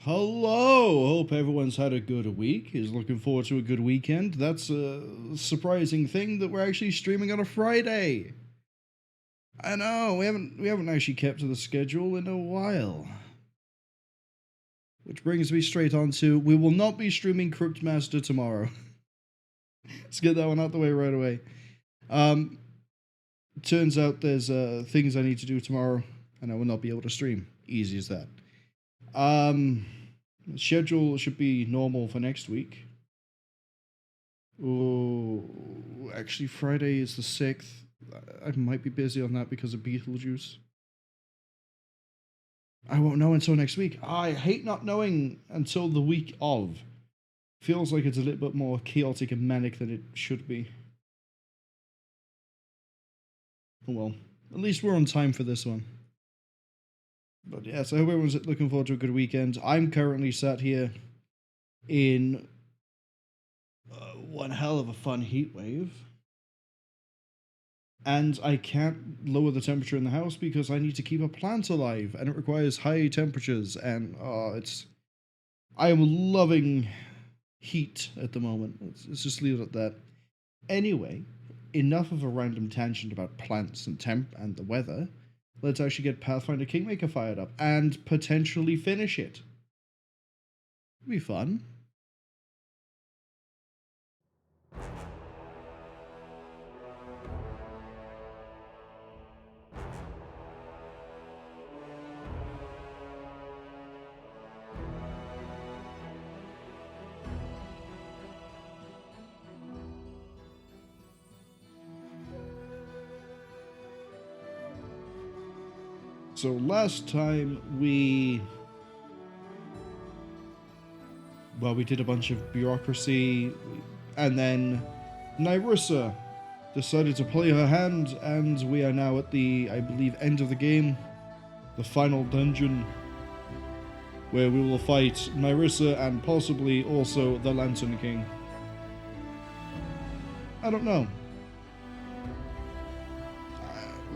Hello! Hope everyone's had a good week, is looking forward to a good weekend. That's a surprising thing that we're actually streaming on a Friday. I know, we haven't actually kept to the schedule in a while. Which brings me straight on to, we will not be streaming Cryptmaster tomorrow. Let's get that one out the way right away. Turns out there's things I need to do tomorrow, and I will not be able to stream. Easy as that. Schedule should be normal for next week. Oh, actually Friday is the 6th. I might be busy on that because of Beetlejuice. I won't know until next week. I hate not knowing until the week of. Feels like it's a little bit more chaotic and manic than it should be. Oh well, at least we're on time for this one. But yes, I hope everyone's looking forward to a good weekend. I'm currently sat here in one hell of a fun heat wave. And I can't lower the temperature in the house because I need to keep a plant alive, and it requires high temperatures, and I am loving heat at the moment. Let's just leave it at that. Anyway, enough of a random tangent about plants and temp and the weather. Let's actually get Pathfinder Kingmaker fired up and potentially finish it. It'll be fun. So last time we did a bunch of bureaucracy, and then Nyrissa decided to play her hand, and we are now at the, I believe, end of the game, the final dungeon, where we will fight Nyrissa and possibly also the Lantern King. I don't know.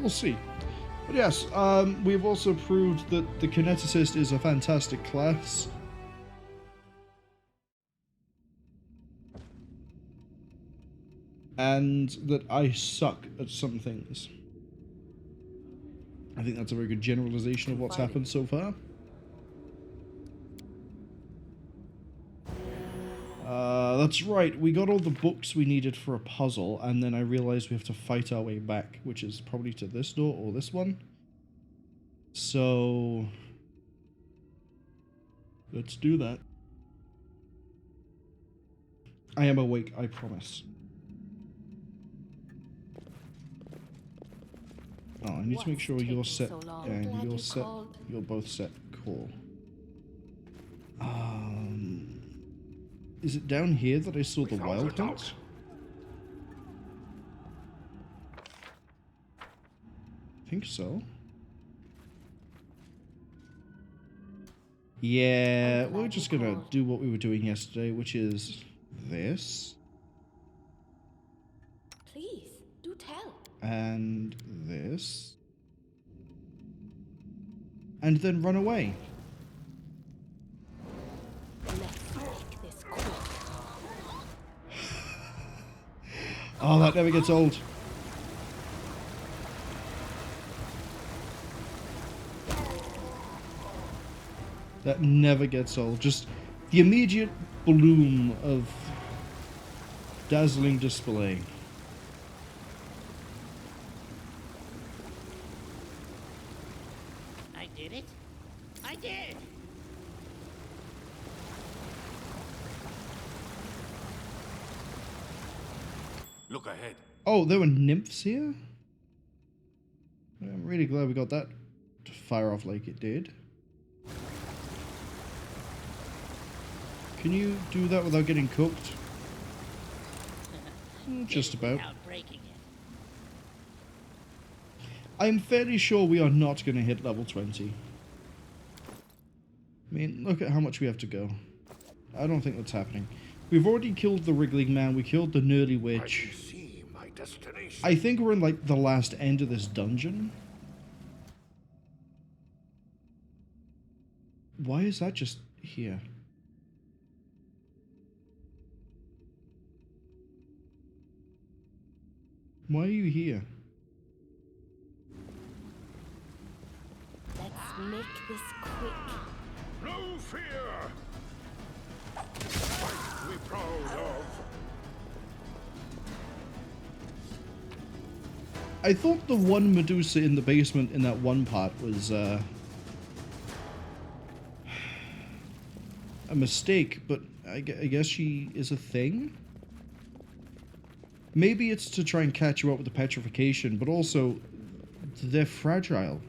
We'll see. But yes, we've also proved that the Kineticist is a fantastic class. And that I suck at some things. I think that's a very good generalization of what's happened so far. That's right, we got all the books we needed for a puzzle, and then I realized we have to fight our way back, which is probably to this door or this one. So let's do that. I am awake, I promise. Oh, I need to make sure you're set, and you're set, you're both set. Cool. Is it down here that I saw the wild hunt? I think so. Yeah, we're just gonna do what we were doing yesterday, which is this. Please, do tell. And this. And then run away. Oh, that never gets old. That never gets old. Just the immediate bloom of dazzling display. I did it. I did. Look ahead. Oh, there were nymphs here? I'm really glad we got that to fire off like it did. Can you do that without getting cooked? Just about. I'm fairly sure we are not going to hit level 20. I mean, look at how much we have to go. I don't think that's happening. We've already killed the Wriggling Man, we killed the Nerdy Witch. I think we're in like the last end of this dungeon. Why is that just here? Why are you here? Let's make this quick. No fear! Fight to be proud of. I thought the one Medusa in the basement in that one part was a mistake, but I guess she is a thing? Maybe it's to try and catch you up with the petrification, but also they're fragile.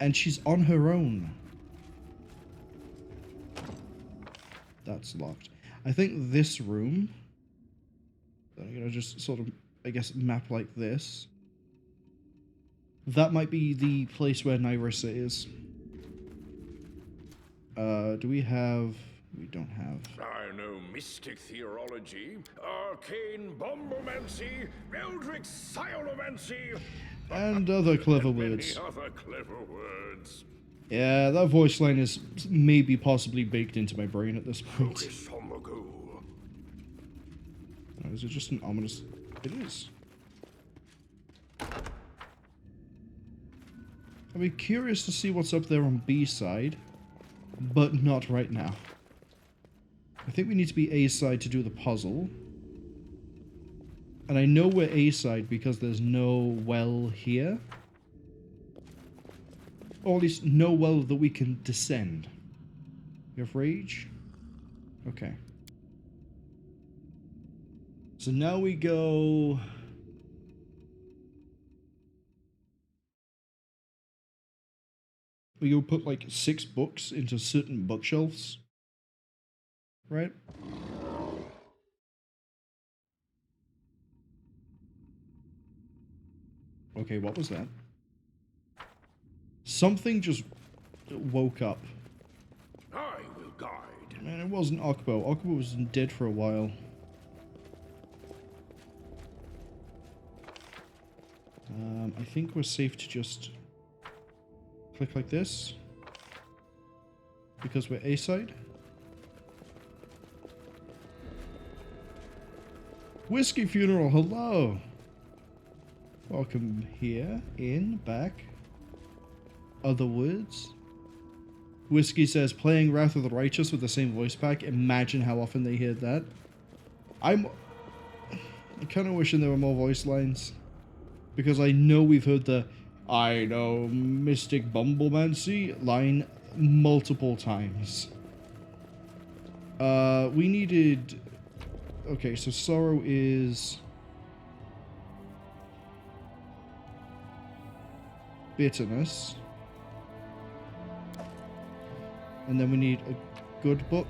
And she's on her own. That's locked. I think this room, I'm gonna just sort of, I guess, map like this. That might be the place where Nyrissa is. Do we have... We don't have... I know mystic theology, arcane bombomancy, eldritch sciomancy, And other clever many words. other clever words. Yeah, that voice line is maybe possibly baked into my brain at this point. Focus on the goal. Oh, is it just an ominous... It is. I'd be curious to see what's up there on B side, but not right now. I think we need to be A side to do the puzzle. And I know we're A side because there's no well here. Or at least no well that we can descend. You have rage? Okay. So now we go... We go put like 6 books into certain bookshelves. Right? Okay, what was that? Something just woke up. I will guide. Man, it wasn't Okbo. Okbo was dead for a while. I think we're safe to just click like this. Because we're A-side. Whiskey Funeral, hello! Welcome here, in, back. Other words. Whiskey says, playing Wrath of the Righteous with the same voice pack. Imagine how often they hear that. I'm kind of wishing there were more voice lines. Because I know we've heard the, I know Mystic Bumblemancy line multiple times. We needed... Okay, so Sorrow is... Bitterness. And then we need a good book.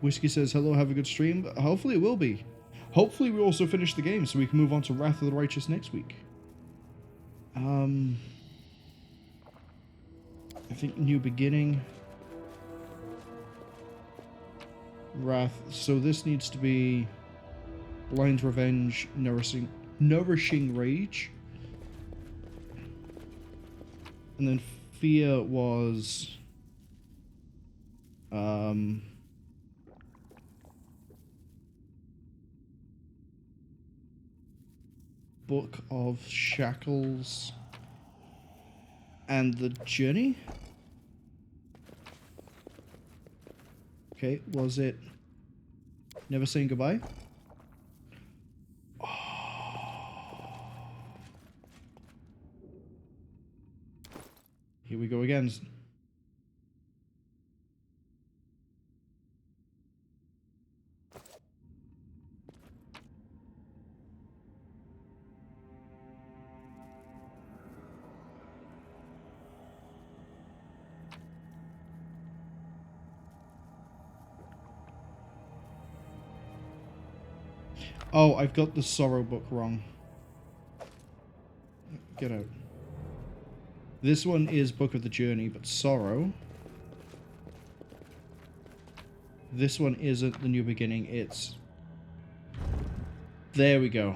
Whiskey says, hello, have a good stream. Hopefully it will be. Hopefully we also finish the game so we can move on to Wrath of the Righteous next week. I think New Beginning. Wrath. So this needs to be Blind Revenge, Nourishing Rage. And then Fear was... Book of Shackles and the Journey. Okay, was it Never Saying Goodbye? Here we go again. Oh, I've got the Sorrow book wrong. Get out. This one is Book of the Journey, but Sorrow. This one isn't the New Beginning, it's... There we go.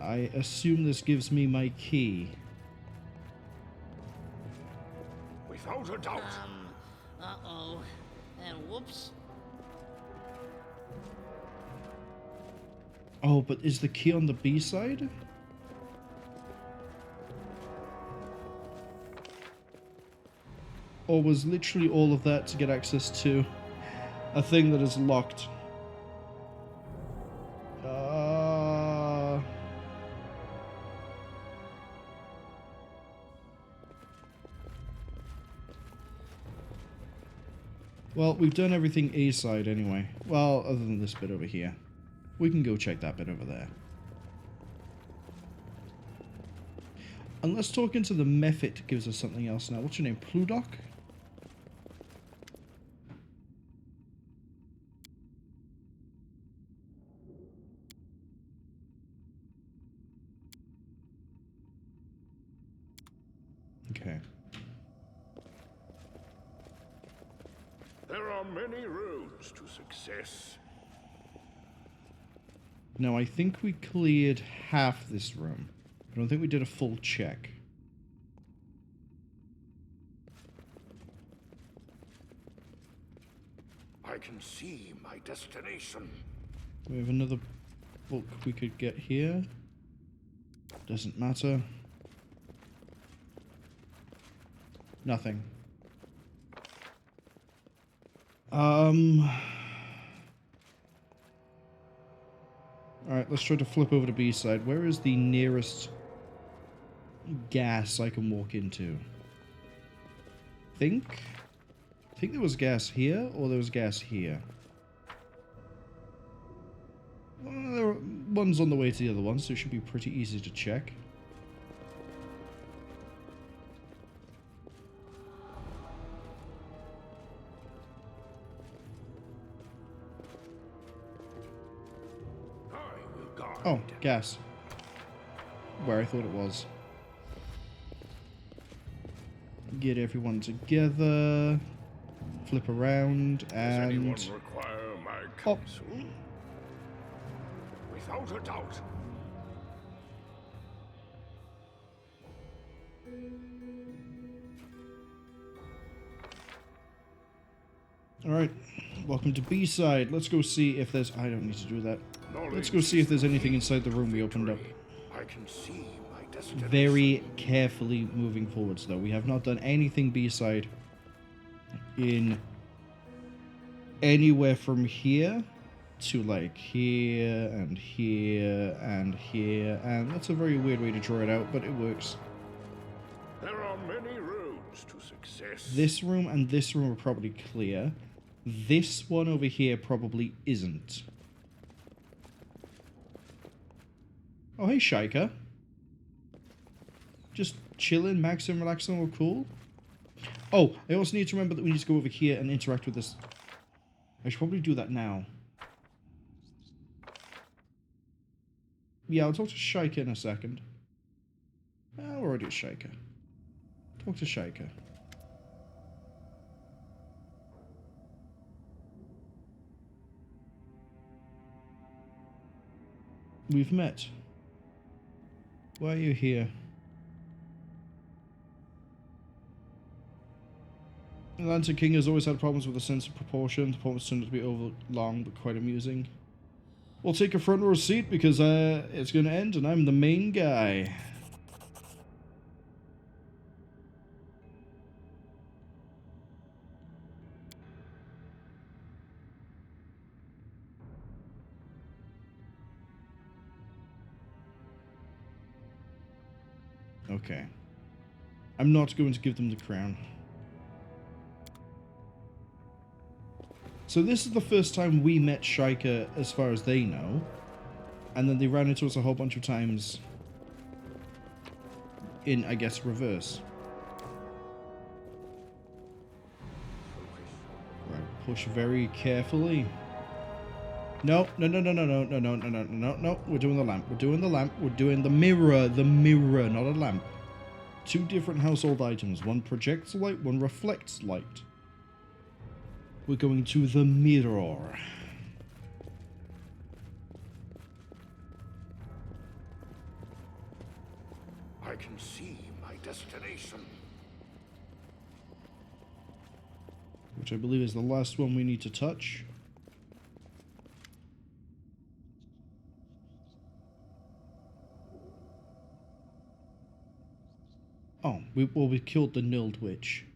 I assume this gives me my key. Without a doubt. Uh-oh. And whoops. Oh, but is the key on the B side? Or was literally all of that to get access to a thing that is locked? Well, we've done everything A side anyway. Well, other than this bit over here. We can go check that bit over there. Unless talking to the Mephit gives us something else now. What's your name? Pludoc? Okay. There are many roads to success. Now, I think we cleared half this room. I don't think we did a full check. I can see my destination. We have another book we could get here. Doesn't matter. Nothing. Alright, let's try to flip over to B side. Where is the nearest gas I can walk into? think there was gas here, or there was gas here. Well, one's on the way to the other one, so it should be pretty easy to check. Oh, gas. Where I thought it was. Get everyone together. Flip around and... Does anyone require my counsel? Without a doubt. Alright, welcome to B-side. Let's go see if there's... I don't need to do that. Let's go see if there's anything inside the room we opened up. I can see my destination. Very carefully moving forwards, though. We have not done anything B-side in anywhere from here to, like, here and here and here. And that's a very weird way to draw it out, but it works. There are many roads to success. This room and this room are probably clear. This one over here probably isn't. Oh, hey, Shaika. Just chilling, maxing, relaxing, all cool. Oh, I also need to remember that we need to go over here and interact with this. I should probably do that now. Yeah, I'll talk to Shaika in a second. I'll already do Shaika. Talk to Shaika. We've met. Why are you here? Atlantic King has always had problems with a sense of proportion. The performance turned out to be over long, but quite amusing. We'll take a front row seat because it's going to end and I'm the main guy. Okay. I'm not going to give them the crown. So this is the first time we met Shaika as far as they know. And then they ran into us a whole bunch of times in, I guess, reverse. Right, push very carefully. No, no, no, no, no, no, no, no, no, no, no, no. We're doing the lamp. We're doing the lamp. We're doing the mirror. The mirror, not a lamp. Two different household items. One projects light, one reflects light. We're going to the mirror. I can see my destination. Which I believe is the last one we need to touch. Oh, we killed the Nilled Witch.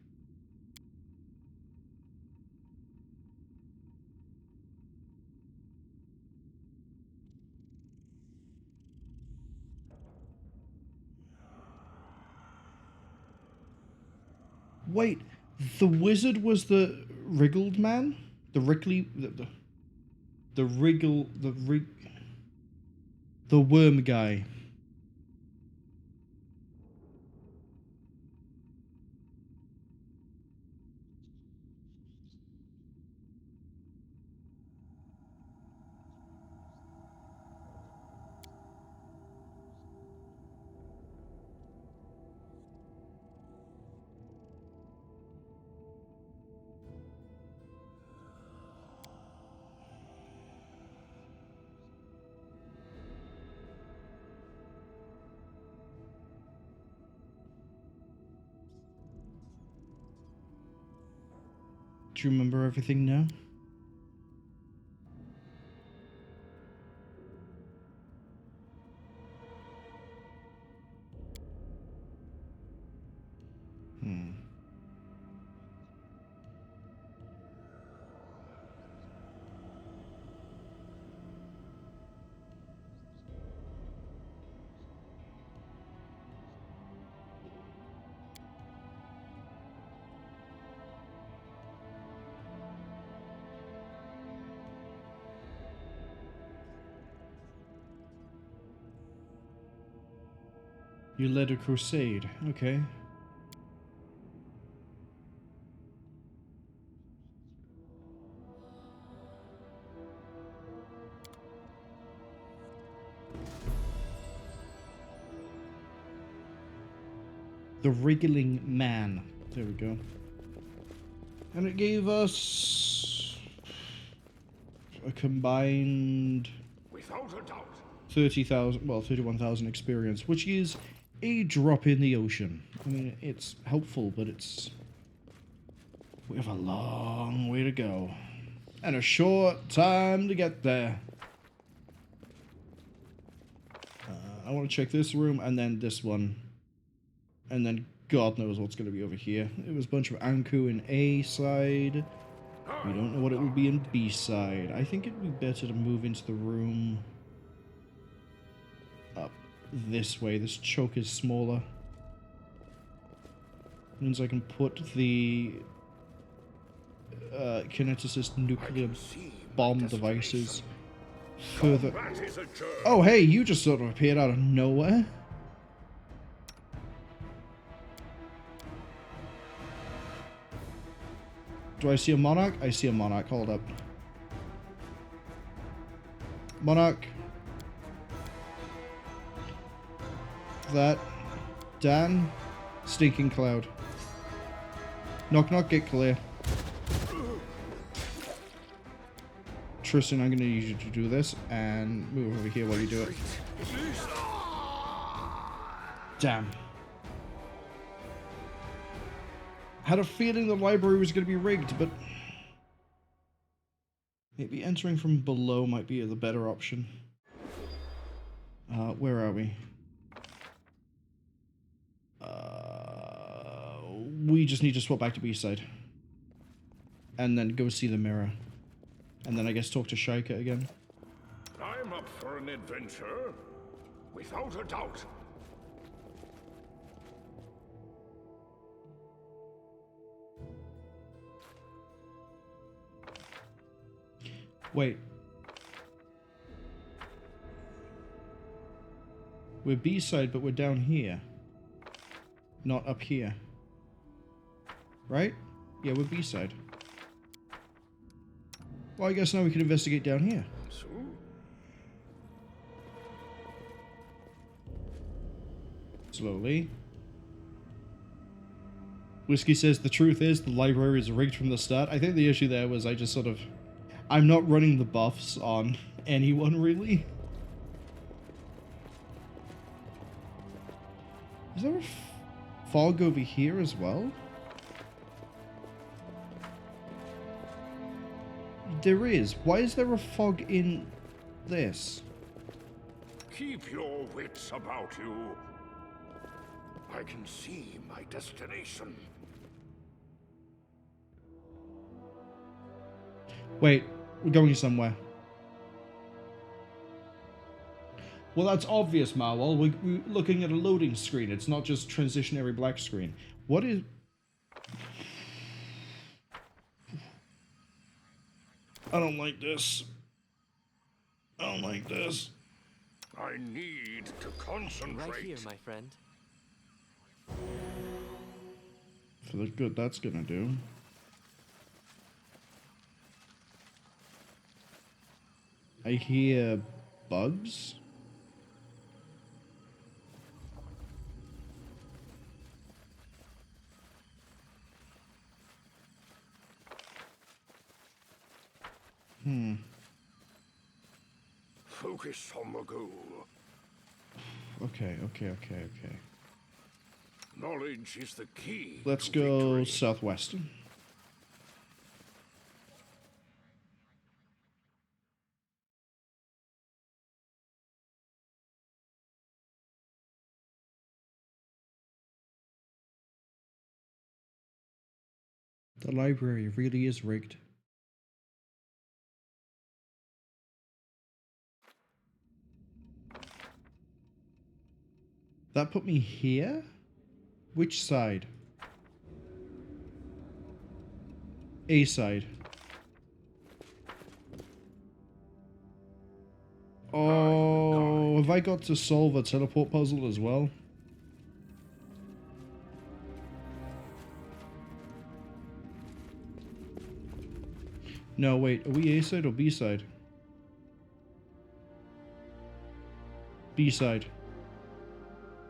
Wait, the wizard was the wriggled man? The wriggly... The wriggle... The worm guy. Do you remember everything now? You led a crusade. Okay. The Wriggling Man. There we go. And it gave us a combined Without a doubt. 30,000, well, 31,000 experience, which is a drop in the ocean. I mean, it's helpful, but we have a long way to go. And a short time to get there. I want to check this room, and then this one. And then God knows what's going to be over here. It was a bunch of Anku in A side. We don't know what it will be in B side. I think it would be better to move into the room up this way. This choke is smaller. Means I can put the Kineticist nuclear bomb devices further. Oh, hey, you just sort of appeared out of nowhere. Do I see a monarch? I see a monarch. Hold up. Monarch. That. Dan. Stinking cloud. Knock knock, get clear. Tristan, I'm gonna need you to do this and move over here while you do it. Damn. Had a feeling the library was going to be rigged, but maybe entering from below might be the better option. Where are we? We just need to swap back to B-side. And then go see the mirror. And then I guess talk to Shaika again. I'm up for an adventure, without a doubt. Wait. We're B-side, but we're down here. Not up here. Right? Yeah, we're B-side. Well, I guess now we can investigate down here. So? Slowly. Whiskey says the truth is the library is rigged from the start. I think the issue there was I just sort of... I'm not running the buffs on anyone, really. Is there a fog over here as well? There is. Why is there a fog in this? Keep your wits about you. I can see my destination. Wait, we're going somewhere. Well, that's obvious, Marwol. We're looking at a loading screen. It's not just transitionary black screen. What is... I don't like this. I don't like this. I need to concentrate. Right here, my friend. For the good that's gonna do. I hear bugs. Focus on the goal. Okay. Knowledge is the key. Let's to go victory. southwest. The library really is rigged. That put me here? Which side? A side. Oh, have I got to solve a teleport puzzle as well? No, wait, are we A side or B side? B side.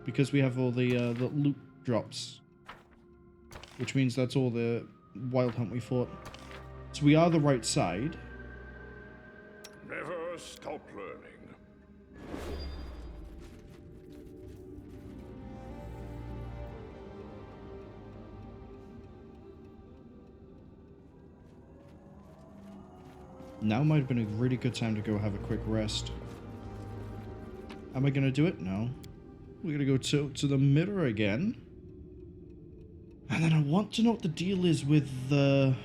Because we have all the loot drops. Which means that's all the wild hunt we fought. So we are the right side. Never stop learning. Now might have been a really good time to go have a quick rest. Am I going to do it? No. We're going to go to the mirror again. And then I want to know what the deal is with the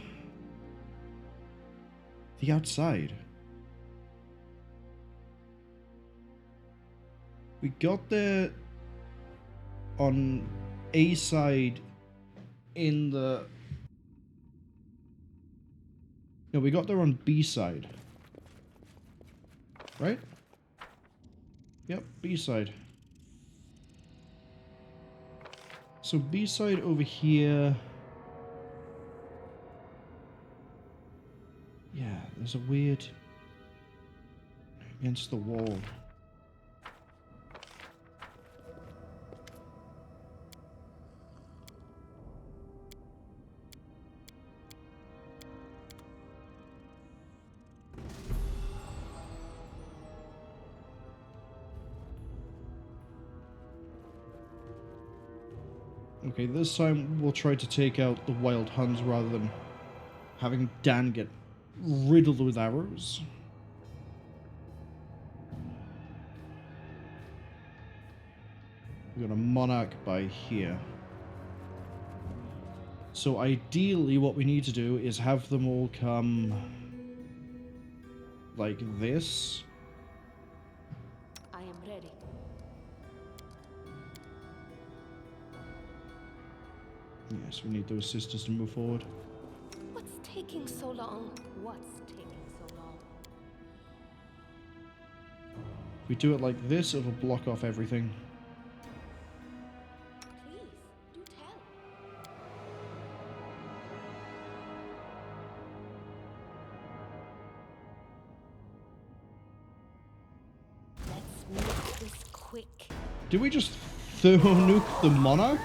outside. We got there on A side in the... No, we got there on B side. Right? Yep, B side. So B side over here. Yeah, there's a weird... against the wall. Okay, this time we'll try to take out the wild huns rather than having Dan get riddled with arrows. We got a monarch by here. So ideally what we need to do is have them all come like this. I am ready. Yes, we need those sisters to move forward. What's taking so long? What's taking so long? If we do it like this, it'll block off everything. Please, do tell. Let's make this quick. Did we just thermo nuke the monarch?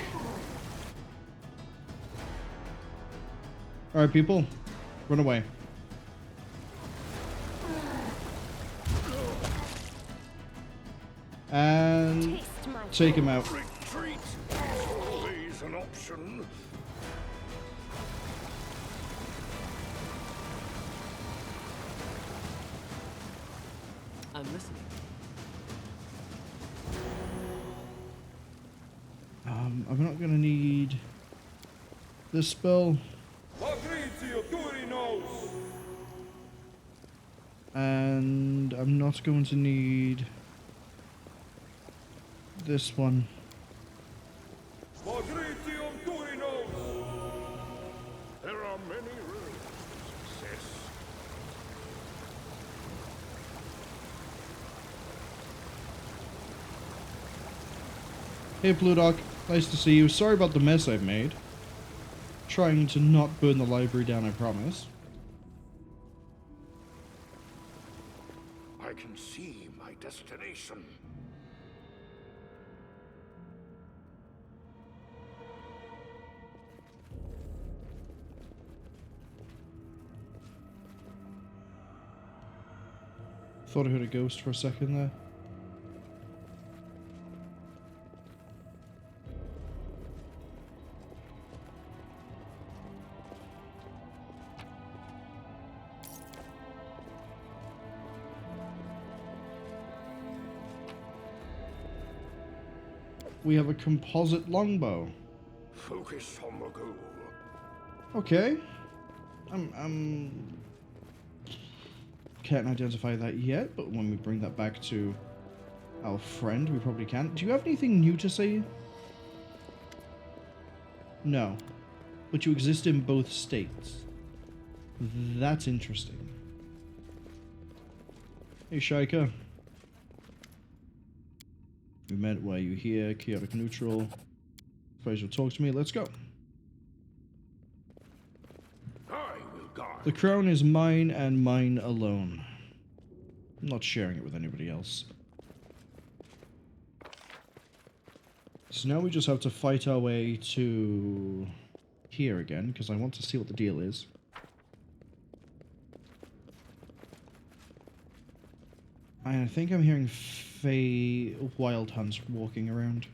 Alright, people. Run away. And Taste my take him out. Retreat! I'm not gonna need this spell. And I'm not going to need this one. There are many roads to success. Hey Blue Dog, nice to see you. Sorry about the mess I've made. Trying to not burn the library down, I promise. I can see my destination. Thought I heard a ghost for a second there. We have a composite longbow. Focus on the goal. Okay. Can't identify that yet, but when we bring that back to our friend, we probably can. Do you have anything new to say? No. But you exist in both states. That's interesting. Hey, Shaika. We met, why are you here? Chaotic neutral. Suppose you'll talk to me. Let's go. I will guide. The crown is mine and mine alone. I'm not sharing it with anybody else. So now we just have to fight our way to here again, because I want to see what the deal is. I think I'm hearing Fey wild hunts walking around.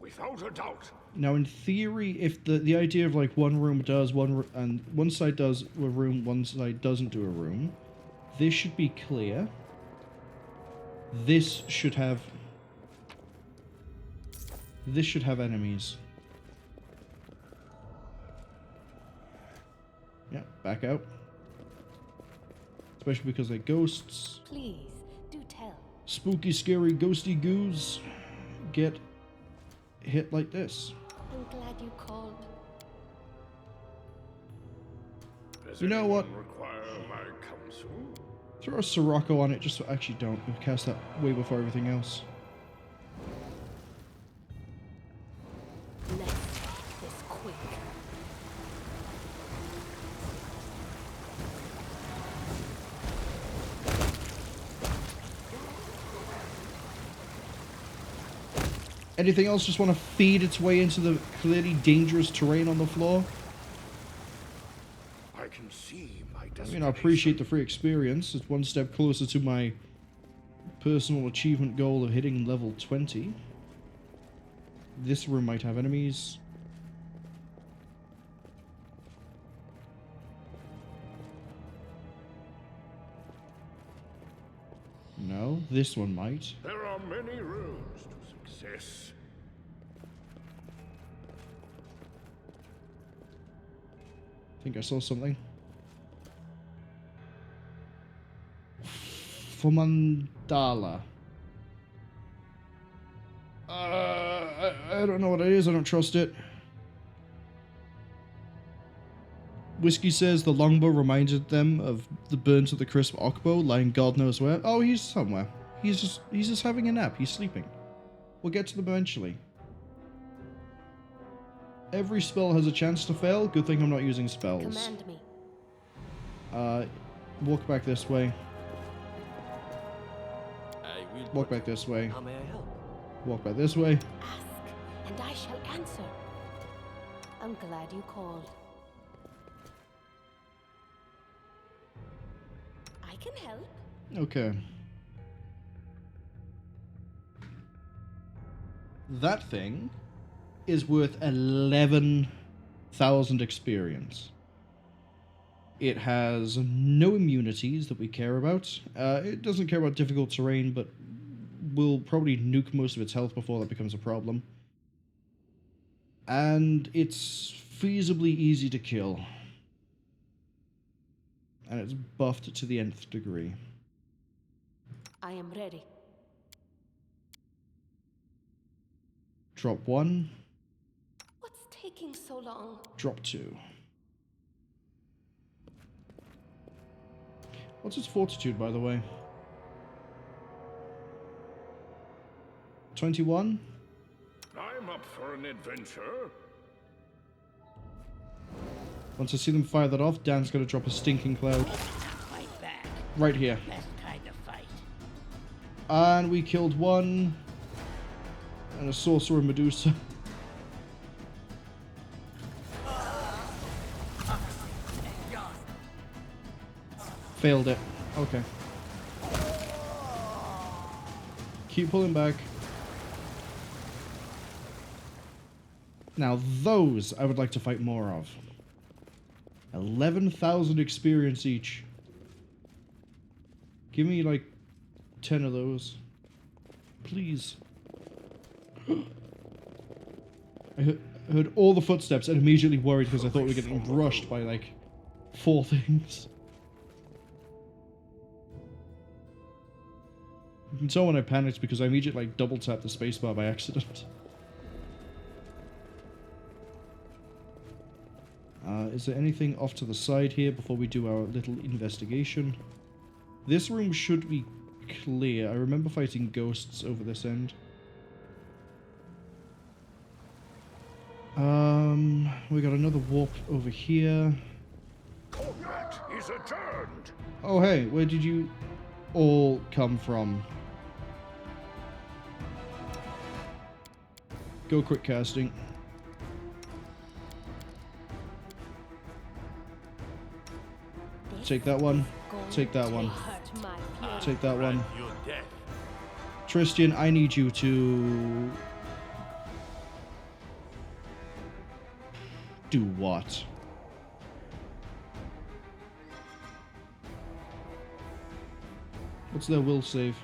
Without a doubt. Now, in theory, if the idea of like one room does and one side does a room, one side doesn't do a room, this should be clear. This should have enemies. Yeah, back out. Especially because they're ghosts. Please, do tell. Spooky, scary, ghosty goos get hit like this. I'm glad you called. Does You know what? anyone require my counsel? Throw a Sirocco on it, just so actually don't. We'll cast that way before everything else. Let's make this quick. Anything else just want to feed its way into the clearly dangerous terrain on the floor? I can see my I destination. mean, I appreciate the free experience. It's one step closer to my personal achievement goal of hitting level 20. This room might have enemies. No, this one might. There are many roads to success. I think I saw something. Fomandala. I don't know what it is. I don't trust it. Whiskey says the longbow reminded them of the burnt to the crisp Okbo lying God knows where. Oh, he's somewhere. He's just having a nap. He's sleeping. We'll get to them eventually. Every spell has a chance to fail. Good thing I'm not using spells. Command me. Walk back this way. I will. Walk back this way. How may I help? Walk back this way. Ask, and I shall answer. I'm glad you called. I can help. Okay. That thing is worth 11,000 experience. It has no immunities that we care about. It doesn't care about difficult terrain, but will probably nuke most of its health before that becomes a problem. And it's feasibly easy to kill. And it's buffed to the nth degree. I am ready. Drop 1. What's taking so long? Drop 2. What's its fortitude, by the way? 21? I'm up for an adventure. Once I see them fire that off, Dan's gonna drop a stinking cloud. Fight back. Right here. Best kind of fight. And we killed 1. And a sorcerer Medusa. Failed it. Okay. Keep pulling back. Now those I would like to fight more of. 11,000 experience each. Give me like 10 of those. Please. I heard all the footsteps and immediately worried because I thought we were getting rushed by like 4 things. You can tell when I panicked because I immediately like double tapped the spacebar by accident. Is there anything off to the side here before we do our little investigation? This room should be clear. I remember fighting ghosts over this end. We got another warp over here. Combat is adjourned. Oh hey, where did you all come from? Go quick casting. Take that one. Take that one. Take that one. Your death. Tristan, I need you to... do what? What's their will save?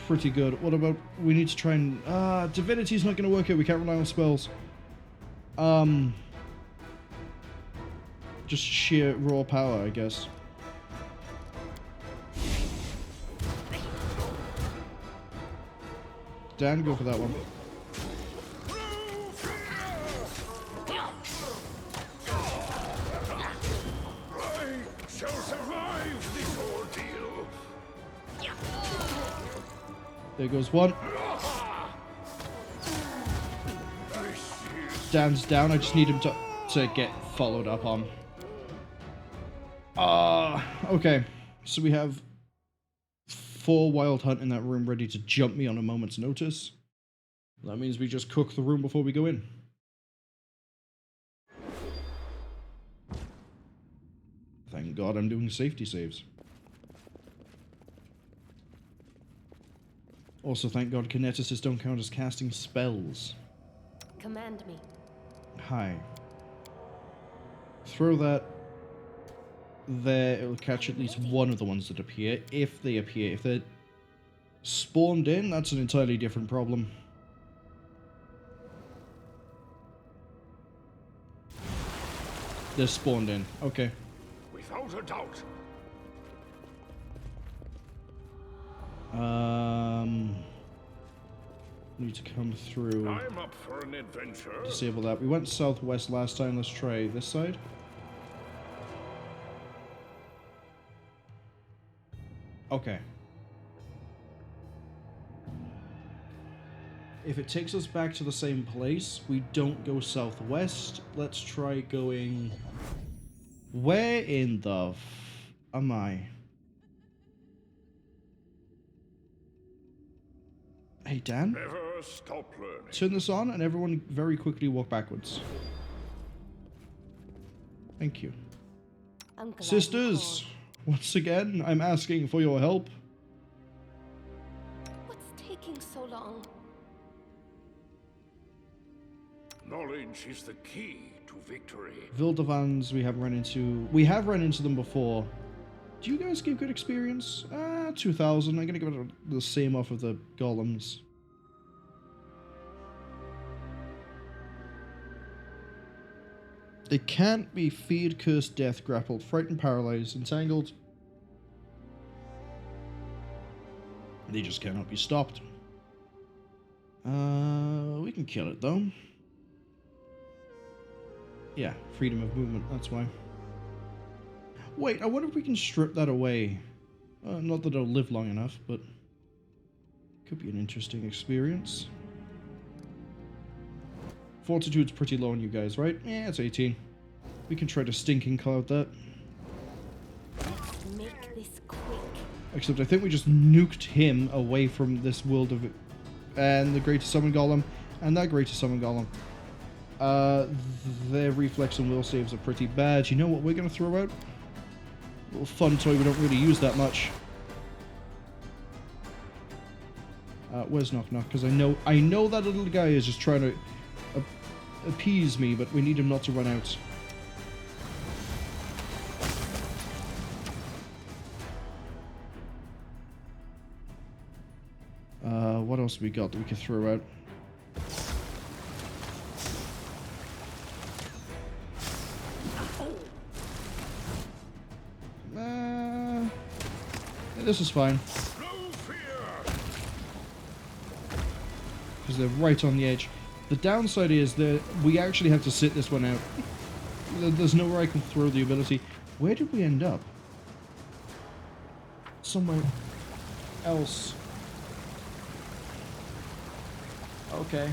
Pretty good. What about... we need to try and... Divinity's not going to work out. We can't rely on spells. Just sheer raw power, I guess. Dan, go for that one. I shall survive this ordeal. There goes one. Dan's down. I just need him to get followed up on. Okay. So we have 4 Wild Hunt in that room ready to jump me on a moment's notice. That means we just cook the room before we go in. Thank God I'm doing safety saves. Also, thank God Kineticists don't count as casting spells. Command me. Hi. Throw that there. It'll catch at least one of the ones that appear, if they appear. If they're spawned in, that's an entirely different problem. They're spawned in. Okay. Without a doubt. Need to come through. I'm up for an adventure. Disable that. We went southwest last time. Let's try this side. Okay. If it takes us back to the same place, we don't go southwest. Let's try going... where in the am I? Hey, Dan? Never stop learning. Turn this on and everyone very quickly walk backwards. Thank you. I'm glad you Sisters, called. once again, I'm asking for your help. What's taking so long? Knowledge is the key to to victory. Vildavans we have run into. We have run into them before. Do you guys give good experience? 2,000. I'm gonna give it the same off of the golems. It can't be feared, cursed, death, grappled, frightened, paralyzed, entangled. They just cannot be stopped. We can kill it though. Yeah, freedom of movement, that's why. Wait, I wonder if we can strip that away. Not that I'll live long enough, but could be an interesting experience. Fortitude's pretty low on you guys, right? Yeah, it's 18. We can try to stinking cloud that. Let's make this quick. Except I think we just nuked him away from this world of it. And the Greater Summon Golem, and that Greater Summon Golem. Their reflex and will saves are pretty bad. You know what we're going to throw out? A little fun toy we don't really use that much. Where's Knock Knock? Because I know that little guy is just trying to appease me, but we need him not to run out. What else have we got that we could throw out? This is fine. Because they're right on the edge. The downside is that we actually have to sit this one out. There's nowhere I can throw the ability. Where did we end up? Somewhere else. Okay.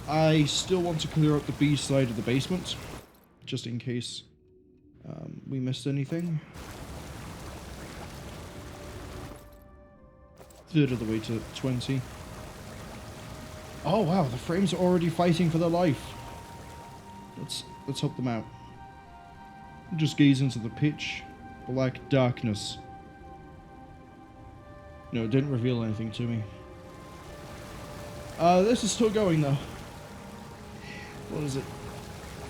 I still want to clear up the B side of the basement, just in case we missed anything. Third of the way to 20. Oh wow, the frames are already fighting for their life. Let's help them out. Just gaze into the pitch black darkness. No, it didn't reveal anything to me. This is still going though. What is it?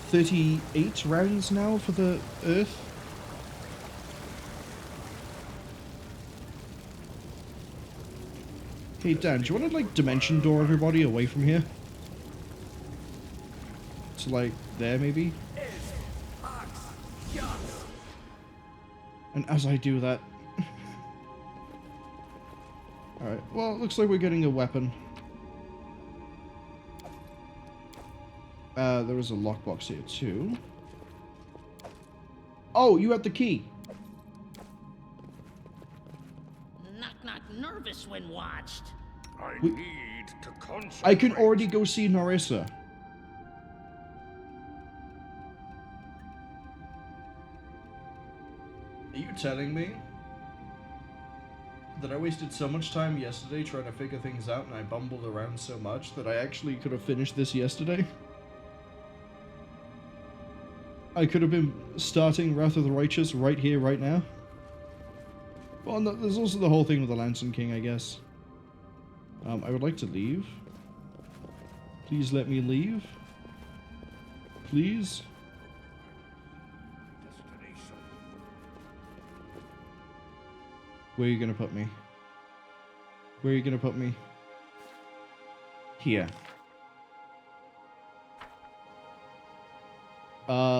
38 rounds now for the Earth? Hey Dan, do you want to like dimension door everybody away from here? To like there maybe? And as I do that... Alright, well it looks like we're getting a weapon. There is a lockbox here too. Oh, you have the key! Knock knock nervous when watched. I need to concentrate. I can already go see Nyrissa. Are you telling me that I wasted so much time yesterday trying to figure things out and I bumbled around so much that I actually could have finished this yesterday? I could have been starting Wrath of the Righteous right here, right now. Well, no, there's also the whole thing with the Lantern King, I guess. I would like to leave. Please let me leave. Please. Where are you gonna put me? Where are you gonna put me? Here.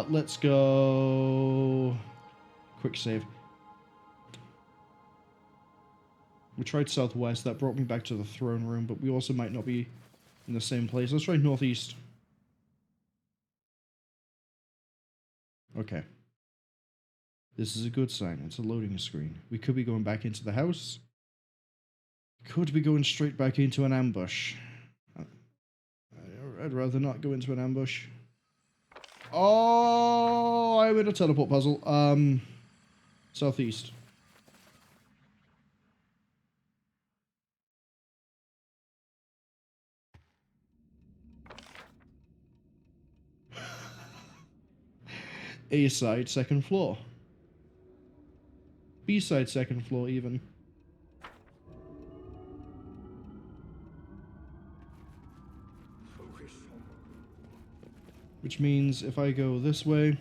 Let's go... Quick save. We tried southwest, that brought me back to the throne room, but we also might not be in the same place. Let's try northeast. Okay. This is a good sign. It's a loading screen. We could be going back into the house. Could be going straight back into an ambush. I'd rather not go into an ambush. Oh, I'm in a teleport puzzle. Southeast. A side, second floor. B side, second floor, even. Which means if I go this way...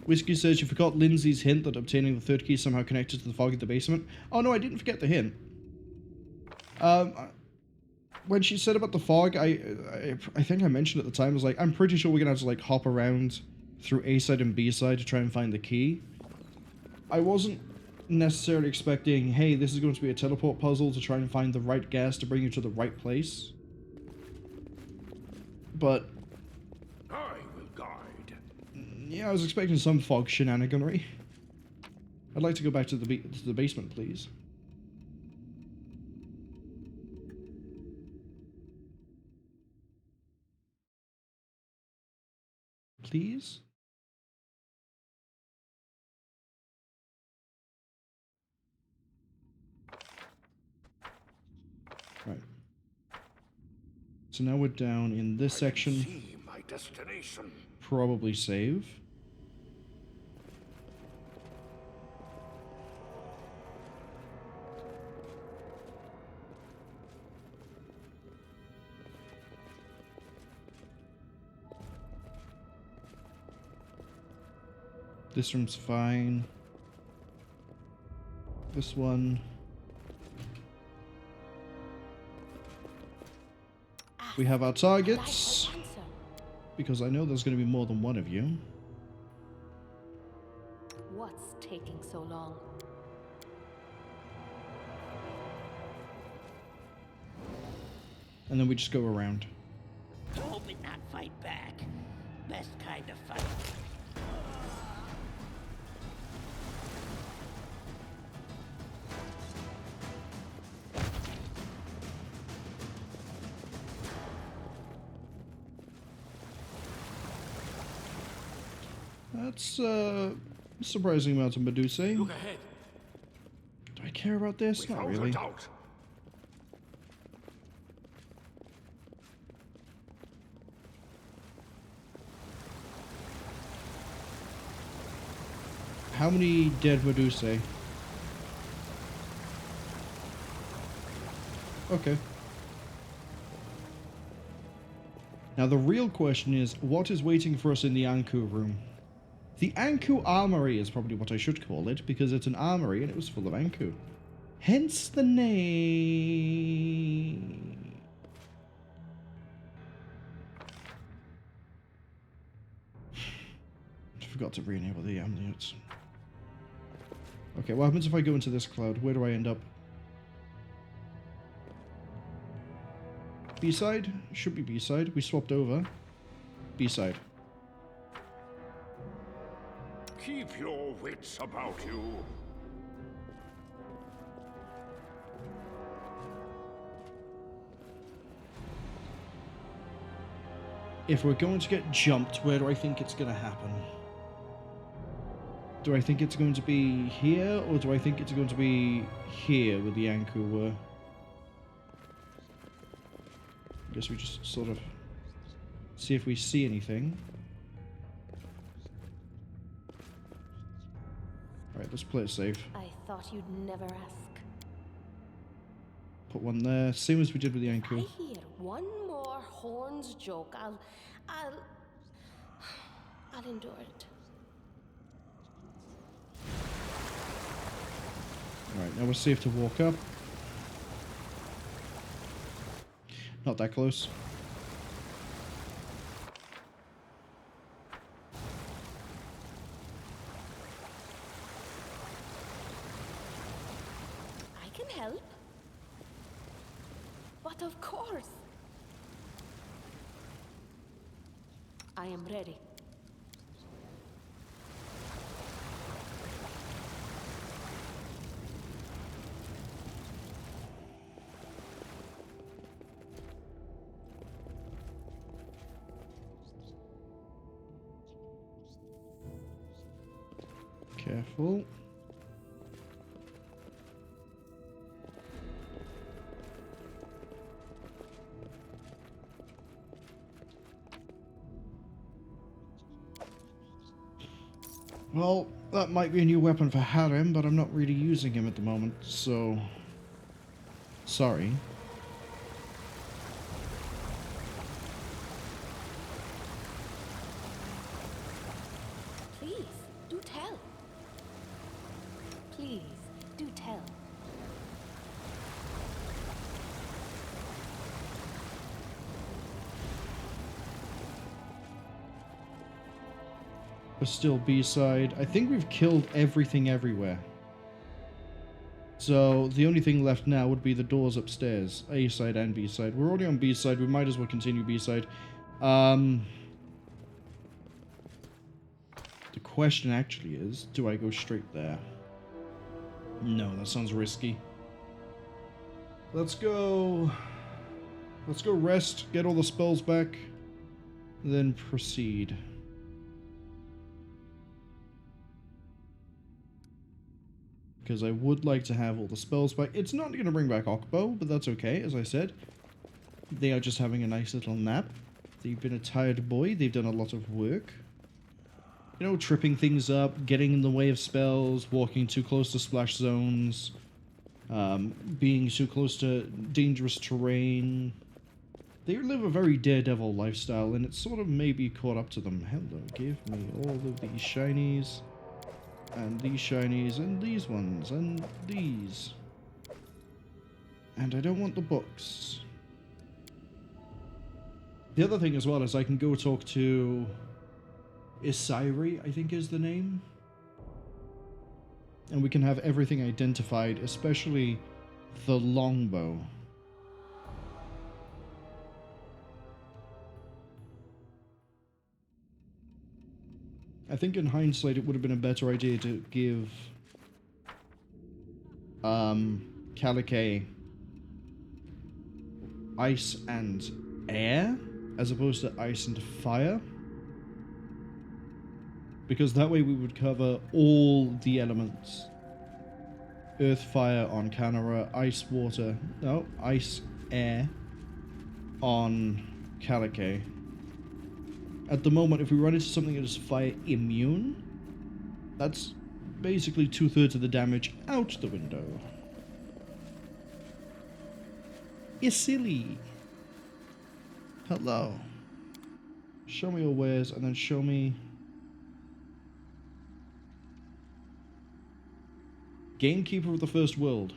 Whiskey says you forgot Lindsay's hint that obtaining the third key is somehow connected to the fog in the basement. Oh no, I didn't forget the hint. When she said about the fog, I think I mentioned at the time, I was like, I'm pretty sure we're gonna have to like hop around through A side and B side to try and find the key. I wasn't necessarily expecting, hey, this is going to be a teleport puzzle to try and find the right gas to bring you to the right place. But I will guide. yeah, I was expecting some fog shenaniganry. I'd like to go back to the basement, please. Please? Right. So now we're down in this section. See my destination. Probably save. This room's fine. This one. We have our targets. Because I know there's going to be more than one of you. What's taking so long? And then we just go around. Hope it not fight back. Best kind of fight. That's surprising amount of Medusae. Look ahead. Do I care about this? Not Without really. a doubt. How many dead Medusae? Okay. Now the real question is, what is waiting for us in the Anku room? The Anku Armory is probably what I should call it, because it's an armory and it was full of Anku. Hence the name. Forgot to re-enable the amulets. Okay, what happens if I go into this cloud? Where do I end up? B-side? Should be B-side. We swapped over. B-side. Keep your wits about you. If we're going to get jumped, where do I think it's going to happen? Do I think it's going to be here, or do I think it's going to be here with the Anku were? I guess we just sort of see if we see anything. Alright, let's play it safe. I thought you'd never ask. Put one there, same as we did with the I Anku. hear one more horns joke. I'll endure it. Alright, now we're safe to walk up. Not that close. I can help. But of course. I am ready. Careful. Well, that might be a new weapon for Harem, but I'm not really using him at the moment, so... Sorry. Do tell. Please, do tell. We're still B-side. I think we've killed everything everywhere. So the only thing left now would be the doors upstairs. A-side and B-side. We're already on B-side. We might as well continue B-side. The question actually is, do I go straight there? No, that sounds risky. Let's go rest, get all the spells back, then proceed. Because I would like to have all the spells back. It's not going to bring back Okbo, but that's okay, as I said. They are just having a nice little nap. They've been a tired boy. They've done a lot of work. You know, tripping things up, getting in the way of spells, walking too close to splash zones, being too close to dangerous terrain. They live a very daredevil lifestyle, and it's sort of maybe caught up to them. Hello, give me all of these shinies. And these shinies, and these ones, and these. And I don't want the books. The other thing as well is I can go talk to Isiri, I think is the name. And we can have everything identified, especially the longbow. I think in hindsight it would have been a better idea to give Kalikay ice and air as opposed to ice and fire, because that way we would cover all the elements. Earth, fire on Canara, ice, water, no, ice, air on Kalikay. At the moment, if we run into something that is fire immune, that's basically 2/3 of the damage out the window. Isili. Hello. Show me your wares, and then show me... Gamekeeper of the First World.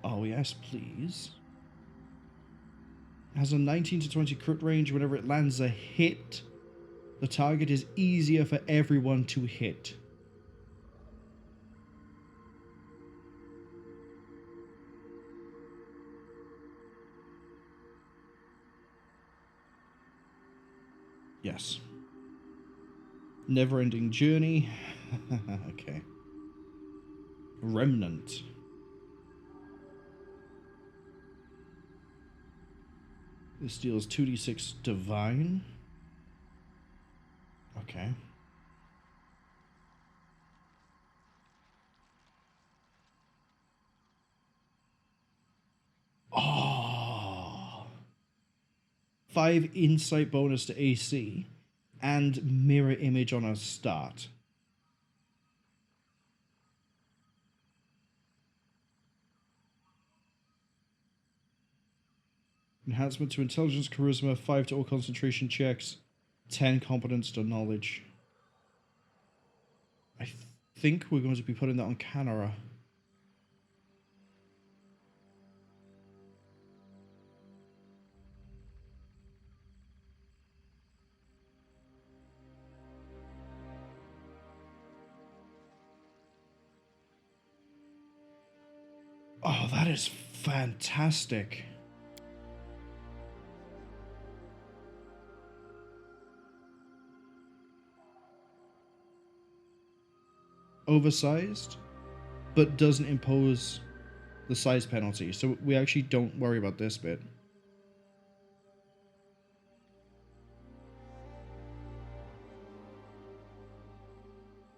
Oh, yes, please. Has a 19 to 20 crit range. Whenever it lands a hit, the target is easier for everyone to hit. Yes. Never-ending journey. Okay. Remnant. This deals 2d6 divine. Okay. Oh. 5 insight bonus to AC and mirror image on a start. Enhancement to intelligence, charisma, 5 to all concentration checks, 10 competence to knowledge. I think we're going to be putting that on Canara. Oh, that is fantastic. Oversized, but doesn't impose the size penalty, so we actually don't worry about this bit.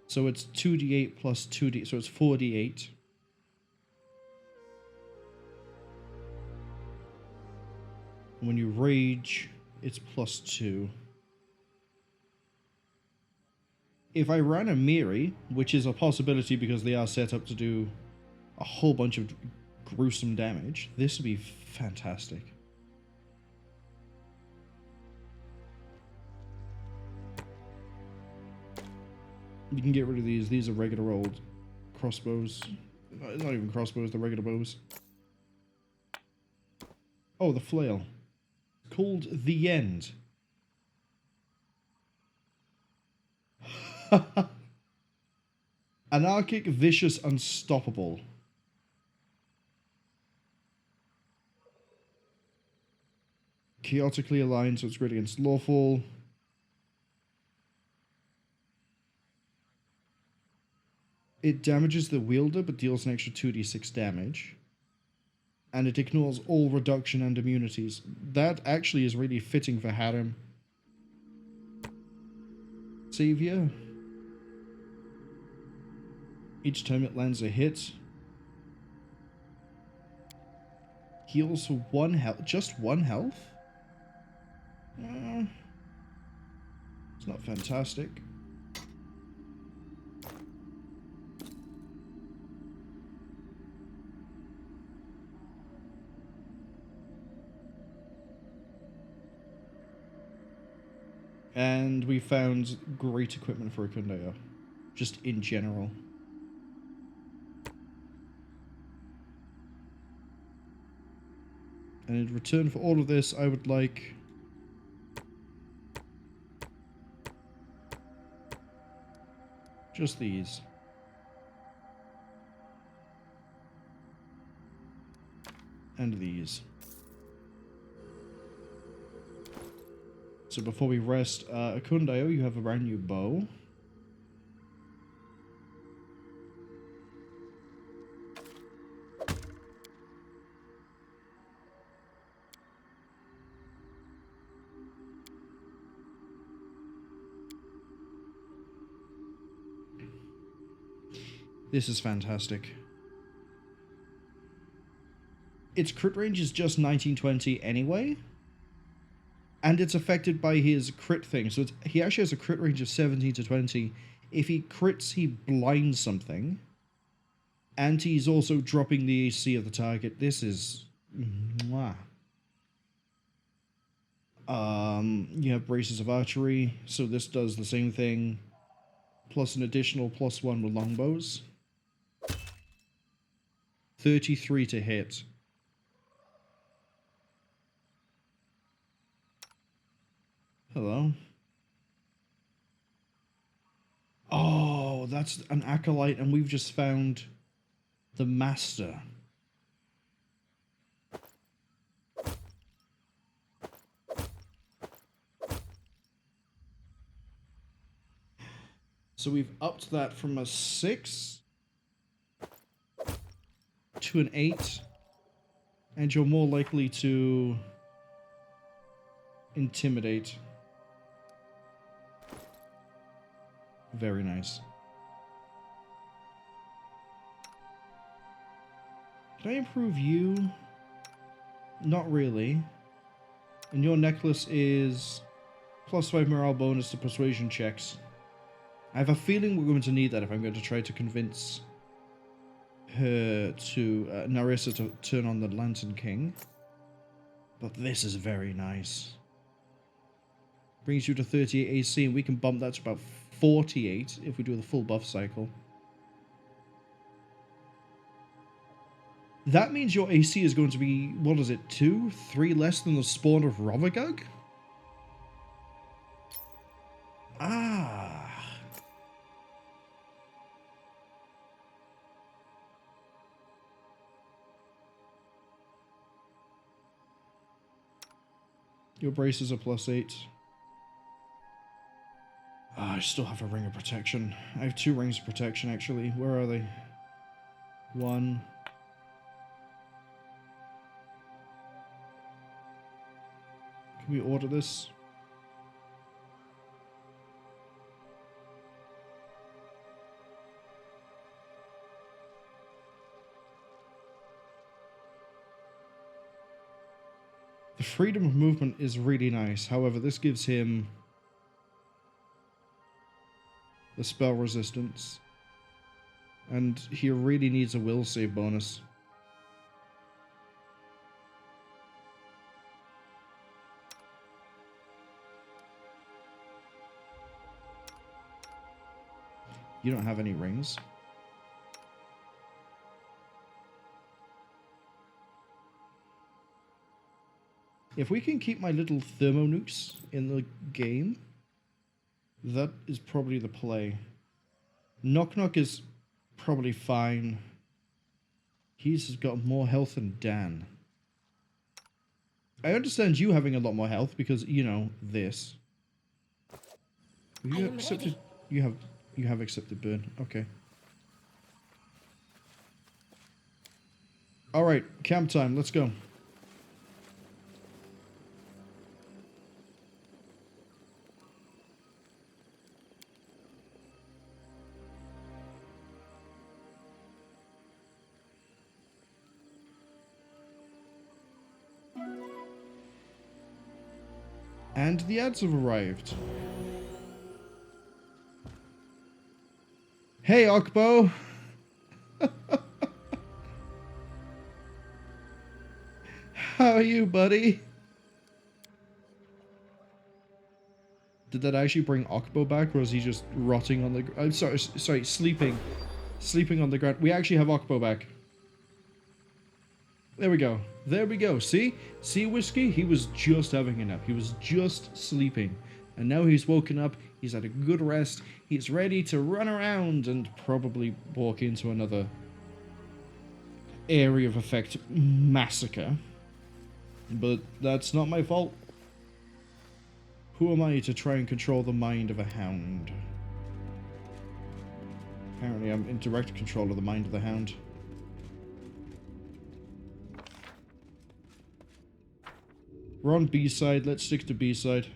So it's 2d8 plus 2d, so it's 4d8. And when you rage, it's plus 2. If I ran a Miri, which is a possibility because they are set up to do a whole bunch of gruesome damage. This would be fantastic. You can get rid of these. These are regular old crossbows. Not even crossbows, they're regular bows. Oh, the flail. Called The End. Anarchic, vicious, unstoppable. Chaotically aligned, so it's great against lawful. It damages the wielder, but deals an extra 2d6 damage. And it ignores all reduction and immunities. That actually is really fitting for Harem. Savior. Each time it lands a hit. Heals for 1 health. Just 1 health? It's not fantastic. And we found great equipment for Akundeo. Just in general. And in return for all of this, I would like... just these. And these. So before we rest, Akundeo, you have a brand new bow. This is fantastic. Its crit range is just 1920 anyway. And it's affected by his crit thing. So he actually has a crit range of 17 to 20. If he crits, he blinds something. And he's also dropping the AC of the target. This is... mwah. You have braces of archery. So this does the same thing. Plus an additional +1 with longbows. 33 to hit. Hello. Oh, that's an acolyte, and we've just found the master. So we've upped that from a 6 to an 8, and you're more likely to intimidate. Very nice. Can I improve you? Not really. And your necklace is +5 morale bonus to persuasion checks. I have a feeling we're going to need that if I'm going to try to convince her to Nyrissa to turn on the Lantern King. But this is very nice. Brings you to 38 AC, and we can bump that to about 48 if we do the full buff cycle. That means your AC is going to be, what is it, 2, 3 less than the spawn of Ravaged? Ah. Your braces are +8. I still have a ring of protection. I have 2 rings of protection, actually. Where are they? 1. Can we order this? The freedom of movement is really nice. However, this gives him the spell resistance. And he really needs a will save bonus. You don't have any rings. If we can keep my little thermo nukes in the game, that is probably the play. Knock Knock is probably fine. He's got more health than Dan. I understand you having a lot more health because, you know, this. Have you accepted? You have accepted burn. Okay. All right, camp time. Let's go. And the ads have arrived. Hey, Okbo! How are you, buddy? Did that actually bring Okbo back, or is he just rotting on the... I'm sorry, sleeping. Sleeping on the ground. We actually have Okbo back. There we go. There we go. See? See, Whiskey? He was just having a nap. He was just sleeping. And now he's woken up. He's had a good rest. He's ready to run around and probably walk into another area of effect massacre. But that's not my fault. Who am I to try and control the mind of a hound? Apparently I'm in direct control of the mind of the hound. We're on B-side, let's stick to B-side.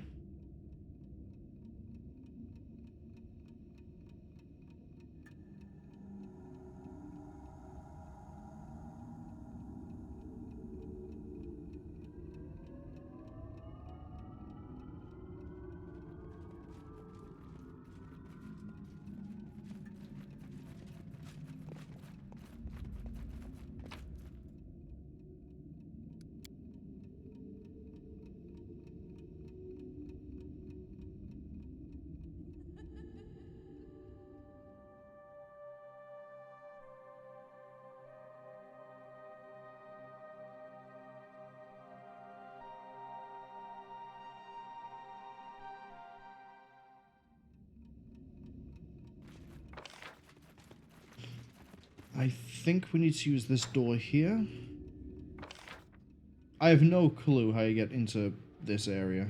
I think we need to use this door here. I have no clue how you get into this area.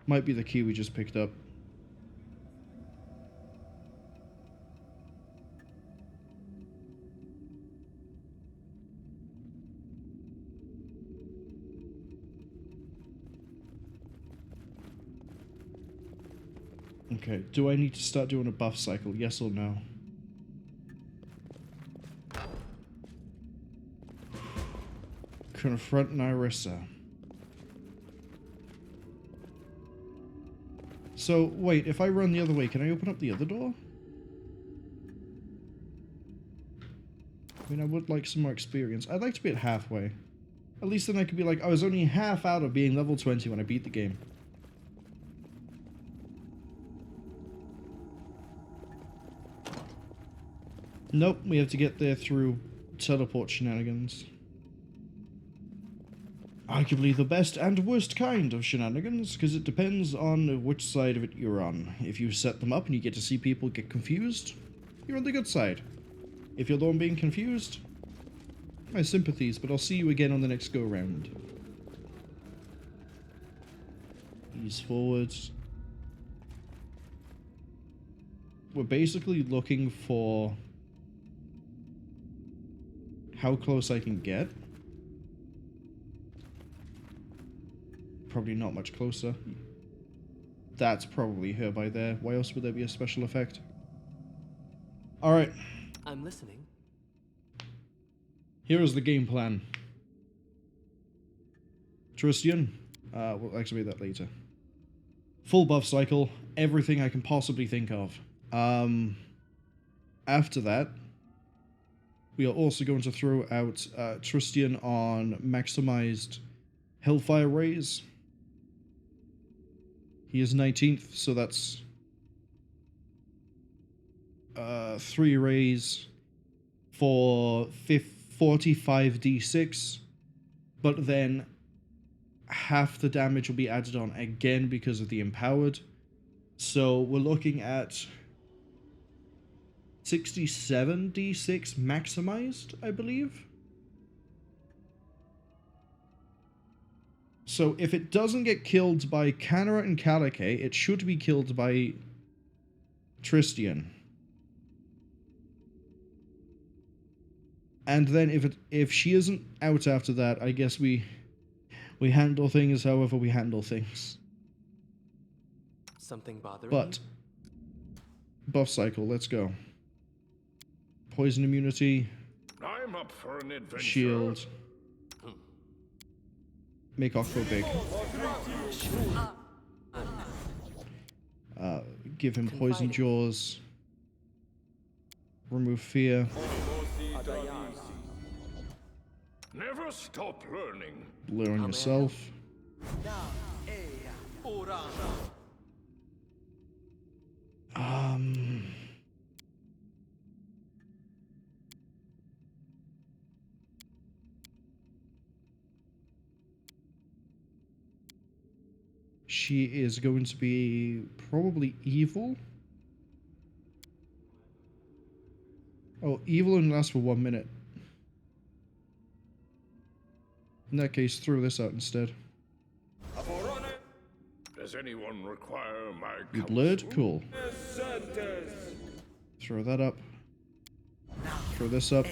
Might be the key we just picked up. Okay, do I need to start doing a buff cycle? Yes or no? Confront Nyrissa. So, wait, if I run the other way, can I open up the other door? I mean, I would like some more experience. I'd like to be at halfway. At least then I could be like, I was only half out of being level 20 when I beat the game. Nope, we have to get there through teleport shenanigans. Arguably the best and worst kind of shenanigans, because it depends on which side of it you're on. If you set them up and you get to see people get confused, you're on the good side. If you're the one being confused, my sympathies, but I'll see you again on the next go-round. Ease forwards. We're basically looking for how close I can get. Probably not much closer. That's probably her by there. Why else would there be a special effect? Alright. I'm listening. Here is the game plan. Tristian. We'll activate that later. Full buff cycle. Everything I can possibly think of. After that, we are also going to throw out Tristian on maximized Hellfire Rays. He is 19th, so that's 3 rays for 45d6, but then half the damage will be added on again because of the empowered. So we're looking at 67d6 maximized, I believe. So if it doesn't get killed by Canara and Kalike, it should be killed by Tristian. And then if she isn't out after that, I guess we handle things however we handle things. Something bothering But buff cycle, let's go. Poison immunity, I'm up for an adventure. shield. Make Okko big. Give him poison jaws. Remove fear. Never stop learning. Blur on yourself. She is going to be probably evil. Oh, evil only lasts for 1 minute. In that case, throw this out instead. Does anyone require my You counsel? blurred? Cool. Throw that up. Throw this up.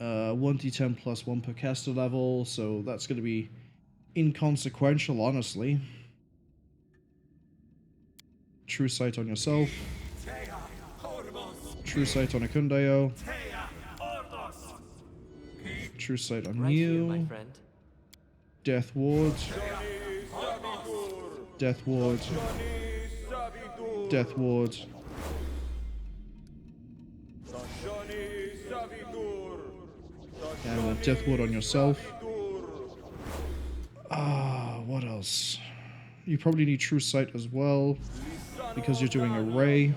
1d10 plus 1 per caster level, so that's going to be inconsequential, honestly. True Sight on yourself. True Sight on Akundeo. True Sight on right here, you. my friend. Death Ward. Death Ward. Death Ward. And Death Ward on yourself. What else? You probably need True Sight as well, because you're doing a ray.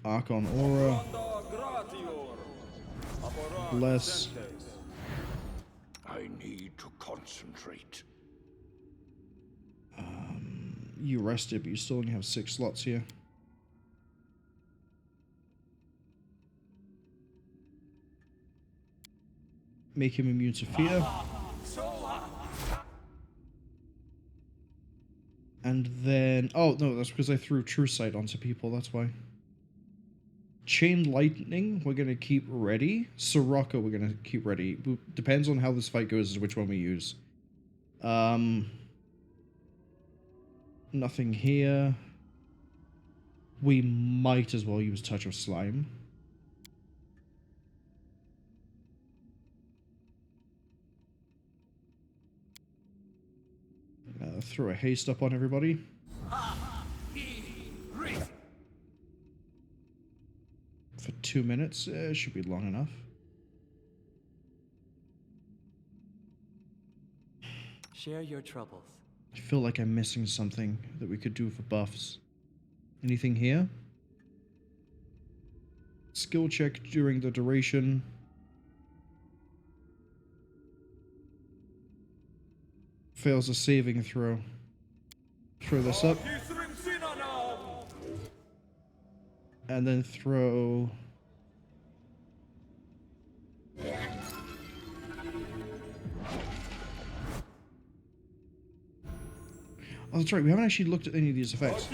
Archon Aura. Bless. I need to concentrate. You rested, but you still only have 6 slots here. Make him immune to fear. And then... Oh, no, that's because I threw True Sight onto people, that's why. Chain Lightning, we're going to keep ready. Sirocco, we're going to keep ready. Depends on how this fight goes as which one we use. Nothing here. We might as well use Touch of Slime. Throw a haste up on everybody. For 2 minutes. Should be long enough. Share your troubles. I feel like I'm missing something that we could do for buffs. Anything here? Skill check during the duration. Fails a saving throw. Throw this up. And then throw... Oh, that's right, we haven't actually looked at any of these effects.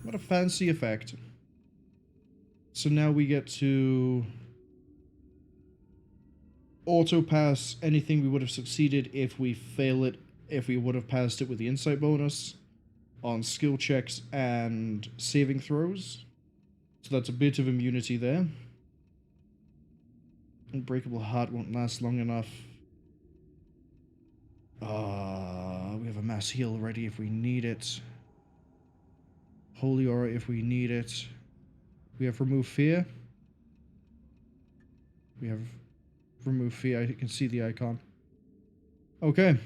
What a fancy effect. So now we get to auto-pass anything we would have succeeded if we fail it, if we would have passed it with the insight bonus on skill checks and saving throws. So that's a bit of immunity there. Unbreakable Heart won't last long enough. We have a mass heal ready if we need it. Holy Aura if we need it. We have Remove Fear. We have remove fear. I can see the icon. Okay.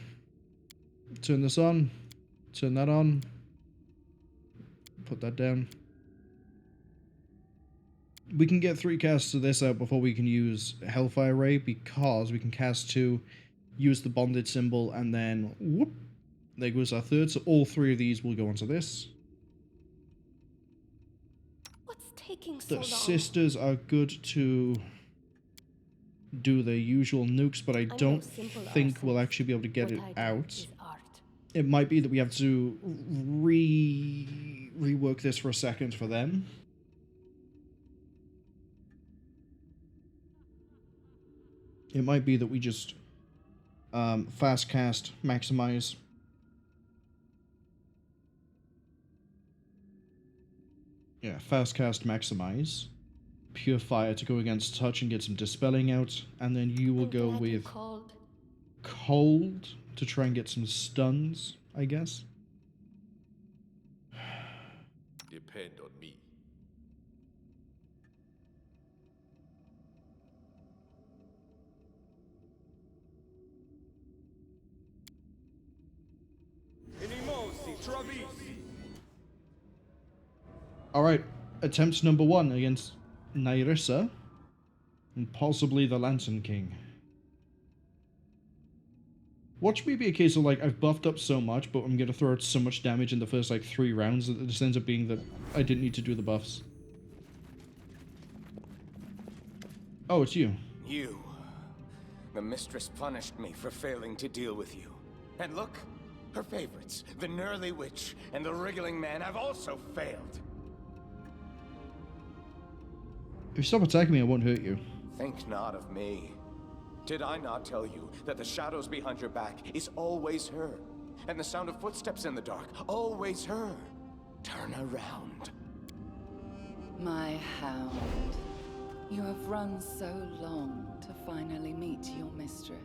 Turn this on. Turn that on. Put that down. We can get 3 casts of this out before we can use Hellfire Ray, because we can cast 2, use the bonded symbol, and then whoop, there goes our 3rd. So all 3 of these will go onto this. What's taking so The long? sisters are good to do their usual nukes, but I don't think we'll actually be able to get it out. It might be that we have to rework this for a second for them. It might be that we just fast cast, maximize. Yeah, fast cast, maximize. Pure fire to go against touch and get some dispelling out, and then you will go with cold to try and get some stuns, I guess. Depend on me. Alright, attempt number 1 against Nyrissa, and possibly the Lantern King. Watch me be a case of, like, I've buffed up so much, but I'm going to throw out so much damage in the first, like, 3 rounds that it just ends up being that I didn't need to do the buffs. Oh, it's you. You. The mistress punished me for failing to deal with you. And look, her favorites, the Gnurly Witch and the Wriggling Man, have also failed. If you stop attacking me, I won't hurt you. Think not of me. Did I not tell you that the shadows behind your back is always her? And the sound of footsteps in the dark, always her? Turn around. My hound. You have run so long to finally meet your mistress.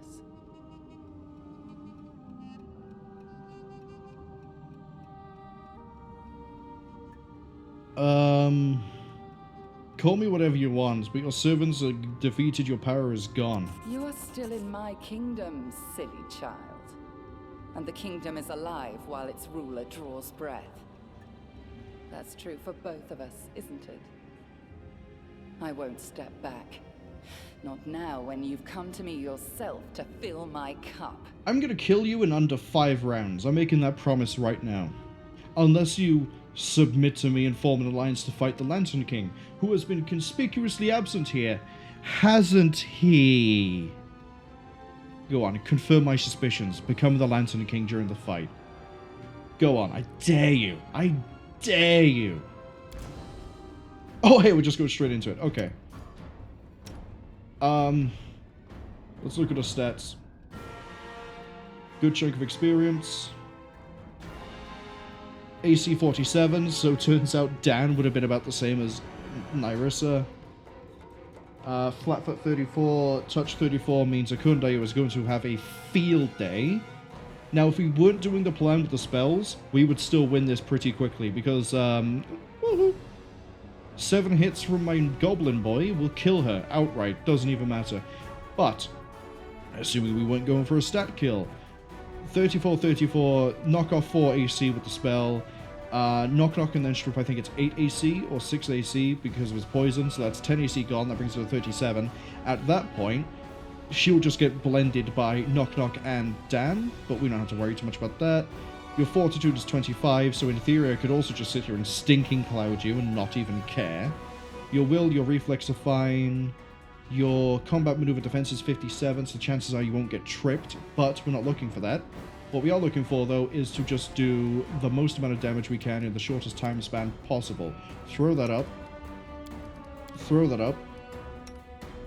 Call me whatever you want, but your servants are defeated, your power is gone. You are still in my kingdom, silly child. And the kingdom is alive while its ruler draws breath. That's true for both of us, isn't it? I won't step back. Not now, when you've come to me yourself to fill my cup. I'm gonna kill you in under 5 rounds. I'm making that promise right now. Unless you submit to me and form an alliance to fight the Lantern King, who has been conspicuously absent here, hasn't he? Go on, confirm my suspicions. Become the Lantern King during the fight. Go on, I dare you. I dare you. Oh, hey, we're just going straight into it. Okay. Let's look at our stats. Good chunk of experience. AC 47, so turns out Dan would have been about the same as Nyrissa. Flatfoot 34, touch 34 means Akundaya was going to have a field day. Now, if we weren't doing the plan with the spells, we would still win this pretty quickly, because, 7 hits from my Goblin Boy will kill her outright, doesn't even matter. But, assuming we weren't going for a stat kill, 34, knock off 4 AC with the spell, knock and then strip, I think it's 8 AC or 6 AC because of his poison, so that's 10 AC gone, that brings her to 37. At that point, she'll just get blended by knock and Dan, but we don't have to worry too much about that. Your fortitude is 25, so in theory I could also just sit here and stinking cloud you and not even care. Your will, your reflex are fine. Your combat maneuver defense is 57, so chances are you won't get tripped, but we're not looking for that. What we are looking for, though, is to just do the most amount of damage we can in the shortest time span possible. Throw that up. Throw that up.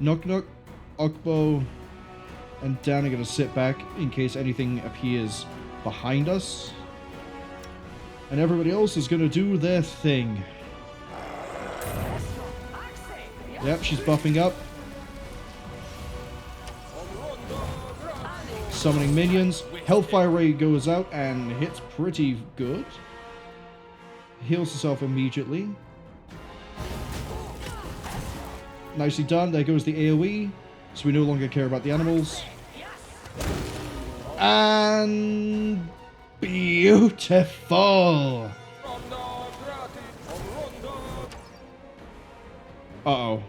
Knock, Okbo, and Dan are going to sit back in case anything appears behind us. And everybody else is going to do their thing. Yep, she's buffing up. Summoning minions. Hellfire Ray goes out and hits pretty good. Heals herself immediately. Nicely done. There goes the AoE. So we no longer care about the animals. And beautiful. Uh-oh.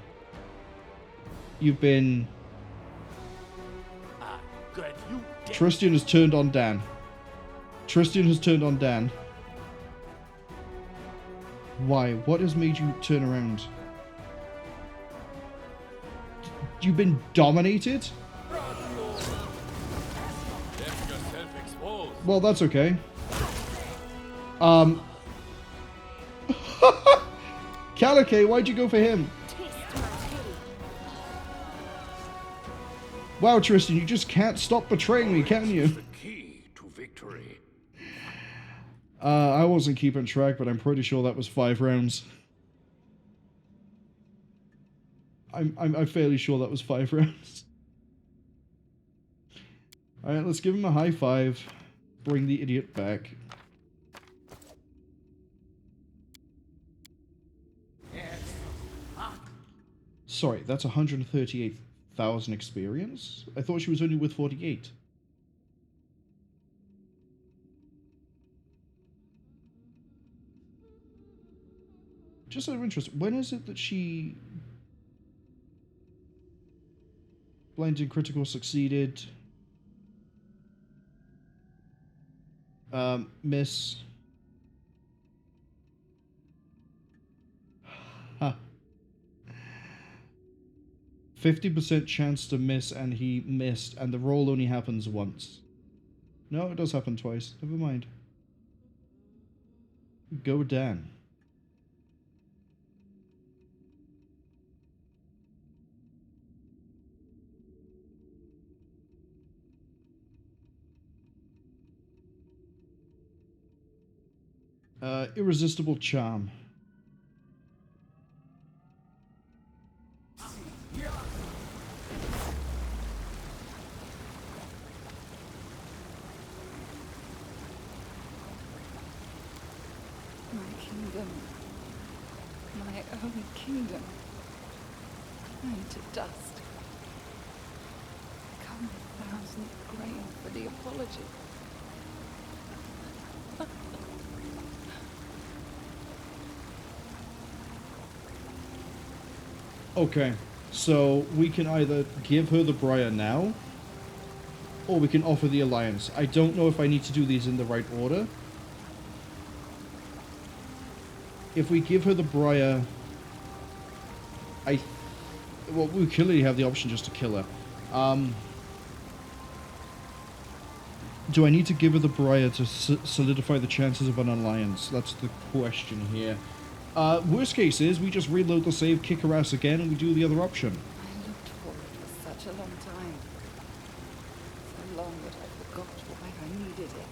You've been... Good, you did. Tristian has turned on Dan. Tristian has turned on Dan. Why? What has made you turn around? You've been dominated? Well, that's okay. Kalike, why'd you go for him? Wow, Tristan, you just can't stop betraying me, can you? The key to victory. I wasn't keeping track, but I'm pretty sure that was 5 rounds. I'm fairly sure that was 5 rounds. Alright, let's give him a high five. Bring the idiot back. Sorry, that's 138,000 experience? I thought she was only with 48. Just out of interest, when is it that she... Blinding critical succeeded. Miss. Huh. 50% chance to miss, and he missed, and the roll only happens once. No, it does happen twice. Never mind. Go Dan. Irresistible charm. My kingdom. My own kingdom. Turned to dust. Come 1,000 grain for the apology. Okay, so we can either give her the Briar now, or we can offer the Alliance. I don't know if I need to do these in the right order. If we give her the Briar, well, we clearly have the option just to kill her. Do I need to give her the Briar to solidify the chances of an Alliance? That's the question here. Worst case is, we just reload the save, kick her ass again, and we do the other option. I looked for it for such a long time. So long that I forgot why I needed it.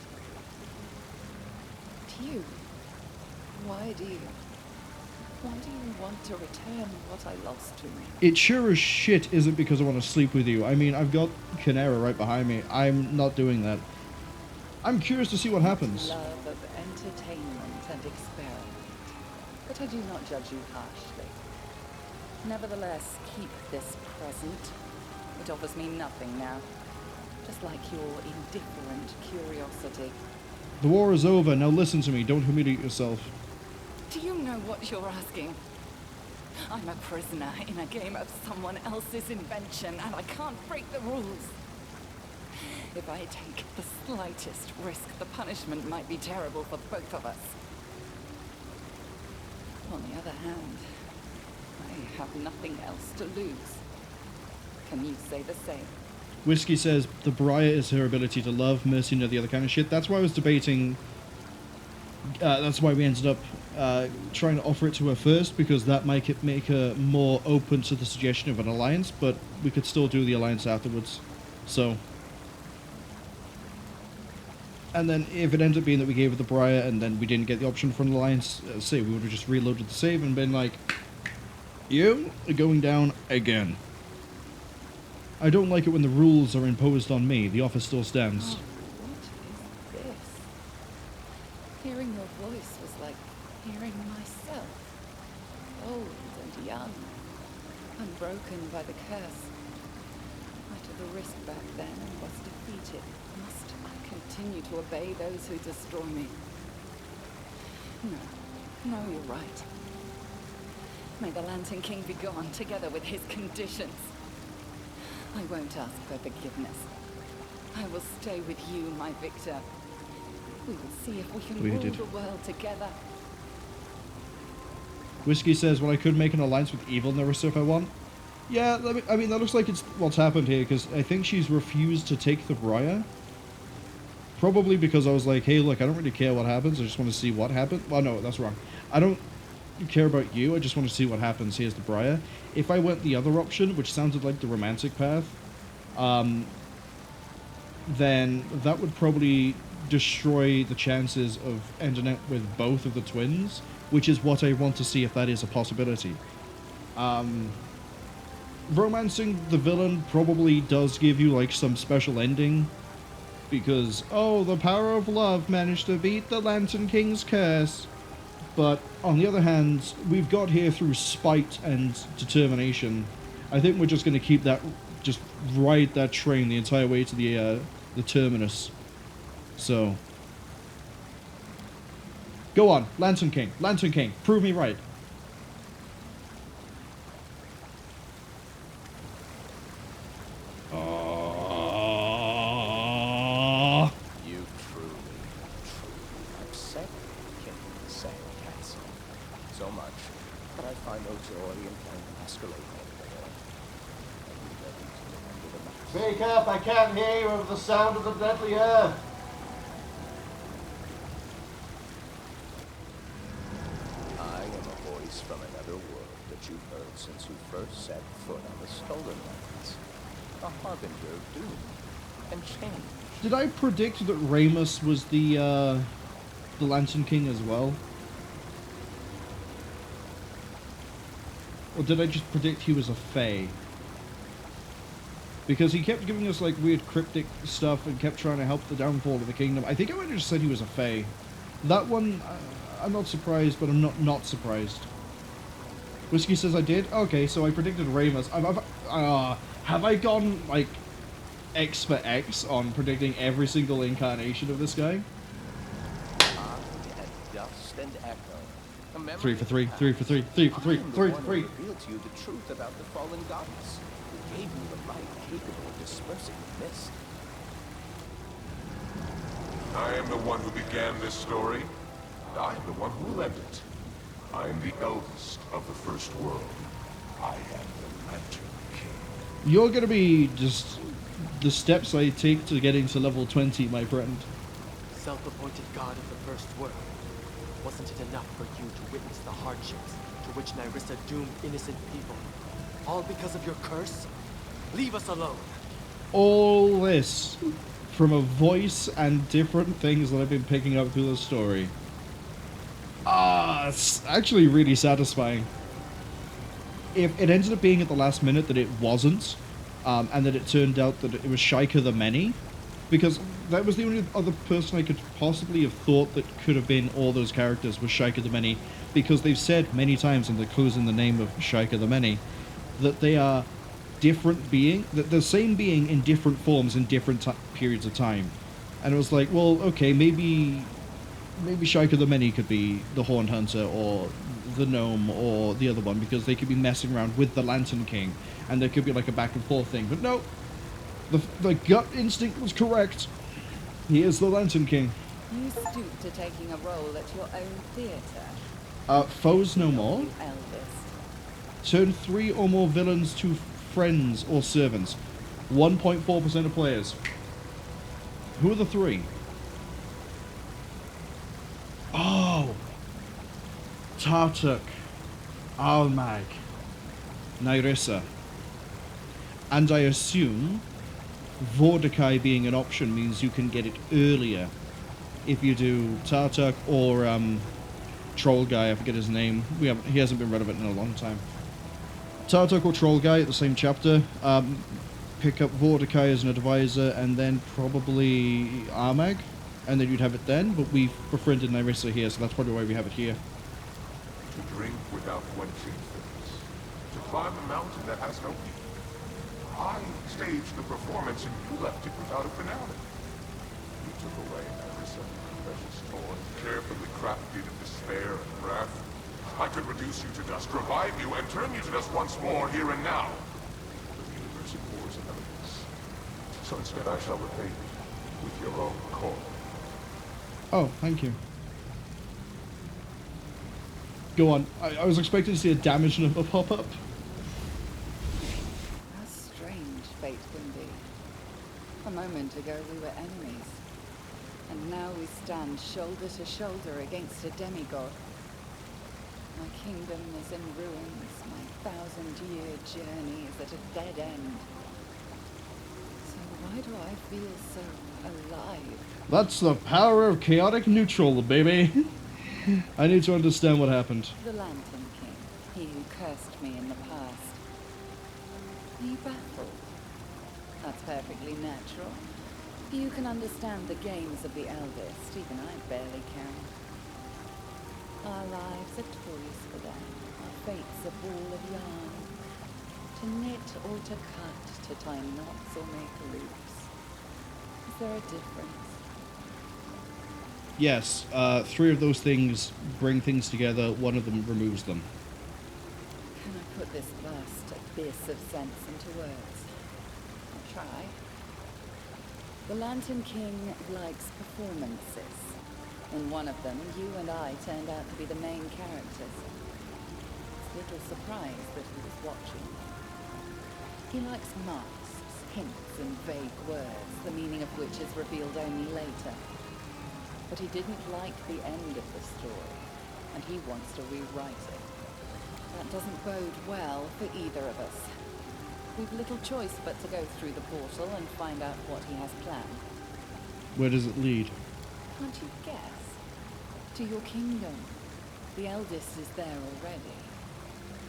But you, why do you want to return what I lost to me? It sure as shit isn't because I want to sleep with you. I mean, I've got Canera right behind me. I'm not doing that. I'm curious to see what happens. Love of entertainment and experiment. But I do not judge you harshly. Nevertheless, keep this present. It offers me nothing now. Just like your indifferent curiosity. The war is over. Now listen to me. Don't humiliate yourself. Do you know what you're asking? I'm a prisoner in a game of someone else's invention, and I can't break the rules. If I take the slightest risk, the punishment might be terrible for both of us. On the other hand, I have nothing else to lose. Can you say the same? Whiskey says the Briar is her ability to love, mercy, and the other kind of shit. That's why I was debating. That's why we ended up trying to offer it to her first, because that might make her more open to the suggestion of an alliance, but we could still do the alliance afterwards. So. And then if it ends up being that we gave her the Briar and then we didn't get the option for an alliance, say we would have just reloaded the save and been like, you are going down again. I don't like it when the rules are imposed on me. The offer still stands. Oh, what is this? Hearing your voice was like hearing myself. Old and young. Unbroken by the curse. the risk back then and was defeated, must I continue to obey those who destroy me? No, you're right. May the Lantern King be gone, together with his conditions. I won't ask for forgiveness. I will stay with you, my victor. We will see if we can rule the world together. Whiskey says, well, I could make an alliance with evil Nyrissa if I want. Yeah, I mean, that looks like it's what's happened here, because I think she's refused to take the Briar. Probably because I was like, hey, look, I don't really care what happens, I just want to see what happens. Well, no, that's wrong. I don't care about you, I just want to see what happens. Here's the Briar. If I went the other option, which sounded like the romantic path, then that would probably destroy the chances of ending up with both of the twins, which is what I want to see if that is a possibility. Romancing the villain probably does give you like some special ending, because, oh, the power of love managed to beat the Lantern King's curse. But on the other hand, we've got here through spite and determination. I think we're just going to keep that, just ride that train the entire way to the terminus. So, go on, Lantern King, prove me right. You truly upset King the Sand Castle. So much that I find no joy in playing the masquerade altogether. Speak up, I can't hear you over the sound of the deadly earth. I am a voice from another world that you've heard since you first set foot on the Stolen Lands. A harbinger of doom and change. Did I predict that Ramus was the Lantern King as well? Or did I just predict he was a Fae? Because he kept giving us like weird cryptic stuff and kept trying to help the downfall of the kingdom. I think I might have just said he was a Fae. That one, I'm not surprised, but I'm not surprised. Whiskey says I did? Okay, so I predicted Ramus. Have I gone like X for X on predicting every single incarnation of this guy? Dust and echo. 3 for 3, 3 for 3, 3 for 3, 3 for 3. Revealed to you the truth about the fallen goddess, who gave you the light capable of dispersing the mist. I am the one who began this story, and I am the one who will end it. I am the eldest of the First World. I am the Lantern King. You're gonna be just the steps I take to getting to level 20, my friend. Self-appointed god of the First World. Wasn't it enough for you to witness the hardships to which Nyrissa doomed innocent people? All because of your curse? Leave us alone. All this from a voice and different things that I've been picking up through the story. It's actually really satisfying. If it ended up being at the last minute that it wasn't, and that it turned out that it was Shaika the Many, because that was the only other person I could possibly have thought that could have been all those characters was Shaika the Many, because they've said many times in the clues in the name of Shaika the Many that they are different being, that the same being in different forms in different periods of time. And it was like, well, okay, maybe Shaika the Many could be the Horned Hunter or the Gnome or the other one, because they could be messing around with the Lantern King, and there could be like a back and forth thing. But no, the gut instinct was correct. He is the Lantern King. You stoop to taking a role at your own theatre. Foes no more. You eldest. Turn 3 or more villains to friends or servants. 1.4% of players. Who are the 3? Oh! Tartuk, Almag, Nyrissa. And I assume Vordakai being an option means you can get it earlier if you do Tartuk or Troll Guy, I forget his name. He hasn't been relevant in a long time. Tartuk or Troll Guy at the same chapter. Pick up Vordakai as an advisor, and then probably Armag, and then you'd have it then, but we've befriended Nyrissa here, so that's probably why we have it here. To drink without quenching thirst. To climb a mountain that has no peak. I staged the performance and you left it without a finale. You took away Nyrissa, precious toy, carefully crafted in despair and wrath. I could reduce you to dust, revive you, and turn you to dust once more here and now. The universe abhors elegance. So instead I shall repay you with your own coin. Oh, thank you. Go on. I was expecting to see a damage number pop up. How strange fate can be. A moment ago we were enemies, and now we stand shoulder to shoulder against a demigod. My kingdom is in ruins, my 1,000-year journey is at a dead end. So why do I feel so alive? That's the power of chaotic neutral, baby. I need to understand what happened. The Lantern King, he who cursed me in the past. Are you baffled? That's perfectly natural. You can understand the games of the eldest, even I barely can. Our lives are toys for them, our fate's a ball of yarn. To knit or to cut, to tie knots or make loops. Is there a difference? Yes, 3 of those things bring things together, one of them removes them. Can I put this vast abyss of sense into words? I'll try. The Lantern King likes performances. In one of them, you and I turned out to be the main characters. It's little surprise that he was watching. He likes masks, hints, and vague words, the meaning of which is revealed only later. But he didn't like the end of the story, and he wants to rewrite it. That doesn't bode well for either of us. We've little choice but to go through the portal and find out what he has planned. Where does it lead? Can't you guess? To your kingdom. The eldest is there already,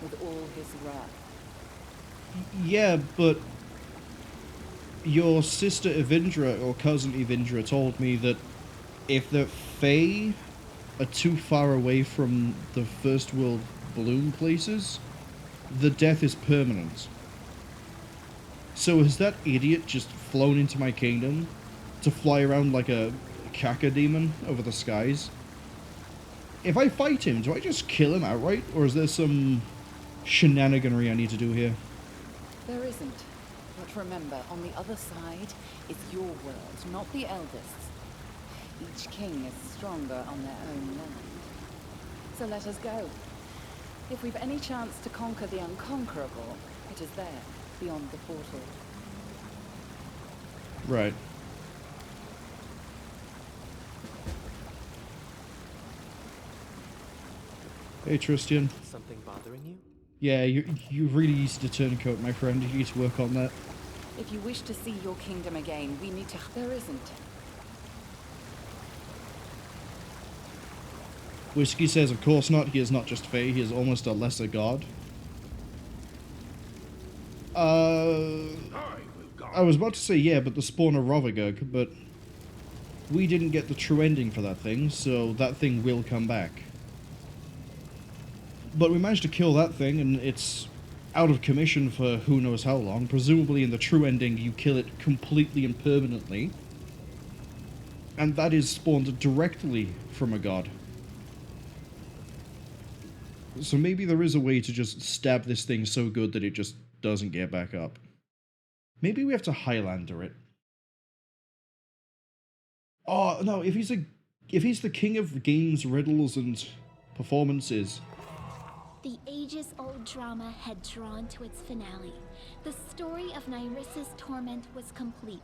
with all his wrath. Yeah, but your sister Evindra, or cousin Evindra, told me that if the Fae are too far away from the first world bloom places, the death is permanent. So has that idiot just flown into my kingdom to fly around like a caca demon over the skies? If I fight him, do I just kill him outright, or is there some shenaniganry I need to do here? There isn't. But remember, on the other side is your world, not the eldest's. Each king is stronger on their own land. So let us go. If we've any chance to conquer the unconquerable, it is there, beyond the portal. Right. Hey, Tristian. Something bothering you? Yeah, you're really easy to turncoat, my friend. You need to work on that. If you wish to see your kingdom again, we need to... There isn't. Whiskey says, of course not. He is not just Fae. He is almost a lesser god. I was about to say, yeah, but the spawn of Ravaged, but we didn't get the true ending for that thing, so that thing will come back. But we managed to kill that thing, and it's out of commission for who knows how long. Presumably in the true ending, you kill it completely and permanently. And that is spawned directly from a god. So maybe there is a way to just stab this thing so good that it just doesn't get back up. Maybe we have to Highlander it. Oh, no, if he's the king of games, riddles, and performances... The ages-old drama had drawn to its finale. The story of Nyrissa's torment was complete,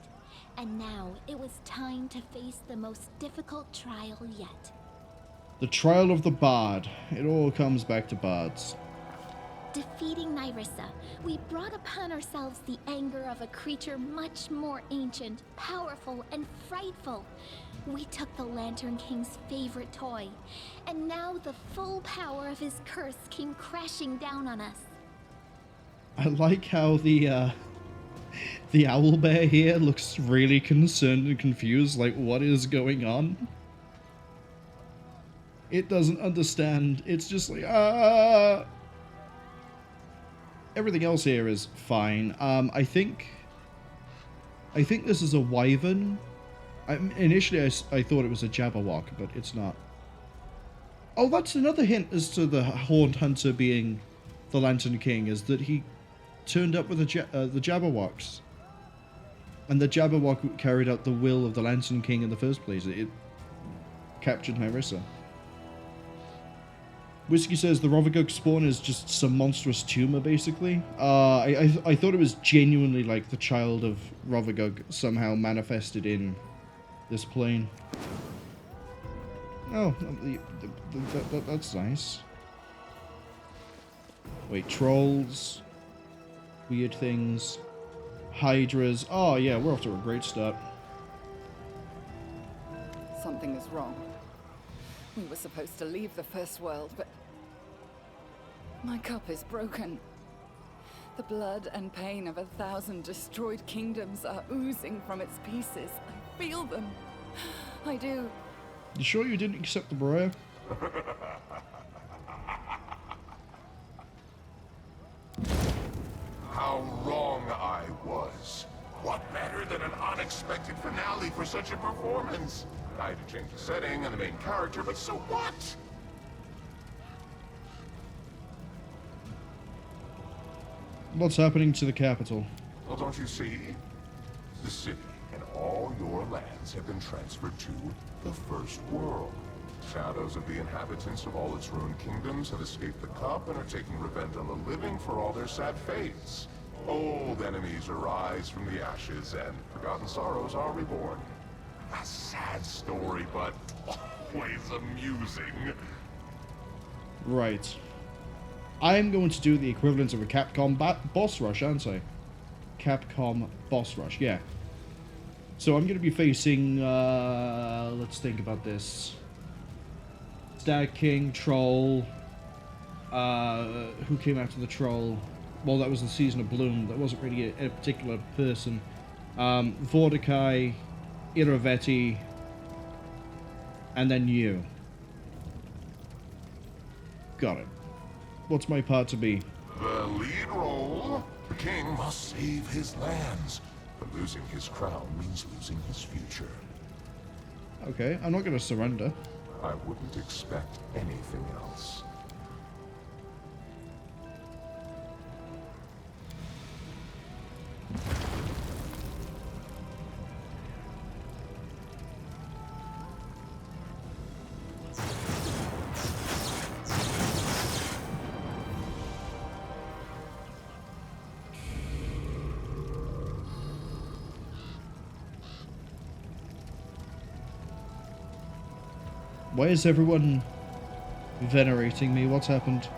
and now it was time to face the most difficult trial yet. The trial of the bard. It all comes back to bards. Defeating Nyrissa, we brought upon ourselves the anger of a creature much more ancient, powerful, and frightful. We took the Lantern King's favorite toy, and now the full power of his curse came crashing down on us. I like how the owlbear here looks really concerned and confused, like, what is going on? It doesn't understand. It's just like, ah. everything else here is fine. I think this is a wyvern. Initially, I thought it was a Jabberwock, but it's not. Oh, that's another hint as to the Horned Hunter being the Lantern King, is that he turned up with the Jabberwocks. And the Jabberwock carried out the will of the Lantern King in the first place. It captured Nyrissa. Whiskey says the Ravaged spawn is just some monstrous tumor, basically. I thought it was genuinely like the child of Ravaged somehow manifested in this plane. Oh, that's nice. Wait, trolls, weird things, hydras. Oh yeah, we're off to a great start. Something is wrong. We were supposed to leave the First World, but my cup is broken. The blood and pain of 1,000 destroyed kingdoms are oozing from its pieces. I feel them. I do. You sure you didn't accept the bribe? How wrong I was. What better than an unexpected finale for such a performance? I had to change the setting and the main character, but so what? What's happening to the capital? Well, don't you see? The city and all your lands have been transferred to the First World. Shadows of the inhabitants of all its ruined kingdoms have escaped the cup and are taking revenge on the living for all their sad fates. Old enemies arise from the ashes, and forgotten sorrows are reborn. A sad story, but always amusing. Right. I'm going to do the equivalent of a Capcom boss rush, aren't I? Capcom boss rush, yeah. So I'm going to be facing, let's think about this. Stag King, Troll, who came after the Troll? Well, that was the Season of Bloom. That wasn't really a particular person. Vordakai, Irovetti, and then you. Got it. What's my part to be? The lead role? The king must save his lands. But losing his crown means losing his future. Okay, I'm not going to surrender. I wouldn't expect anything else. Why is everyone venerating me? What's happened?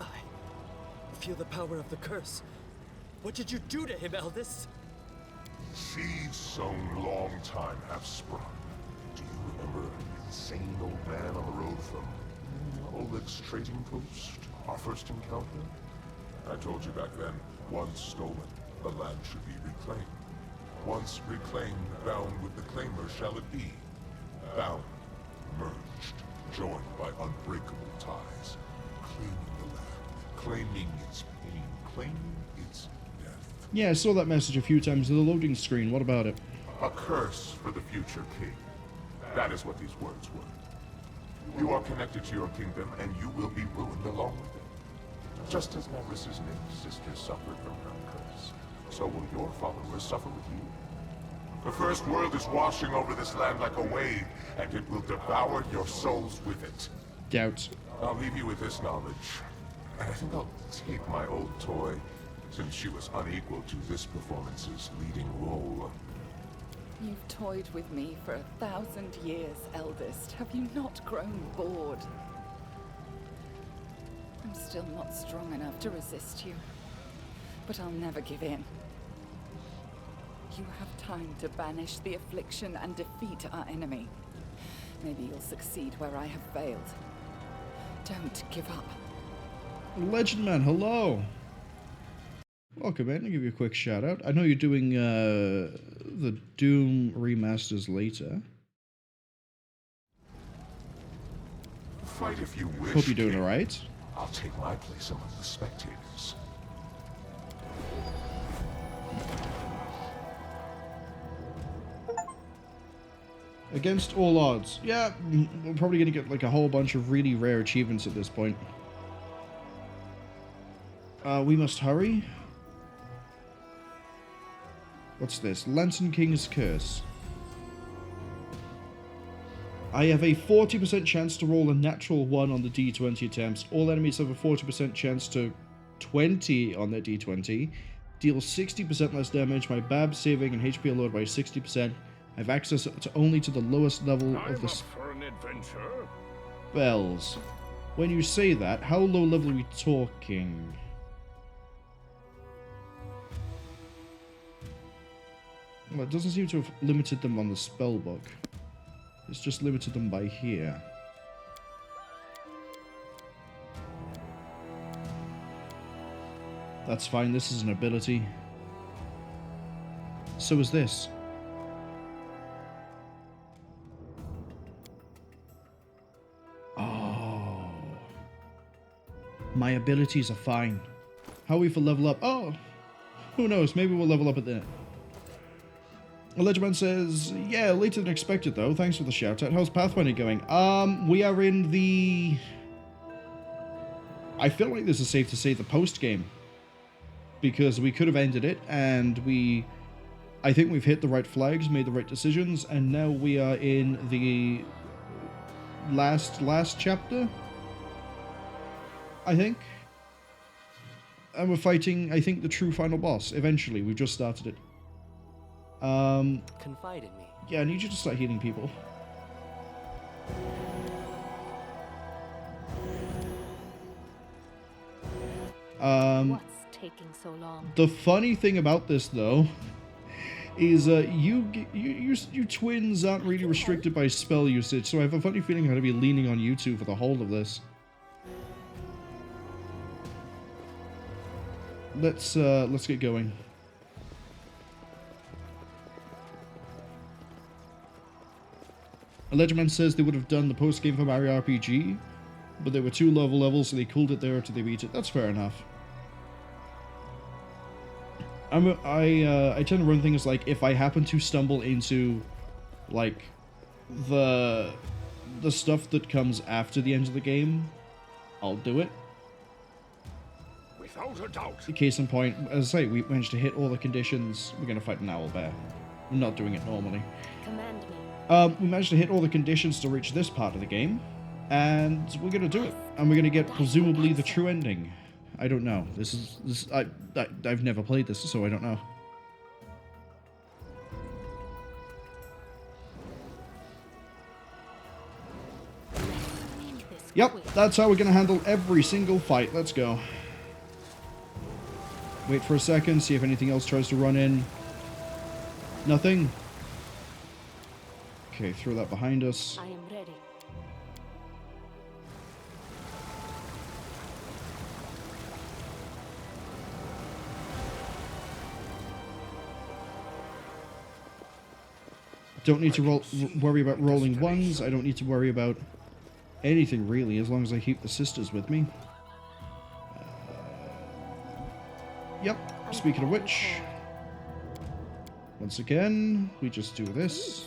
I feel the power of the curse. What did you do to him, Eldest? Seeds sown long time have sprung. Do you remember an insane old man on the road from Oleg's trading post? Our first encounter? I told you back then, once stolen, the land should be reclaimed. Once reclaimed, bound with the claimer shall it be. Bound, merged, joined by unbreakable ties. Claiming the land, claiming its pain, claiming its death. Yeah, I saw that message a few times in the loading screen. What about it? A curse for the future king. That is what these words were. You are connected to your kingdom, and you will be ruined along with it. Just as Nyrissa's named sister suffered from her curse, so will your followers suffer with you. The First World is washing over this land like a wave, and it will devour your souls with it. Doubt. I'll leave you with this knowledge. And I think I'll take my old toy, since she was unequal to this performance's leading role. You've toyed with me for 1,000 years, Eldest. Have you not grown bored? I'm still not strong enough to resist you, but I'll never give in. You have time to banish the affliction and defeat our enemy. Maybe you'll succeed where I have failed. Don't give up. Legend Man, hello! Welcome in, I'll give you a quick shout out. I know you're doing the Doom remasters later. Fight if you wish. Hope you're doing King. alright. I'll take my place among the spectators. Against all odds. Yeah, we're probably going to get like a whole bunch of really rare achievements at this point. We must hurry. What's this? Lantern King's Curse. I have a 40% chance to roll a natural 1 on the D20 attempts. All enemies have a 40% chance to 20 on their D20. Deal 60% less damage. My BAB saving and HP are lowered by 60%. I have access only to the lowest level of the spells. When you say that, how low level are we talking? Well, it doesn't seem to have limited them on the spell book. It's just limited them by here. That's fine, this is an ability. So is this. Oh. My abilities are fine. How are we for level up? Oh! Who knows, maybe we'll level up at the end. Legman says, yeah, later than expected though. Thanks for the shout out. How's Pathfinder going? We are in the... I feel like this is safe to say the post game. Because we could have ended it and I think we've hit the right flags, made the right decisions, and now we are in the last chapter, I think. And we're fighting, I think, the true final boss. Eventually, we've just started it. Confide in me. Yeah, I need you to start healing people. What's taking so long? The funny thing about this, though, is you twins aren't really restricted by spell usage, so I have a funny feeling I'm going to be leaning on you two for the whole of this. Let's get going. Legend says they would have done the post game for Mario RPG, but they were too low levels, so they cooled it there until they beat it. That's fair enough. I tend to run things like, if I happen to stumble into like the stuff that comes after the end of the game, I'll do it. Without a doubt. Case in point, as I say, we managed to hit all the conditions. We're gonna fight an owlbear. We're not doing it normally. Command me. We managed to hit all the conditions to reach this part of the game, and we're gonna do it. And we're gonna get presumably the true ending. I don't know. I've never played this, so I don't know. Yep, that's how we're gonna handle every single fight. Let's go. Wait for a second, see if anything else tries to run in. Nothing. Okay, throw that behind us. I am ready. Don't need to worry about rolling ones. I don't need to worry about anything really, as long as I keep the sisters with me. Yep, speaking of which, once again, we just do this.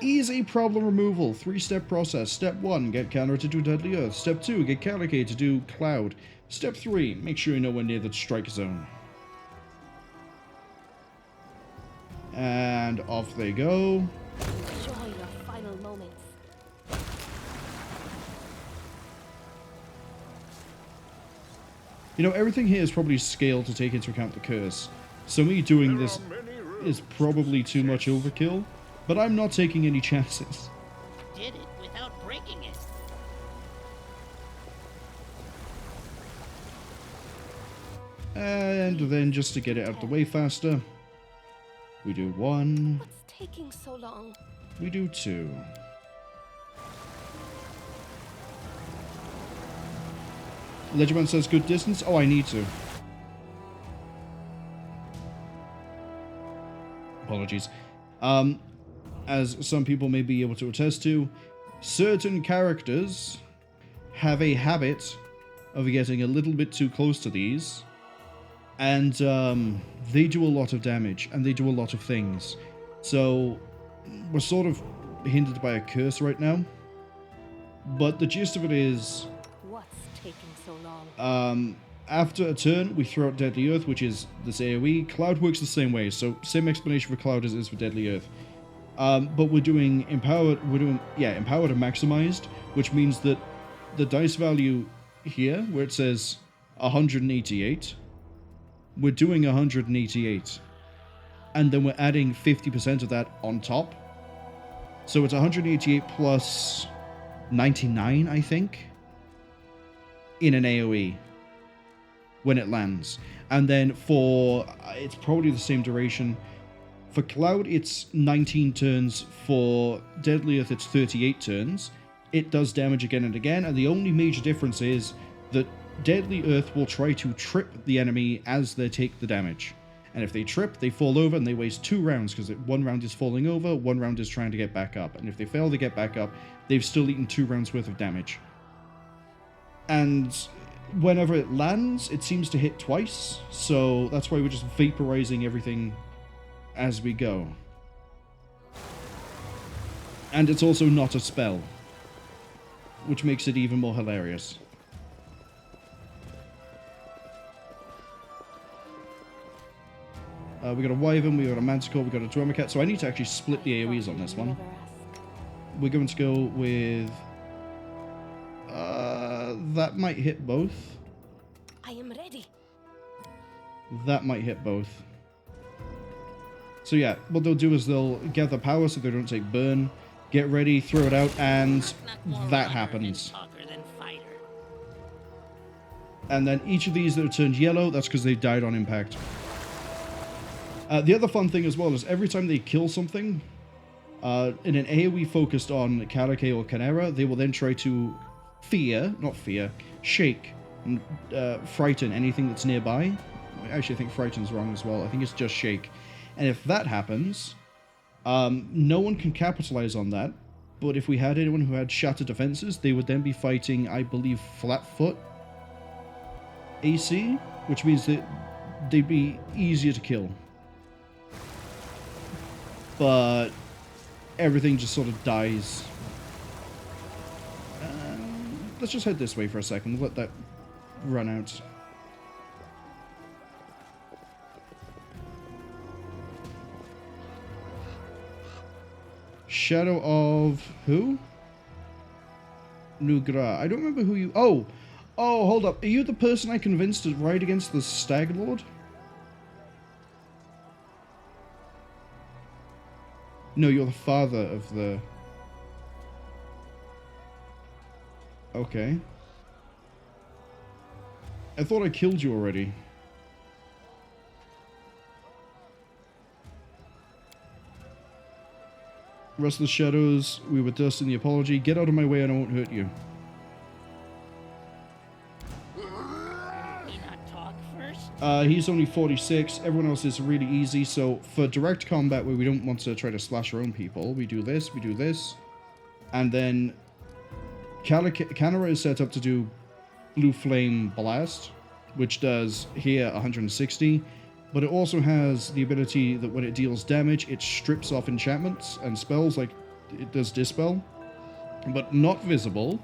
Easy problem removal, 3-step process. Step 1, get Counter to do Deadly Earth. Step 2, get Calicade to do Cloud. Step 3, make sure you're nowhere near the strike zone. And off they go. Enjoy your final moments. You know, everything here is probably scaled to take into account the curse. So me doing this is probably too much overkill, but I'm not taking any chances. Did it without breaking it. And then just to get it out of the way faster, we do 1. What's taking so long? We do 2. Legiment says good distance. Oh, I need to. Apologies. As some people may be able to attest to, certain characters have a habit of getting a little bit too close to these, and they do a lot of damage, and they do a lot of things. So we're sort of hindered by a curse right now, but the gist of it is, What's taking so long? after a turn, we throw out Deadly Earth, which is this AoE. Cloud works the same way, so same explanation for Cloud as is for Deadly Earth. But we're doing Empowered, Empowered and Maximized, which means that the dice value here, where it says 188, we're doing 188. And then we're adding 50% of that on top. So it's 188 plus 99, I think, in an AoE. When it lands. And then for, it's probably the same duration. For Cloud, it's 19 turns. For Deadly Earth, it's 38 turns. It does damage again and again, and the only major difference is that Deadly Earth will try to trip the enemy as they take the damage. And if they trip, they fall over, and they waste 2 rounds, because 1 round is falling over, 1 round is trying to get back up. And if they fail to get back up, they've still eaten 2 rounds worth of damage. And whenever it lands, it seems to hit twice, so that's why we're just vaporizing everything as we go. And it's also not a spell, which makes it even more hilarious. We got a Wyvern, we got a Manticore, we got a Dwemercat, so I need to actually split the AoEs on this one. We're going to go with... that might hit both. I am ready. That might hit both. So yeah, what they'll do is they'll gather power so they don't take burn, get ready, throw it out, and that happens. And then each of these that are turned yellow, that's because they died on impact. The other fun thing as well is every time they kill something, in an AoE focused on Karake or Canera, they will then try to shake and frighten anything that's nearby. Actually, I think frighten's wrong as well. I think it's just shake. And if that happens, no one can capitalize on that. But if we had anyone who had shattered defenses, they would then be fighting, I believe, Flatfoot AC, which means that they'd be easier to kill. But everything just sort of dies. Let's just head this way for a second. Let that run out. Shadow of who? Nugra. I don't remember who you... Oh, hold up. Are you the person I convinced to ride against the Stag Lord? No, you're the father of the... Okay. I thought I killed you already. Rest of the shadows, we were dust in the apology. Get out of my way and I won't hurt you. He's only 46. Everyone else is really easy. So for direct combat where we don't want to try to slash our own people, we do this, and then Canera is set up to do Blue Flame Blast, which does here 160, but it also has the ability that when it deals damage, it strips off enchantments and spells, like it does Dispel. But not visible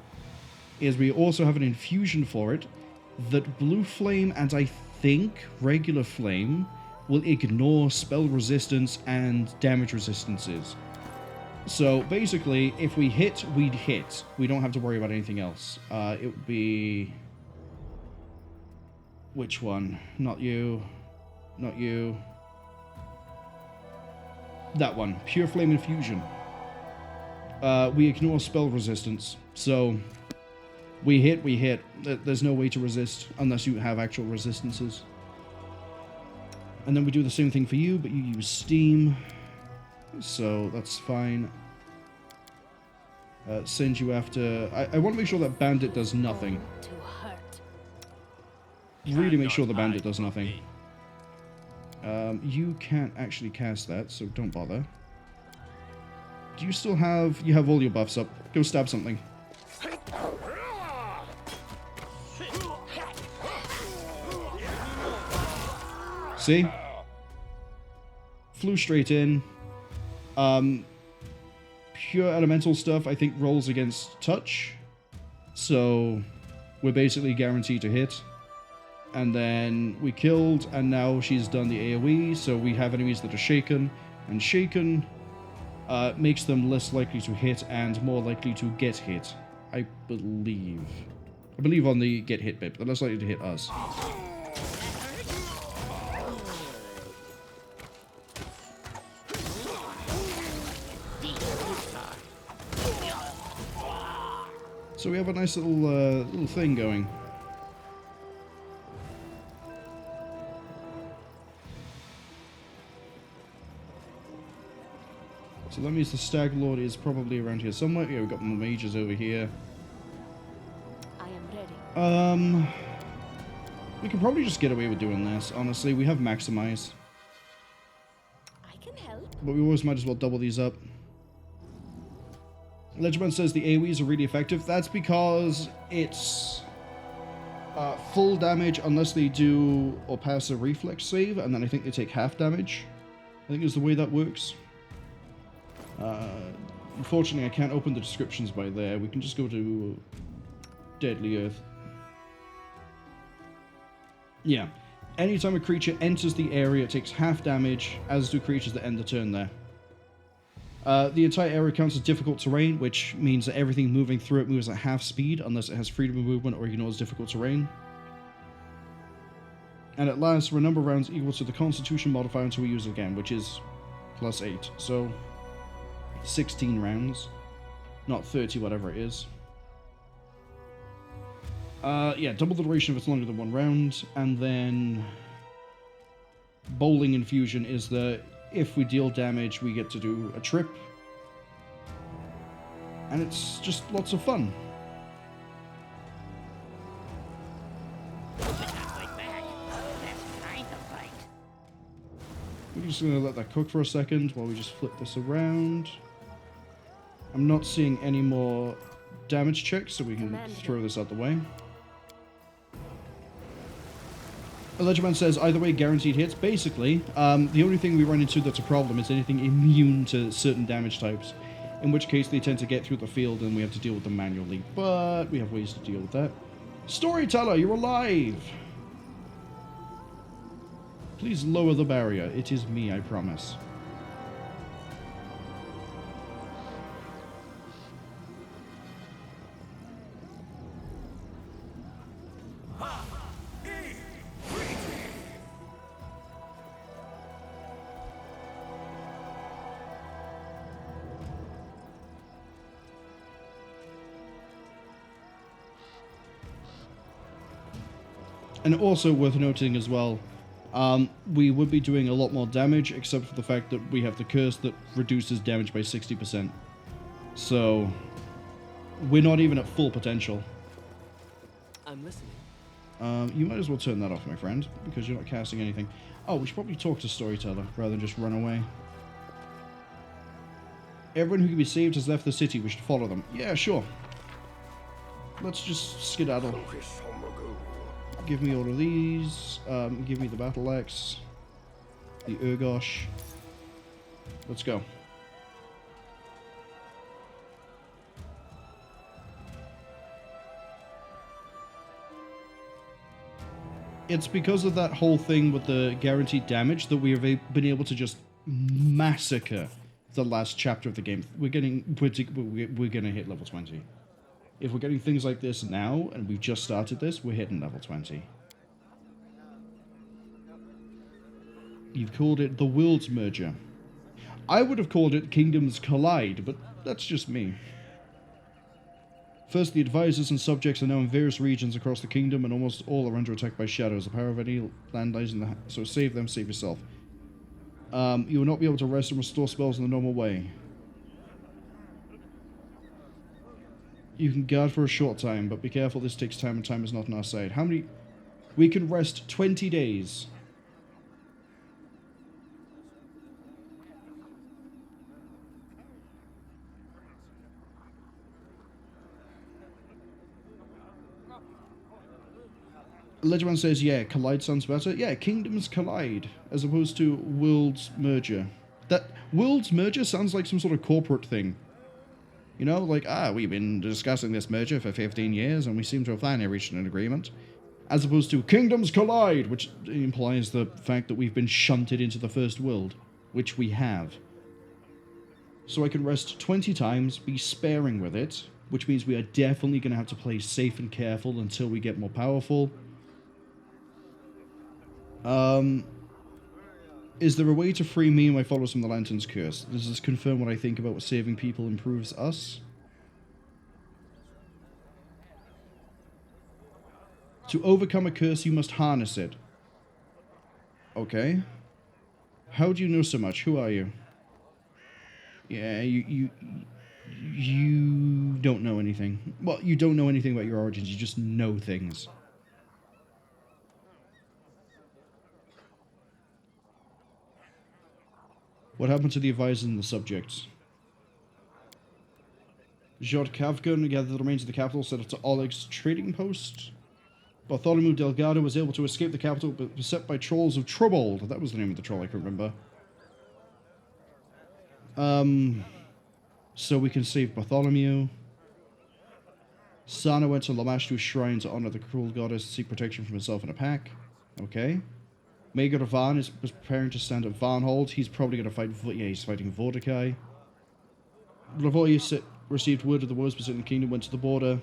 is we also have an infusion for it that Blue Flame and I think regular Flame will ignore spell resistance and damage resistances. So basically, if we hit, we'd hit. We don't have to worry about anything else. It would be... Which one? Not you. Not you. That one. Pure Flame Infusion. We ignore spell resistance. So, we hit, we hit. There's no way to resist unless you have actual resistances. And then we do the same thing for you, but you use Steam. So, that's fine. Send you after... I want to make sure that Bandit does nothing. Really make sure the Bandit does nothing. You can't actually cast that, so don't bother. Do you still have... You have all your buffs up. Go stab something. See? Flew straight in. Pure elemental stuff, I think, rolls against touch. So we're basically guaranteed to hit. And then we killed, and now she's done the AoE, so we have enemies that are shaken. And shaken makes them less likely to hit and more likely to get hit. I believe. I believe on the get hit bit, but they're less likely to hit us. So we have a nice little thing going. So that means the Stag Lord is probably around here somewhere. Yeah, we've got more mages over here. I am ready. We can probably just get away with doing this, honestly. We have Maximize. I can help. But we always might as well double these up. Legendman says the AoEs are really effective. That's because it's full damage unless they do or pass a reflex save, and then I think they take half damage. I think is the way that works. Unfortunately, I can't open the descriptions by there. We can just go to Deadly Earth. Yeah. Anytime a creature enters the area, it takes half damage, as do creatures that end the turn there. The entire area counts as difficult terrain, which means that everything moving through it moves at half speed, unless it has freedom of movement or ignores difficult terrain. And it lasts for a number of rounds equal to the Constitution modifier until we use it again, which is +8. So 16 rounds, not 30, whatever it is. Yeah, double the duration if it's longer than 1 round, and then Bowling Infusion is the if we deal damage, we get to do a trip, and it's just lots of fun. We're just going to let that cook for a second while we just flip this around. I'm not seeing any more damage checks, so we can throw this out the way. Legendman says, either way, guaranteed hits. Basically, the only thing we run into that's a problem is anything immune to certain damage types, in which case they tend to get through the field and we have to deal with them manually, but we have ways to deal with that. Storyteller, you're alive! Please lower the barrier. It is me, I promise. And also worth noting as well, we would be doing a lot more damage, except for the fact that we have the curse that reduces damage by 60%. So, we're not even at full potential. I'm listening. You might as well turn that off, my friend, because you're not casting anything. Oh, we should probably talk to Storyteller, rather than just run away. Everyone who can be saved has left the city. We should follow them. Yeah, sure. Let's just skedaddle. Give me all of these. Give me the battle axe. The Urgosh. Let's go. It's because of that whole thing with the guaranteed damage that we have been able to just massacre the last chapter of the game. We're gonna hit level 20. If we're getting things like this now, and we've just started this, we're hitting level 20. You've called it the Worlds Merger. I would have called it Kingdoms Collide, but that's just me. First, the advisors and subjects are now in various regions across the kingdom, and almost all are under attack by shadows. The power of any land lies in the... So save them, save yourself. You will not be able to rest and restore spells in the normal way. You can guard for a short time, but be careful, this takes time and time is not on our side. How many... We can rest 20 days. Ledgerman says, yeah, collide sounds better. Yeah, kingdoms collide, as opposed to worlds merger. That worlds merger sounds like some sort of corporate thing. You know, like, we've been discussing this merger for 15 years, and we seem to have finally reached an agreement. As opposed to kingdoms collide, which implies the fact that we've been shunted into the first world, which we have. So I can rest 20 times, be sparing with it, which means we are definitely going to have to play safe and careful until we get more powerful. Is there a way to free me and my followers from the Lantern's curse? Does this confirm what I think about what saving people improves us? To overcome a curse, you must harness it. Okay. How do you know so much? Who are you? Yeah, you don't know anything. Well, you don't know anything about your origins, you just know things. What happened to the advisors and the subjects? Jod Kavgun gathered the remains of the capital, set up to Oleg's trading post. Bartholomew Delgado was able to escape the capital, but was set by trolls of Trobold. That was the name of the troll, I couldn't remember. So we can save Bartholomew. Sana went to Lamashtu's shrine to honor the cruel goddess, seek protection from herself and a pack. Okay. Maegor Van was preparing to stand at Varnhold. He's probably going to fight... Yeah, he's fighting Vordakai. Ravoy received word of the wars in the kingdom, went to the border.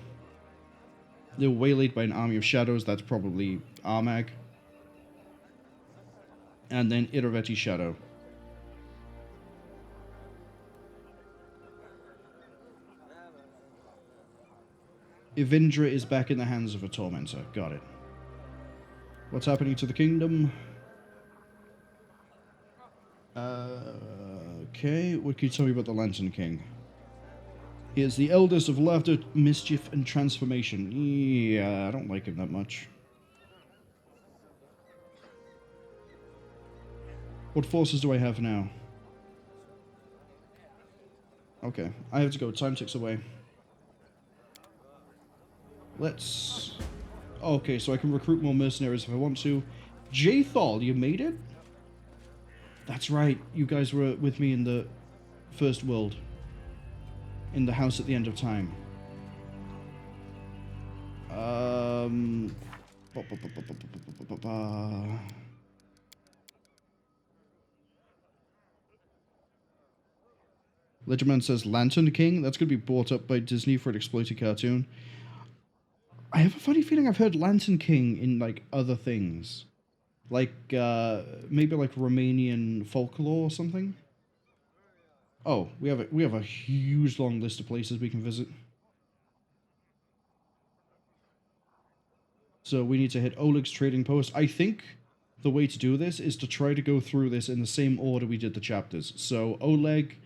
They were waylaid by an army of shadows. That's probably Armag. And then Irovetti Shadow. Ivindra is back in the hands of a tormentor. Got it. What's happening to the kingdom? Okay, what can you tell me about the Lantern King? He is the eldest of laughter, mischief, and transformation. Yeah, I don't like him that much. What forces do I have now? Okay, I have to go. Time ticks away. Let's... Okay, so I can recruit more mercenaries if I want to. Jathal, you made it? That's right, you guys were with me in the First World. In the house at the end of time. Ledgerman says Lantern King? That's going to be bought up by Disney for an exploited cartoon. I have a funny feeling I've heard Lantern King in, like, other things. Like, maybe like Romanian folklore or something? Oh, we have a huge long list of places we can visit. So we need to hit Oleg's trading post. I think the way to do this is to try to go through this in the same order we did the chapters. So Oleg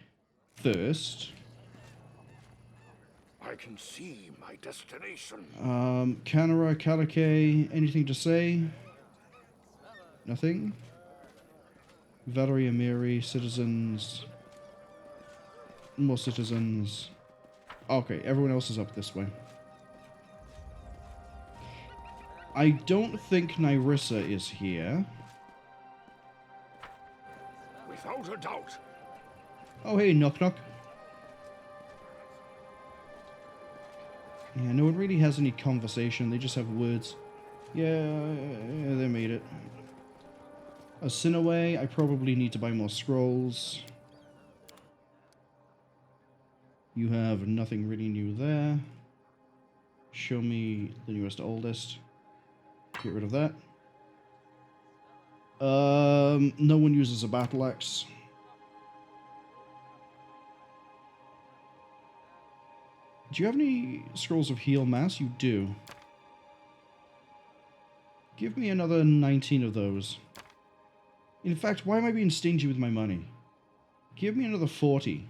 first. I can see my destination. Kanara, Kalake, anything to say? Nothing? Valerie, Amiri, citizens. More citizens. Okay, everyone else is up this way. I don't think Nyrissa is here. Without a doubt. Oh, hey, knock knock. Yeah, no one really has any conversation. They just have words. Yeah, they made it. A Sinaway, I probably need to buy more scrolls. You have nothing really new there. Show me the newest, oldest. Get rid of that. No one uses a battle axe. Do you have any scrolls of heal mass? You do. Give me another 19 of those. In fact, why am I being stingy with my money? Give me another 40.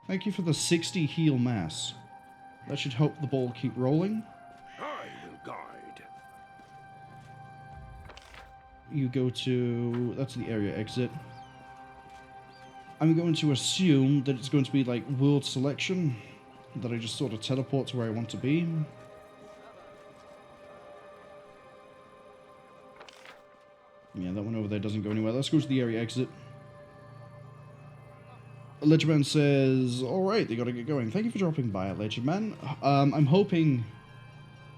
Thank you for the 60 heal mass. That should help the ball keep rolling. I will guide. You go to... That's the area exit. I'm going to assume that it's going to be like world selection. That I just sort of teleport to where I want to be. Yeah, that one over there doesn't go anywhere. Let's go to the area exit. Ledgerman says, alright, they gotta get going. Thank you for dropping by, Ledgerman. I'm hoping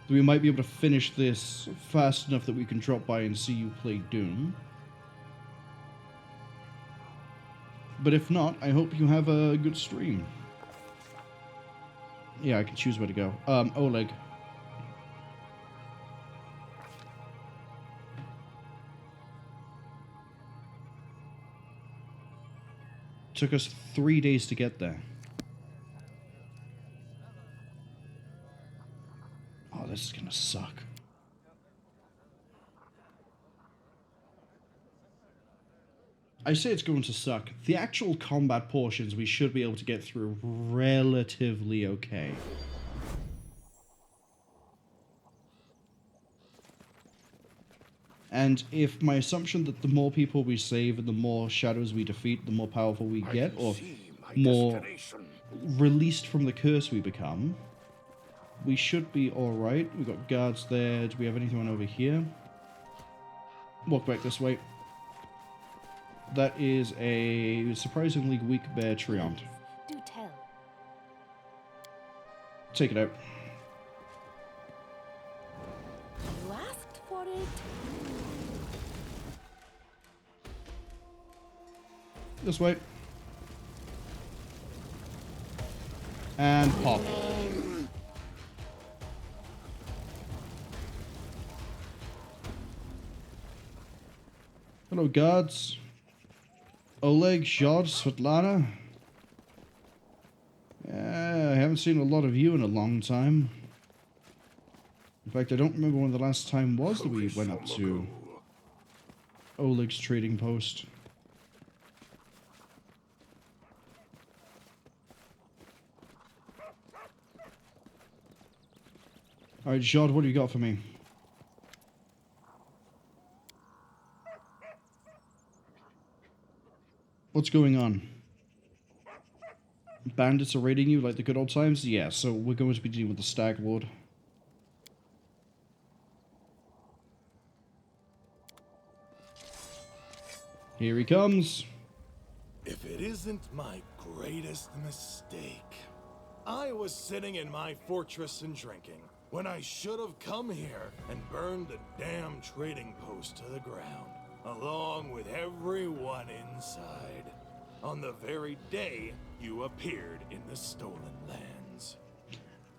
that we might be able to finish this fast enough that we can drop by and see you play Doom. But if not, I hope you have a good stream. Yeah, I can choose where to go. Oleg. Took us 3 days to get there. Oh, this is gonna suck. I say it's going to suck. The actual combat portions we should be able to get through relatively okay. And if my assumption that the more people we save and the more shadows we defeat, the more powerful we get, or more released from the curse we become, we should be alright. We've got guards there. Do we have anyone over here? Walk back this way. That is a surprisingly weak bear Treant. Do tell. Take it out. You asked for it. This way. And pop. Hello, guards. Oleg, Zhod, Svetlana. I haven't seen a lot of you in a long time. In fact, I don't remember when the last time was that we went up to Oleg's trading post. Alright, Zhod, what do you got for me? What's going on? Bandits are raiding you like the good old times? Yeah, so we're going to be dealing with the Stag Lord. Here he comes. If it isn't my greatest mistake. I was sitting in my fortress and drinking, when I should have come here and burned the damn trading post to the ground, along with everyone inside, on the very day you appeared in the Stolen Lands.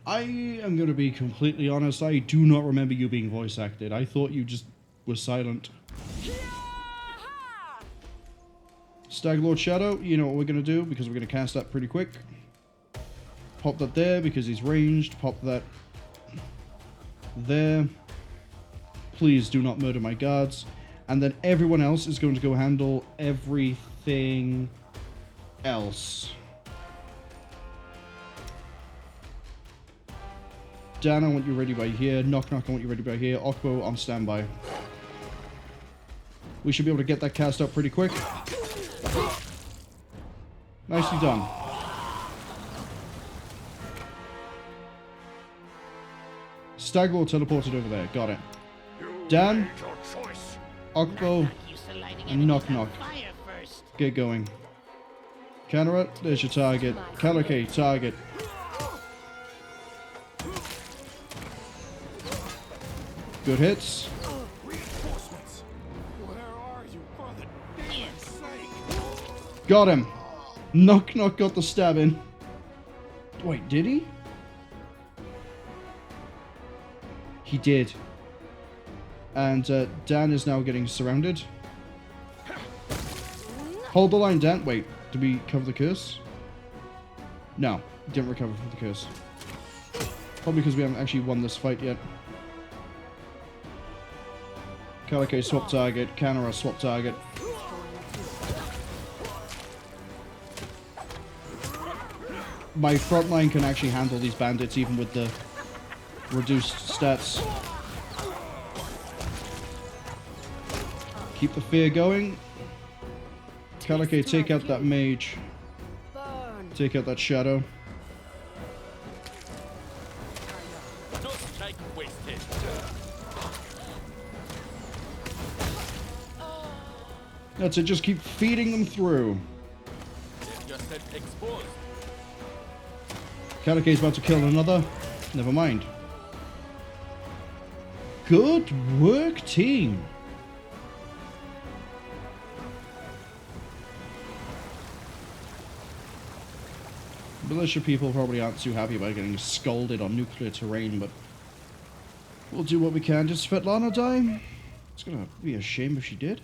I am going to be completely honest, I do not remember you being voice acted. I thought you just were silent. Stag Lord Shadow, you know what we're going to do, because we're going to cast that pretty quick. Pop that there, because he's ranged. Pop that there. Please do not murder my guards. And then everyone else is going to go handle everything else. Dan, I want you ready by here. Knock Knock, I want you ready by here. Okbo on standby. We should be able to get that cast up pretty quick. Nicely done. Stagwell teleported over there. Got it. Dan, Okbo, and Knock Knock. Get going. Canara, there's your target. Kalake, target. Good hits. Got him. Knock Knock got the stab in. Wait, did he? He did. And Dan is now getting surrounded. Hold the line, Dan. Wait, did we cover the curse? No, didn't recover from the curse. Probably because we haven't actually won this fight yet. Kalake swap target. Canara swap target. My front line can actually handle these bandits even with the reduced stats. Keep the fear going. Kalake, take out that mage. Take out that shadow. That's it, just keep feeding them through. Calica's about to kill another. Never mind. Good work, team. Militia people probably aren't too happy about getting scalded on nuclear terrain, but we'll do what we can. Did Svetlana die? It's gonna be a shame if she did.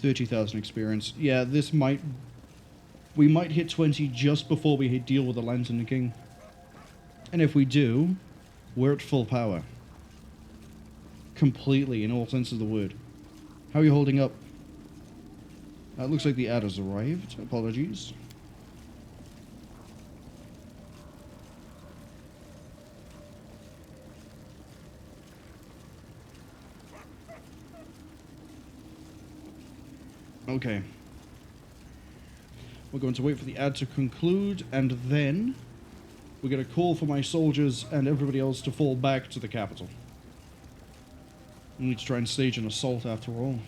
$30,000 experience. Yeah, this might... We might hit 20 just before we deal with the Lantern King. And if we do, we're at full power. Completely, in all senses of the word. How are you holding up? It looks like the ad has arrived. Apologies. Okay. We're going to wait for the ad to conclude, and then we're going to call for my soldiers and everybody else to fall back to the capital. We need to try and stage an assault after all.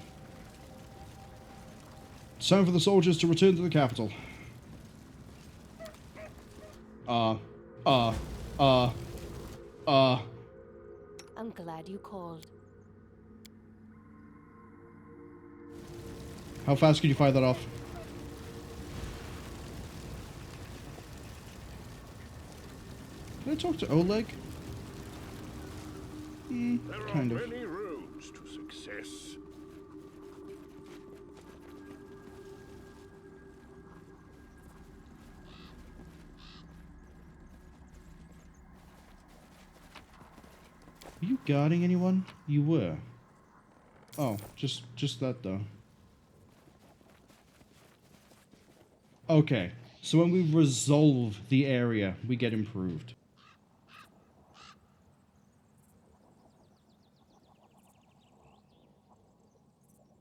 It's time for the soldiers to return to the capital. I'm glad you called. How fast could you fire that off? Can I talk to Oleg? Kind of. Many roads to success. Are you guarding anyone? You were. Oh, just that though. Okay, so when we resolve the area, we get improved.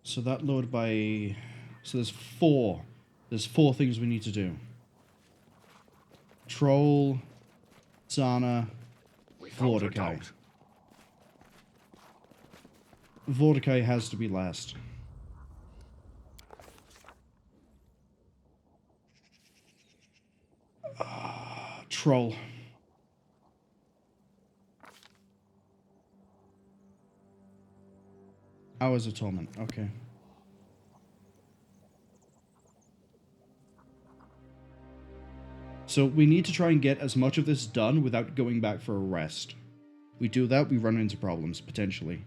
So that lowered by... So there's four. There's four things we need to do. Troll, Zana, Vorticai. Vorticai has to be last. Troll. Hours of Torment, okay. So we need to try and get as much of this done without going back for a rest. We do that, we run into problems, potentially.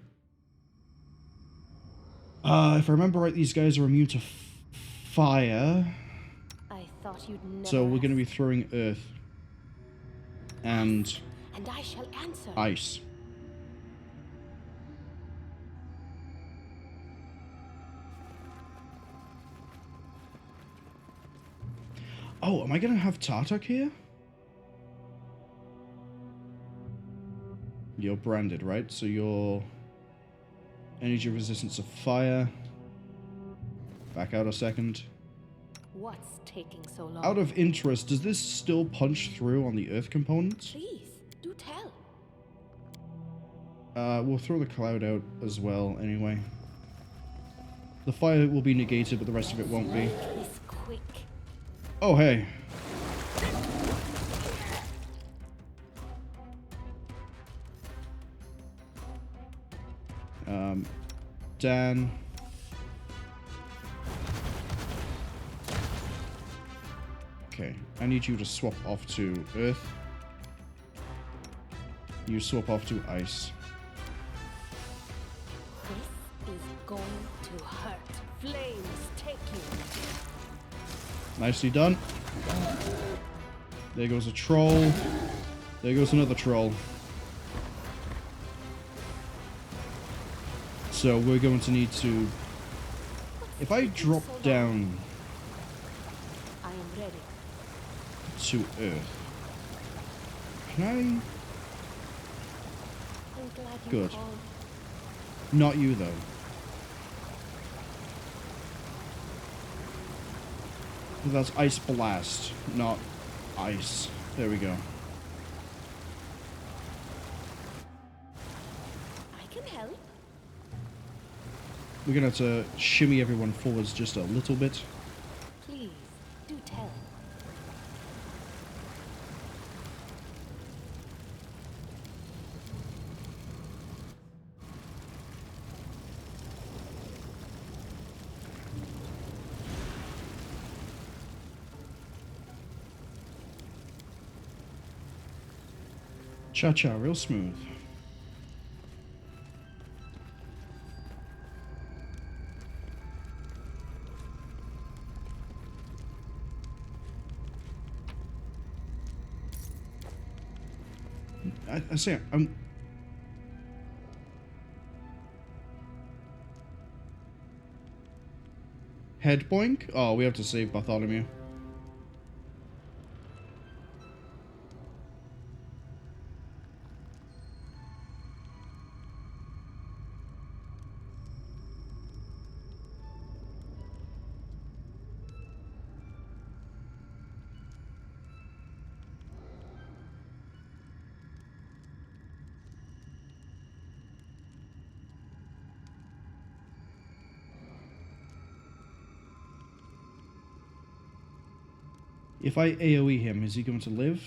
If I remember right, these guys are immune to fire. I thought you'd never. So we're going to be throwing earth. And I shall answer. Ice. Oh, am I going to have Tartak here? You're branded, right? So you're... Energy resistance of fire. Back out a second. What's taking so long? Out of interest, does this still punch through on the earth components? Please, do tell. We'll throw the cloud out as well, anyway. The fire will be negated, but the rest of it won't be. This quick. Oh, hey. Dan. Okay, I need you to swap off to earth. You swap off to ice. This is going to hurt. Flames take you. Nicely done. There goes a troll. There goes another troll. So we're going to need to... If I drop down I am ready. to earth, can I... I'm glad you Good. called. Not you, though. That's Ice Blast, not ice. There we go. can help. We're gonna have to shimmy everyone forwards just a little bit. Please, do tell. Cha-cha, real smooth. I say, I'm... Head boink? Oh, we have to save Bartholomew. If I AoE him, is he going to live?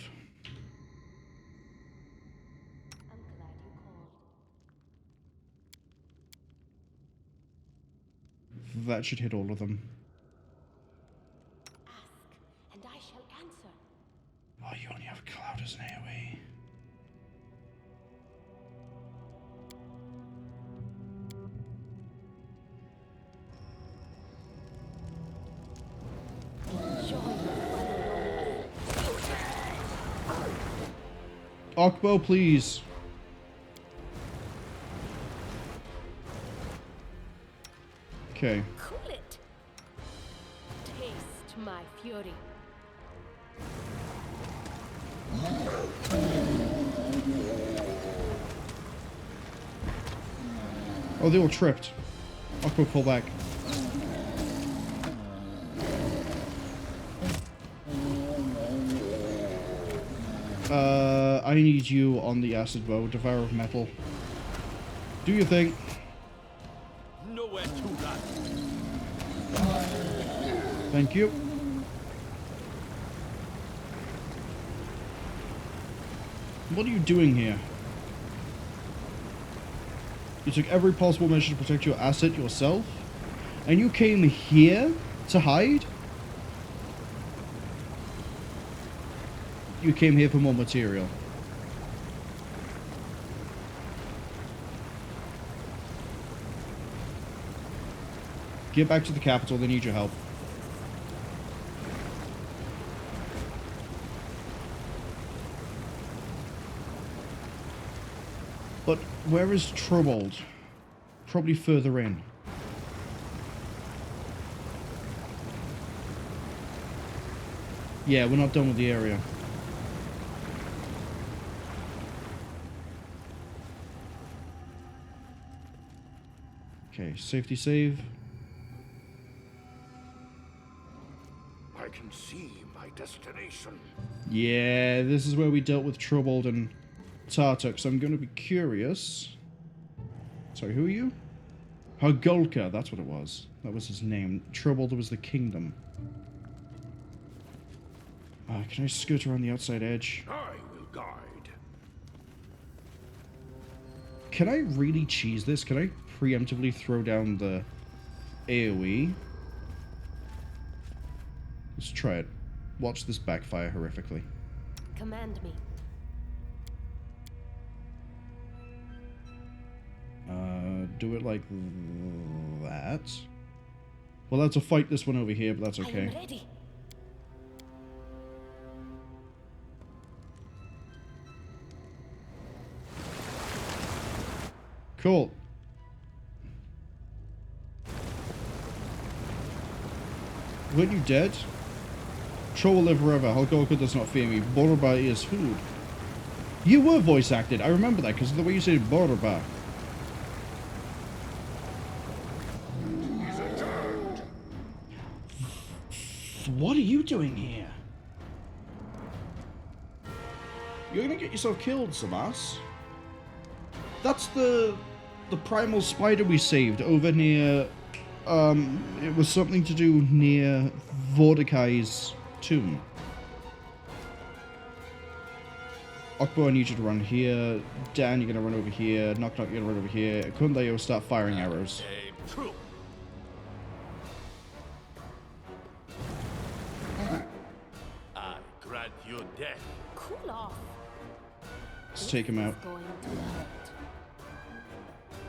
I'm glad you called. That should hit all of them. Ask, and I shall answer. Oh, you only have Cloud as an AoE. Okbo, please. Okay. Cool it. Taste my fury. Oh, they all tripped. Okbo, pull back. I need you on the acid bow, Devourer of Metal. Do your thing. Nowhere to run. Thank you. What are you doing here? You took every possible measure to protect your asset yourself? And you came here to hide? You came here for more material. Get back to the capital, they need your help. But where is Trobold? Probably further in. Yeah, we're not done with the area. Okay, safety save. I can see my destination. Yeah, this is where we dealt with Trobold and Tartuk, so I'm going to be curious. Sorry, who are you? Hagolka, that's what it was. That was his name. Trobold was the kingdom. Can I skirt around the outside edge? I will guide. Can I really cheese this? Can I preemptively throw down the AoE? Let's try it. Watch this backfire horrifically. Command me. Do it like that. Well, that's a fight this one over here, but that's I okay. am ready. Cool. Weren't you dead? Troll will live forever. Hagolka does not fear me. Borba is food. You were voice acted. I remember that because of the way you said Borba. What are you doing here? You're gonna get yourself killed, Samas. That's the the primal spider we saved over near, it was something to do near Mordecai's tomb. Okbo, I need you to run here. Dan, you're gonna run over here. Knock Knock, you're gonna run over here. Kunde, you'll start firing arrows. True. I grant you death. Cool off. Let's take him out. Going to hurt.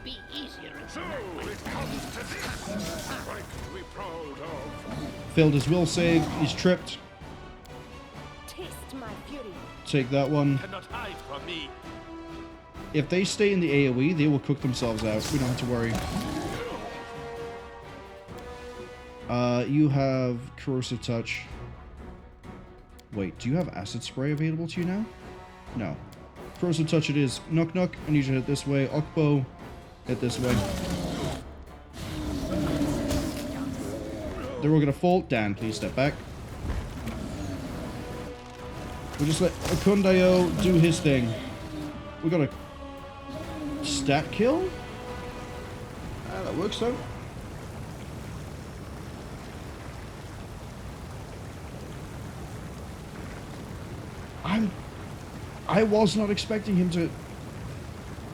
Be easier and So it comes to this. What can we proud of? Failed his will save. He's tripped. Taste my fury. Take that one. Cannot hide from me. If they stay in the AoE, they will cook themselves out. We don't have to worry. You have corrosive touch. Wait, do you have acid spray available to you now? No. Corrosive touch it is. Knock Knock, I need you to hit this way. Okbo, hit this way. They're all gonna fall. Dan, please step back. We'll just let Akundeo do his thing. We got a stat kill? That works though. I was not expecting him to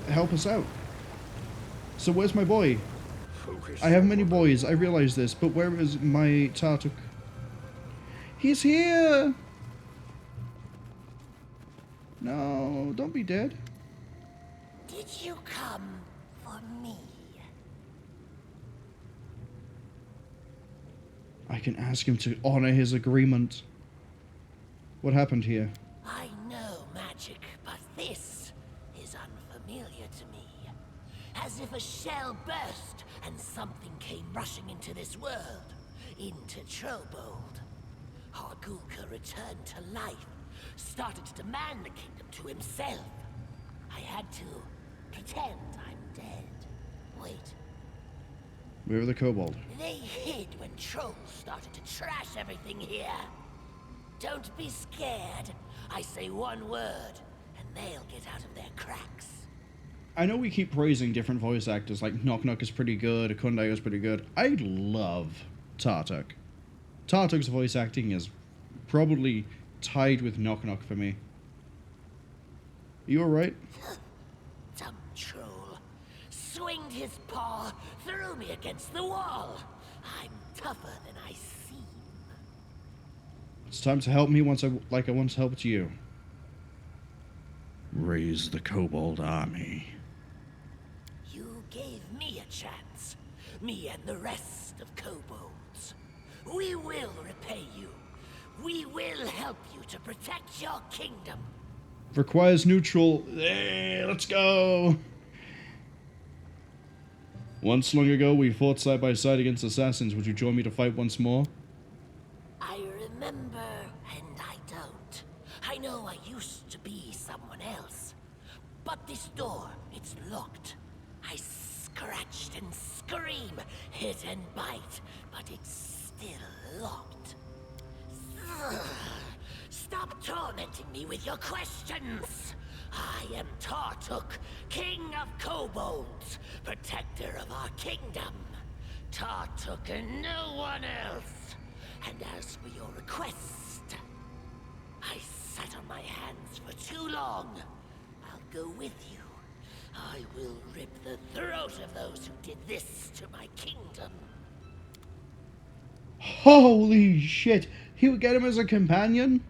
help us out. So where's my boy? I have many boys, I realize this, but where is my Tartuk? He's here! No, don't be dead. Did you come for me? I can ask him to honor his agreement. What happened here? I know magic, but this is unfamiliar to me. As if a shell burst and something came rushing into this world, into Trobold. Hargulka returned to life, started to demand the kingdom to himself. I had to pretend I'm dead. Wait. Where are the kobold? They hid when trolls started to trash everything here. Don't be scared. I say one word, and they'll get out of their cracks. I know we keep praising different voice actors, like Knock Knock is pretty good, Akundeo is pretty good. I love Tartuk. Tartuk's voice acting is probably tied with Knock Knock for me. You alright? Dumb troll. Swinged his paw, threw me against the wall. I'm tougher than I seem. It's time to help me like I once helped you. Raise the kobold army. You gave me a chance. Me and the rest of kobolds. We will repay you. We will help you to protect your kingdom. Requires neutral. Hey, let's go! Once long ago, we fought side by side against assassins. Would you join me to fight once more? I remember, and I don't. I know I used to be someone else. But this door, it's locked. I scratched and scream, hit and bite, but it's still locked. Ugh. Stop tormenting me with your questions! I am Tartuk, King of Kobolds, protector of our kingdom. Tartuk and no one else. And as for your request, I sat on my hands for too long. I'll go with you. I will rip the throat of those who did this to my kingdom. Holy shit! He would get him as a companion?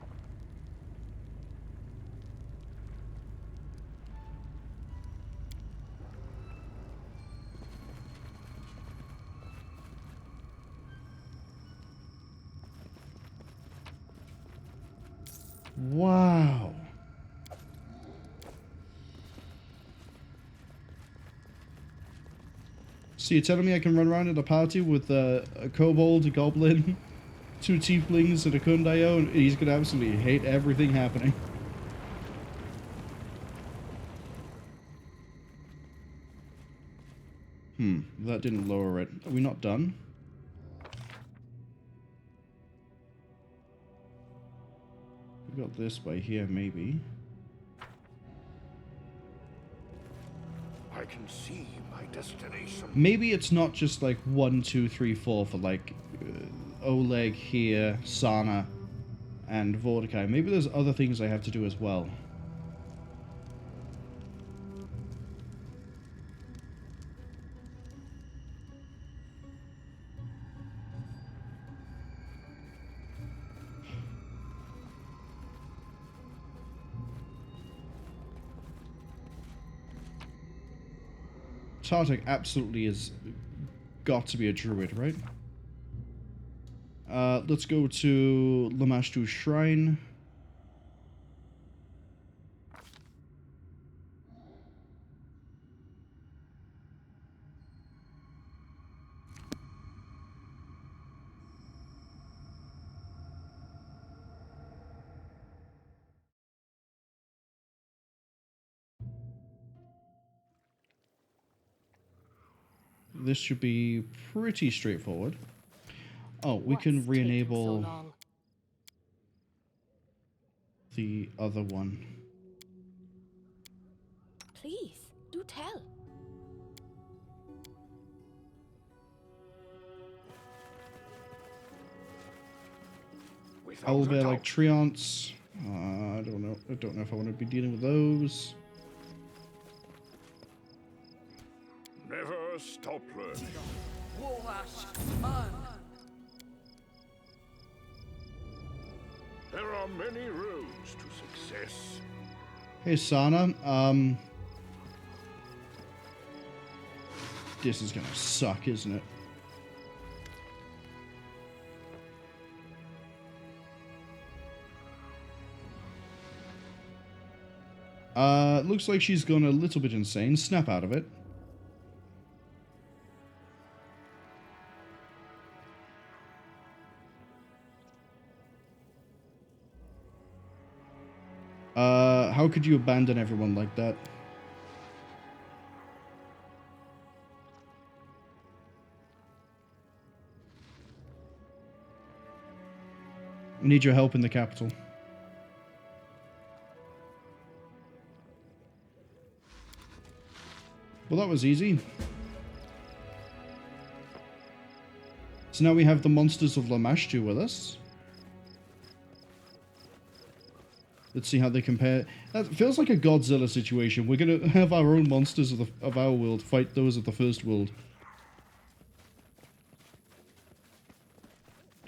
Wow. So you're telling me I can run around in a party with a kobold, a goblin, 2 tieflings, and a Kundeo, and he's gonna absolutely hate everything happening. That didn't lower it. Are we not done? We got this by here, maybe. I can see my destination. Maybe it's not just like 1, 2, 3, 4 for like Oleg here, Sana, and Vortikai. Maybe there's other things I have to do as well. Tartek absolutely has got to be a druid, right? Let's go to Lamashtu's shrine. This should be pretty straightforward. Oh, we can re-enable the other one. Please, do tell. Owlbear like Treants. I don't know. I don't know if I want to be dealing with those. Never stop learning. There are many roads to success. Hey, Sana. This is gonna suck, isn't it? Looks like she's gone a little bit insane. Snap out of it. How could you abandon everyone like that? We need your help in the capital. Well, that was easy. So now we have the monsters of Lamashtu with us. Let's see how they compare. That feels like a Godzilla situation. We're gonna have our own monsters of our world fight those of the first world.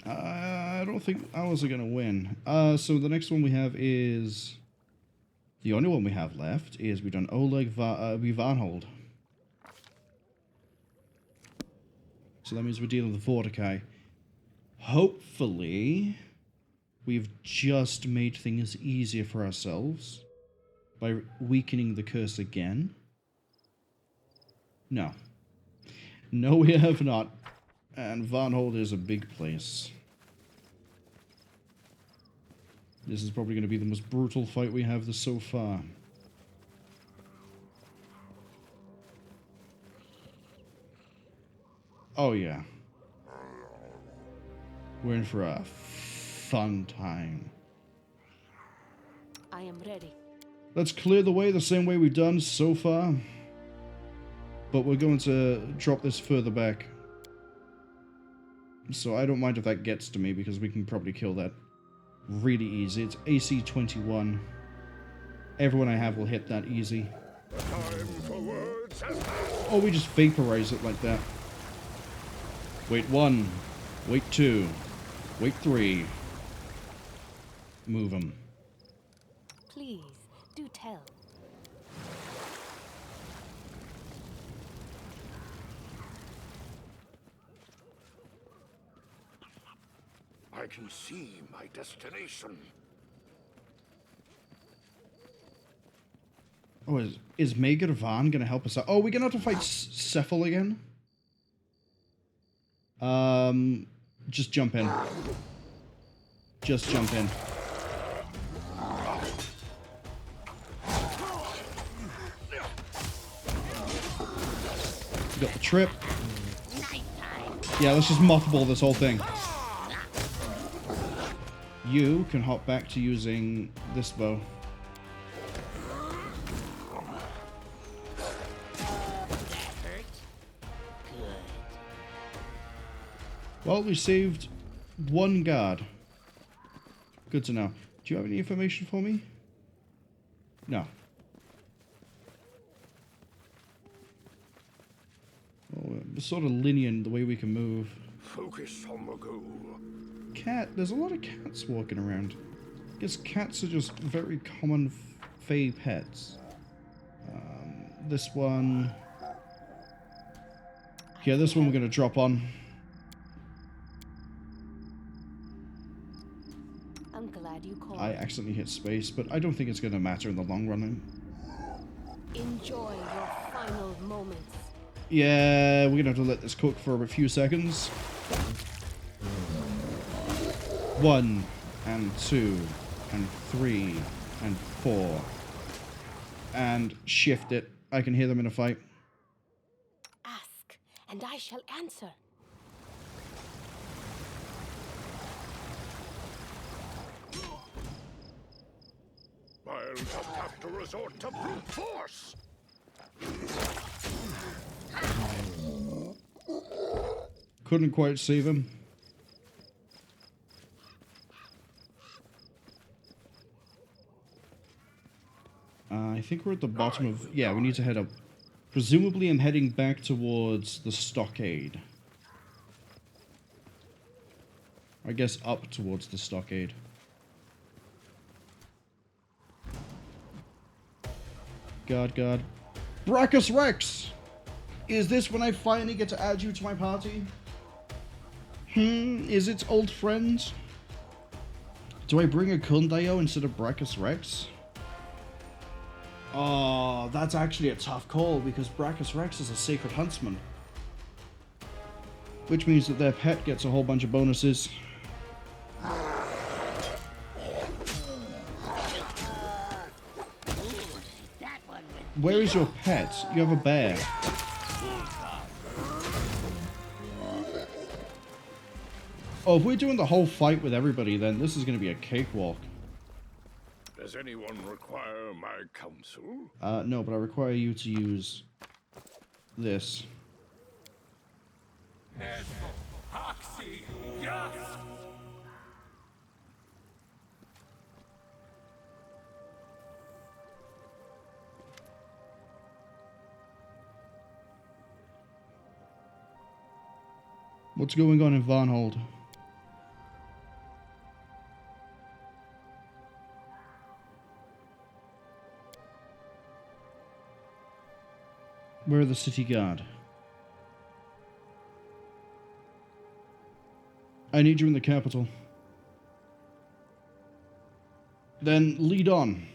I don't think ours are gonna win. So the next one we have is... The only one we have left is we've done Oleg, Varnhold. So that means we're dealing with Vortikai. Hopefully, we've just made things easier for ourselves by weakening the curse again. No. No, we have not. And Varnhold is a big place. This is probably going to be the most brutal fight we have so far. Oh yeah. We're in for a fun time. I am ready. Let's clear the way the same way we've done so far. But we're going to drop this further back. So I don't mind if that gets to me because we can probably kill that really easy. It's AC 21. Everyone I have will hit that easy. Oh, we just vaporize it like that. Wait 1. Wait 2. Wait 3. Move them. Please, do tell. I can see my destination. Oh, is Maegr Van gonna help us out? Oh, we're gonna have to fight Cephal again? Just jump in. Just jump in. Got the trip. Yeah, let's just mothball this whole thing. You can hop back to using this bow. Well, we saved one guard. Good to know. Do you have any information for me? No. Well, we're sort of linear in the way we can move. Focus on the goal. Cat. There's a lot of cats walking around. I guess cats are just very common Fae pets. This one... Yeah, this one we're going to drop on. I'm glad you called. I accidentally hit space, but I don't think it's going to matter in the long run. Enjoy your final moments. Yeah, we're going to have to let this cook for a few seconds. 1, and 2, and 3, and 4. And shift it. I can hear them in a fight. Ask, and I shall answer. I'll just have to resort to brute force. Couldn't quite save him. I think we're at the bottom of... Yeah, we need to head up. Presumably I'm heading back towards the stockade. I guess up towards the stockade. God. Brachus Rex! Is this when I finally get to add you to my party? Is it old friends? Do I bring a Kundayo instead of Brachus Rex? Oh, that's actually a tough call because Brachus Rex is a sacred huntsman. Which means that their pet gets a whole bunch of bonuses. Where is your pet? You have a bear. Oh, if we're doing the whole fight with everybody, then this is going to be a cakewalk. Does anyone require my counsel? No, but I require you to use this. What's going on in Varnhold? Where are the city guard? I need you in the capital. Then lead on.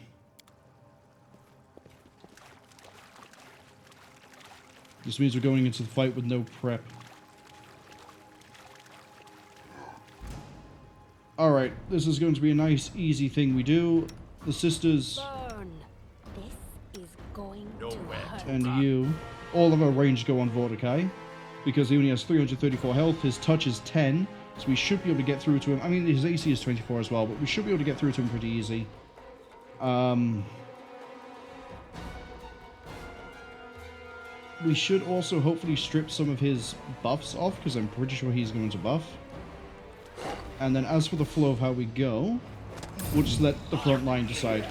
This means we're going into the fight with no prep. Alright, this is going to be a nice, easy thing we do. The sisters... Burn. This is going to hurt. And you. All of our range go on Vorticai. Because he only has 334 health, his touch is 10. So we should be able to get through to him. I mean, his AC is 24 as well, but we should be able to get through to him pretty easy. We should also hopefully strip some of his buffs off, because I'm pretty sure he's going to buff. And then as for the flow of how we go, we'll just let the front line decide.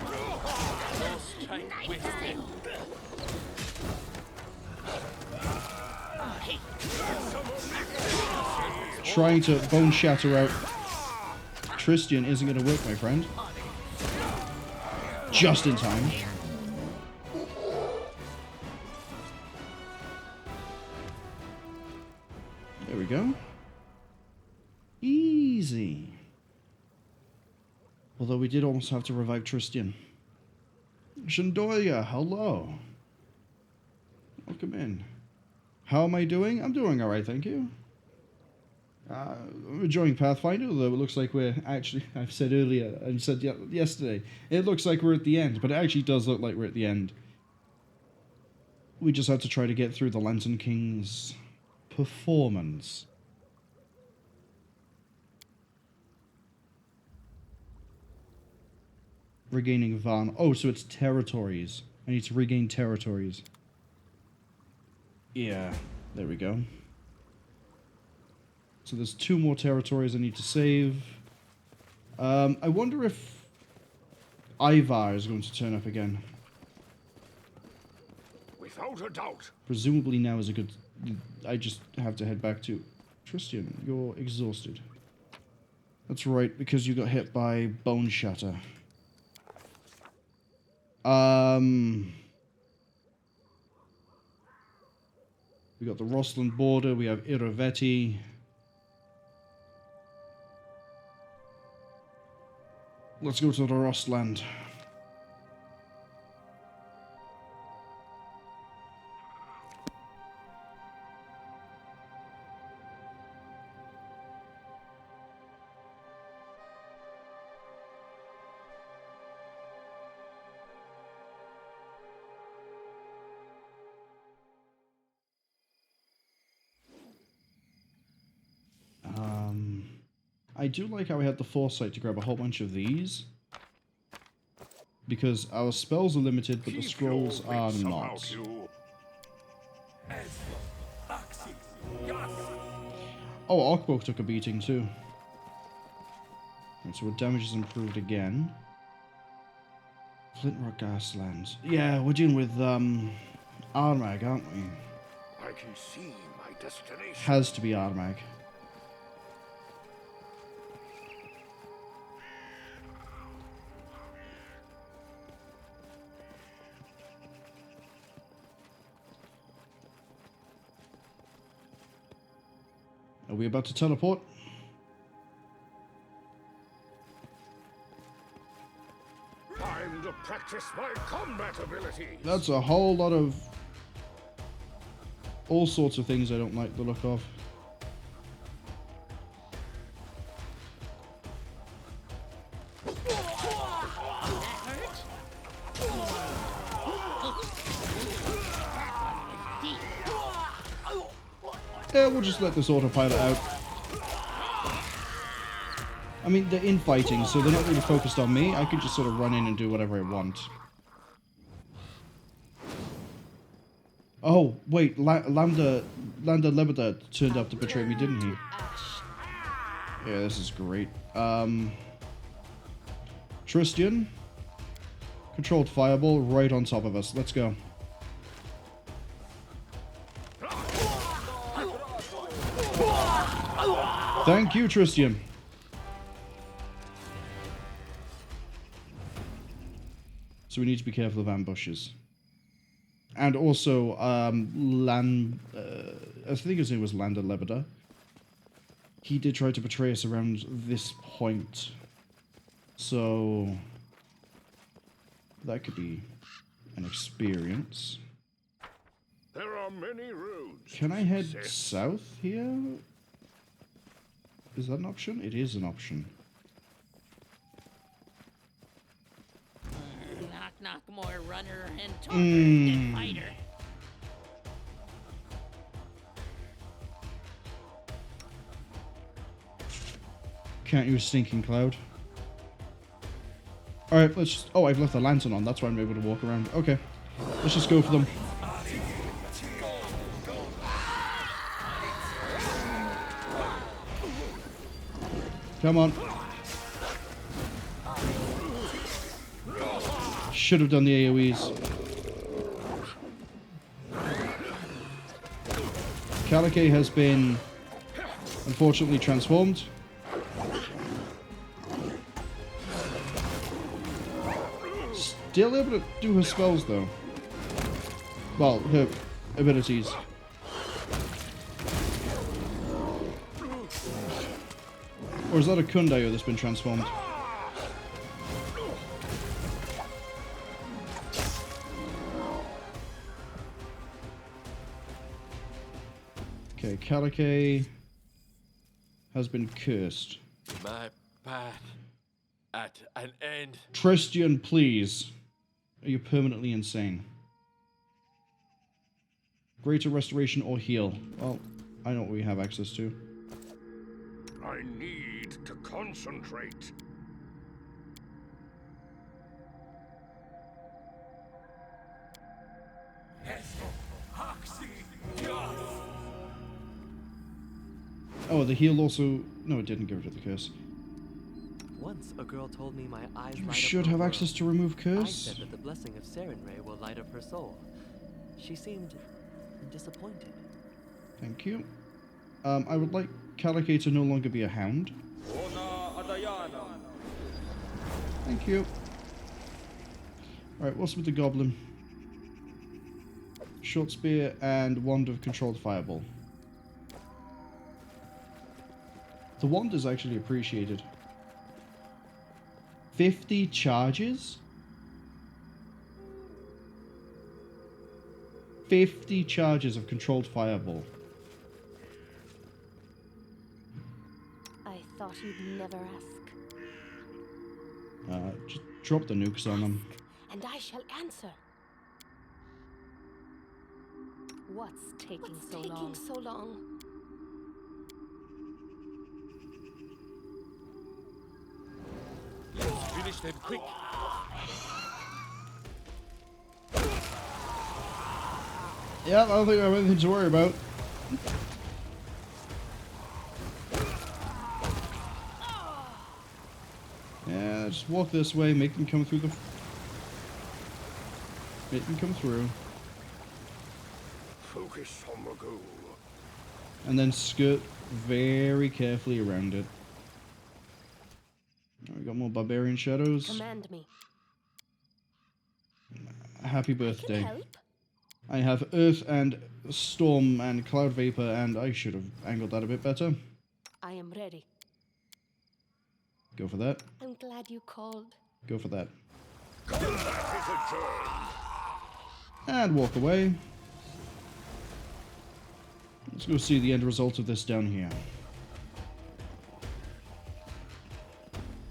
Trying to bone shatter out Tristan isn't going to work, my friend. Just in time. There we go. Easy. Although we did almost have to revive Tristan. Shandoya, hello. Welcome in. How am I doing? I'm doing alright, thank you. I'm enjoying Pathfinder, although it looks like we're actually, I've said earlier, I said yesterday, it looks like we're at the end, but it actually does look like we're at the end. We just had to try to get through the Lantern King's performance. Regaining Varn. Oh, so it's territories. I need to regain territories. Yeah, there we go. So there's 2 more territories I need to save. I wonder if Ivar is going to turn up again. Without a doubt. Presumably now is a good... I just have to head back to... Tristan, you're exhausted. That's right, because you got hit by Bone Shatter. We got the Rostland Border, we have Irovetti. Let's go to the Rostland. I do like how I had the foresight to grab a whole bunch of these. Because our spells are limited, but the scrolls are not. Oh, Orkbok took a beating too. Right, so our damage is improved again. Flintrock Gaslands. Yeah, we're dealing with Armag, aren't we? I can see my destination. Has to be Armag. Are we about to teleport? Time to practice my combat abilities. That's a whole lot of all sorts of things I don't like the look of. Yeah, we'll just let this autopilot out. I mean, they're infighting, so they're not really focused on me. I can just sort of run in and do whatever I want. Oh, wait, Lambda Lebeda turned up to betray me, didn't he? Yeah, this is great. Tristan, controlled fireball right on top of us. Let's go. Thank you, Tristan. So we need to be careful of ambushes. And also, I think his name was Landa Lebeda. He did try to betray us around this point. So that could be an experience. There are many roads. Can I head south here? Is that an option? It is an option. Knock, knock, more runner and talker than fighter. Can't use Stinking Cloud. Alright, let's just... Oh, I've left the lantern on. That's why I'm able to walk around. Okay. Let's just go for them. Come on. Should have done the AoEs. Kalike has been unfortunately transformed. Still able to do her spells though. Well, her abilities. Or is that a Kundayo that's been transformed? Okay, Kalike has been cursed. My path at an end. Tristan, please. Are you permanently insane? Greater restoration or heal? Well, I know what we have access to. I need to concentrate. Oh, the heal also... No, it didn't get rid of the curse. Once a girl told me my eyes You light should up her have world. access to remove I curse. said that the blessing of Sarenrae will light up her soul. She seemed disappointed. Thank you. I would like Kalikay to no longer be a hound. Thank you. Alright, what's with the goblin? Short spear and wand of controlled fireball. The wand is actually appreciated. 50 charges? 50 charges of controlled fireball. I thought you'd never ask. Just drop the nukes on them. And I shall answer. What's taking so long? Let's finish them quick. Yeah, I don't think I have anything to worry about. Yeah, just walk this way, make them come through the... Make them come through. Focus on the goal. And then skirt very carefully around it. We got more barbarian shadows. Command me. Happy birthday. I can help. I have earth and storm and cloud vapor, and I should have angled that a bit better. I am ready. Go for that. I'm glad you called. Go for that. And walk away. Let's go see the end result of this down here.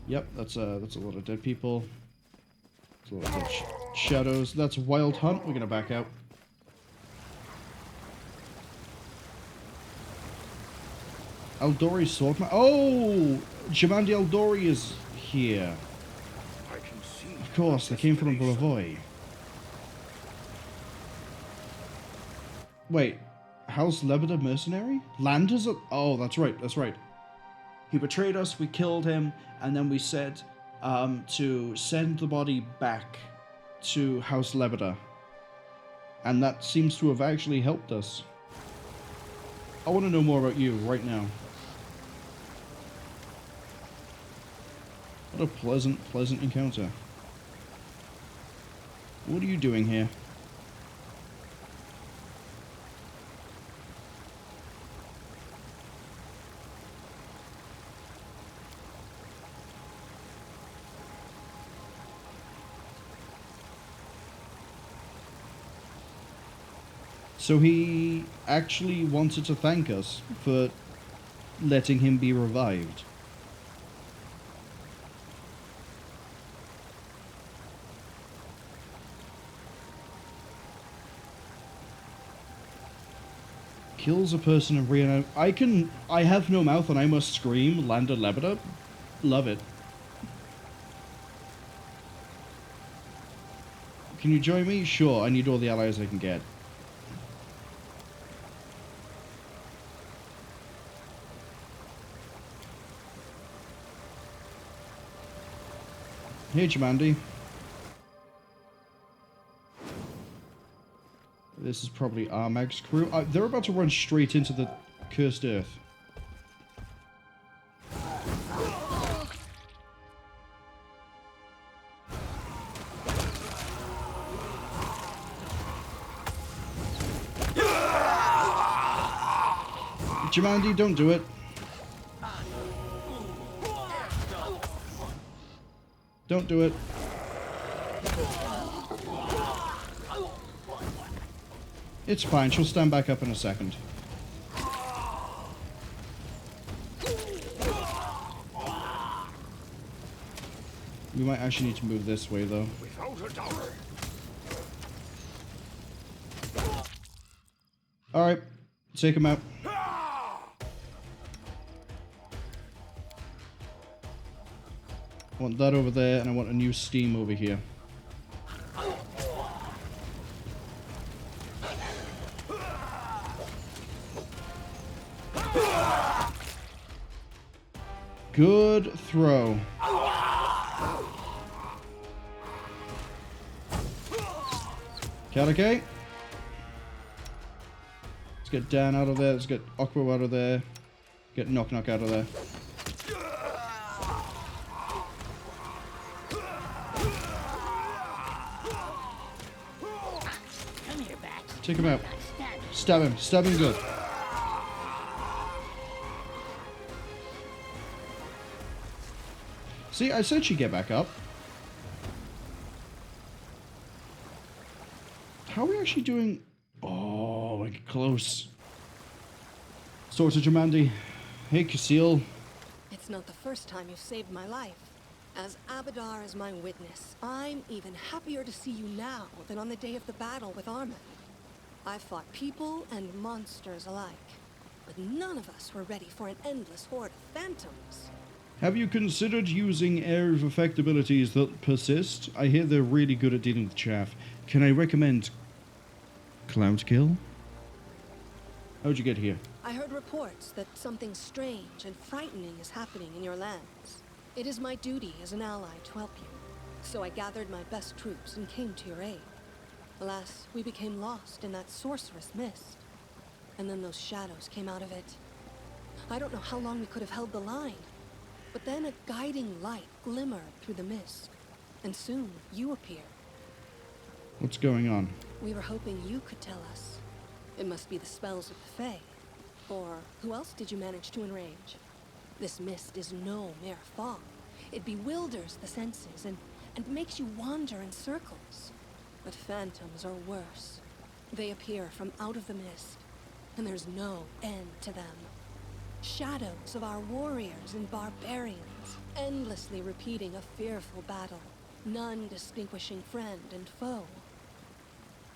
Yep, that's a lot of dead people. That's a lot of dead shadows. That's Wild Hunt. We're gonna back out. Eldori Swordman. Oh! Jamandi Eldori is here. I can see. Of course, they came from Bravoy. Wait, House Lebeda mercenary? Landers? Oh, that's right, that's right. He betrayed us, we killed him, and then we said to send the body back to House Lebeda. And that seems to have actually helped us. I want to know more about you right now. What a pleasant encounter. What are you doing here? So he actually wanted to thank us for letting him be revived. Kills a person and reanimates. I have no mouth and I must scream. Landa Lebeda. Love it. Can you join me? Sure, I need all the allies I can get. Hey, Jamandi. This is probably Armag's crew. They're about to run straight into the cursed earth. Jamandi, don't do it. Don't do it. It's fine, she'll stand back up in a second. We might actually need to move this way, though. Alright, take him out. I want that over there, and I want a new steam over here. Good throw. Katakay. Let's get Dan out of there. Let's get Okbo out of there. Get Knock Knock out of there. Come here, Bat. Take him out. Stab him. Stab him. Stab him good. See, I said she'd get back up. How are we actually doing? Oh, we're close. Sword to Jamandi. Hey, Casil. It's not the first time you've saved my life. As Abadar is my witness, I'm even happier to see you now than on the day of the battle with Armen. I've fought people and monsters alike, but none of us were ready for an endless horde of phantoms. Have you considered using area of effect abilities that persist? I hear they're really good at dealing with chaff. Can I recommend Cloud Kill? How'd you get here? I heard reports that something strange and frightening is happening in your lands. It is my duty as an ally to help you. So I gathered my best troops and came to your aid. Alas, we became lost in that sorcerous mist. And then those shadows came out of it. I don't know how long we could have held the line. But then a guiding light glimmered through the mist. And soon, you appeared. What's going on? We were hoping you could tell us. It must be the spells of the Fae. Or who else did you manage to enrage? This mist is no mere fog. It bewilders the senses and makes you wander in circles. But phantoms are worse. They appear from out of the mist, and there's no end to them. Shadows of our warriors and barbarians, endlessly repeating a fearful battle, none distinguishing friend and foe.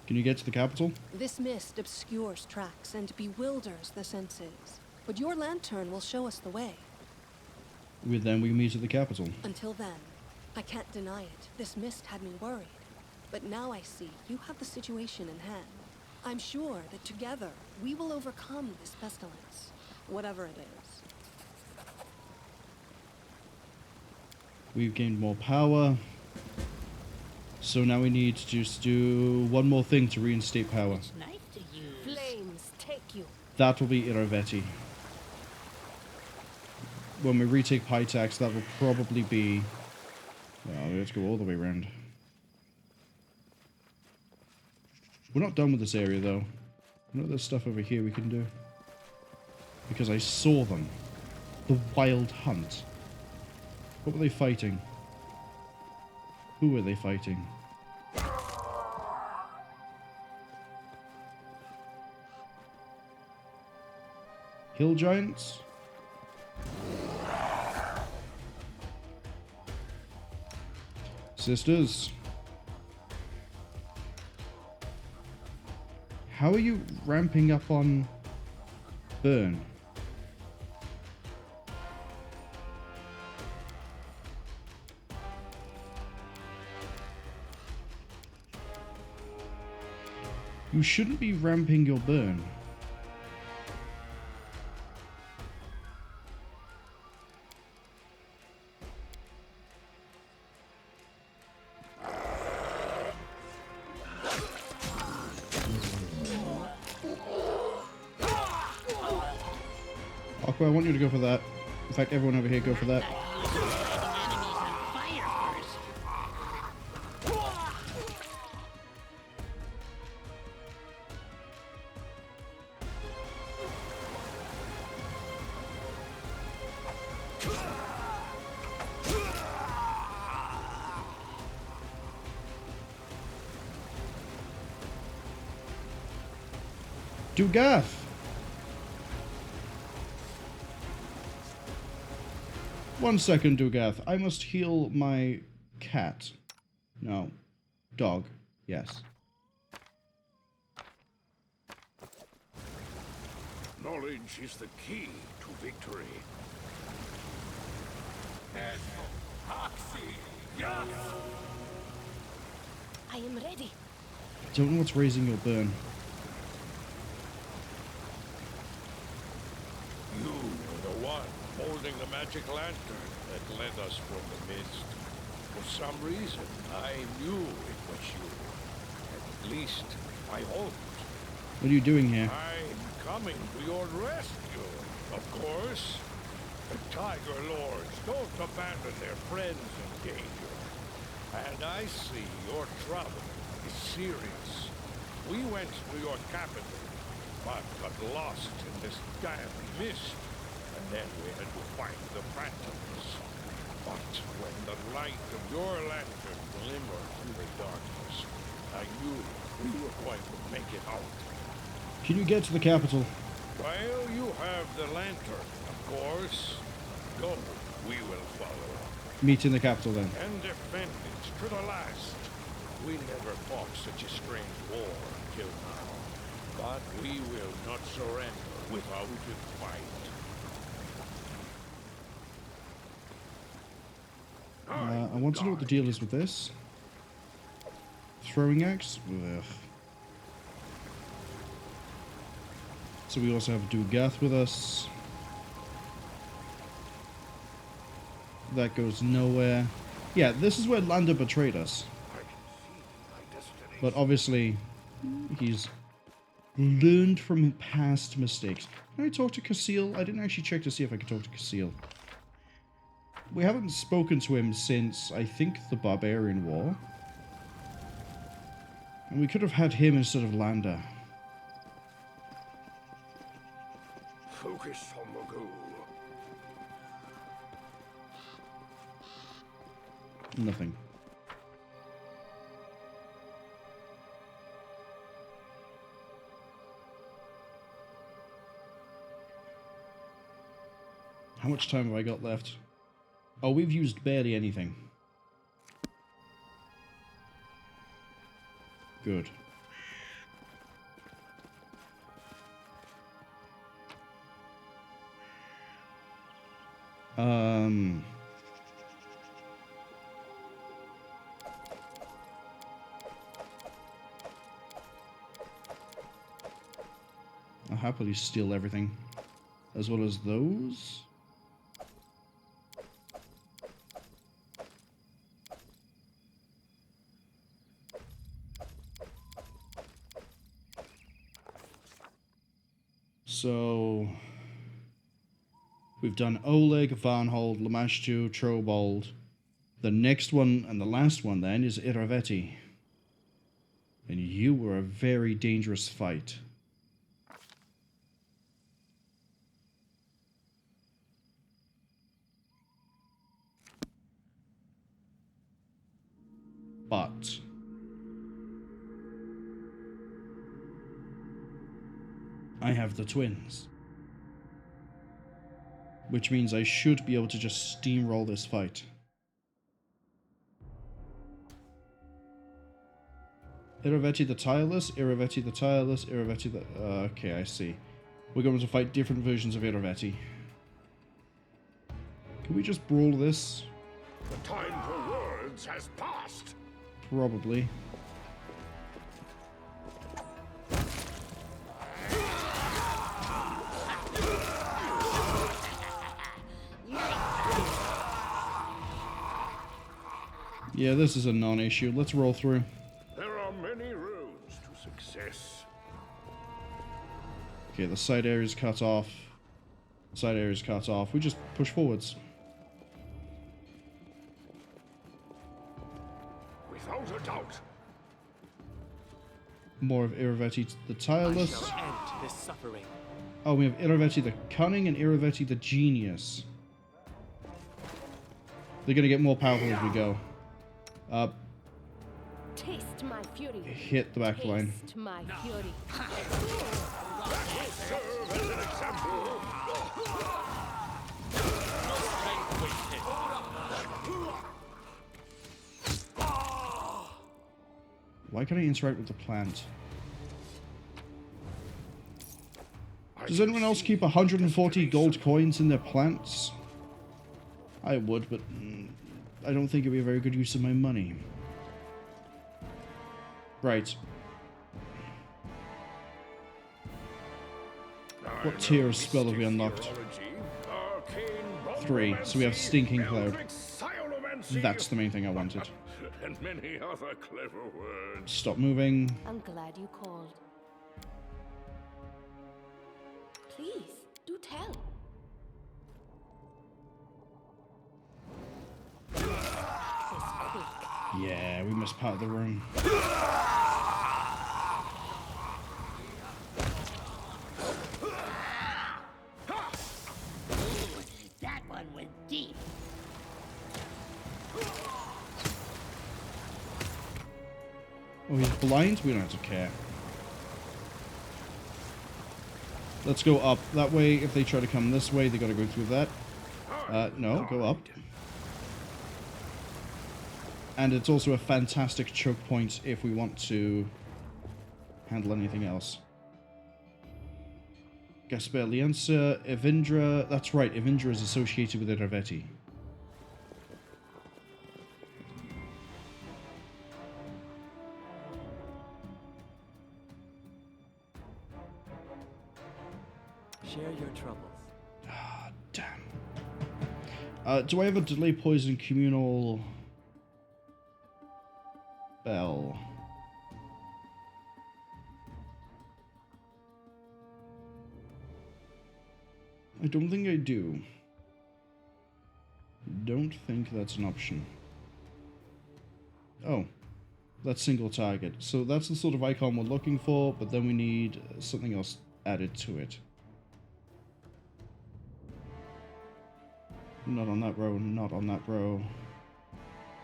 Can you get to the capital? This mist obscures tracks and bewilders the senses, but your lantern will show us the way. Then we meet at the capital. Until then, I can't deny it. This mist had me worried. But now I see you have the situation in hand. I'm sure that together we will overcome this pestilence, whatever it is. We've gained more power. So now we need to just do one more thing to reinstate power. It's nice to use. Flames take you. That will be Irovetti. When we retake Pytax, that will probably be... Well, let's go all the way around. We're not done with this area, though. I know there's stuff over here we can do. Because I saw them. The Wild Hunt. What were they fighting? Who were they fighting? Hill Giants? Sisters? How are you ramping up on burn? You shouldn't be ramping your burn. Aqua, I want you to go for that. In fact, everyone over here go for that. Dugath! 1 second, Dugath. I must heal my cat. No. Dog. Yes. Knowledge is the key to victory. I am ready. I don't know what's raising your burn. You are the one. holding the magic lantern that led us from the mist. For some reason, I knew it was you. At least, I hoped. What are you doing here? I'm coming to your rescue, of course. The Tiger Lords don't abandon their friends in danger. And I see your trouble is serious. We went to your capital, but got lost in this damn mist. And then we had to fight the phantoms. But when the light of your lantern glimmered through the darkness, I knew we were going to make it out. Can you get to the capital? Well, you have the lantern, of course. Go, we will follow. Meet in the capital then. And defend it to the last. We never fought such a strange war until now. But we will not surrender without a fight. I want to know what the deal is with this. Throwing axe? Ugh. So we also have Dugath with us. That goes nowhere. Yeah, this is where Lander betrayed us. But obviously, he's learned from past mistakes. Can I talk to Casil? I didn't actually check to see if I could talk to Casil. We haven't spoken to him since, I think, the Barbarian War. And we could have had him instead of Lander. Focus on the goal. Nothing. How much time have I got left? Oh, we've used barely anything. Good. I'll happily steal everything. As well as those. So we've done Oleg, Varnhold, Lamashtu, Trobold. The next one and the last one then is Irovetti. And you were a very dangerous fight. But I have the twins. Which means I should be able to just steamroll this fight. Irovetti the Tireless, Irovetti the Tireless, Irovetti the... okay, I see. We're going to fight different versions of Irovetti. Can we just brawl this? The time for words has passed. Probably. Yeah, this is a non-issue. Let's roll through. There are many roads to success. Okay, the side area is cut off. Side area is cut off. We just push forwards. Without a doubt. More of Irovetti the Tireless. I shall end this suffering. Oh, we have Irovetti the Cunning and Irovetti the Genius. They're gonna get more powerful as we go. Taste my fury. Hit the back line. Taste my fury. Serve as an example. Why can't I interact with the plant? Does anyone else keep 140 gold coins in their plants? I would, but I don't think it'd be a very good use of my money. Right. What tier of spell have we unlocked? Arcane 3, so we have Stinking Cloud. Psilomancy, That's the main thing I wanted. and many other clever words. Stop moving. I'm glad you called. Please, do tell. Yeah, we missed part of the room. That one went deep. Oh, he's blind? We don't have to care. Let's go up. That way, if they try to come this way, they gotta go through that. No, go up. And it's also a fantastic choke point if we want to handle anything else. Gaspar Lienza, Evindra. That's right, Evindra is associated with Irovetti. Share your troubles. Ah, damn. Do I have a delay poison communal bell? I don't think I do. Don't think that's an option. Oh, that's single target. So that's the sort of icon we're looking for, but then we need something else added to it. Not on that row, not on that row.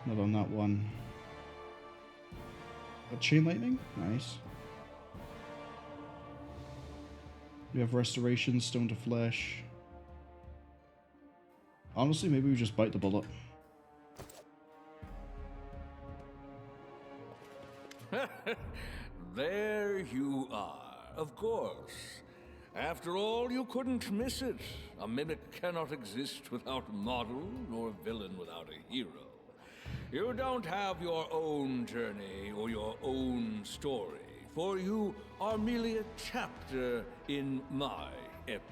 Not on that one. A chain lightning? Nice. We have restoration, stone to flesh. Honestly, maybe we just bite the bullet. There you are, of course. After all, you couldn't miss it. A mimic cannot exist without model, nor villain without a hero. You don't have your own journey or your own story, for you are merely a chapter in my epic.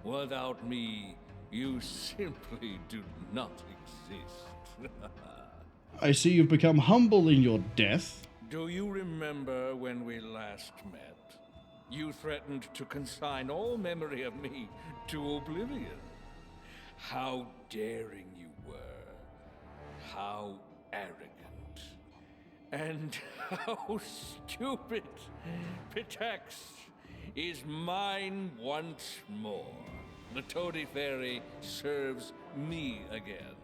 Without me, you simply do not exist. I see you've become humble in your death. Do you remember when we last met? You threatened to consign all memory of me to oblivion. How daring you were. How arrogant. And how stupid. Pitex is mine once more. The Toady Fairy serves me again.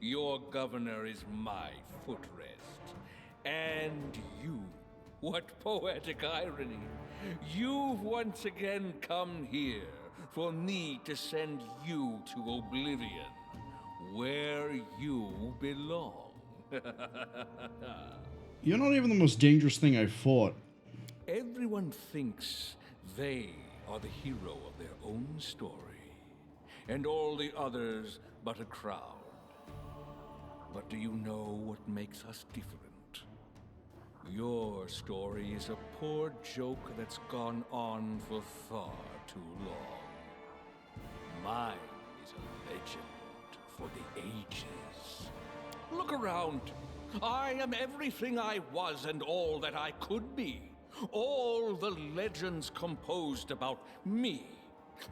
Your governor is my footrest. And you, what poetic irony. You've once again come here for me to send you to oblivion, where you belong. You're not even the most dangerous thing I've fought. Everyone thinks they are the hero of their own story, and all the others but a crowd. But do you know what makes us different? Your story is a poor joke that's gone on for far too long. Mine is a legend for the ages. Look around. I am everything I was and all that I could be. All the legends composed about me.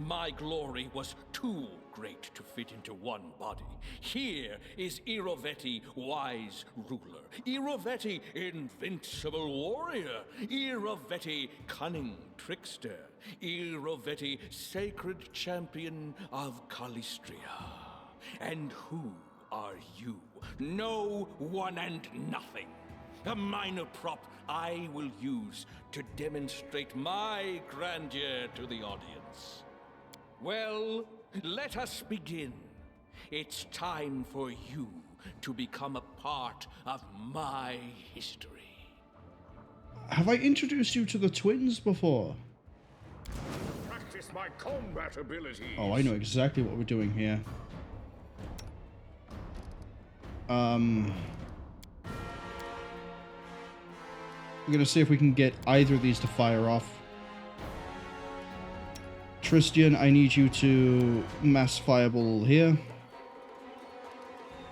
My glory was too great to fit into one body. Here is Irovetti, wise ruler. Irovetti, invincible warrior. Irovetti, cunning trickster. Irovetti, sacred champion of Calistria. And who are you? No one and nothing. A minor prop I will use to demonstrate my grandeur to the audience. Well, let us begin. It's time for you to become a part of my history. Have I introduced you to the twins before? Practice my combat abilities. Oh, I know exactly what we're doing here. We're gonna see if we can get either of these to fire off. Tristian, I need you to mass fireball here.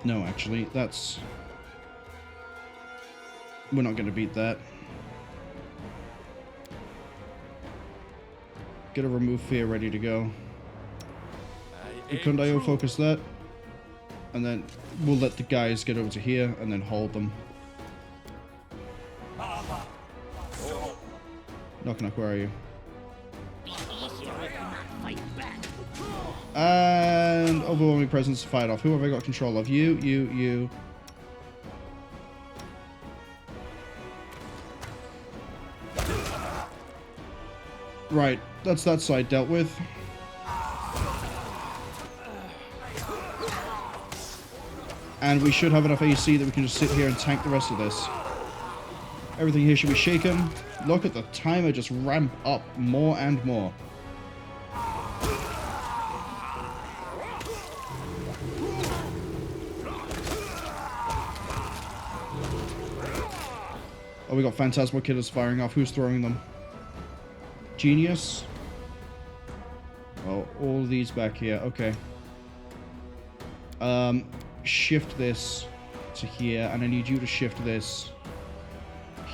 No, actually, that's... We're not going to beat that. Get a remove fear ready to go. Couldn't I focus that? And then we'll let the guys get over to here and then hold them. Knock knock, where are you? And overwhelming presence fired off. Who have I got control of? You. Right, that's that side dealt with. And we should have enough AC that we can just sit here and tank the rest of this. Everything here should be shaken. Look at the timer just ramp up more and more. Oh, we got Phantasmal Killers firing off. Who's throwing them? Genius? Oh, all these back here. Okay. Shift this to here, and I need you to shift this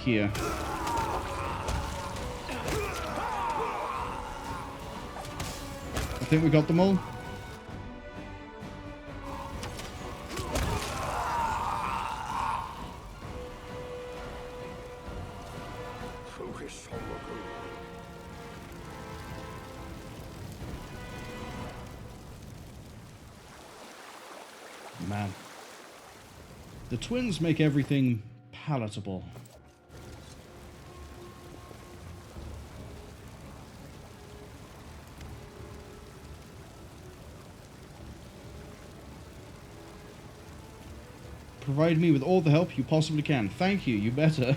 here. I think we got them all. Man. The twins make everything palatable. Provide me with all the help you possibly can. Thank you, you better.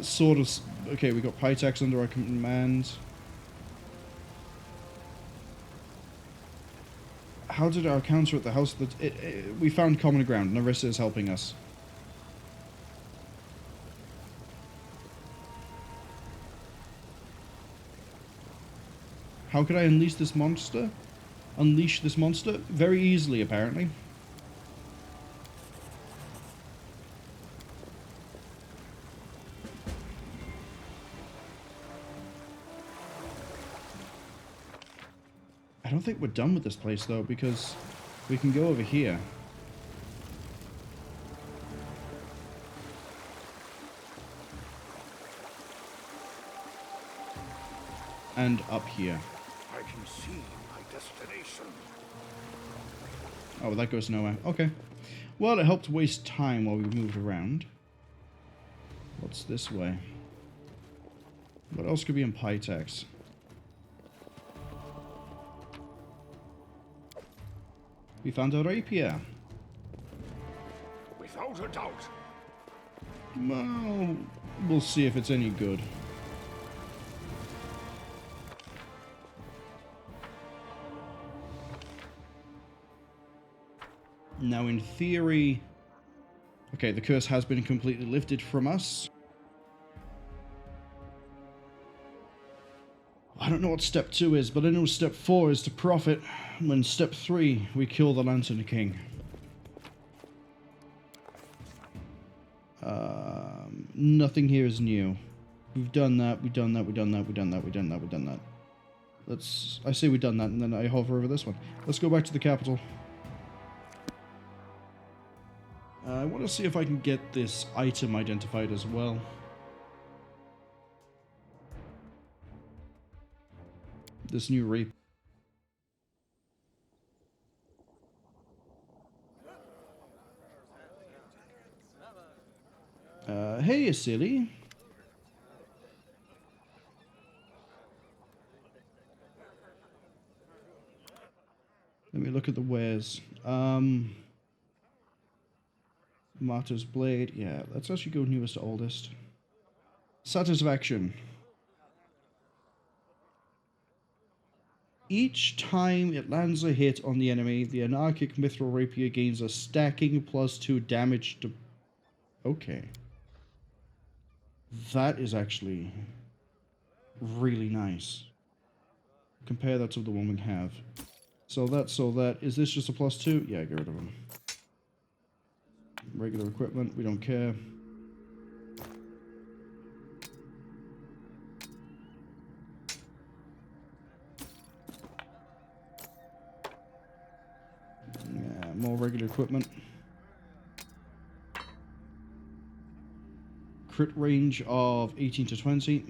Sort of... Okay, we got Pytax under our command. How did our counter at the house... we found common ground. Nyrissa is helping us. How could I unleash this monster? Unleash this monster? Very easily, apparently. I don't think we're done with this place, though, because we can go over here. And up here. I can see my destination. Oh, that goes nowhere. Okay. Well, it helped waste time while we moved around. What's this way? What else could be in Pytax? We found a rapier. Without a doubt. Well, we'll see if it's any good. Now, in theory... Okay, the curse has been completely lifted from us. I don't know what step 2 is, but I know step 4 is to profit. When step 3, we kill the Lantern King. Nothing here is new. We've done that, we've done that, we've done that, we've done that, we've done that, we've done that. Let's... I say we've done that, and then I hover over this one. Let's go back to the capital. I want to see if I can get this item identified as well. This new rape. Hey, you silly. Let me look at the wares. Martyr's Blade. Yeah, let's actually go newest to oldest. Satisfaction. Each time it lands a hit on the enemy, the Anarchic Mithril Rapier gains a stacking +2 damage to... Okay. That is actually really nice. Compare that to the one we have. So that. Is this just a +2? Yeah, get rid of them. Regular equipment, we don't care. Yeah, more regular equipment. Crit range of 18 to 20.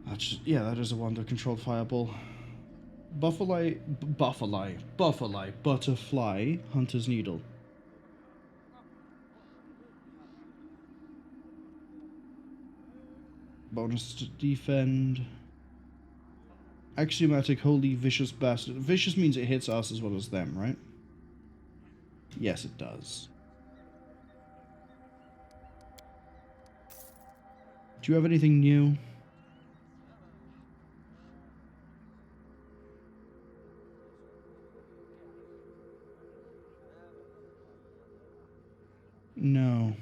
That's just, yeah, that is a wonder controlled fireball. Butterfly, Hunter's Needle. Bonus to defend. Axiomatic Holy Vicious Bastard. Vicious means it hits us as well as them, right? Yes, it does. Do you have anything new? No.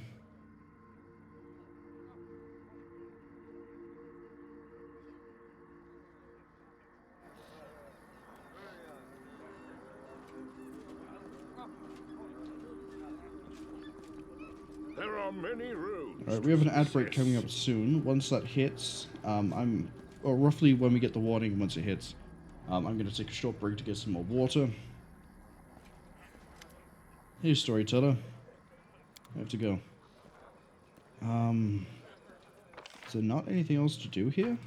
There are many roads. Alright, we have an ad break coming up soon. Once that hits, or roughly when we get the warning once it hits, I'm going to take a short break to get some more water. Hey, storyteller. I have to go. Is there not anything else to do here?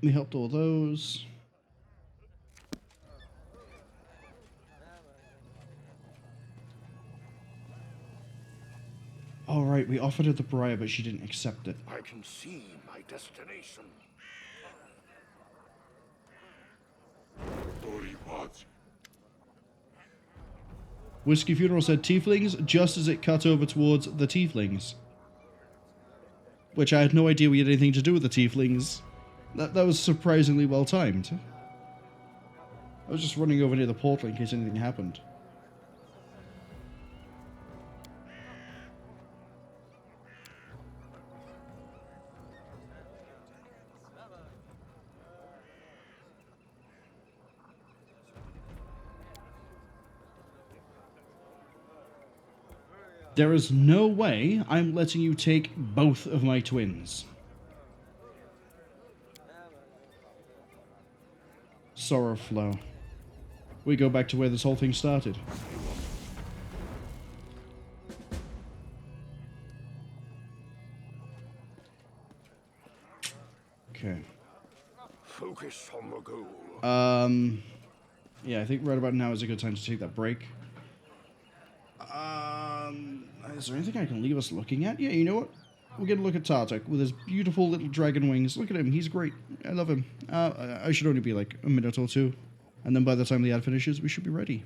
We helped all those. All right, we offered her the briar, but she didn't accept it. I can see my destination. Whiskey Funeral said tieflings, just as it cut over towards the tieflings. Which I had no idea we had anything to do with the tieflings. That was surprisingly well timed. I was just running over near the portal in case anything happened. There is no way I'm letting you take both of my twins. Sorrowflow. We go back to where this whole thing started. Okay. Focus on the goal. Yeah, I think right about now is a good time to take that break. Is there anything I can leave us looking at? Yeah, you know what? We're going to look at Tartak with his beautiful little dragon wings. Look at him. He's great. I love him. I should only be like a minute or two. And then by the time the ad finishes, we should be ready.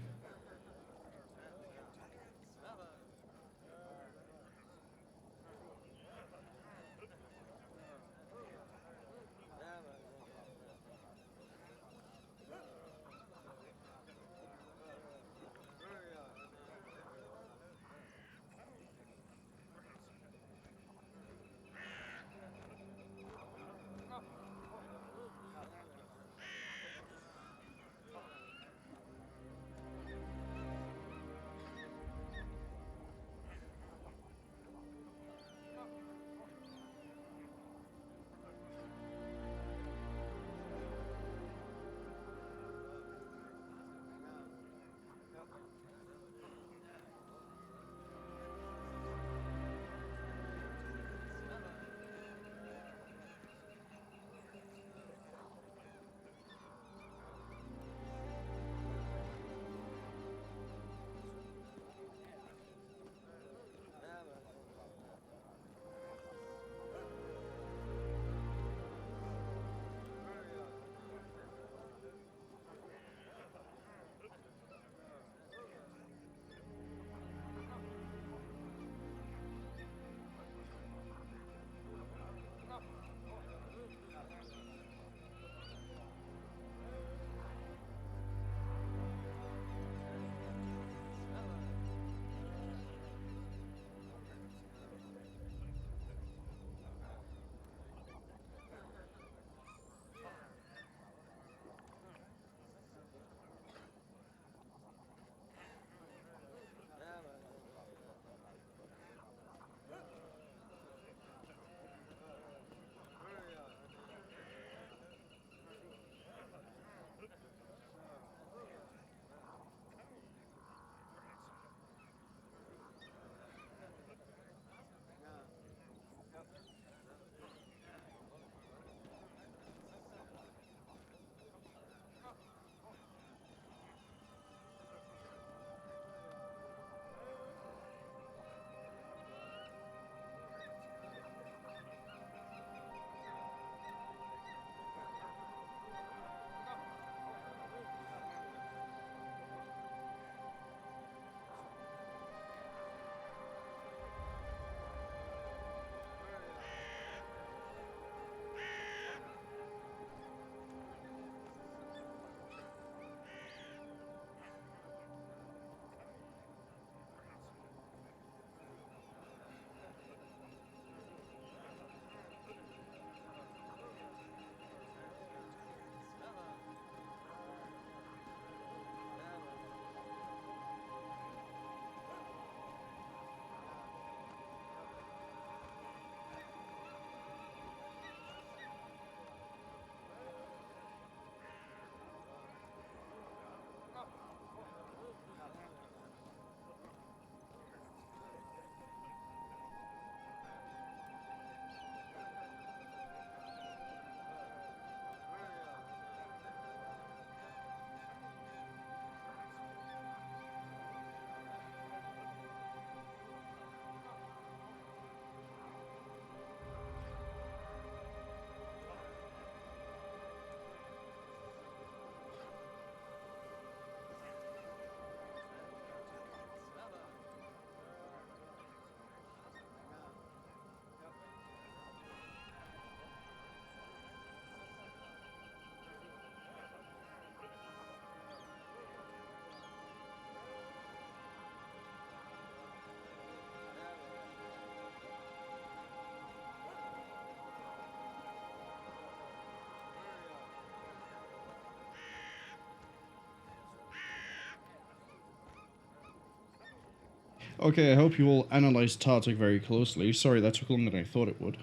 Okay, I hope you all analyzed Tartak very closely. Sorry, that took longer than I thought it would.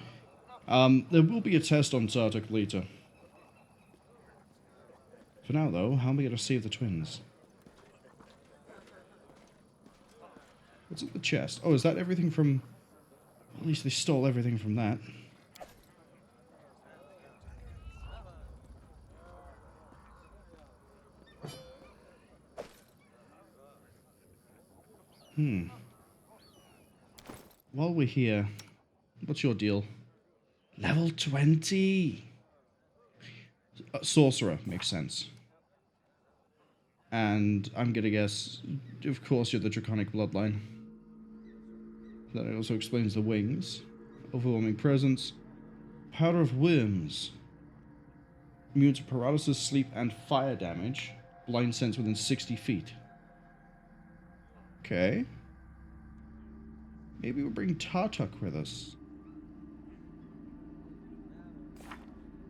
There will be a test on Tartak later. For now, though, how am I going to save the twins? What's in the chest? Oh, is that everything from... At least they stole everything from that. While we're here, what's your deal? Level 20! Sorcerer, makes sense. And I'm gonna guess, of course, you're the Draconic bloodline. That also explains the wings. Overwhelming presence. Powder of worms. Immune to paralysis, sleep, and fire damage. Blind sense within 60 feet. Okay. Maybe we'll bring Tartuk with us.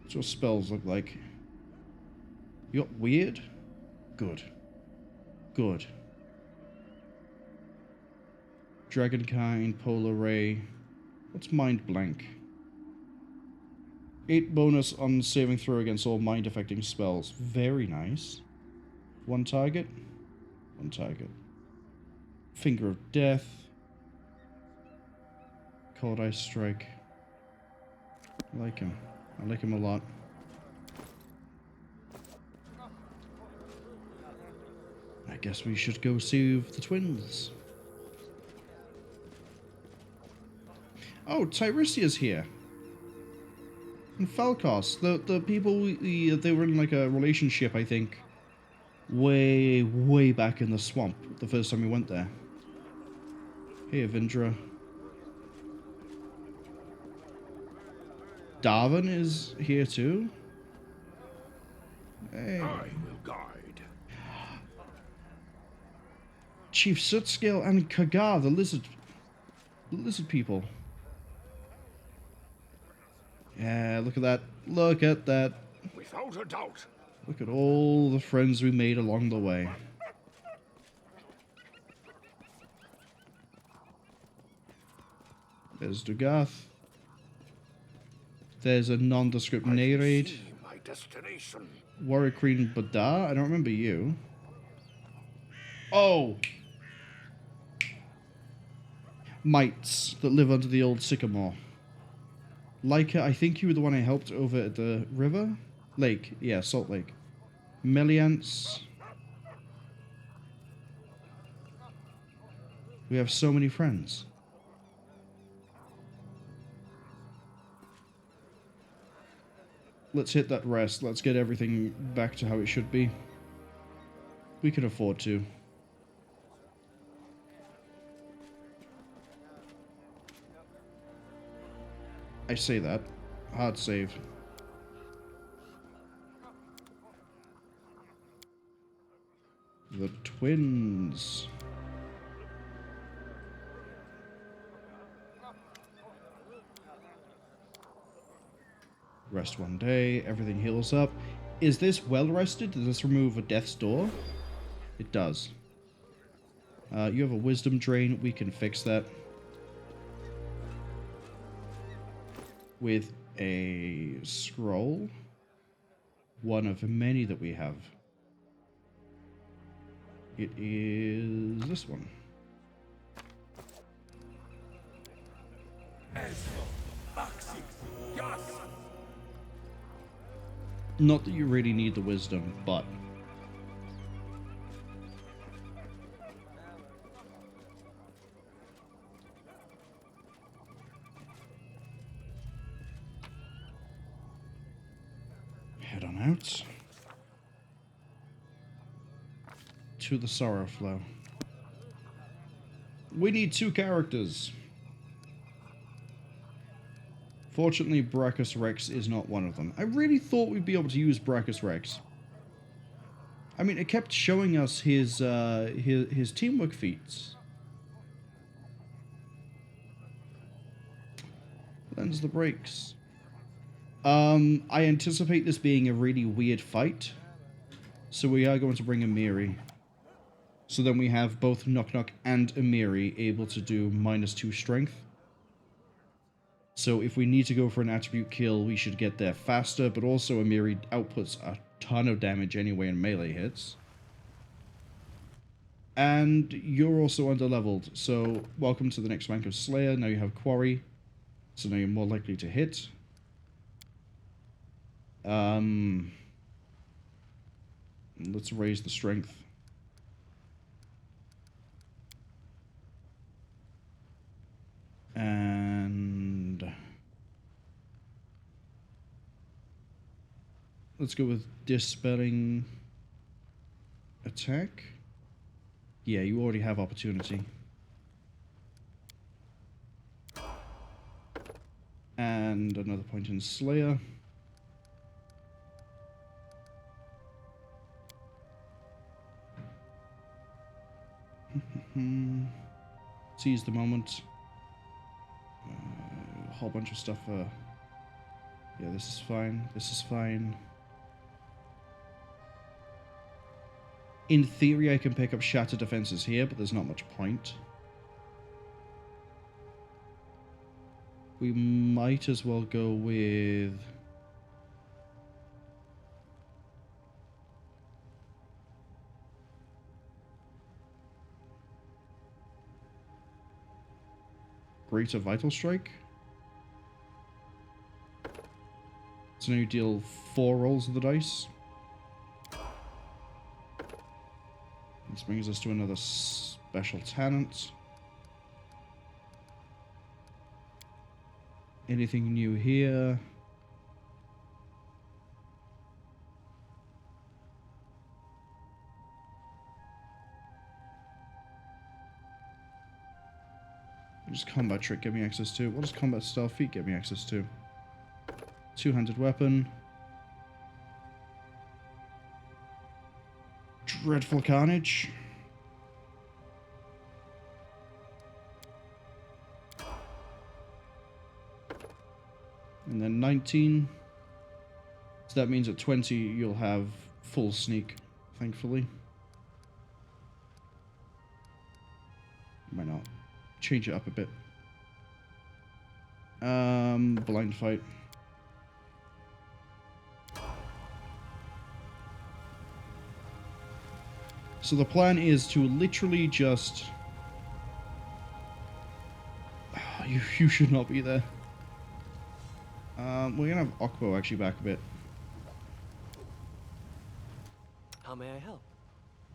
What's your spells look like? You got weird? Good. Good. Dragonkind, Polar Ray. What's Mind Blank? 8 bonus on saving throw against all mind-affecting spells. Very nice. 1 target. 1 target. Finger of Death. Cold Ice Strike. I like him. I like him a lot. I guess we should go save the twins. Oh, Tyrissia's here. And Falkos. The people, they were in like a relationship, I think. Way back in the swamp. The first time we went there. Hey, Avindra. Darwin is here too. Hey. I will guide. Chief Sootscale and Kagar, the lizard people. Yeah, look at that. Look at that. Without a doubt. Look at all the friends we made along the way. There's Dugath. There's a nondescript narrate. My destination. Warrior Queen Badar? I don't remember you. Oh! Mites that live under the old sycamore. Leica, I think you were the one I helped over at the river? Lake. Yeah, Salt Lake. Meliance. We have so many friends. Let's hit that rest. Let's get everything back to how it should be. We can afford to. I say that. Hard save. The twins. Rest 1 day, everything heals up. Is this well rested? Does this remove a death's door? It does. You have a wisdom drain, we can fix that. With a scroll. One of many that we have. It is this one. Not that you really need the wisdom, but... head on out. To the Sorrowflow. We need 2 characters. Fortunately, Brachus Rex is not one of them. I really thought we'd be able to use Brachus Rex. I mean, it kept showing us his teamwork feats. Lends the brakes. I anticipate this being a really weird fight. So we are going to bring in Miri. So then we have both Knock Knock and Amiri able to do -2 strength. So if we need to go for an attribute kill, we should get there faster, but also Amiri outputs a ton of damage anyway in melee hits. And you're also underleveled, so welcome to the next rank of Slayer. Now you have Quarry, so now you're more likely to hit. Let's raise the strength. And let's go with Dispelling Attack. Yeah, you already have opportunity. And another point in Slayer. Seize the moment. A whole bunch of stuff. Yeah, this is fine. This is fine. In theory, I can pick up Shatter Defenses here, but there's not much point. We might as well go with... Greater Vital Strike. So now you deal 4 rolls of the dice. This brings us to another special talent. Anything new here? What does Combat Trick get me access to? What does Combat Style Feat get me access to? Two-handed weapon. Dreadful Carnage. And then 19. So that means at 20 you'll have full sneak, thankfully. Might not. Change it up a bit. Blind Fight. So the plan is to literally just... You should not be there. We're gonna have Okbo actually back a bit. How may I help?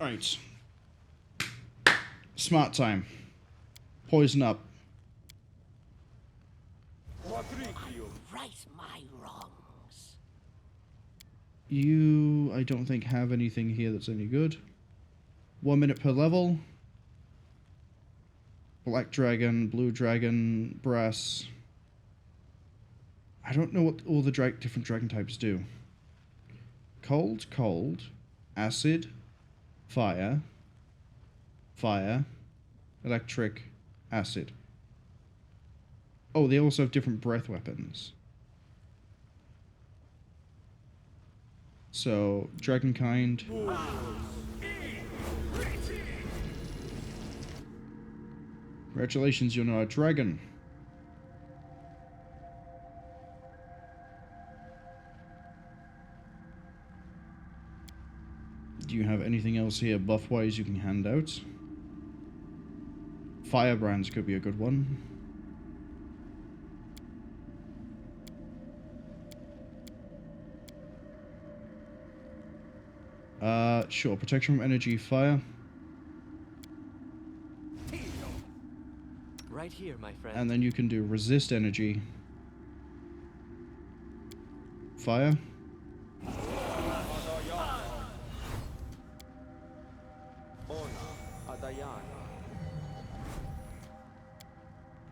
Alright. Smart time. Poison up. Right my wrongs. You, I don't think, have anything here that's any good. 1 minute per level. Black Dragon, Blue Dragon, Brass. I don't know what all the different dragon types do. Cold, cold. Acid. Fire. Fire. Electric. Acid. Oh, they also have different breath weapons. So, Dragonkind. Congratulations, you're now a dragon. Do you have anything else here buff-wise you can hand out? Firebrands could be a good one. Sure. Protection from energy, fire. Right here, my friend. And then you can do resist energy. Fire.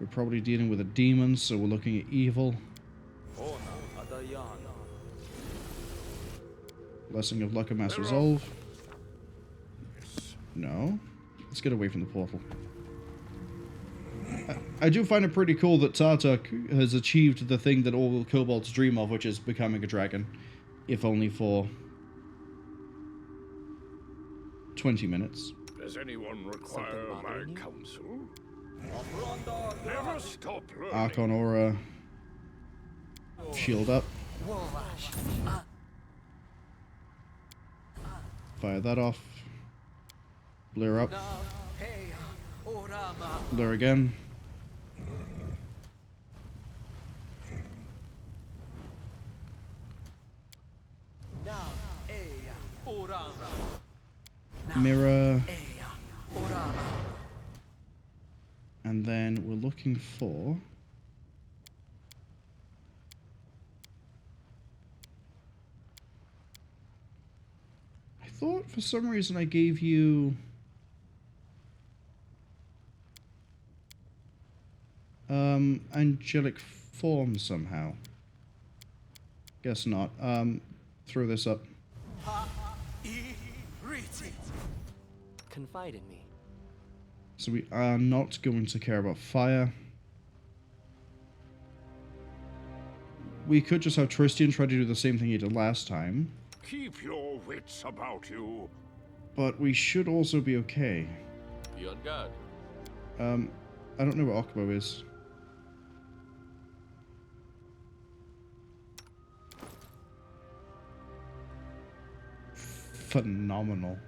We're probably dealing with a demon, so we're looking at evil. Blessing of Luck and Mass Resolve. No. Let's get away from the portal. I do find it pretty cool that Tartuk has achieved the thing that all kobolds dream of, which is becoming a dragon. If only for 20 minutes. Does anyone require my counsel? Never stop learning. Archon Aura. Shield up. Fire that off. Blur up. Blur again. Mirror. And then we're looking for... I thought for some reason I gave you... angelic form somehow. Guess not. Throw this up. Confide in me. So we are not going to care about fire. We could just have Tristian try to do the same thing he did last time. Keep your wits about you. But we should also be okay. Be on guard. I don't know what Okubo is. Phenomenal.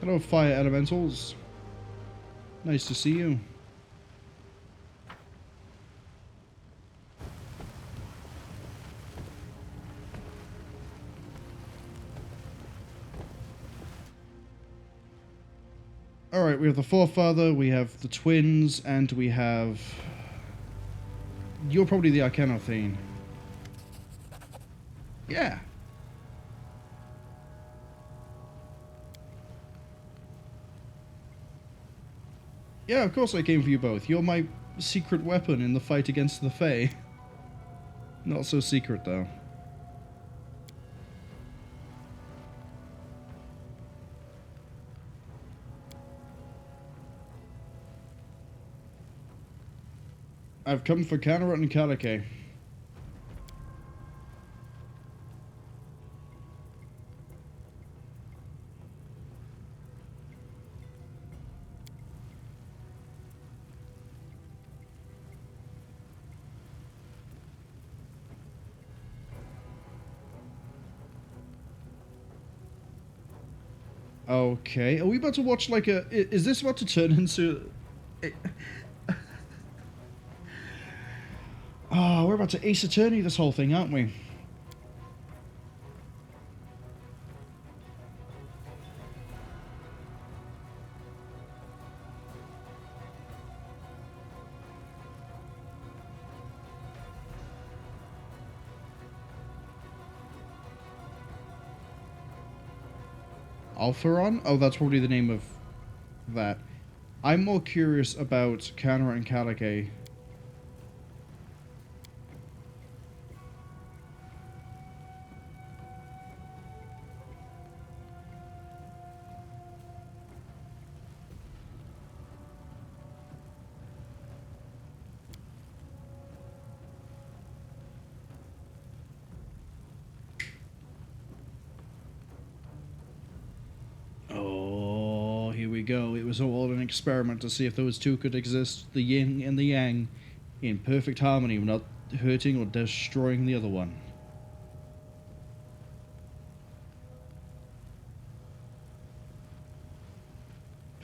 Hello, fire elementals. Nice to see you. Alright, we have the Forefather, we have the twins, and we have... You're probably the Arcanothane. Yeah. Yeah, of course I came for you both. You're my secret weapon in the fight against the Fae. Not so secret, though. I've come for Kanerot and Kalike. Okay, are we about to watch like a... Is this about to turn into... Oh, we're about to Ace Attorney this whole thing, aren't we? Alpharon? Oh, that's probably the name of that. I'm more curious about Kanerot and Kalike. Go. It was all an experiment to see if those two could exist, the yin and the yang, in perfect harmony without hurting or destroying the other one.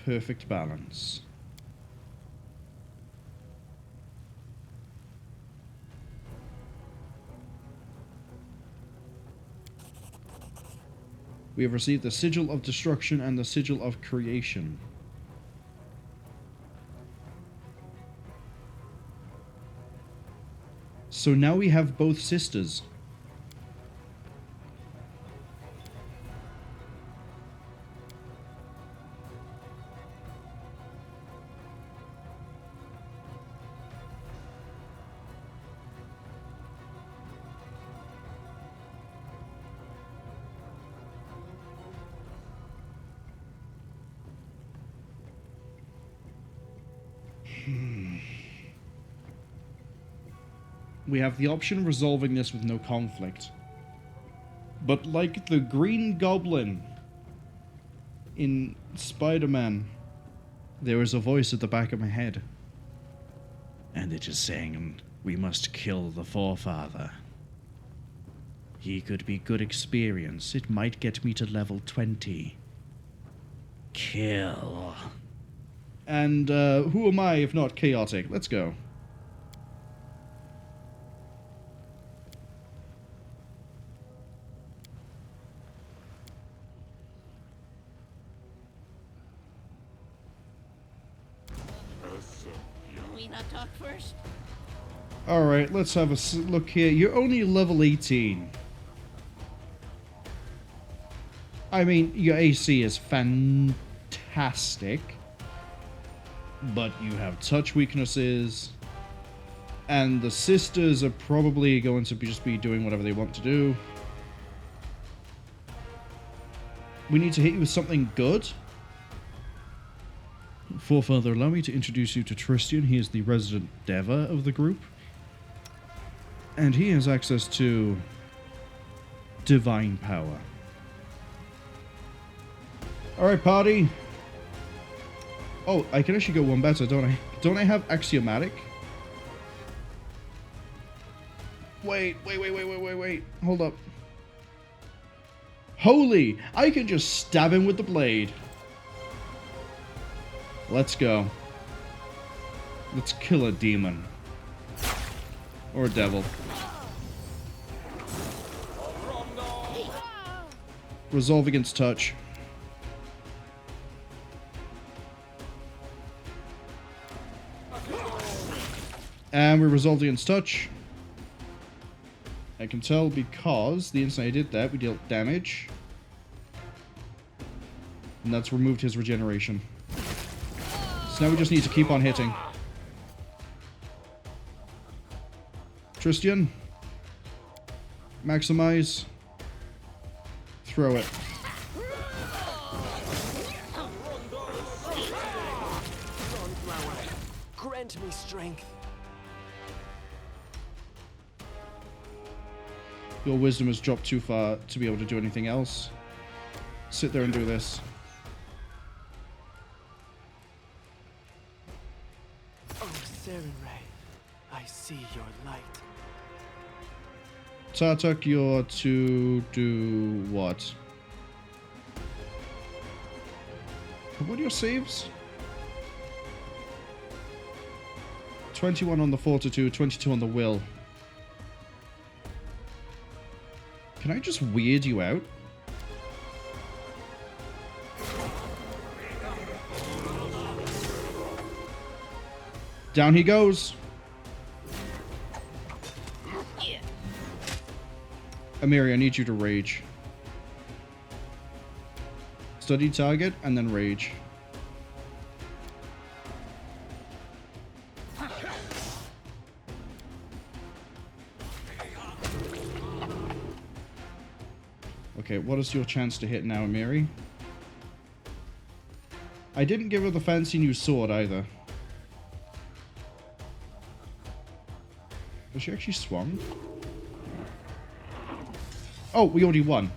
Perfect balance. We have received the Sigil of Destruction and the Sigil of Creation. So now we have both sisters. We have the option of resolving this with no conflict. But like the Green Goblin in Spider-Man, there is a voice at the back of my head. And it is saying, we must kill the forefather. He could be good experience. It might get me to level 20. Kill. And who am I if not chaotic? Let's go. We not talk first? Alright, let's have a look here. You're only level 18. I mean, your AC is fantastic. But you have touch weaknesses. And the sisters are probably going to just be doing whatever they want to do. We need to hit you with something good. Forefather, allow me to introduce you to Tristan. He is the resident Deva of the group. And he has access to divine power. Alright, party. Oh, I can actually go one better, don't I? Don't I have axiomatic? Wait. Hold up. Holy! I can just stab him with the blade. Let's go. Let's kill a demon. Or a devil. Resolve against touch. And we resolved against touch. I can tell because the instant I did that, we dealt damage. And that's removed his regeneration. So now we just need to keep on hitting. Tristan. Maximize. Throw it. Grant me strength. Your wisdom has dropped too far to be able to do anything else. Sit there and do this. Oh, Serenray, I see your light. Tartuk, you're to do what? What are your saves? 21 on the fortitude, 22 on the will. Can I just weird you out? Down he goes. Amiri, I need you to rage. Study target and then rage. Okay, what is your chance to hit now, Amiri? I didn't give her the fancy new sword either. Was she actually swung? Oh, we already won.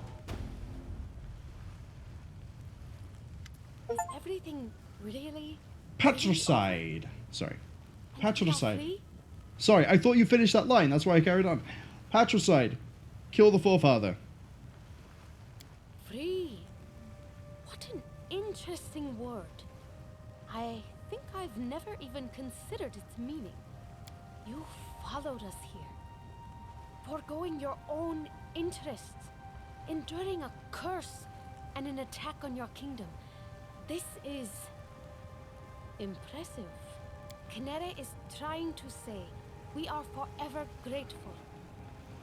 Is everything really? Patricide. Sorry. Patricide. Sorry, I thought you finished that line. That's why I carried on. Patricide. Kill the forefather. Free. What an interesting word. I think I've never even considered its meaning. You followed us here, foregoing your own interests, enduring a curse and an attack on your kingdom. This is impressive. Kinere is trying to say we are forever grateful.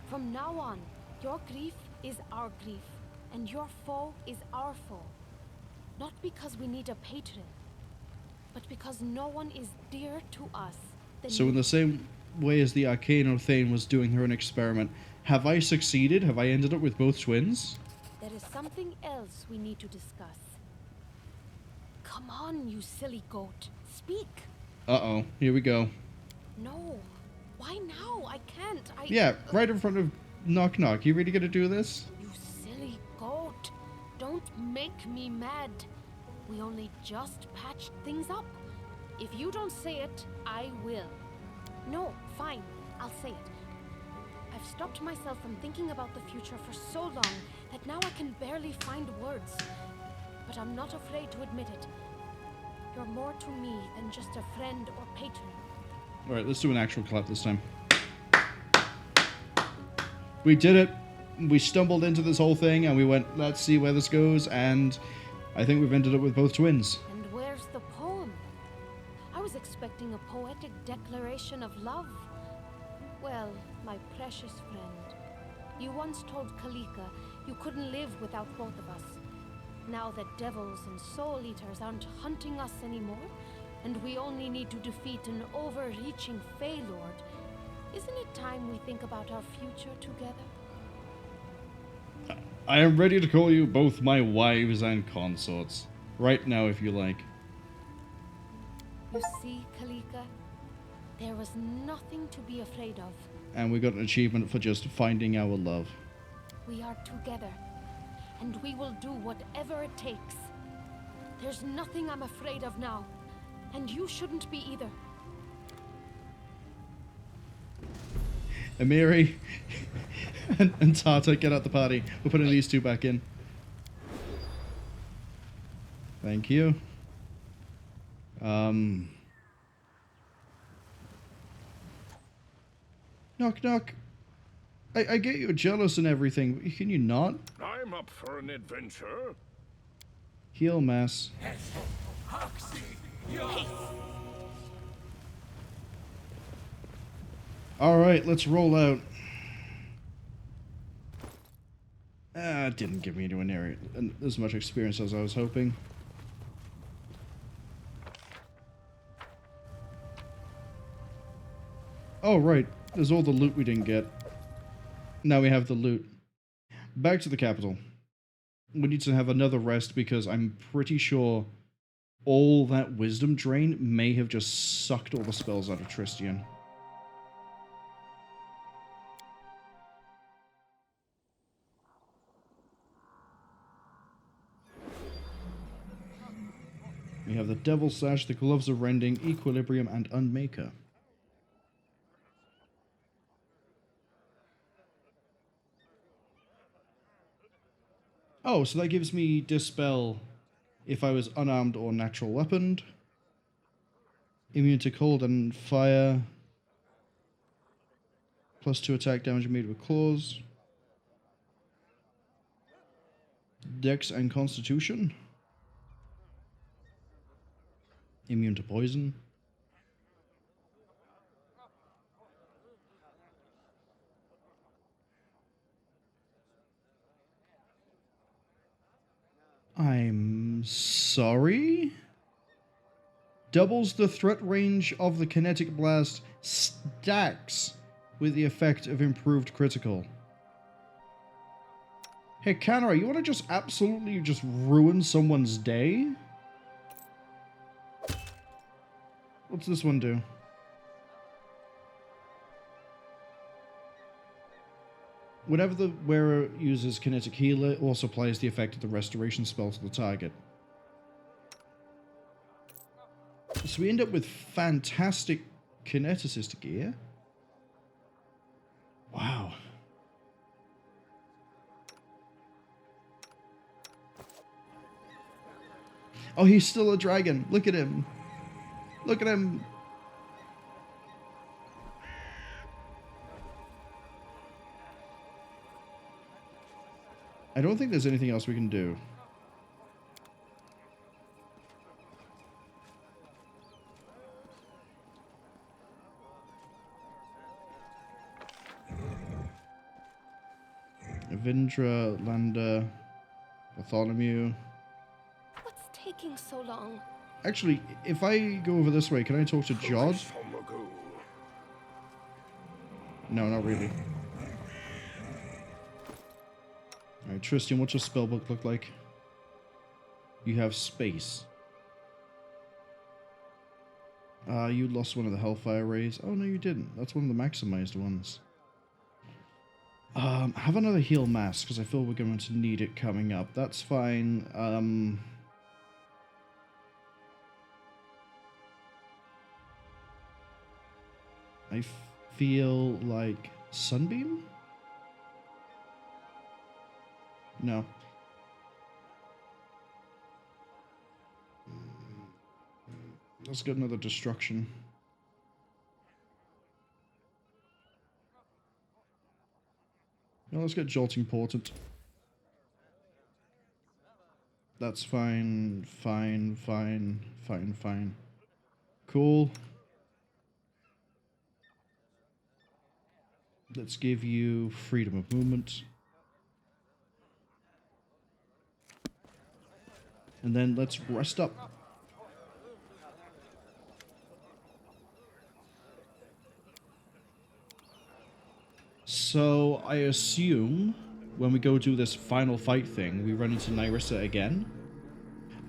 From now on, your grief is our grief, and your foe is our foe. Not because we need a patron, but because no one is dearer to us than So in the same way as the Arcano Thane was doing her own experiment, have I succeeded? Have I ended up with both twins? There is something else we need to discuss. Come on, you silly goat. Speak. Uh-oh. Here we go. No. Why now? I can't. Yeah, right in front of Knock Knock. You really gonna do this? You silly goat. Don't make me mad. We only just patched things up. If you don't say it, I will. No, fine. I'll say it. I've stopped myself from thinking about the future for so long that now I can barely find words. But I'm not afraid to admit it. You're more to me than just a friend or patron. Alright, let's do an actual clap this time. We did it. We stumbled into this whole thing and we went, let's see where this goes, and I think we've ended up with both twins. And where's the poem? I was expecting a poetic declaration of love. Well, my precious friend, you once told Kalika you couldn't live without both of us. Now that devils and soul eaters aren't hunting us anymore, and we only need to defeat an overreaching Fey Lord, isn't it time we think about our future together? I am ready to call you both my wives and consorts. Right now, if you like. You see, Kalika, there was nothing to be afraid of. And we got an achievement for just finding our love. We are together, and we will do whatever it takes. There's nothing I'm afraid of now, and you shouldn't be either. Amiri and Tata, get out the party. We're putting these two back in. Thank you. Knock knock. I get you're jealous and everything. Can you not? I'm up for an adventure. Heal mass. Alright, let's roll out. It didn't give me anywhere near as much experience as I was hoping. Oh, right. There's all the loot we didn't get. Now we have the loot. Back to the capital. We need to have another rest because I'm pretty sure all that wisdom drain may have just sucked all the spells out of Tristian. We have the Devil's Sash, the Gloves of Rending, Equilibrium, and Unmaker. Oh, so that gives me Dispel if I was unarmed or natural weaponed. Immune to cold and fire. +2 attack damage made with claws. Dex and Constitution. Immune to poison. I'm sorry? Doubles the threat range of the kinetic blast, stacks with the effect of improved critical. Hey, Kanara, you want to just absolutely just ruin someone's day? What's this one do? Whenever the wearer uses Kinetic Healer, it also applies the effect of the restoration spell to the target. So we end up with fantastic Kineticist gear. Wow. Oh, he's still a dragon. Look at him. Look at him. I don't think there's anything else we can do. Avindra, Landa, Bartholomew. What's taking so long? Actually, if I go over this way, can I talk to Jod? No, not really. Alright, Tristian, what's your spellbook look like? You have space. You lost one of the Hellfire Rays. Oh, no, you didn't. That's one of the maximized ones. Have another heal mask, because I feel we're going to need it coming up. That's fine. I feel like Sunbeam? No. Let's get another destruction. No, let's get Jolting Portent. That's fine, fine, fine, fine, fine. Cool. Let's give you freedom of movement. And then let's rest up. So, I assume when we go do this final fight thing, we run into Nyrissa again.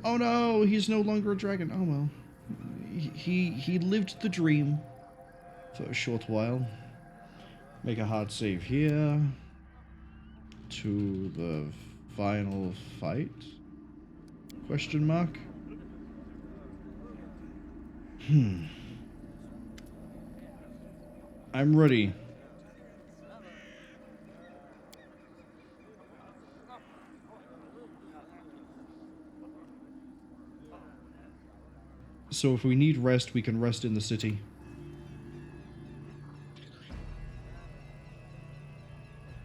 Oh no, he's no longer a dragon. Oh well. He lived the dream for a short while. Make a hard save here. To the final fight? Question mark? I'm ready. So if we need rest, we can rest in the city.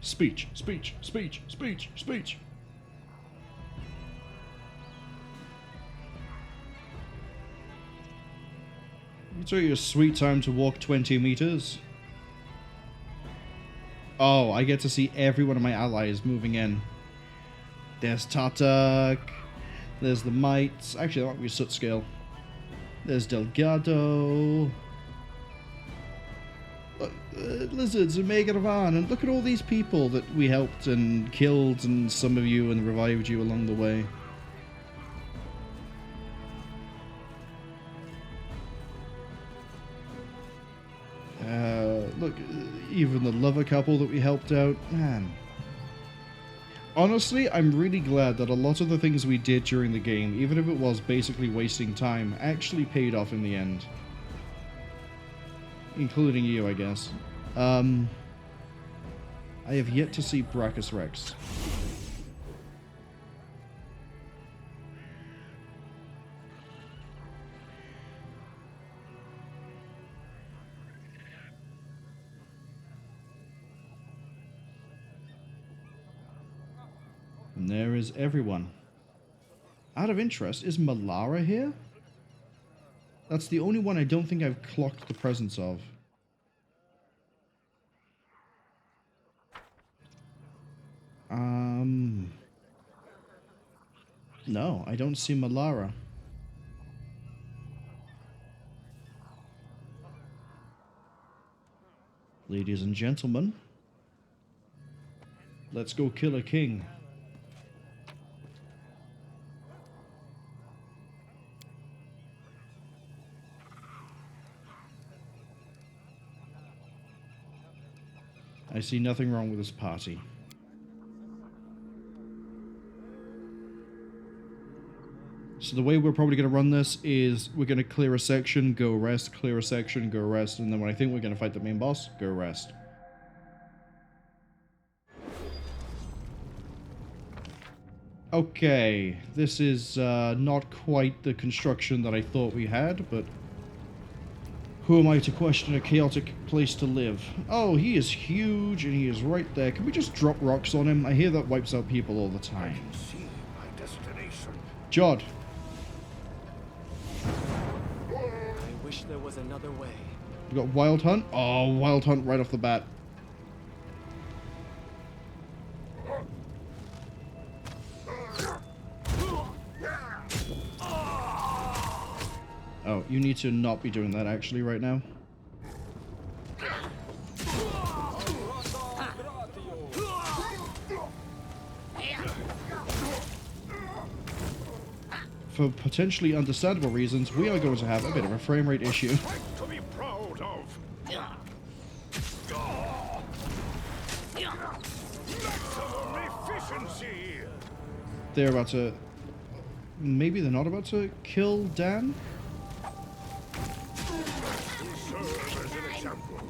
Speech, speech, speech, speech, speech. It's really a sweet time to walk 20 meters. Oh, I get to see every one of my allies moving in. There's Tartak. There's the Mites. Actually, that might be Soot Scale. There's Delgado. Lizards and Megaravan. And look at all these people that we helped and killed, and some of you, and revived you along the way. Look, even the lover couple that we helped out. Man. Honestly, I'm really glad that a lot of the things we did during the game, even if it was basically wasting time, actually paid off in the end. Including you, I guess. I have yet to see Brachus Rex. And there is everyone. Out of interest, is Malara here? That's the only one I don't think I've clocked the presence of. No, I don't see Malara. Ladies and gentlemen, let's go kill a king. I see nothing wrong with this party. So the way we're probably going to run this is we're going to clear a section, go rest, clear a section, go rest, and then when I think we're going to fight the main boss, go rest. Okay, this is not quite the construction that I thought we had, but who am I to question a chaotic place to live? Oh, he is huge and he is right there. Can we just drop rocks on him? I hear that wipes out people all the time. I can see my destination. Jod. I wish there was another way. We got Wild Hunt. Oh, Wild Hunt right off the bat. Oh, you need to not be doing that actually right now. for potentially understandable reasons, we are going to have a bit of a frame rate issue. To be proud of. Maximum efficiency. They're about to... Maybe they're not about to kill Dan? Serve as an example.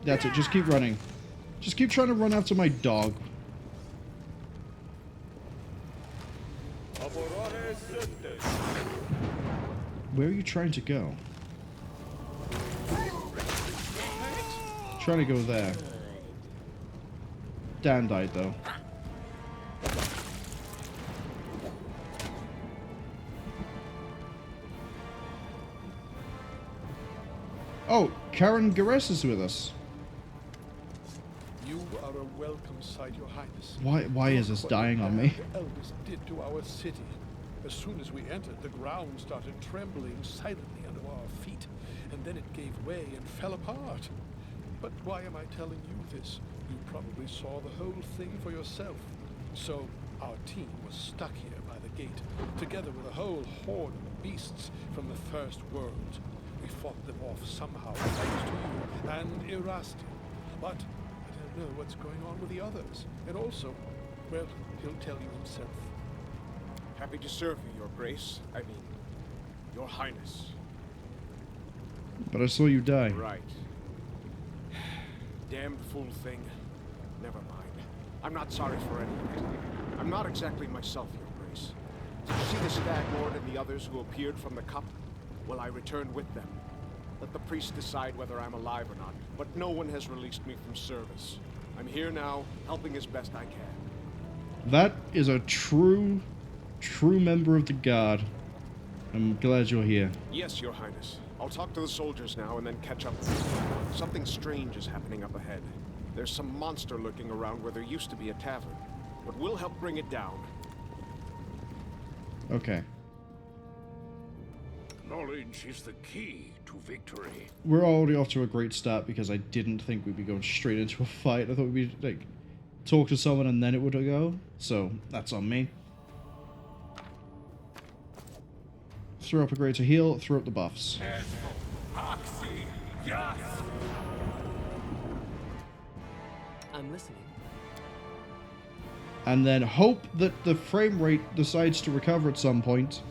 That's it, just keep running. Just keep trying to run after my dog. Where are you trying to go? Trying to go there. Dan died though. Oh, Karen Gares is with us. You are a welcome sight, Your Highness. Why is this dying on me? The elders did to our city. As soon as we entered, the ground started trembling silently under our feet, and then it gave way and fell apart. But why am I telling you this? You probably saw the whole thing for yourself. So, our team was stuck here by the gate, together with a whole horde of beasts from the First World. We fought them off somehow, thanks to you and Irovetti. But I don't know what's going on with the others. And also, well, he'll tell you himself. Happy to serve you, Your Grace. I mean, Your Highness. But I saw you die. Right. Damned fool thing. Never mind. I'm not sorry for any of it. I'm not exactly myself, Your Grace. Did you see the Stag Lord and the others who appeared from the cup? Well, I returned with them. Let the priest decide whether I'm alive or not, but no one has released me from service. I'm here now, helping as best I can. That is a true member of the Guard. I'm glad you're here. Yes, Your Highness. I'll talk to the soldiers now and then catch up with you. Something strange is happening up ahead. There's some monster lurking around where there used to be a tavern, but we'll help bring it down. Okay. Knowledge is the key to victory. We're already off to a great start because I didn't think we'd be going straight into a fight. I thought we'd like talk to someone and then it would go. So that's on me. Throw up a greater heal, throw up the buffs. I'm listening. And then hope that the frame rate decides to recover at some point.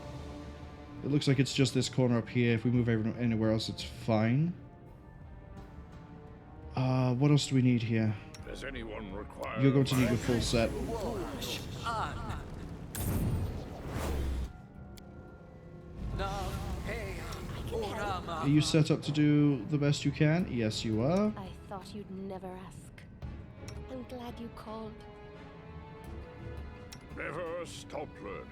It looks like it's just this corner up here. If we move anywhere else, it's fine. What else do we need here? Does anyone require? You're going to need a full set. Are you set up to do the best you can? Yes, you are. I thought you'd never ask. I'm glad you called. Never stop learning.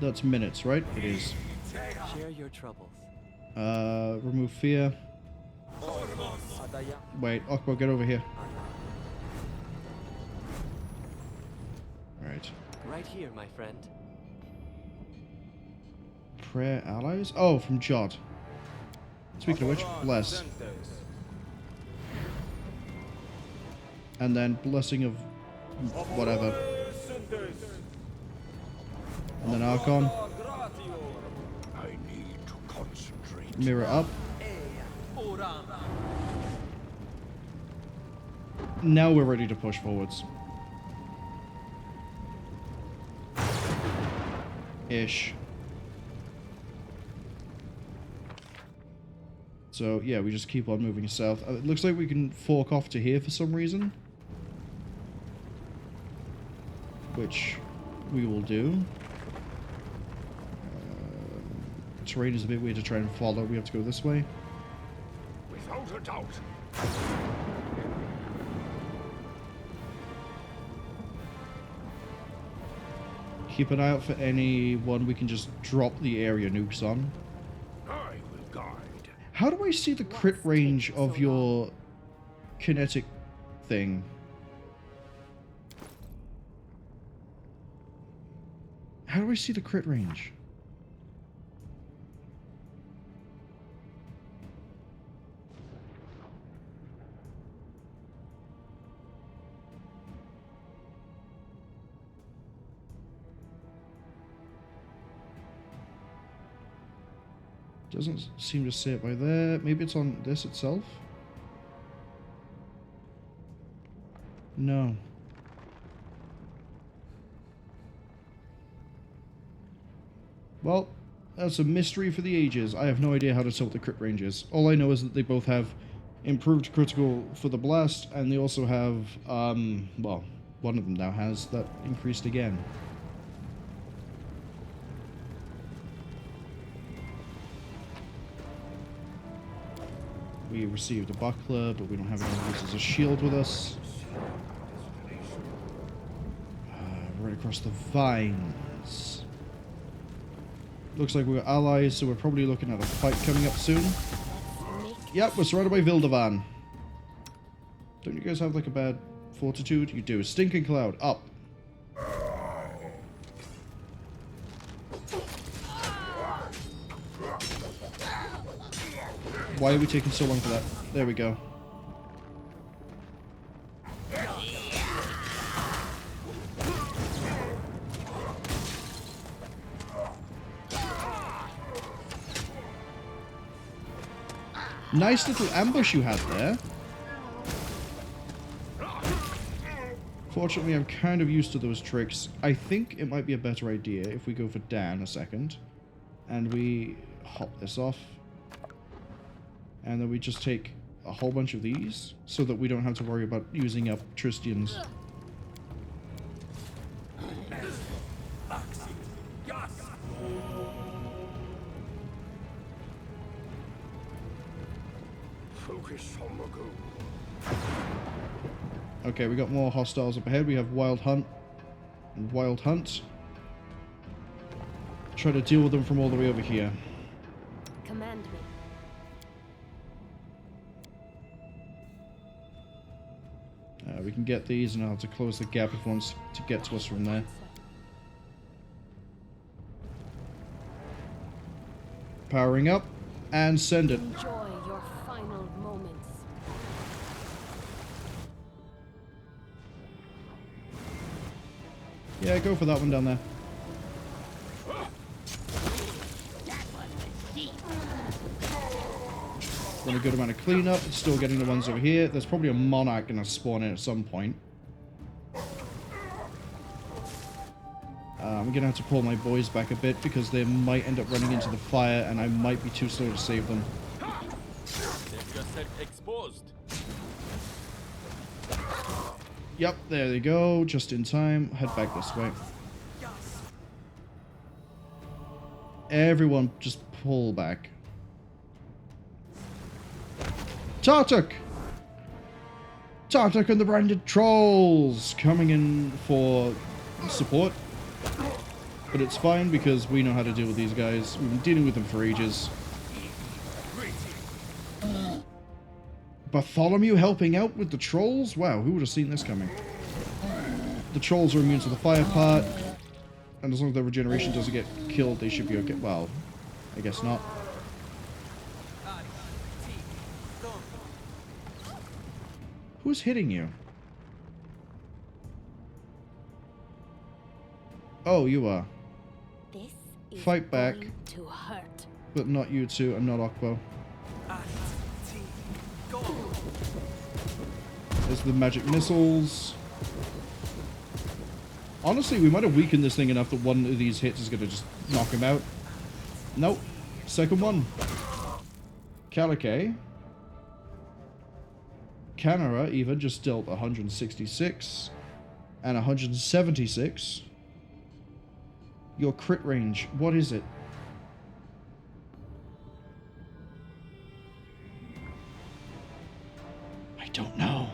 That's minutes, right? It is. Share your troubles. Remove fear. Wait, Akbar, get over here. Alright. Right here, my friend. Prayer allies? Oh, from Jod. Speaking of which, bless. And then blessing of whatever. And then Archon. I need to concentrate. Mirror up. Now we're ready to push forwards. Ish. So yeah, we just keep on moving south. It looks like we can fork off to here for some reason. Which we will do. Terrain is a bit weird to try and follow. We have to go this way. Without a doubt. Keep an eye out for anyone we can just drop the area nukes on. I will guide. How do I see the crit range of your kinetic thing? How do I see the crit range? Doesn't seem to say it by there. Maybe it's on this itself? No. Well, that's a mystery for the ages. I have no idea how to tell what the crit range is. All I know is that they both have improved critical for the blast, and they also have, well, one of them now has that increased again. We received a buckler, but we don't have any use as a shield with us. Right across the vines. Looks like we're allies, so we're probably looking at a fight coming up soon. Yep, we're surrounded by Vildavan. Don't you guys have like a bad fortitude? You do. Stinking Cloud, up. Why are we taking so long for that? There we go. Nice little ambush you had there. Fortunately, I'm kind of used to those tricks. I think it might be a better idea if we go for Dan a second. And we hop this off. And then we just take a whole bunch of these so that we don't have to worry about using up Tristian's. Okay, we got more hostiles up ahead. We have Wild Hunt and Wild Hunt. Try to deal with them from all the way over here. Command me. We can get these, and I'll have to close the gap if it wants to get to us from there. Powering up, and send it. Enjoy your final moments. Yeah, go for that one down there. Done a good amount of cleanup. Still getting the ones over here. There's probably a monarch going to spawn in at some point. I'm going to have to pull my boys back a bit because they might end up running into the fire and I might be too slow to save them. They've just said exposed. Yep, there they go. Just in time. Head back this way. Everyone just pull back. Tartuk! Tartuk and the Branded Trolls coming in for support. But it's fine because we know how to deal with these guys. We've been dealing with them for ages. Bartholomew helping out with the trolls? Wow, who would have seen this coming? The trolls are immune to the fire part. And as long as their regeneration doesn't get killed, they should be okay. Well, I guess not. Who's hitting you? Oh, you are. This is Fight back. going to hurt. But not you two, and not Okbo. There's the magic missiles. Honestly, we might have weakened this thing enough that one of these hits is going to just knock him out. Nope. Second one. Kalike. Canara even just dealt 166 and 176. Your crit range, what is it? I don't know.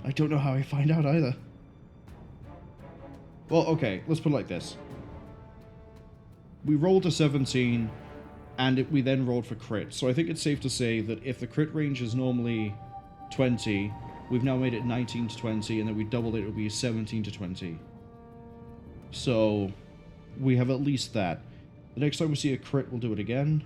I don't know how I find out either. Well, okay, let's put it like this. We rolled a 17, and we then rolled for crit. So I think it's safe to say that if the crit range is normally 20, we've now made it 19 to 20, and then we doubled it, it'll be 17 to 20. So we have at least that. The next time we see a crit, we'll do it again.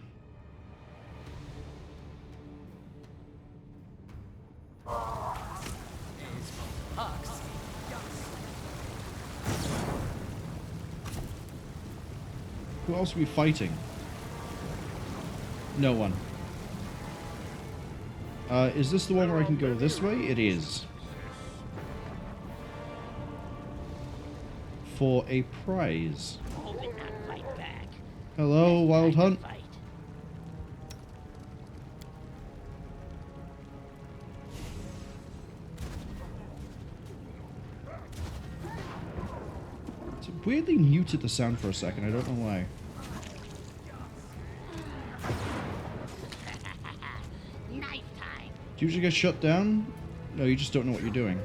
Who else are we fighting? No one. Is this the one where I can go this way? It is. For a prize. Hello, Wild Hunt. It's weirdly muted the sound for a second. I don't know why. Do you usually get shut down? No, you just don't know what you're doing.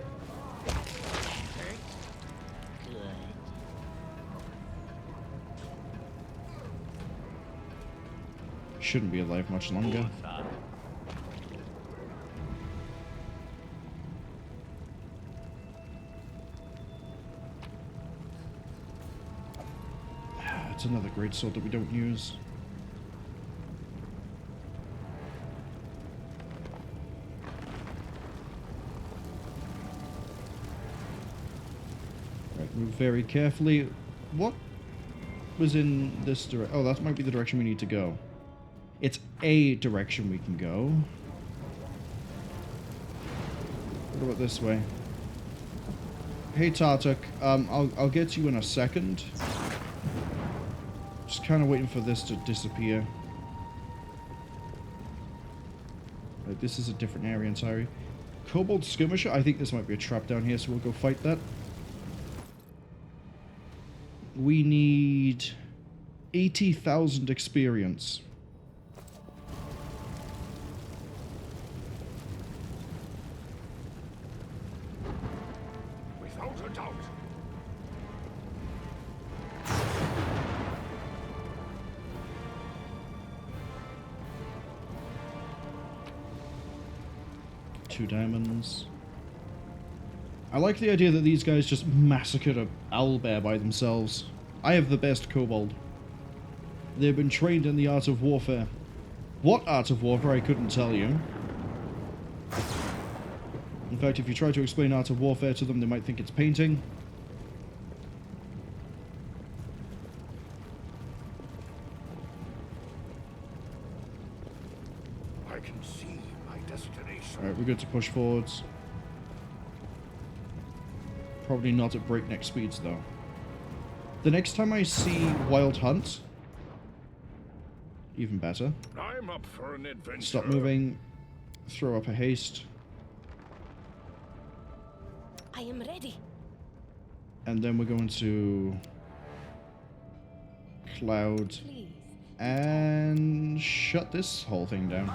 Shouldn't be alive much longer. It's another great sword that we don't use. Right, move very carefully. What was in this direction? Oh, that might be the direction we need to go. It's a direction we can go. What about this way? Hey Tartuk, I'll get to you in a second. Just kind of waiting for this to disappear. Right, this is a different area entirely. Kobold Skirmisher? I think this might be a trap down here, so we'll go fight that. We need 80,000 experience. Without a doubt. Two diamonds. I like the idea that these guys just massacred a owlbear by themselves. I have the best kobold. They've been trained in the art of warfare. What art of warfare, I couldn't tell you. In fact, if you try to explain art of warfare to them, they might think it's painting. I can see my destination. Alright, we're good to push forwards. Probably not at breakneck speeds, though. The next time I see Wild Hunt, even better. I'm up for an adventure. Stop moving. Throw up a haste. I am ready. And then we're going to Cloud. Please. And shut this whole thing down.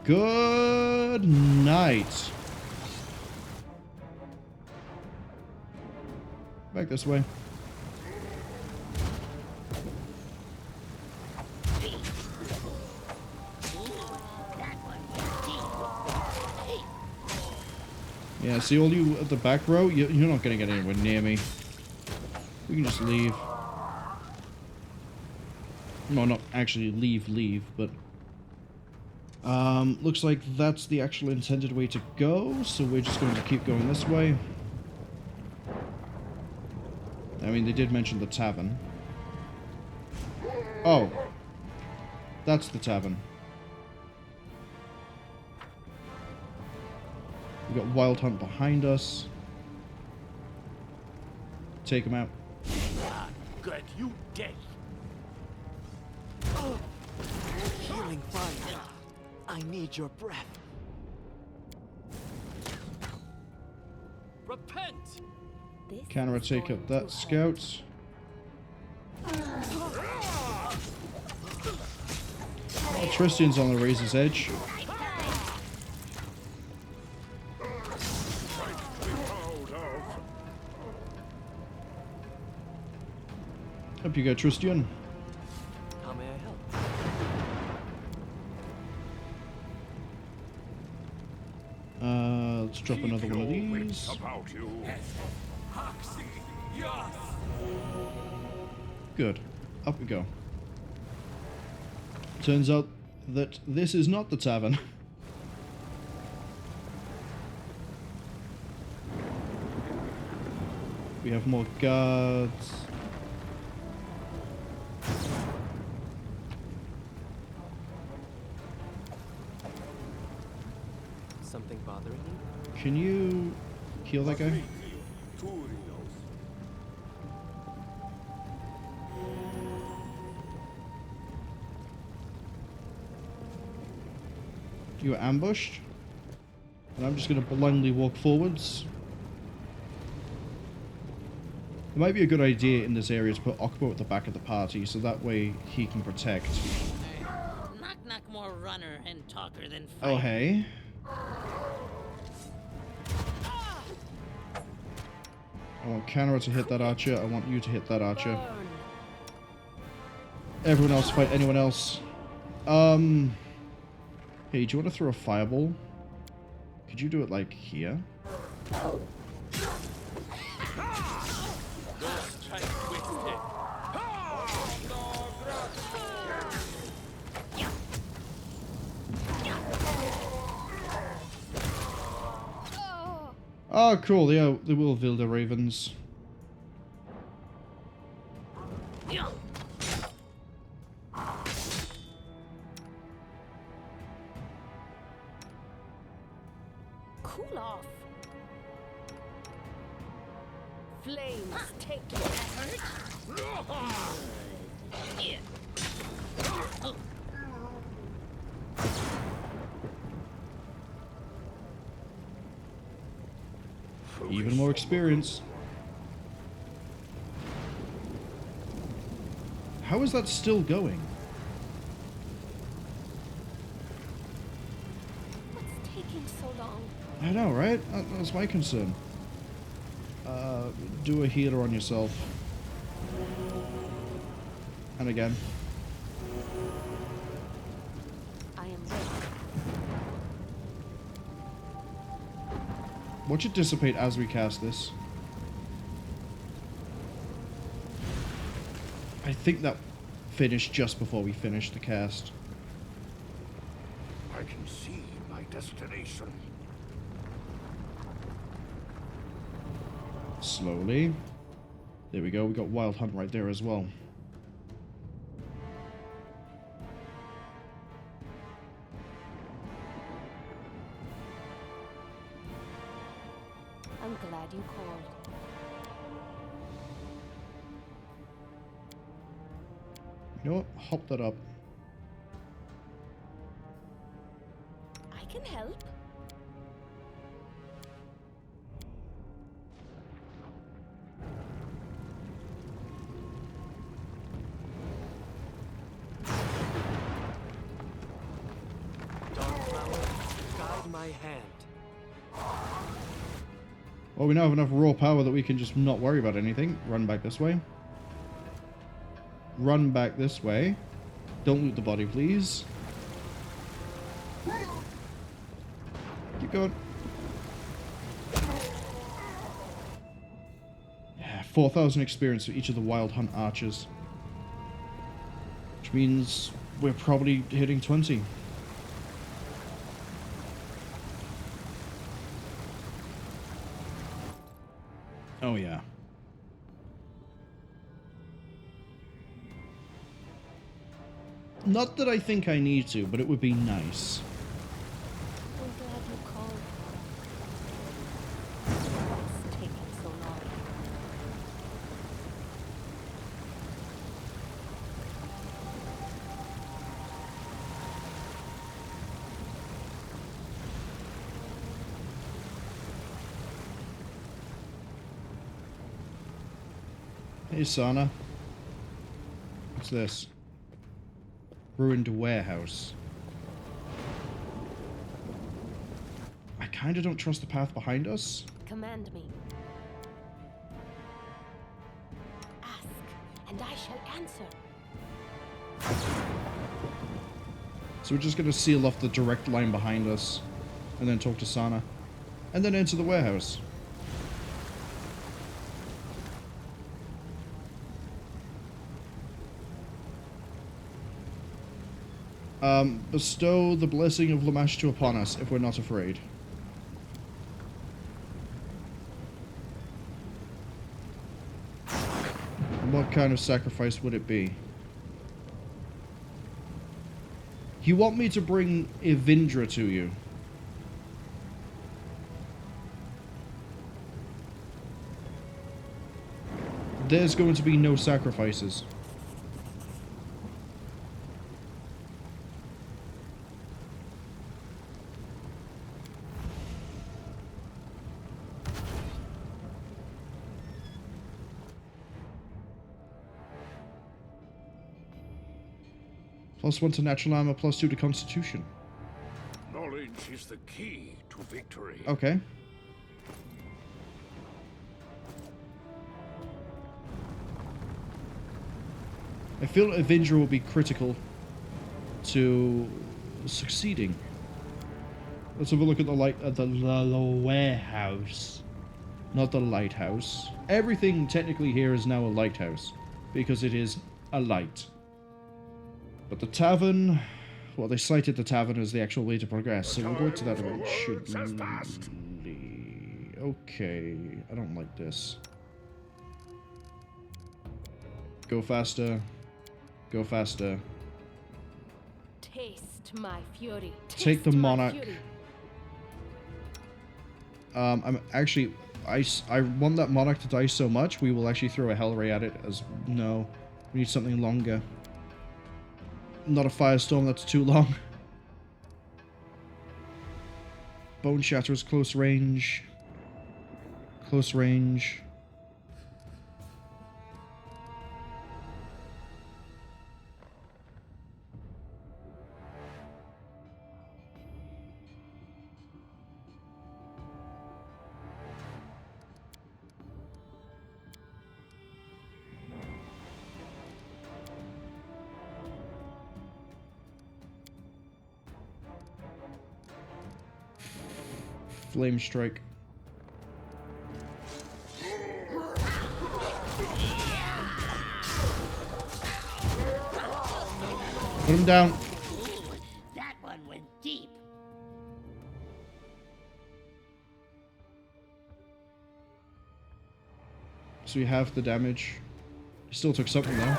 Good night. Back this way. Yeah, see all you at the back row? You're not going to get anywhere near me. We can just leave. No, not actually leave, but... looks like that's the actual intended way to go, so we're just going to keep going this way. I mean, they did mention the tavern. Oh. That's the tavern. We've got Wild Hunt behind us. Take him out. Good, you dead. Healing fire. I need your breath. Repent! Camera, take up that scout. Oh, Tristian's on the razor's edge. Up you go, Tristian. How may I help? Let's drop another one of these. About you. Good. Up we go. Turns out that this is not the tavern. We have more guards. Something bothering you? Can you heal that guy? You were ambushed? And I'm just going to blindly walk forwards. It might be a good idea in this area to put Okbo at the back of the party, so that way he can protect. Knock more runner and talker than fighter. Oh, hey. I want Canara to hit that archer. I want you to hit that archer. Everyone else fight anyone else. Hey, do you want to throw a fireball? Could you do it, like, here? Oh, cool. Yeah, they will Vilda Ravens. Cool off. Flames take your effort. Even more experience. How is that still going? What's taking so long? I know, right? That's my concern. Do a healer on yourself. And again. I am ready. Watch it dissipate as we cast this. I think that finished just before we finished the cast. I can see my destination. Slowly. There we go. We got Wild Hunt right there as well. I'm glad you called. You know what? Hop that up. I can help. Guide my hand. Well, we now have enough raw power that we can just not worry about anything. Run back this way. Run back this way. Don't loot the body, please. Keep going. Yeah, 4,000 experience for each of the Wild Hunt archers. Which means we're probably hitting 20. Oh, yeah. Not that I think I need to, but it would be nice. I'm glad you called. What's taking so long? Hey, Sana. What's this? Ruined warehouse. I kinda don't trust the path behind us. Command me. Ask, and I shall answer. So we're just gonna seal off the direct line behind us, and then talk to Sana, and then enter the warehouse. Bestow the blessing of Lamashtu upon us if we're not afraid. What kind of sacrifice would it be? You want me to bring Evindra to you? There's going to be no sacrifices. +1 to natural armor, +2 to constitution. Knowledge is the key to victory. Okay. I feel Avenger will be critical to succeeding. Let's have a look at the warehouse. Not the lighthouse. Everything technically here is now a lighthouse, because it is a light. But the tavern, well, they cited the tavern as the actual way to progress, so we'll go to that eventually. Okay, I don't like this. Go faster. Go faster. Taste my fury. Take the monarch. I'm actually, I want that monarch to die so much, we will actually throw a hell ray at it as, no, we need something longer. Not a firestorm, that's too long. Bone Shatter is close range. Close range. Flame Strike. Put him down. That one went deep. So you have the damage. He still took something though.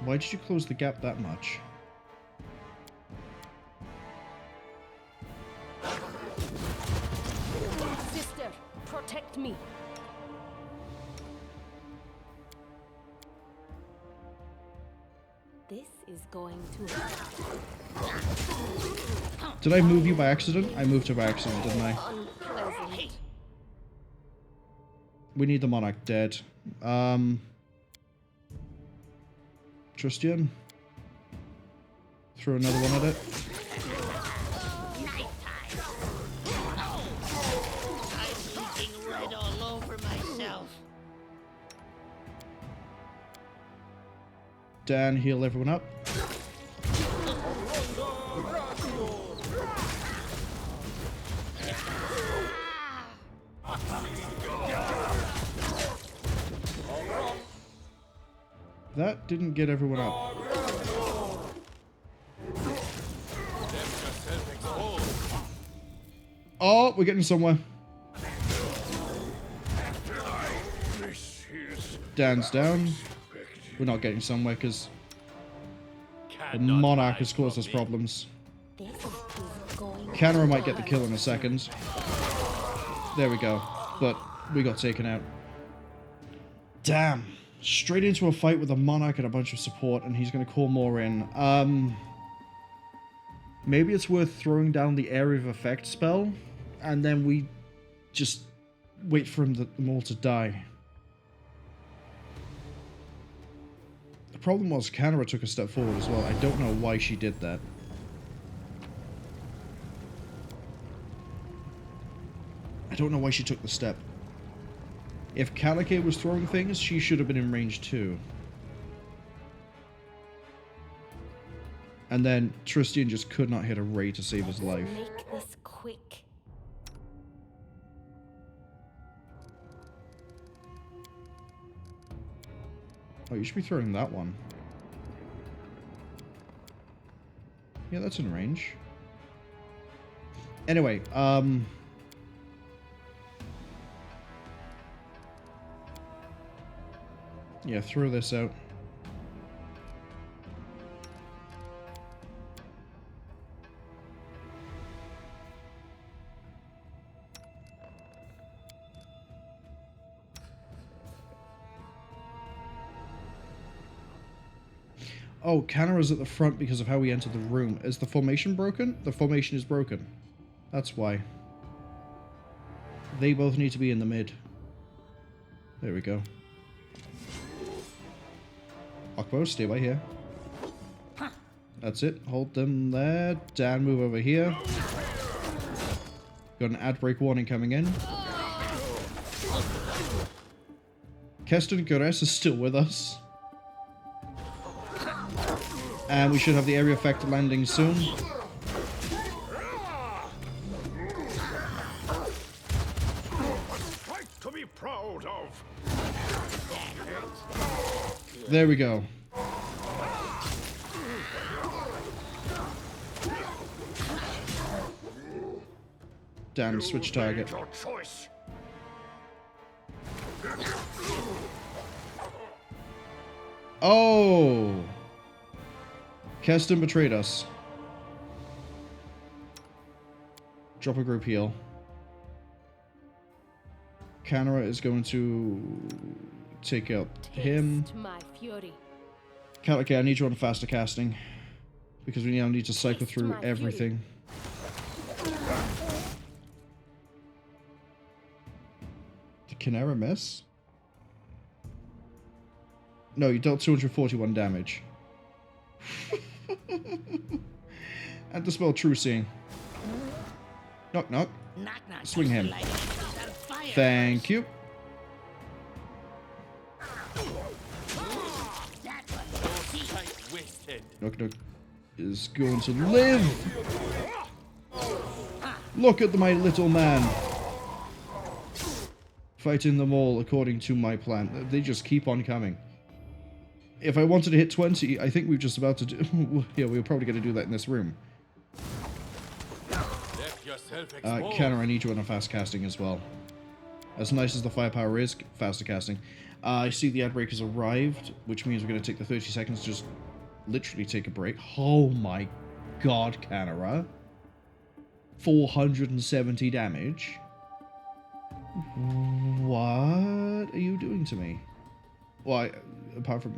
Why did you close the gap that much? Sister, protect me. This is going to hurt. Did I move you by accident? I moved you by accident, didn't I? Unpleasant. We need the monarch dead. Tristian? Throw another one at it. I'm looking red all over myself. Dan, heal everyone up. That didn't get everyone up. Oh, we're getting somewhere. Dan's down. We're not getting somewhere because the monarch has caused us problems. Canara might get the kill in a second. There we go. But we got taken out. Damn. Straight into a fight with a monarch and a bunch of support, and he's going to call more in. Maybe it's worth throwing down the Area of Effect spell, and then we just wait for them all to die. The problem was Canara took a step forward as well. I don't know why she did that. I don't know why she took the step. If Kalike was throwing things, she should have been in range too. And then Tristian just could not hit a ray to save his life. Make this quick. Oh, you should be throwing that one. Yeah, that's in range. Anyway, yeah, throw this out. Oh, Canara's at the front because of how we entered the room. Is the formation broken? The formation is broken. That's why. They both need to be in the mid. There we go. Akbo, stay by here. That's it. Hold them there. Dan, move over here. Got an ad break warning coming in. Keston Gores is still with us. And we should have the area effect landing soon. To be proud of. There we go. Dan, switch target. Your choice. Oh! Keston betrayed us. Drop a group heal. Canara is going to take out him. My fury. Okay, I need you on faster casting. Because we now need to cycle through my everything. Did Canara miss? No, you dealt 241 damage. And dispel true seeing. Knock knock. Swing him. Thank you. Knock knock is going to live. Look at my little man. Fighting them all according to my plan. They just keep on coming. If I wanted to hit 20, I think we're just about to do... yeah, we were probably going to do that in this room. Kenner, I need you on a fast casting as well. As nice as the firepower is, faster casting. I see the ad break has arrived, which means we're going to take the 30 seconds to just literally take a break. Oh my god, Canara. 470 damage. What are you doing to me? Well, apart from...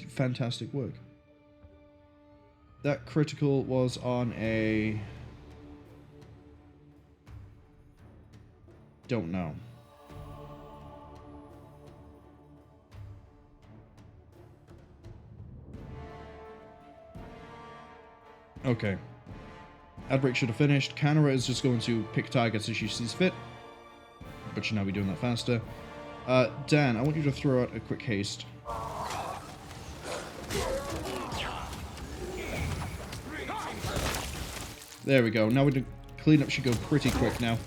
fantastic work. That critical was on a... don't know. Okay. Adbreak should have finished. Canara is just going to pick targets as she sees fit. But should now be doing that faster. Dan, I want you to throw out a quick haste. There we go. Now the cleanup should go pretty quick now.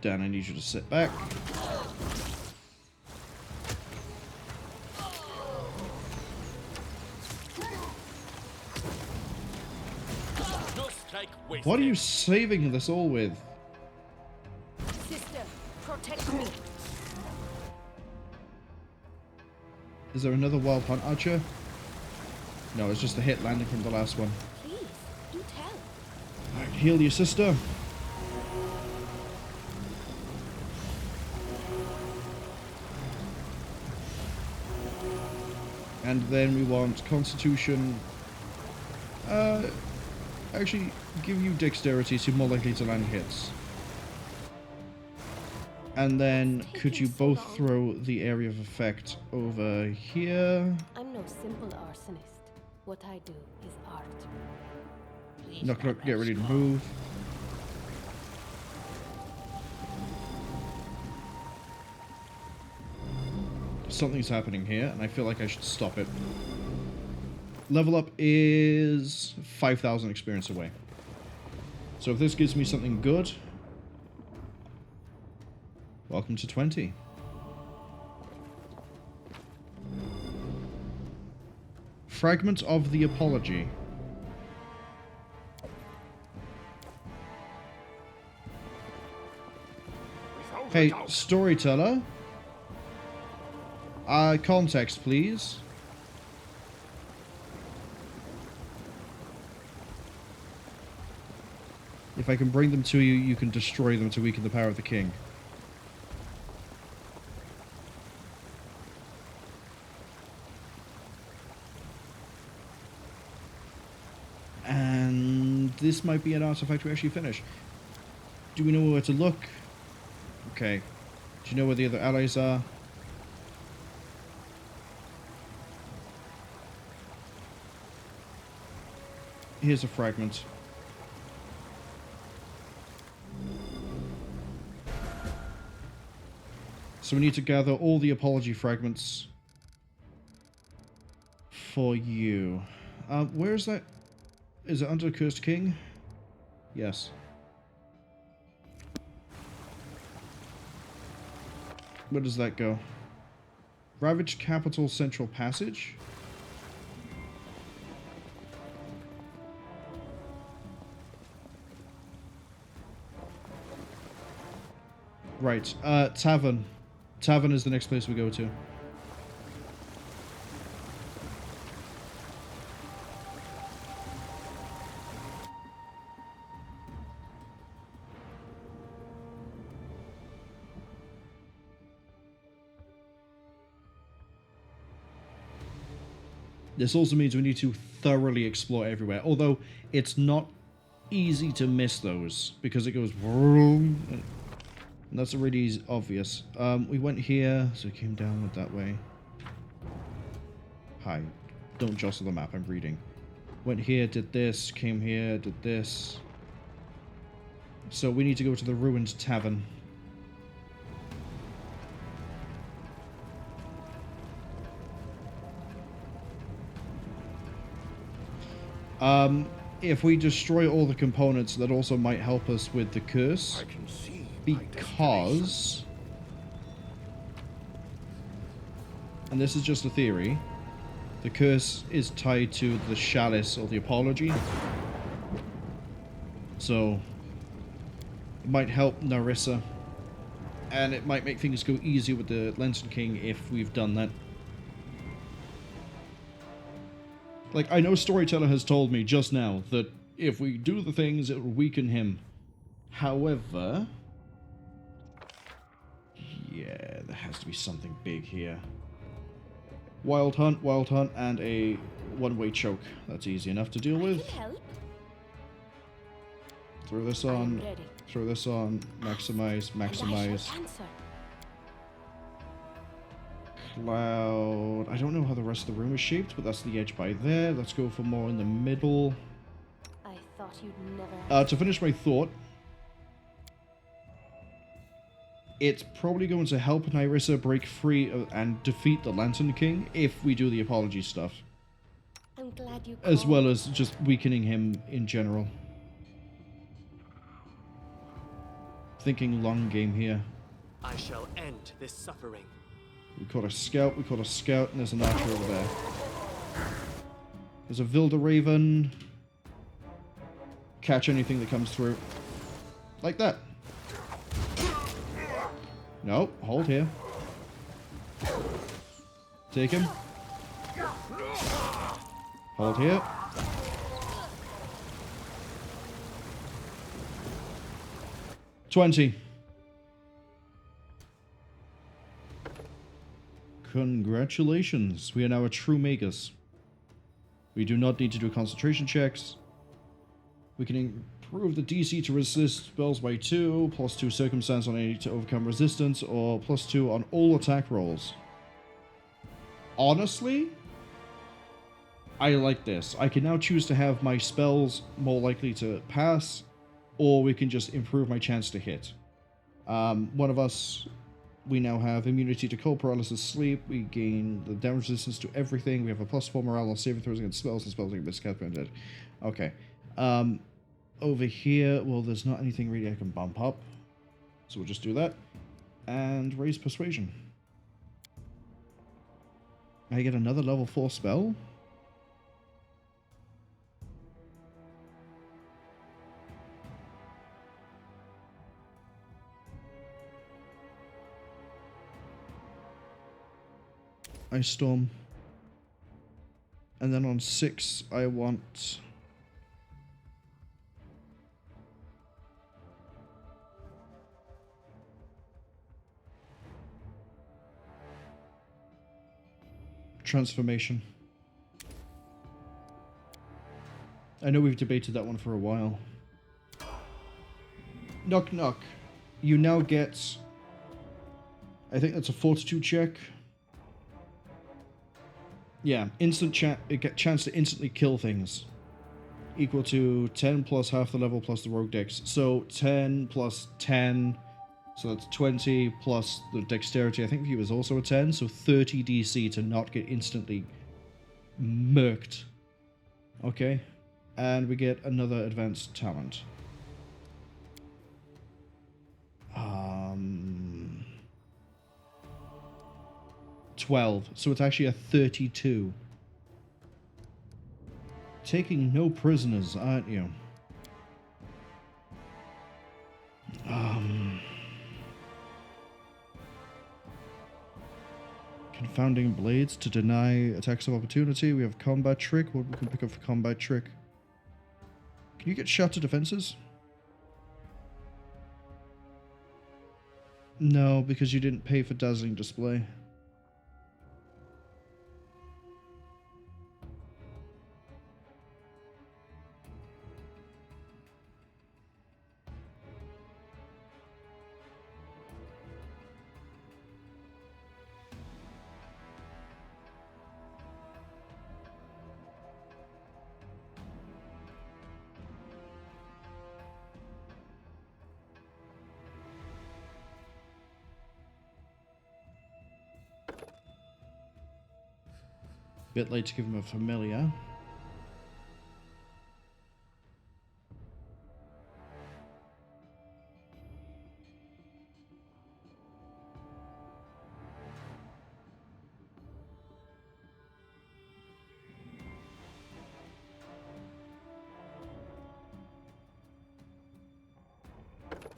Dan, I need you to sit back. What are you saving this all with? Sister, protect me. Is there another wild hunt archer? No, it's just a hit landing from the last one. Please, do tell. Alright, heal your sister. And then we want Constitution. Actually, give you Dexterity so you're more likely to land hits. And then, could you both throw the area of effect over here? I'm no simple arsonist. What I do is art. Knock knock, get ready to move. Something's happening here, and I feel like I should stop it. Level up is 5,000 experience away. So if this gives me something good, welcome to 20. Fragment of the Apology. Hey, storyteller. Context, please. If I can bring them to you, you can destroy them to weaken the power of the king. And this might be an artifact we actually finish. Do we know where to look? Okay. Do you know where the other allies are? Here's a fragment. So we need to gather all the apology fragments for you. Where is that? Is it under the Cursed King? Yes. Where does that go? Ravaged Capital Central Passage? Right. Tavern. Tavern is the next place we go to. This also means we need to thoroughly explore everywhere, although it's not easy to miss those, because it goes vroom, and that's already obvious. We went here, so we came down that way. Hi. Don't jostle the map, I'm reading. Went here, did this, came here, did this. So we need to go to the ruined tavern. If we destroy all the components, that also might help us with the curse. I can see because, and this is just a theory, the curse is tied to the chalice or the apology. So it might help Nyrissa, and it might make things go easier with the Lantern King if we've done that. Like, I know Storyteller has told me just now that if we do the things, it will weaken him. However, yeah, there has to be something big here. Wild Hunt, and a one-way choke. That's easy enough to deal with. Throw this on, maximize. Cloud. I don't know how the rest of the room is shaped, but that's the edge by there. Let's go for more in the middle. I thought you'd never. To finish my thought, it's probably going to help Nyrissa break free and defeat the Lantern King if we do the apology stuff. I'm glad you called. As well as just weakening him in general. Thinking long game here. I shall end this suffering. We caught a scout, and there's an archer over there. There's a Vilda Raven. Catch anything that comes through. Like that. No, hold here. Take him. Hold here. $20. Congratulations, we are now a true magus. We do not need to do concentration checks. We can improve the DC to resist spells by 2, +2 circumstance on any to overcome resistance, or +2 on all attack rolls. Honestly, I like this. I can now choose to have my spells more likely to pass, or we can just improve my chance to hit. One of us, we now have immunity to cold, paralysis, sleep. We gain the damage resistance to everything. We have a +4 morale on saving throws against spells and spells against cast and dead. Okay. Over here, well, there's not anything really I can bump up. So we'll just do that. And raise persuasion. I get another level 4 spell? Ice Storm. And then on 6, I want... Transformation. I know we've debated that one for a while. Knock knock. You now get... I think that's a fortitude check. Yeah, chance to instantly kill things. Equal to 10 plus half the level plus the rogue dex. So 10 plus 10, so that's 20 plus the dexterity. I think he was also a 10, so 30 DC to not get instantly murked. Okay, and we get another advanced talent. 12, so it's actually a 32. Taking no prisoners, aren't you? Confounding blades to deny attacks of opportunity. We have combat trick. What we can pick up for combat trick? Can you get shot to defenses? No, because you didn't pay for dazzling display. Bit late to give him a familiar.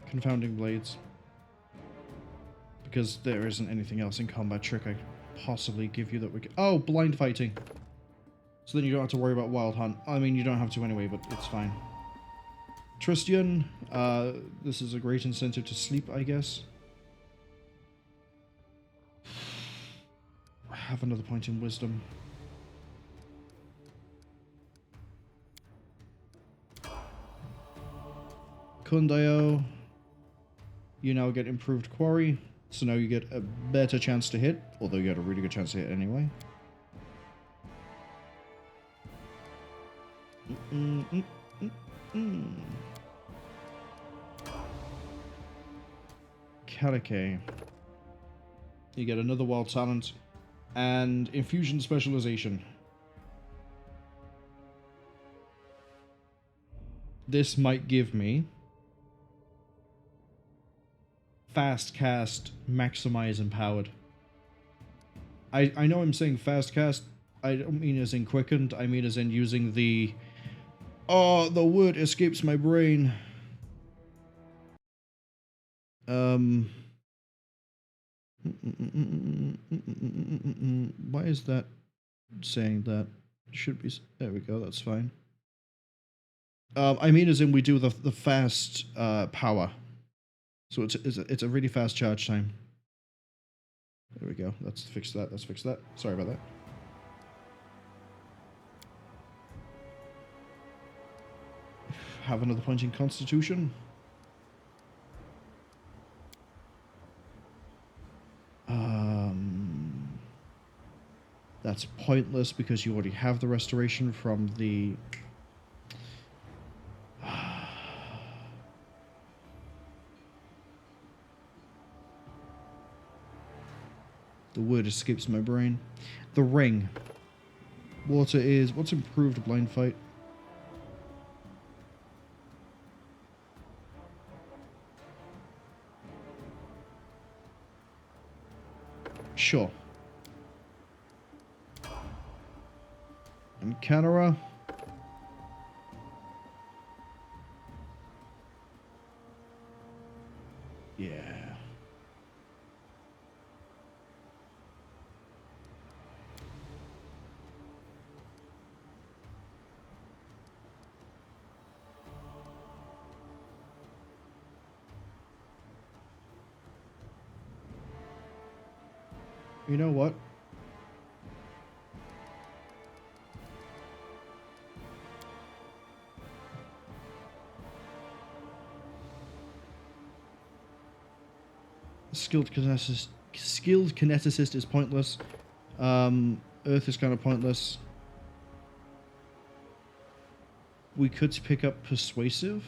Confounding blades. Because there isn't anything else in combat trick I could possibly give you that we could... Oh, blind fighting. So then you don't have to worry about Wild Hunt. I mean, you don't have to anyway, but it's fine. Tristian, this is a great incentive to sleep, I guess. Have another point in wisdom. Kundayo, you now get improved quarry, so now you get a better chance to hit, although you had a really good chance to hit anyway. Karake. You get another wild talent and infusion specialization. This might give me fast cast, maximize empowered. I know I'm saying fast cast. I don't mean as in quickened. I mean as in using the... Oh, the word escapes my brain. Why is that saying that? Should be... There we go, that's fine. I mean as in we do the fast power. So it's a really fast charge time. There we go. Let's fix that. Let's fix that. Sorry about that. Have another point in Constitution. That's pointless because you already have the restoration from the... The word escapes my brain. The ring. Water is... What's improved blind fight? Sure. And Canara. Yeah. You know what? Skilled kineticist is pointless. Earth is kind of pointless. We could pick up persuasive.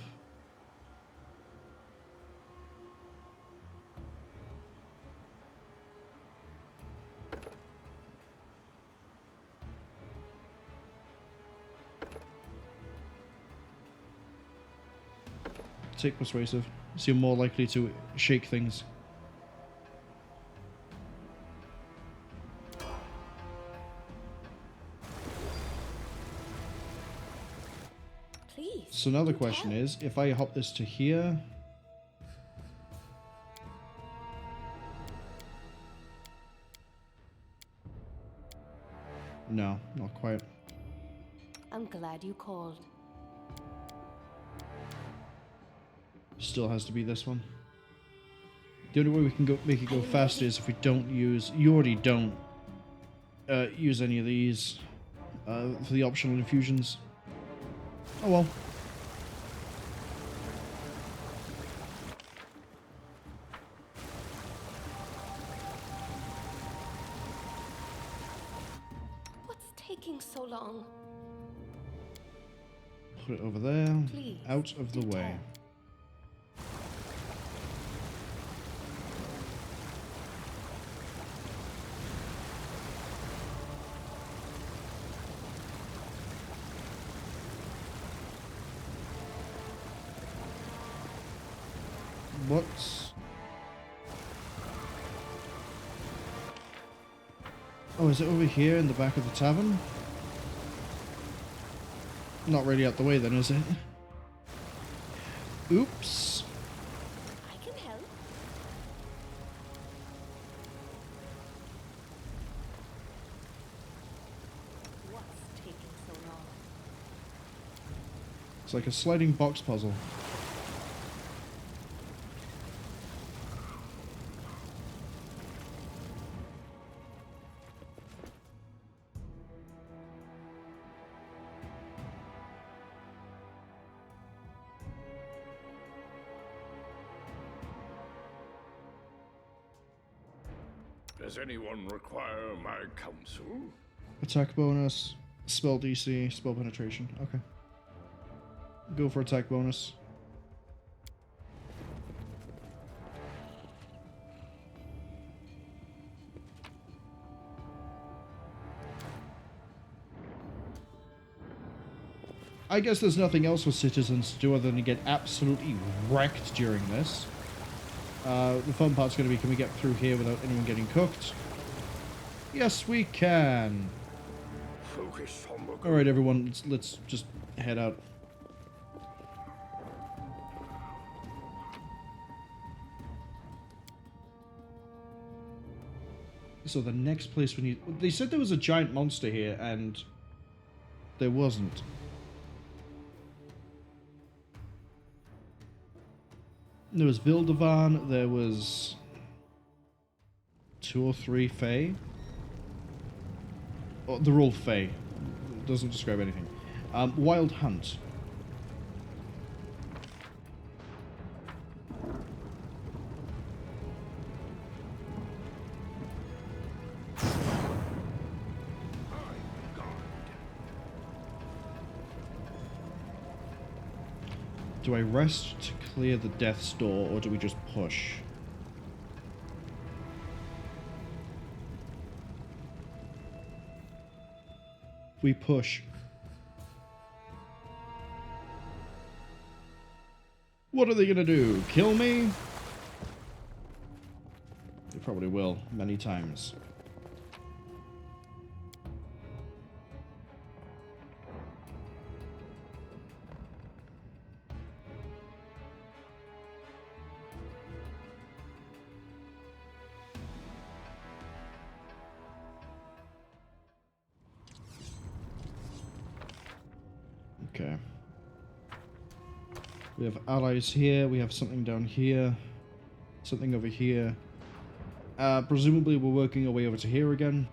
Take persuasive. So you're more likely to shake things. Please. So now the question is, if I hop this to here... No, not quite. I'm glad you called. Still has to be this one. The only way we can make it go faster is if we don't use... You already don't use any of these for the optional infusions. Oh well. What's taking so long? Put it over there. Please, Out of the way. What's... Oh, is it over here in the back of the tavern? Not really out the way then, is it? Oops. I can help. What's taking so long? It's like a sliding box puzzle. Does anyone require my counsel? Attack bonus, spell DC, spell penetration. Okay. Go for attack bonus. I guess there's nothing else for citizens to do other than to get absolutely wrecked during this. The fun part's going to be, can we get through here without anyone getting cooked? Yes, we can. Focus on the... Alright, everyone, let's just head out. So the next place we need... They said there was a giant monster here, and there wasn't. There was Vildevan, there was 2 or 3 Fae. Oh, they're all Fae. Doesn't describe anything. Wild Hunt. Do I rest to clear the death's door, or do we just push? We push. What are they gonna do? Kill me? They probably will, many times. Okay. We have allies here, we have something down here, something over here. Presumably we're working our way over to here again.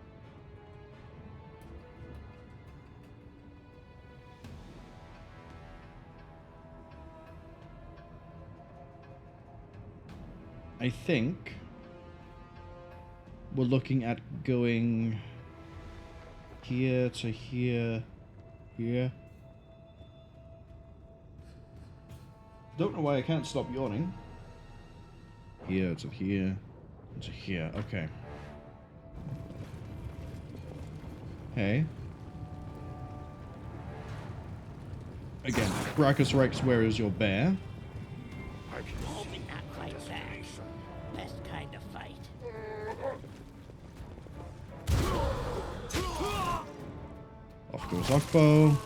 I think we're looking at going here to here, here. Don't know why I can't stop yawning. Here to here, to here. Okay. Hey. Again, Brachus Rex, where is your bear? Hoping not quite that. Best kind of fight. Off goes Okbo.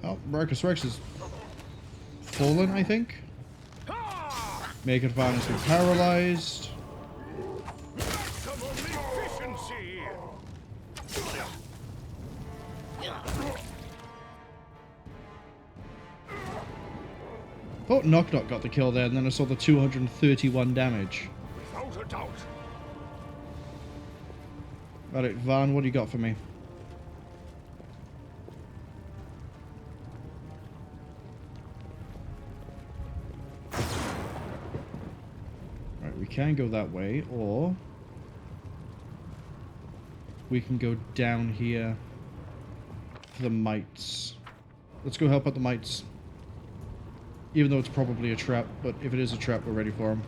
Oh, Brachus Rex is fallen, I think. Make advance been paralyzed. Thought Knock Knock got the kill there, and then I saw the 231 damage. Without a doubt. Alright, Van, what do you got for me? Right, we can go that way, or we can go down here for the mites. Let's go help out the mites. Even though it's probably a trap, but if it is a trap, we're ready for them.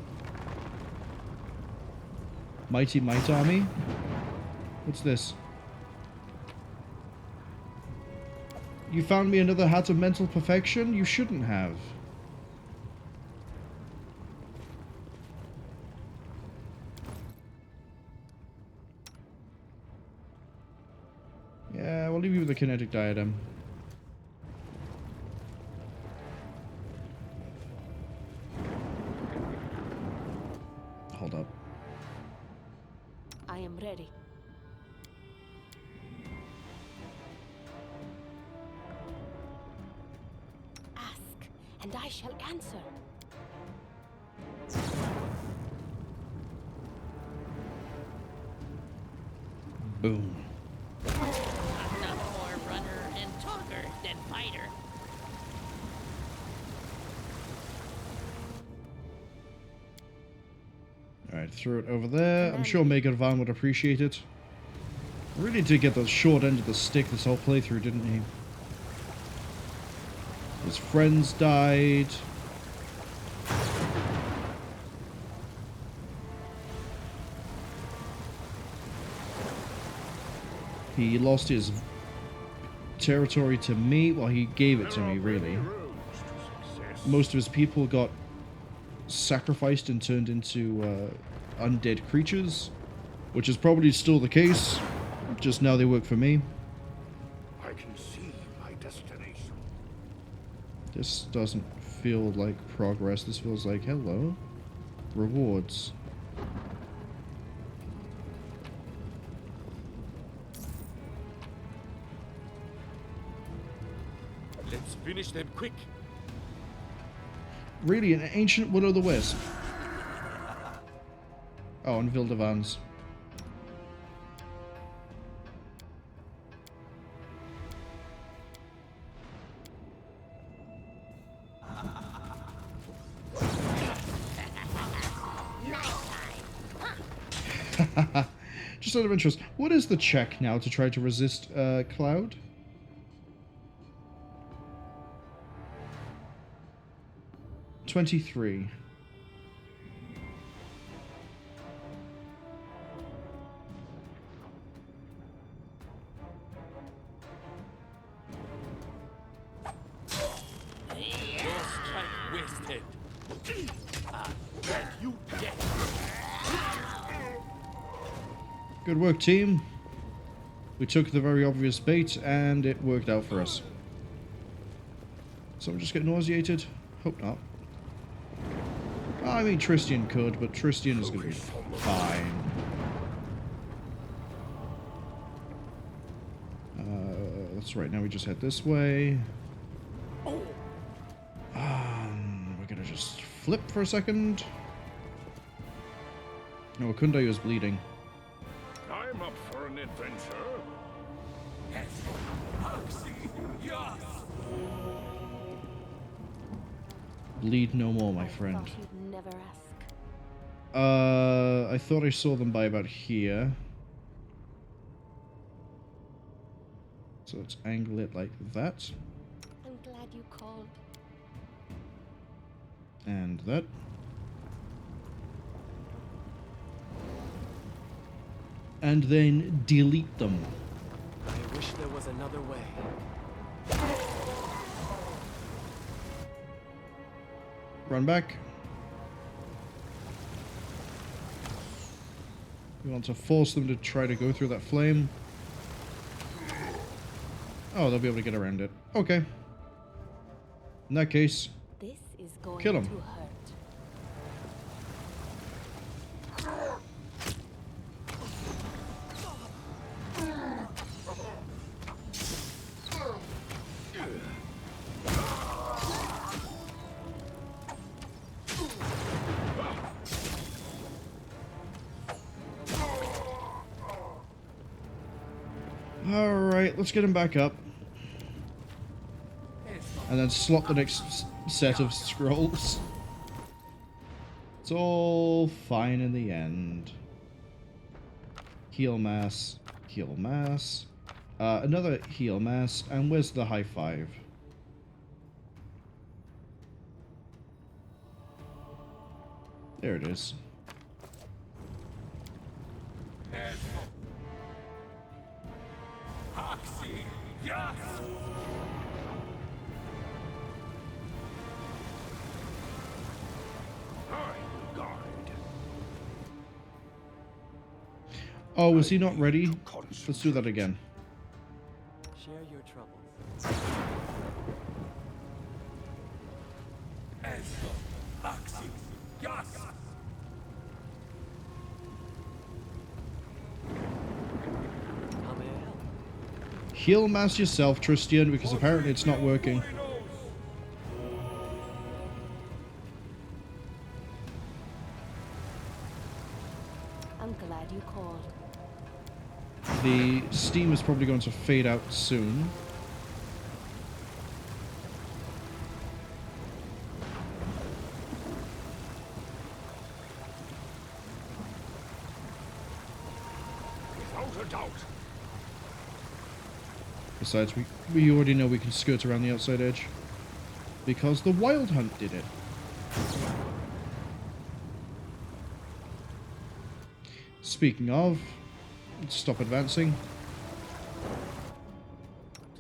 Mighty Might Army? What's this? You found me another Hat of Mental Perfection? You shouldn't have. Yeah, we'll leave you with the kinetic diadem. Hold up. I am ready. Ask, and I shall answer. Boom. I'm not more runner and talker than fighter. Alright, throw it over there. I'm sure Megan Van would appreciate it. Really did get the short end of the stick this whole playthrough, didn't he? His friends died. He lost his territory to me. Well, he gave it to me, really. Most of his people got sacrificed and turned into undead creatures, which is probably still the case, just now they work for me. I can see my destination. This doesn't feel like progress. This feels like, hello, rewards. Let's finish them quick. Really, an ancient Will-o'-the-Wisp. Oh, and Vildavans. Just out of interest, what is the check now to try to resist Cloud? $23. Good work, team. We took the very obvious bait, and it worked out for us. Someone just get nauseated? Hope not. I mean, Tristian could, but Tristian is going to be fine. That's right, now we just head this way. We're going to just flip for a second. No, Kundayu is bleeding. I'm up for an adventure. Bleed no more, my friend. Thought you'd never ask. I thought I saw them by about here. So let's angle it like that. I'm glad you called. And that. And then delete them. I wish there was another way. Run back. We want to force them to try to go through that flame. Oh, they'll be able to get around it. Okay. In that case, This is going kill him. to hurt. Alright, let's get him back up. And then slot the next set of scrolls. It's all fine in the end. Heal mass. Heal mass. Another heal mass. And where's the high five? There it is. Oh, was he not ready? Let's do that again. Share your troubles. How may I help? Heal mass yourself, Tristian, because apparently it's not working. I'm glad you called. The steam is probably going to fade out soon. Without a doubt. Besides, we already know we can skirt around the outside edge. Because the Wild Hunt did it. Speaking of, stop advancing.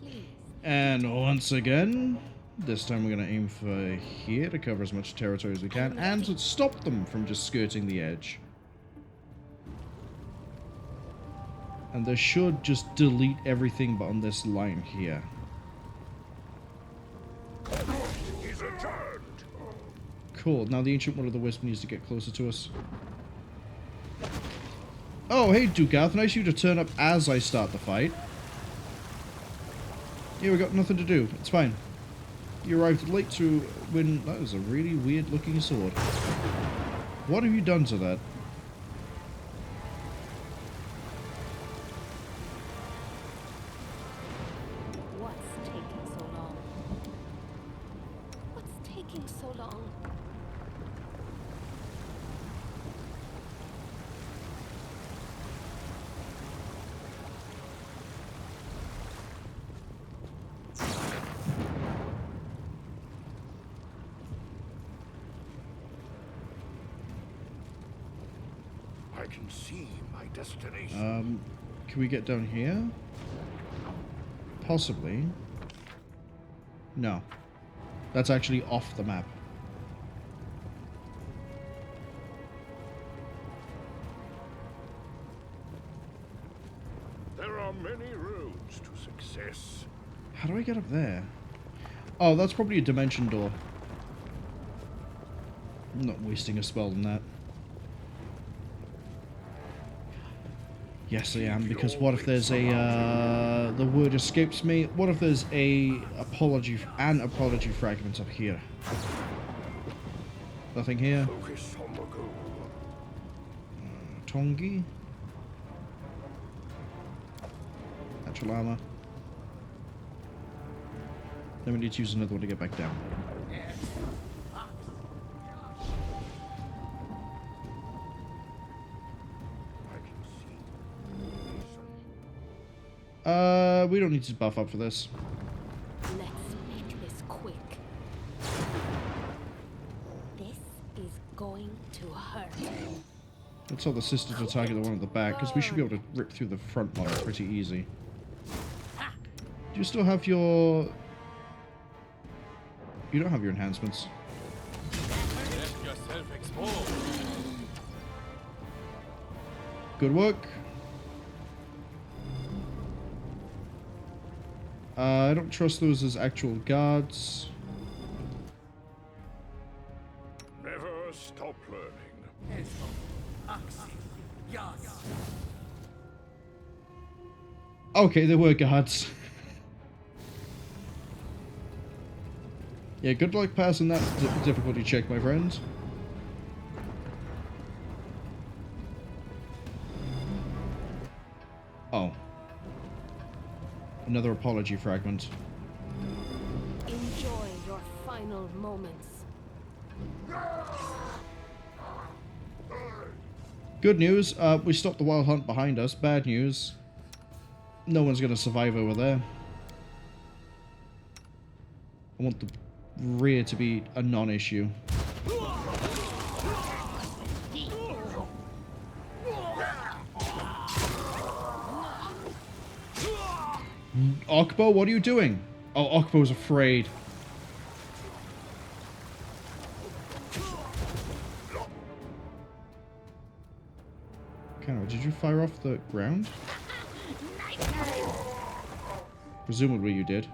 Please. And once again, this time we're going to aim for here to cover as much territory as we can and to stop them from just skirting the edge. And this should just delete everything but on this line here. He's returned. Cool, now the Ancient One of the Wisp needs to get closer to us. Oh, hey Dukath, nice of you to turn up as I start the fight. Yeah, we got nothing to do, it's fine. You arrived late to win... That is a really weird looking sword. What have you done to that? What's taking so long? What's taking so long? I can see my destination. Can we get down here? Possibly. No. That's actually off the map. There are many roads to success. How do I get up there? Oh, that's probably a dimension door. I'm not wasting a spell on that. Yes, I am, because what if there's a, the word escapes me, what if there's an apology fragment up here? Nothing here. Tongi. Natural armor. Then we need to use another one to get back down. We don't need to buff up for this. Let's make this quick. This is going to hurt. Let's tell the sister to target the one at the back, because we should be able to rip through the front one pretty easy. Do you still have your... You don't have your enhancements. Let yourself explode. Good work. I don't trust those as actual guards. Never stop learning. Okay, they were guards. Yeah, good luck passing that difficulty check, my friend. Oh. Another apology fragment. Enjoy your final moments. Good news, we stopped the wild hunt behind us. Bad news, no one's going to survive over there. I want the rear to be a non-issue. Okbo, what are you doing? Oh, Okbo's afraid. Kano, did you fire off the ground? Presumably you did.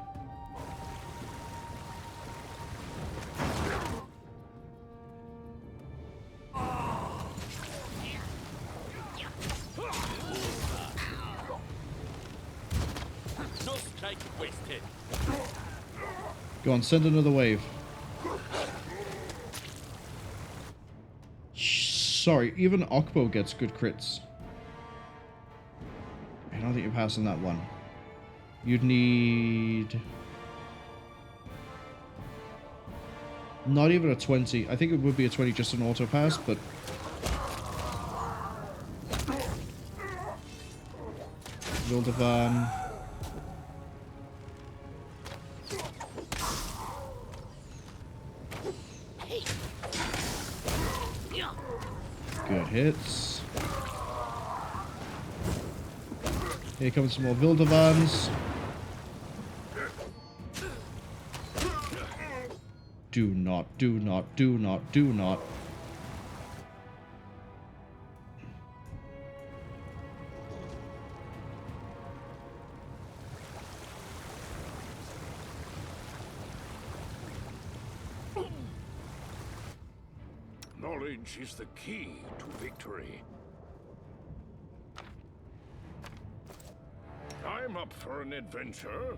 Go on, send another wave. Sorry, even Okbo gets good crits. I don't think you're passing that one. You'd need... Not even a 20. I think it would be a 20 just an auto pass, but... Wildevan. Good hits. Here comes some more Wildevans. Do not, do not, do not, do not. Knowledge is the key to victory. I'm up for an adventure.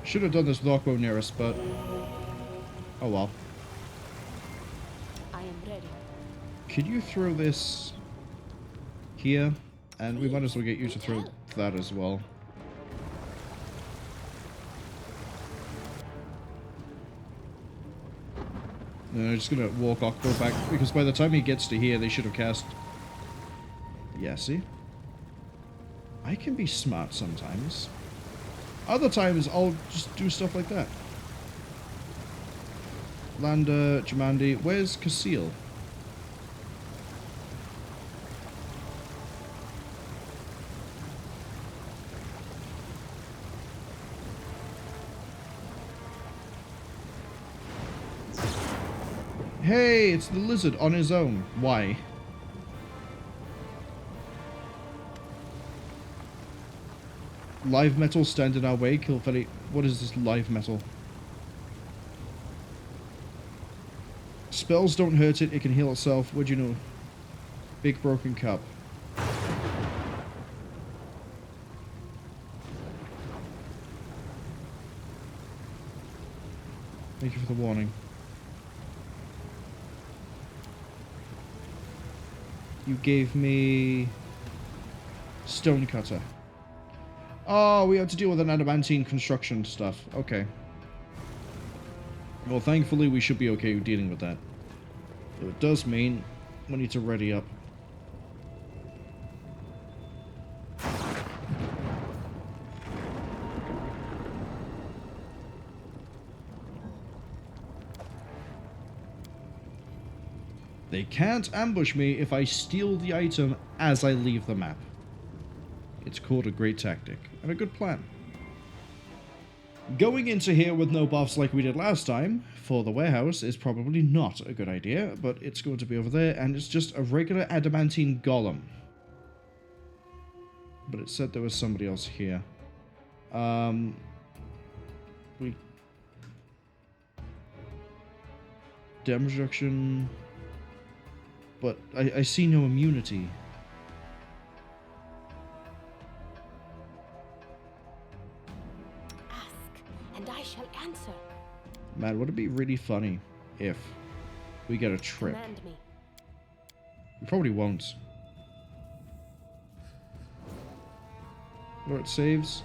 Should have done this with Okbo nearest, but... Oh well. I am ready. Could you throw this here? And we might as well get you to throw that as well. No, I'm just gonna walk Okbo back, because by the time he gets to here, they should have cast... Yeah, see? I can be smart sometimes. Other times, I'll just do stuff like that. Lander, Jamandi, where's Casil? Hey, it's the lizard on his own. Why? Live metal stand in our way, kill Feli. What is this live metal? Spells don't hurt it, it can heal itself. What'd you know? Big broken cup. Thank you for the warning. You gave me stone cutter. Oh, we have to deal with an adamantine construction stuff. Okay. Well, thankfully we should be okay with dealing with that. So it does mean we need to ready up. They can't ambush me if I steal the item as I leave the map. It's called a great tactic, and a good plan. Going into here with no buffs like we did last time for the warehouse is probably not a good idea, but it's going to be over there, and it's just a regular adamantine golem. But it said there was somebody else here. Damage reduction... But I see no immunity. Ask, and I shall answer. Man, would it be really funny if we get a trip? Command me. We probably won't. What are its saves?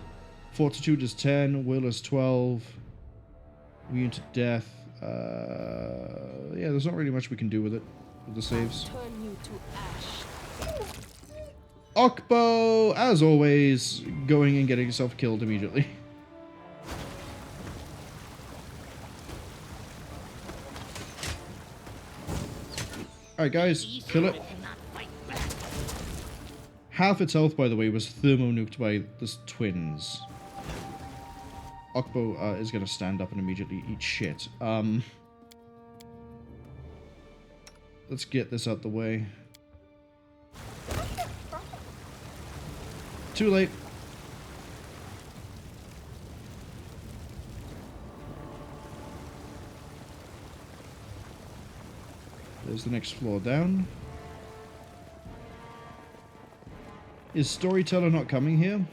Fortitude is 10, Will is 12, immune to death. Yeah, there's not really much we can do with it. The saves. Turn you to ash. Okbo, as always, going and getting himself killed immediately. Alright guys, kill it. Half its health, by the way, was thermo-nuked by the twins. Okbo is going to stand up and immediately eat shit. Let's get this out the way. Too late. There's the next floor down. Is Storyteller not coming here?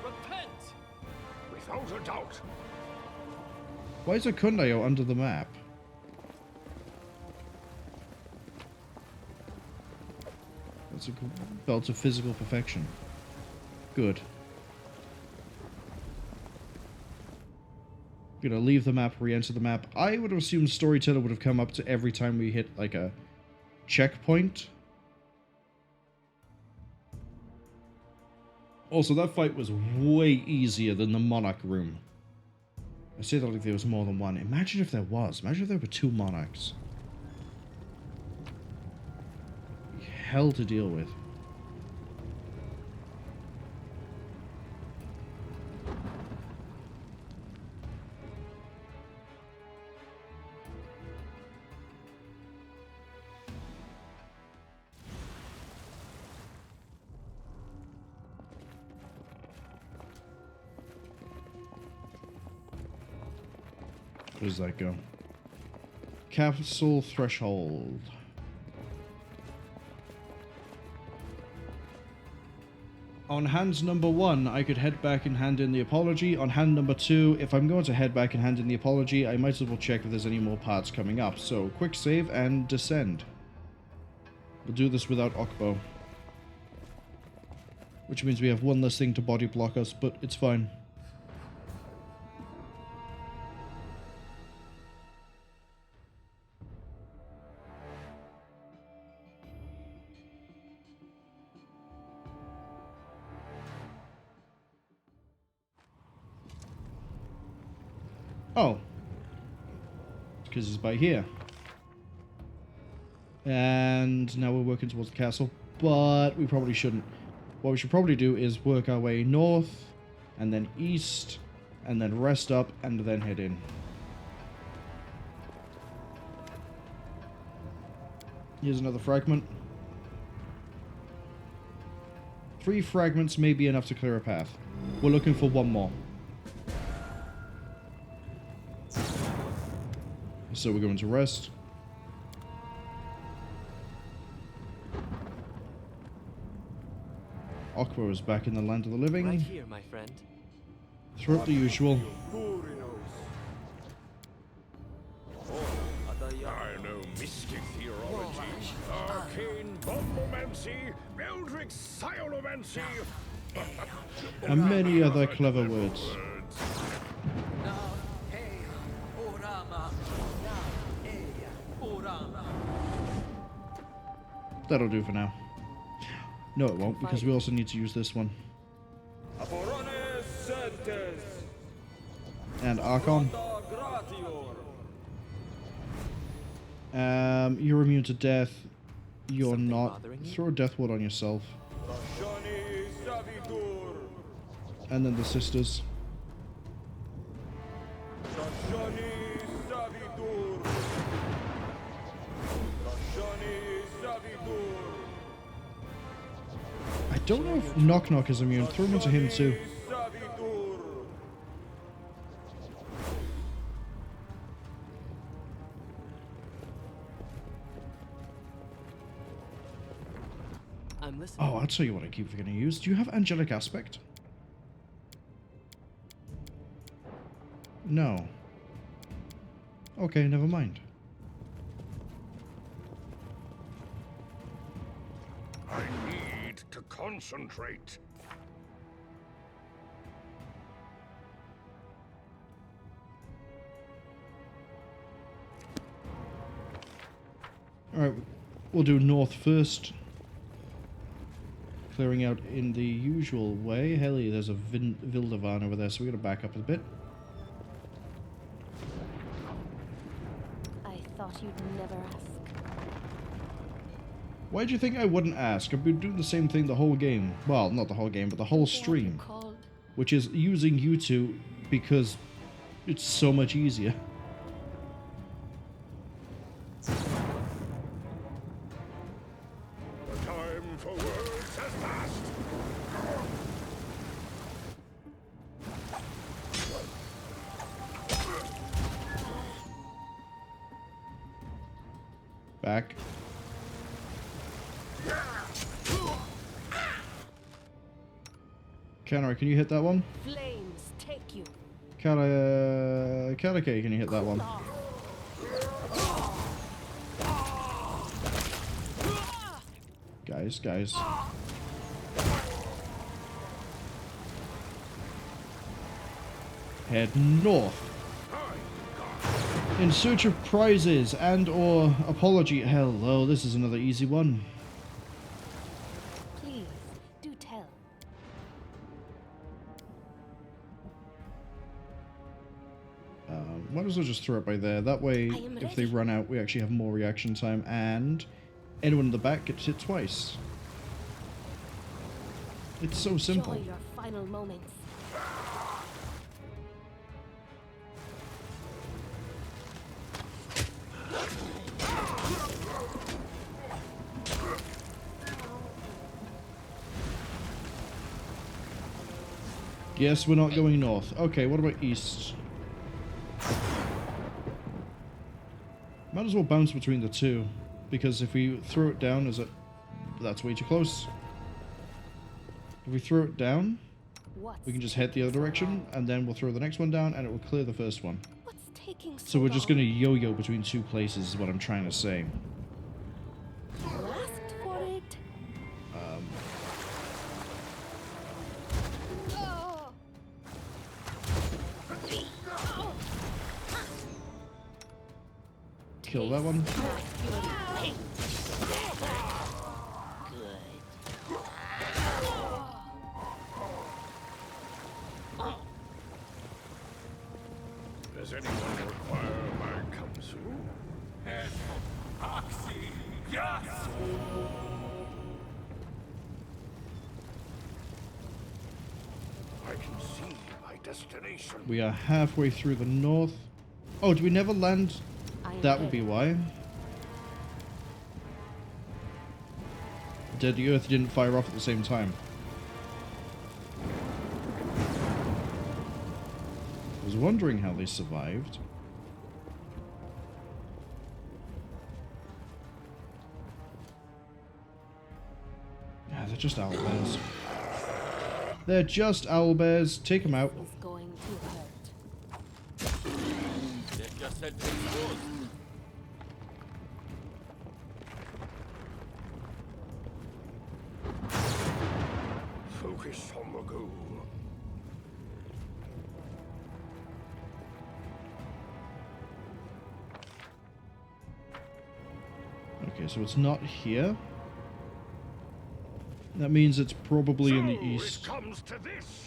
Repent! Without a doubt. Why is a Kundayo under the map? That's a belt of physical perfection. Good. Gonna leave the map, re-enter the map. I would have assumed Storyteller would have come up to every time we hit, like, a checkpoint. Also, that fight was way easier than the Monarch room. I say that like there was more than one. Imagine if there was. Imagine if there were 2 Monarchs. Hell to deal with. Where does that go? Castle Threshold. On hand number 1, I could head back and hand in the apology. On hand number 2, if I'm going to head back and hand in the apology, I might as well check if there's any more parts coming up. So, quick save and descend. We'll do this without Okbo. Which means we have one less thing to body block us, but it's fine. Oh. Because it's by here. And now we're working towards the castle. But we probably shouldn't. What we should probably do is work our way north, and then east, and then rest up, and then head in. Here's another fragment. 3 fragments may be enough to clear a path. We're looking for 1 more. So we're going to rest. Aqua is back in the land of the living. Right here, my friend. Throughout the usual. I know mystic theology, arcane bombomancy, eldritch sciomancy, And many other clever words. That'll do for now. No, it won't, because we also need to use this one. And Archon. You're immune to death. You're not. Throw a death ward on yourself. And then the sisters. I don't know if Knock Knock is immune. Throw him into him too. I'm listening. Oh, I'll tell you what I keep forgetting to use. Do you have Angelic Aspect? No. Okay, never mind. I need to concentrate. Alright, we'll do north first. Clearing out in the usual way. Hell yeah, there's a Vildavan over there, so we gotta back up a bit. I thought you'd never ask. Why do you think I wouldn't ask? I've been doing the same thing the whole game. Well, not the whole game, but the whole stream. Which is using you two because it's so much easier. The time for words has passed. Back. Canary, can you hit that one? Flames take you. Kalike, can you hit that one? Guys. Head north. In search of prizes and or apology. Hello, this is another easy one. Please, do tell. Might as well just throw it by there. That way, if they run out, we actually have more reaction time, and anyone in the back gets hit twice. It's so simple. Enjoy your final moments. Yes, we're not going north. Okay, what about east? Might as well bounce between the two, because if we throw it down, that's way too close. If we throw it down, we can just head the other direction, and then we'll throw the next one down, and it will clear the first one. So we're just going to yo-yo between two places, is what I'm trying to say. Asked for it. Kill that one. Does anyone require my counsel? Yes! I can see my destination. We are halfway through the north. Oh, did we never land? That would be why. The Earth didn't fire off at the same time. I was wondering how they survived. they're just owlbears. They're just owlbears. Take them out. Is going to hurt. Let yourself exposed. Focus on the goal. Okay, so it's not here. That means it's probably in the east. It comes to this.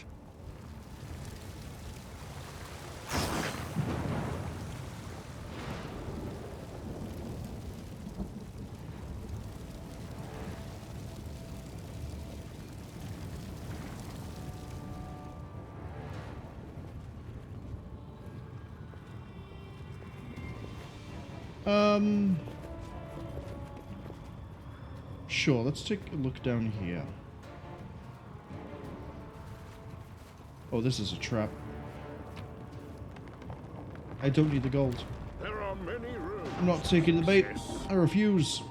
Sure, let's take a look down here. Oh, this is a trap. I don't need the gold. There are many rooms. I'm not taking the bait. I refuse.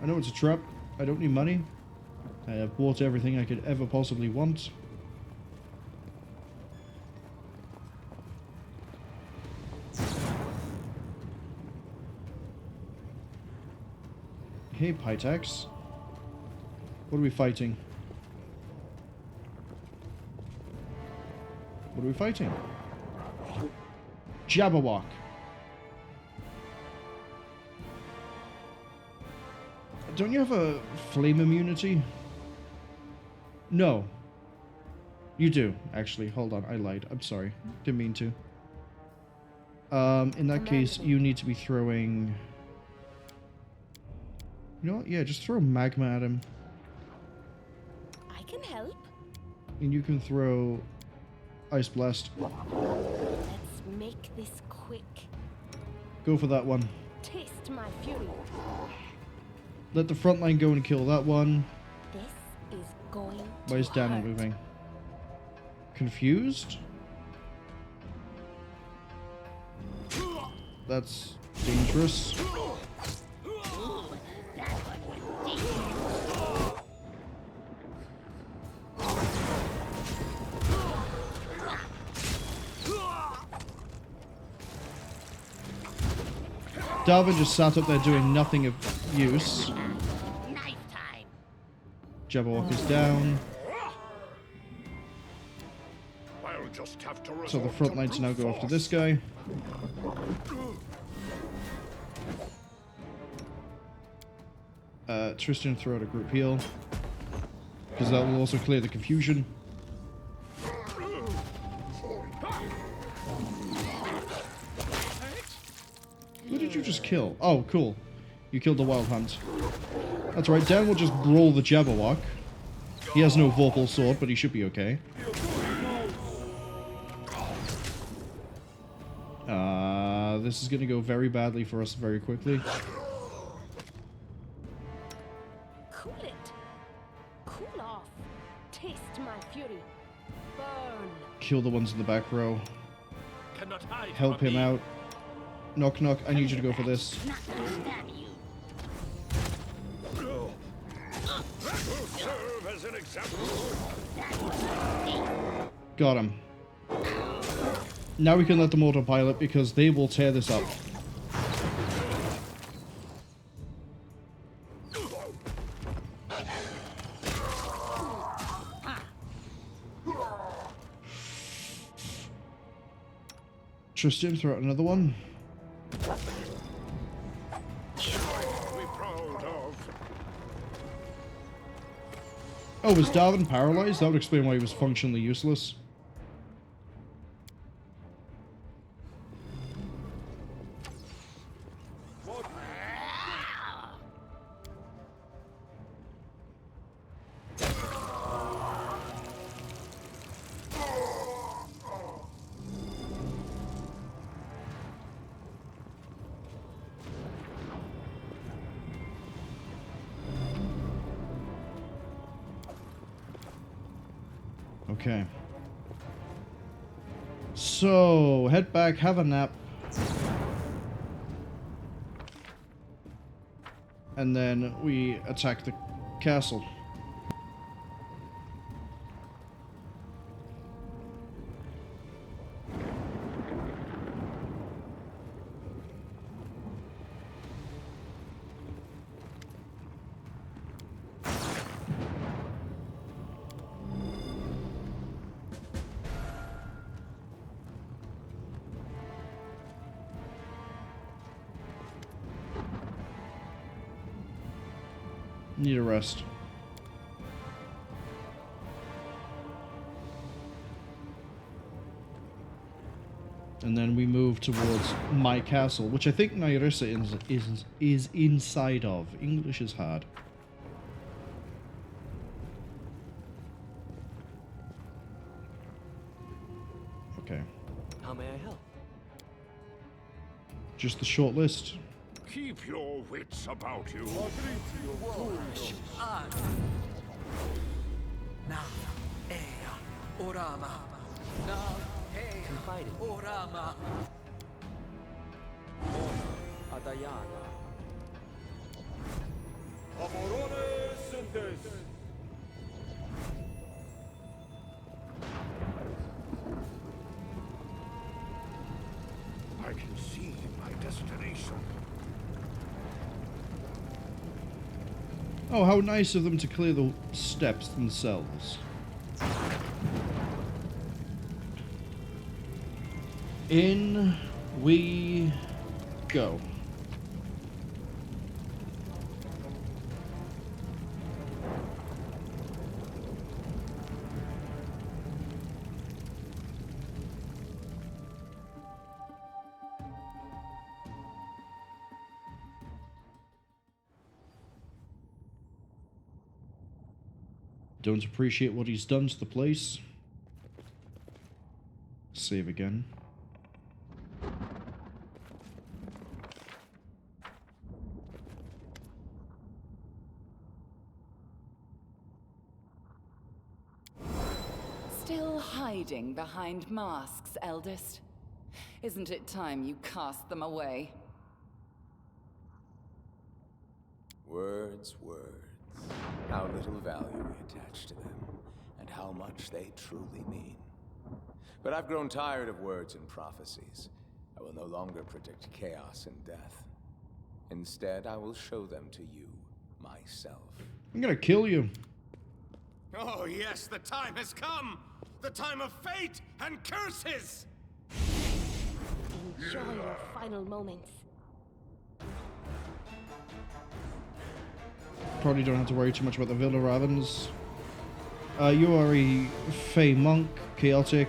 I know it's a trap. I don't need money. I have bought everything I could ever possibly want. Hey, Pytax. What are we fighting? What are we fighting? Jabberwock. Don't you have a flame immunity? No. You do, actually. Hold on, I lied. I'm sorry. Didn't mean to. In that case, you need to be throwing... You know what? Yeah, just throw magma at him. I can help. And you can throw Ice Blast. Let's make this quick. Go for that one. Taste my fury. Let the front line go and kill that one. This is going to Why is Dan hurt. moving? Confused? That's dangerous. Darwin just sat up there doing nothing of use. Knife time. Jabberwock is down. I'll just have to So the resort front to line to now brute go after force. this guy. Tristan, throw out a group heal. Because that will also clear the confusion. Who did you just kill? Oh, cool. You killed the Wild Hunt. That's right, Dan will just brawl the Jabberwock. He has no Vorpal sword, but he should be okay. This is going to go very badly for us very quickly. Cool it. Cool off. Taste my fury. Burn. Kill the ones in the back row. Cannot hide Help from him me. out. Knock, knock. I need you to go for this. Not gonna stab you. That will serve as an example. Got him. Now we can let them autopilot because they will tear this up. Tristan, throw out another one. Be proud of. Oh, was Darwin paralyzed? That would explain why he was functionally useless. Okay. So, head back, have a nap. And then we attack the castle. Need a rest. And then we move towards my castle, which I think Nyrissa is inside of. English is hard. Okay. How may I help? Just the short list. Keep your wits about you. Confided. Adayana. I can see my destination. Oh, how nice of them to clear the steps themselves. In we go. Don't appreciate what he's done to the place. Save again. Still hiding behind masks, eldest? Isn't it time you cast them away? Words, words. How little value we attach to them, and how much they truly mean. But I've grown tired of words and prophecies. I will no longer predict chaos and death. Instead, I will show them to you, myself. I'm gonna kill you. Oh yes, the time has come! The time of fate and curses! Enjoy your final moments. Probably don't have to worry too much about the Villa Ravens. You are a Fey monk, chaotic,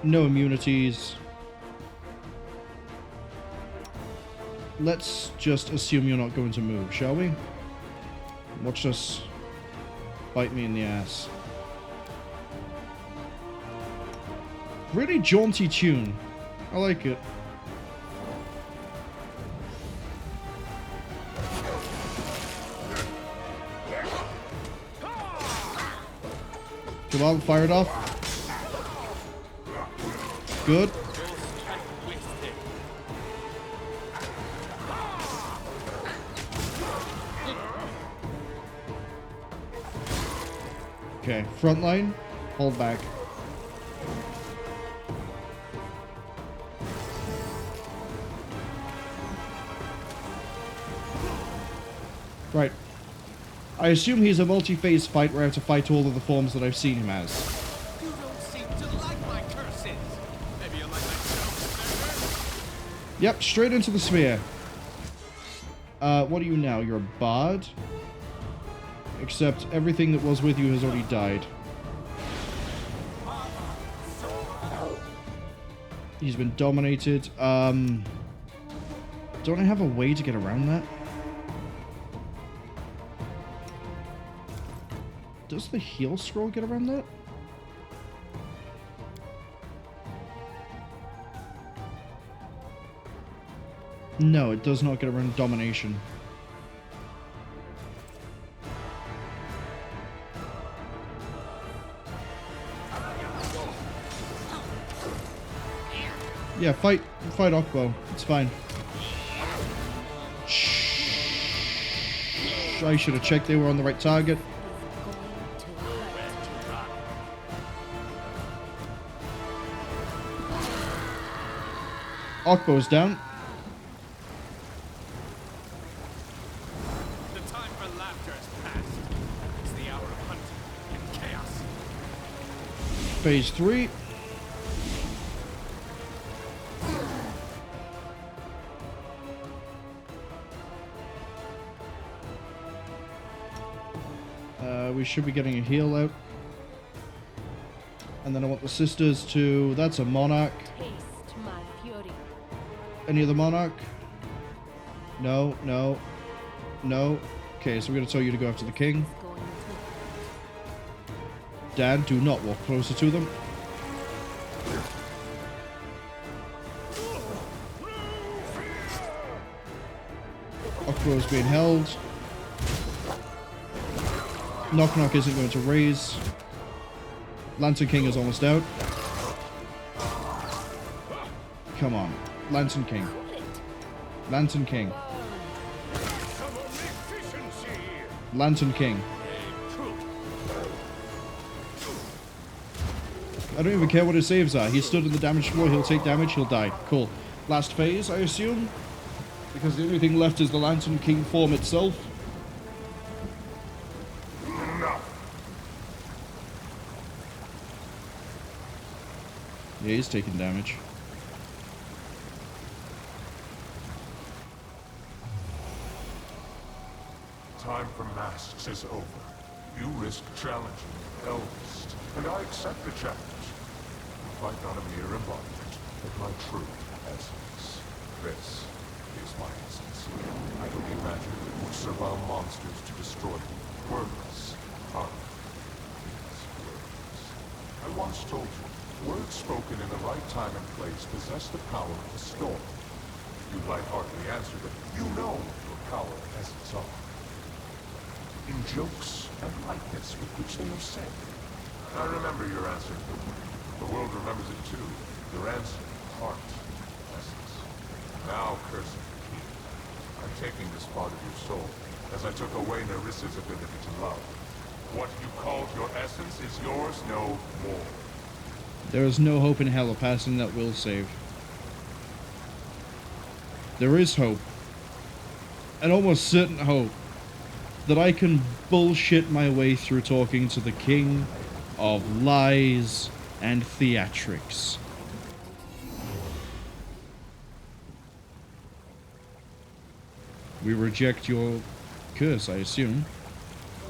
no immunities. Let's just assume you're not going to move, shall we? Watch this bite me in the ass. Really jaunty tune. I like it. Come on, fire it off. Good. Okay, front line, hold back. Right. I assume he's a multi-phase fight where I have to fight all of the forms that I've seen him as. You don't seem to like my curses. Maybe you like myself better? Yep, straight into the sphere. What are you now? You're a bard? Except everything that was with you has already died. He's been dominated. Don't I have a way to get around that? Does the heal scroll get around that? No, it does not get around domination. Yeah, fight Okbo. It's fine. Shh. I should have checked they were on the right target. Okbo's down. The time for laughter has passed. It's the hour of hunting and chaos. Phase 3. We should be getting a heal out. And then I want the sisters to... That's a monarch. Taste my fury. Any other monarch? No, no, no. Okay, so we're going to tell you to go after the king. Dan, do not walk closer to them. Okro is being held. Knock Knock isn't going to raise. Lantern King is almost out. Come on. Lantern King. Lantern King. Lantern King. I don't even care what his saves are. He stood in the damage floor, he'll take damage, he'll die. Cool. Last phase, I assume? Because the only thing left is the Lantern King form itself. Yeah, he's taking damage. Time for masks is over. You risk challenging the eldest, and I accept the challenge. You fight not a mere embodiment, but my true essence. This is my essence. I believe magic that will survive monsters to destroy them. Wordless, harmless, words. I once told you, words spoken in the right time and place possess the power of a storm. You lightheartedly answer that you know your power and essence are. In jokes and lightness with which they are said. I remember your answer. The world remembers it too. Your answer, heart, essence. Now, curse of the king. I'm taking this part of your soul, as I took away Nyrissa's ability to love. What you called your essence is yours no more. There is no hope in hell of passing that will save. There is hope. An almost certain hope. That I can bullshit my way through talking to the king of lies and theatrics. We reject your curse, I assume.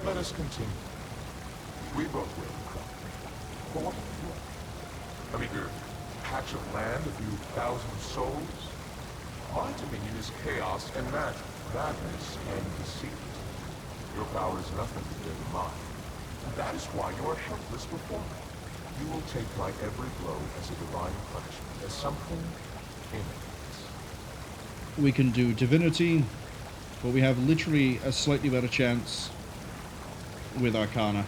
Let us continue. We both will the crop. But what do you want? A meager patch of land, a few thousand souls? My dominion is chaos and magic, madness and deceit. Your power is nothing compared to mine. That is why you are helpless before me. You will take my every blow as a divine punishment, as something imminent. We can do divinity, but we have literally a slightly better chance with Arcana.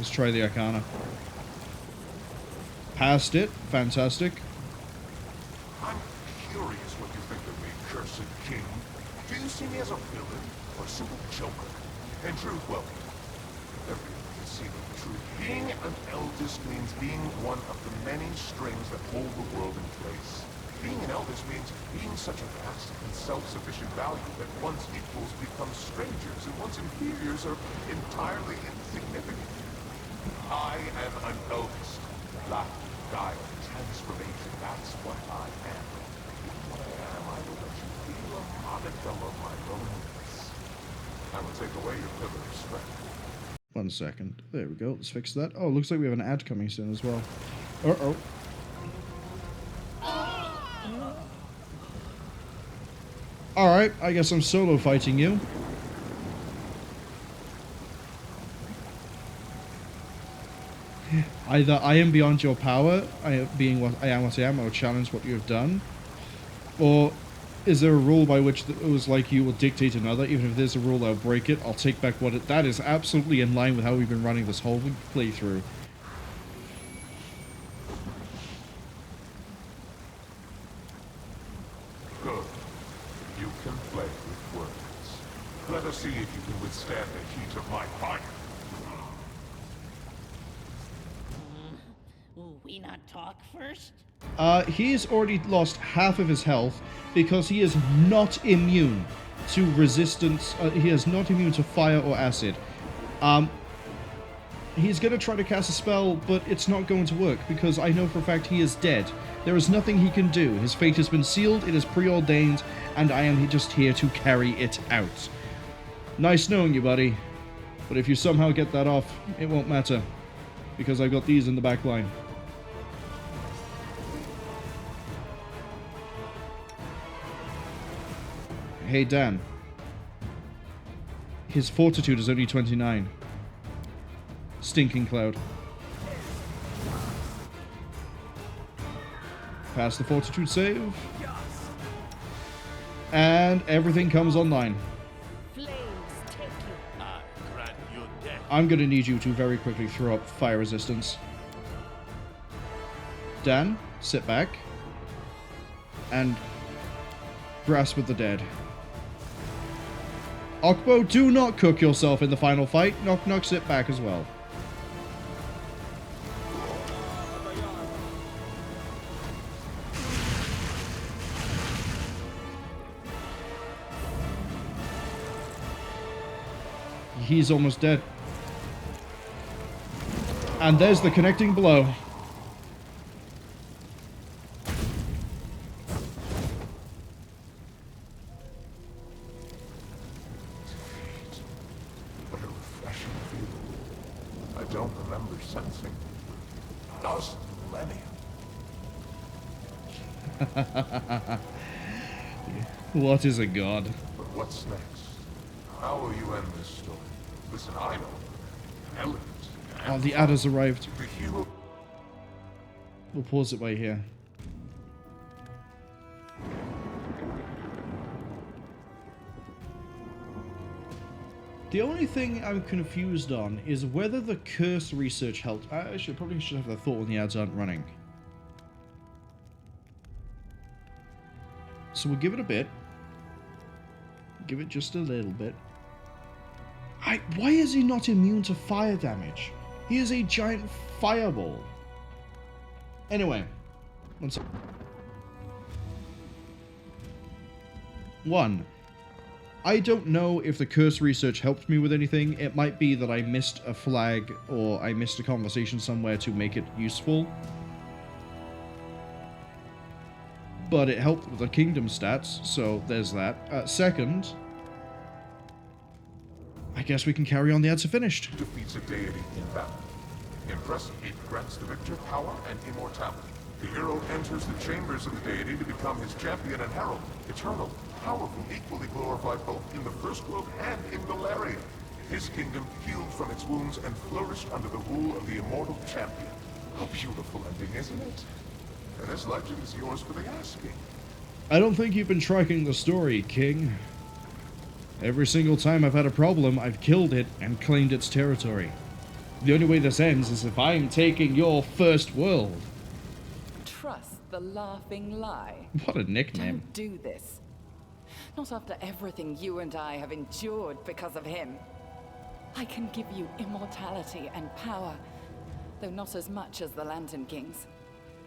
Let's try the Arcana. Passed it. Fantastic. I'm curious what you think of me, cursed king. Do you see me as a villain? Or a simple joker. In truth, well, everyone can see the truth. Being an eldest means being one of the many strings that hold the world in place. Being an eldest means being such a vast and self-sufficient value that one's equals become strangers and one's inferiors are entirely insignificant. I am an eldest. Laughter, guile, transformation, that's what I am. What I am, I will let you feel a modicum of my loneliness. I will take away your pillar of strength. 1 second. There we go. Let's fix that. Oh, looks like we have an ad coming soon as well. Uh-oh. Alright, I guess I'm solo fighting you. Either I am beyond your power, being what I am, I'll challenge what you have done. Or is there a rule by which it was like you will dictate another? Even if there's a rule, I'll break it. I'll take back what it... That is absolutely in line with how we've been running this whole playthrough. Good. You can play with words. Let us see if you can withstand the heat of my fire. Will we not talk first? He's already lost half of his health because he is not immune to resistance. He is not immune to fire or acid. He's going to try to cast a spell, but it's not going to work because I know for a fact he is dead. There is nothing he can do. His fate has been sealed, it is preordained, and I am just here to carry it out. Nice knowing you, buddy. But if you somehow get that off, it won't matter. Because I've got these in the back line. Hey Dan. His fortitude is only 29. Stinking cloud. Pass the fortitude save. And everything comes online. I'm going to need you to very quickly throw up fire resistance. Dan, sit back. And grasp with the dead. Okbo, do not cook yourself in the final fight. Knock knock, sit back as well. He's almost dead. And there's the connecting blow. What a refreshing feeling. I don't remember sensing 1,000 millennia. What is a god? But what's next? How will you end this story? Listen, I know. Element. Oh, the adders arrived. The hero. We'll pause it right here. The only thing I'm confused on is whether the curse research helped. I probably should have that thought when the ads aren't running. So we'll give it a bit. Give it just a little bit. Why is he not immune to fire damage? He is a giant fireball. Anyway. One. I don't know if the curse research helped me with anything. It might be that I missed a flag or I missed a conversation somewhere to make it useful. But it helped with the kingdom stats, so there's that. Second, I guess we can carry on. The ads are finished. Defeats a deity in battle. Impressive. It grants the victor power and immortality. The hero enters the chambers of the deity to become his champion and herald. Eternal, powerful, equally glorified both in the first world and in Valeria. His kingdom healed from its wounds and flourished under the rule of the immortal champion. A beautiful ending, isn't it? And this legend is yours for the asking. I don't think you've been tracking the story, King. Every single time I've had a problem, I've killed it and claimed its territory. The only way this ends is if I'm taking your first world. Trust the laughing lie. What a nickname. Don't do this. Not after everything you and I have endured because of him. I can give you immortality and power, though not as much as the Lantern Kings.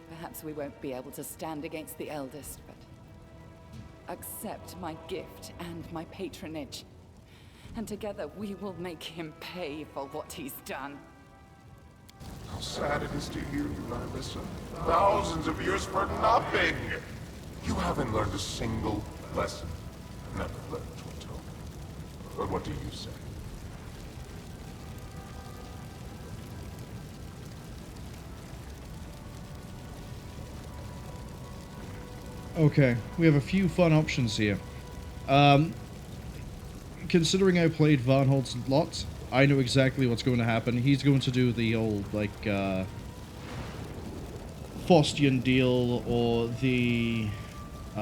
Perhaps we won't be able to stand against the eldest, but accept my gift and my patronage. And together we will make him pay for what he's done. How sad it is to hear you, Nyrissa. Thousands of years for nothing! You haven't learned a single lesson. Never learned to atone. But what do you say? Okay, we have a few fun options here. Considering I played Varnhold's lot, I know exactly what's going to happen. He's going to do the old, like, Faustian deal or the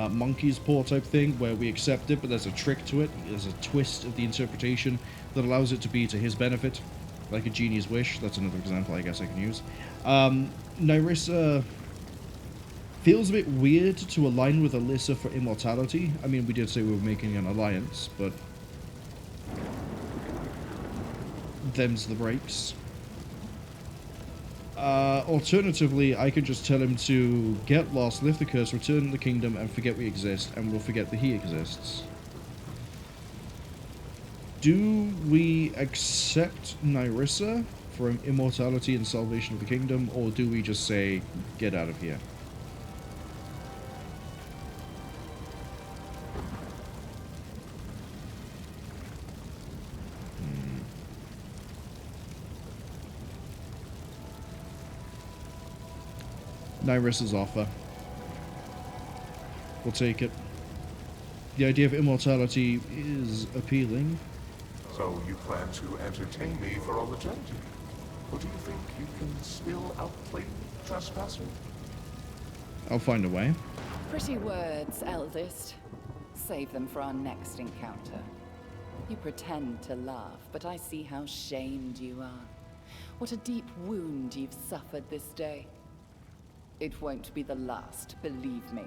monkey's paw type thing, where we accept it, but there's a trick to it. There's a twist of the interpretation that allows it to be to his benefit, like a genie's wish. That's another example I guess I can use. Nyrissa feels a bit weird to align with Alyssa for immortality. I mean, we did say we were making an alliance, but them's the breaks. Alternatively, I could just tell him to get lost, lift the curse, return the kingdom, and forget we exist, and we'll forget that he exists. Do we accept Nyrissa for immortality and salvation of the kingdom, or do we just say, get out of here? Nyrissa's offer. We'll take it. The idea of immortality is appealing. So you plan to entertain me for all eternity? Or do you think you can still outplay Trespasser? I'll find a way. Pretty words, eldest. Save them for our next encounter. You pretend to laugh, but I see how shamed you are. What a deep wound you've suffered this day. It won't be the last, believe me.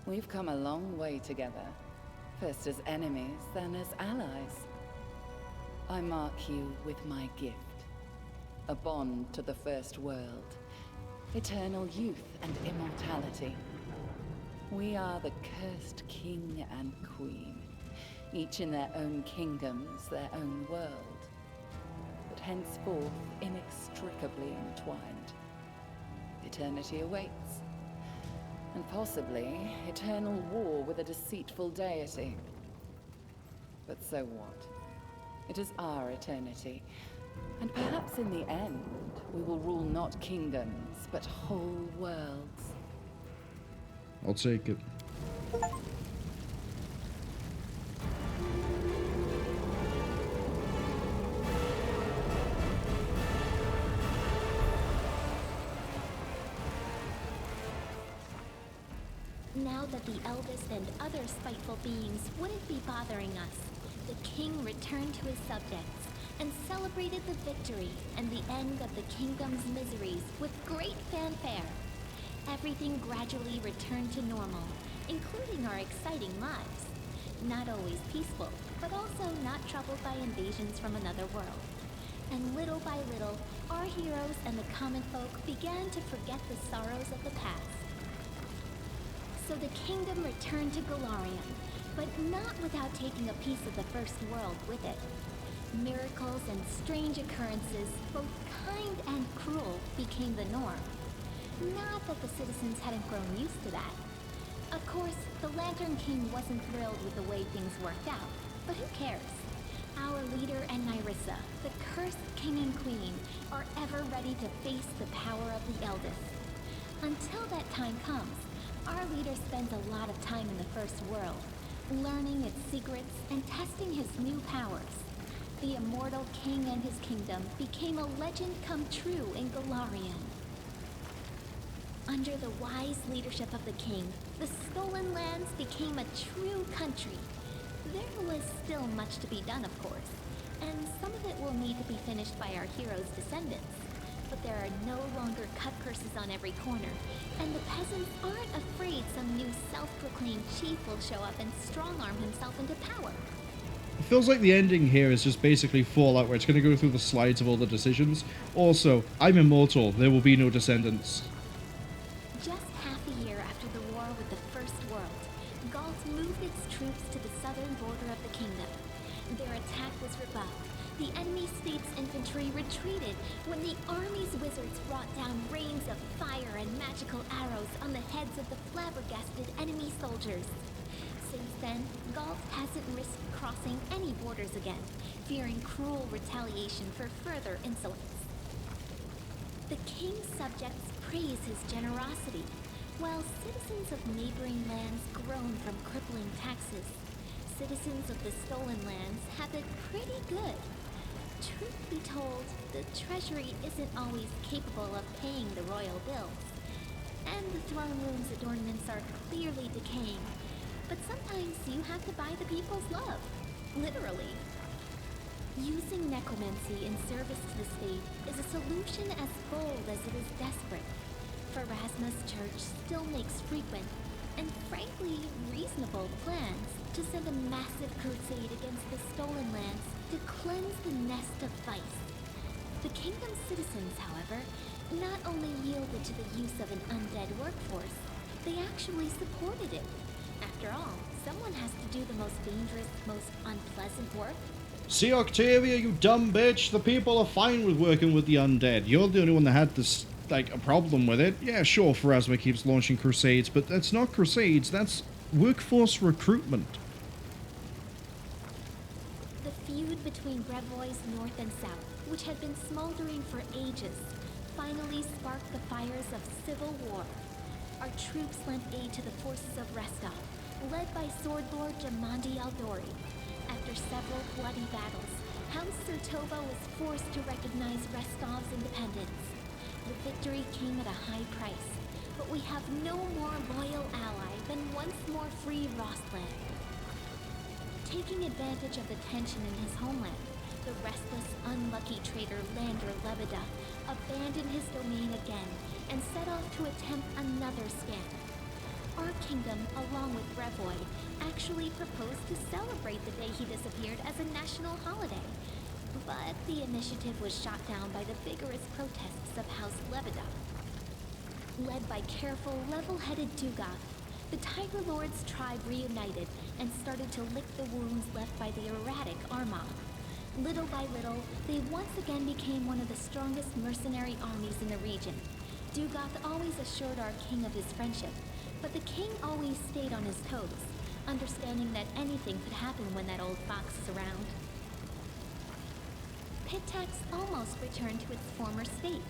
We've come a long way together. First as enemies, then as allies. I mark you with my gift. A bond to the first world. Eternal youth and immortality. We are the cursed king and queen. Each in their own kingdoms, their own world. But henceforth inextricably entwined. Eternity awaits. And possibly eternal war with a deceitful deity. But so what? It is our eternity. And perhaps in the end, we will rule not kingdoms, but whole worlds. I'll take it. Now that the eldest and other spiteful beings wouldn't be bothering us, the king returned to his subjects and celebrated the victory and the end of the kingdom's miseries with great fanfare. Everything gradually returned to normal, including our exciting lives. Not always peaceful, but also not troubled by invasions from another world. And little by little, our heroes and the common folk began to forget the sorrows of the past. So the kingdom returned to Golarion, but not without taking a piece of the first world with it. Miracles and strange occurrences, both kind and cruel, became the norm. Not that the citizens hadn't grown used to that. Of course, the Lantern King wasn't thrilled with the way things worked out, but who cares? Our leader and Nyrissa, the cursed king and queen, are ever ready to face the power of the eldest. Until that time comes, our leader spends a lot of time in the First World, learning its secrets and testing his new powers. The immortal king and his kingdom became a legend come true in Golarion. Under the wise leadership of the king, the stolen lands became a true country. There was still much to be done, of course, and some of it will need to be finished by our heroes' descendants. But there are no longer cut curses on every corner, and the peasants aren't afraid some new self-proclaimed chief will show up and strong-arm himself into power. It feels like the ending here is just basically Fallout, where it's going to go through the slides of all the decisions. Also, I'm immortal. There will be no descendants. Just half a year after the war with the First World, Galt moved its troops to the southern border of the kingdom. Their attack was rebuffed. The enemy state's infantry retreated when the army's wizards brought down rains of fire and magical arrows on the heads of the flabbergasted enemy soldiers. Since then, Galt hasn't risked crossing any borders again, fearing cruel retaliation for further insolence. The king's subjects praise his generosity, while citizens of neighboring lands groan from crippling taxes. Citizens of the stolen lands have it pretty good. Truth be told, the treasury isn't always capable of paying the royal bills. And the throne room's adornments are clearly decaying. But sometimes you have to buy the people's love. Literally. Using necromancy in service to the state is a solution as bold as it is desperate. Pharasma's church still makes frequent, and frankly reasonable, plans to send a massive crusade against the stolen lands to cleanse the nest of vice. The kingdom's citizens, however, not only yielded to the use of an undead workforce, they actually supported it. After all, someone has to do the most dangerous, most unpleasant work. See, Octavia, you dumb bitch, the people are fine with working with the undead. You're the only one that had this, like, a problem with it. Yeah, sure, Pharasma keeps launching crusades, but that's not crusades, that's workforce recruitment. The feud between Brevois North and South, which had been smoldering for ages, finally sparked the fires of civil war. Our troops lent aid to the forces of Restov, led by Sword Lord Jamandi Aldori. After several bloody battles, House Surtova was forced to recognize Restov's independence. The victory came at a high price, but we have no more loyal ally than once more free Rostland. Taking advantage of the tension in his homeland, the restless, unlucky trader Lander Lebeda abandoned his domain again and set off to attempt another scam. Our kingdom, along with Brevoy, actually proposed to celebrate the day he disappeared as a national holiday. But the initiative was shot down by the vigorous protests of House Lebeda. Led by careful, level-headed Dugoth, the Tiger Lord's tribe reunited and started to lick the wounds left by the erratic Armagh. Little by little, they once again became one of the strongest mercenary armies in the region. Dugoth always assured our king of his friendship, but the king always stayed on his toes, understanding that anything could happen when that old fox is around. Pitax almost returned to its former state,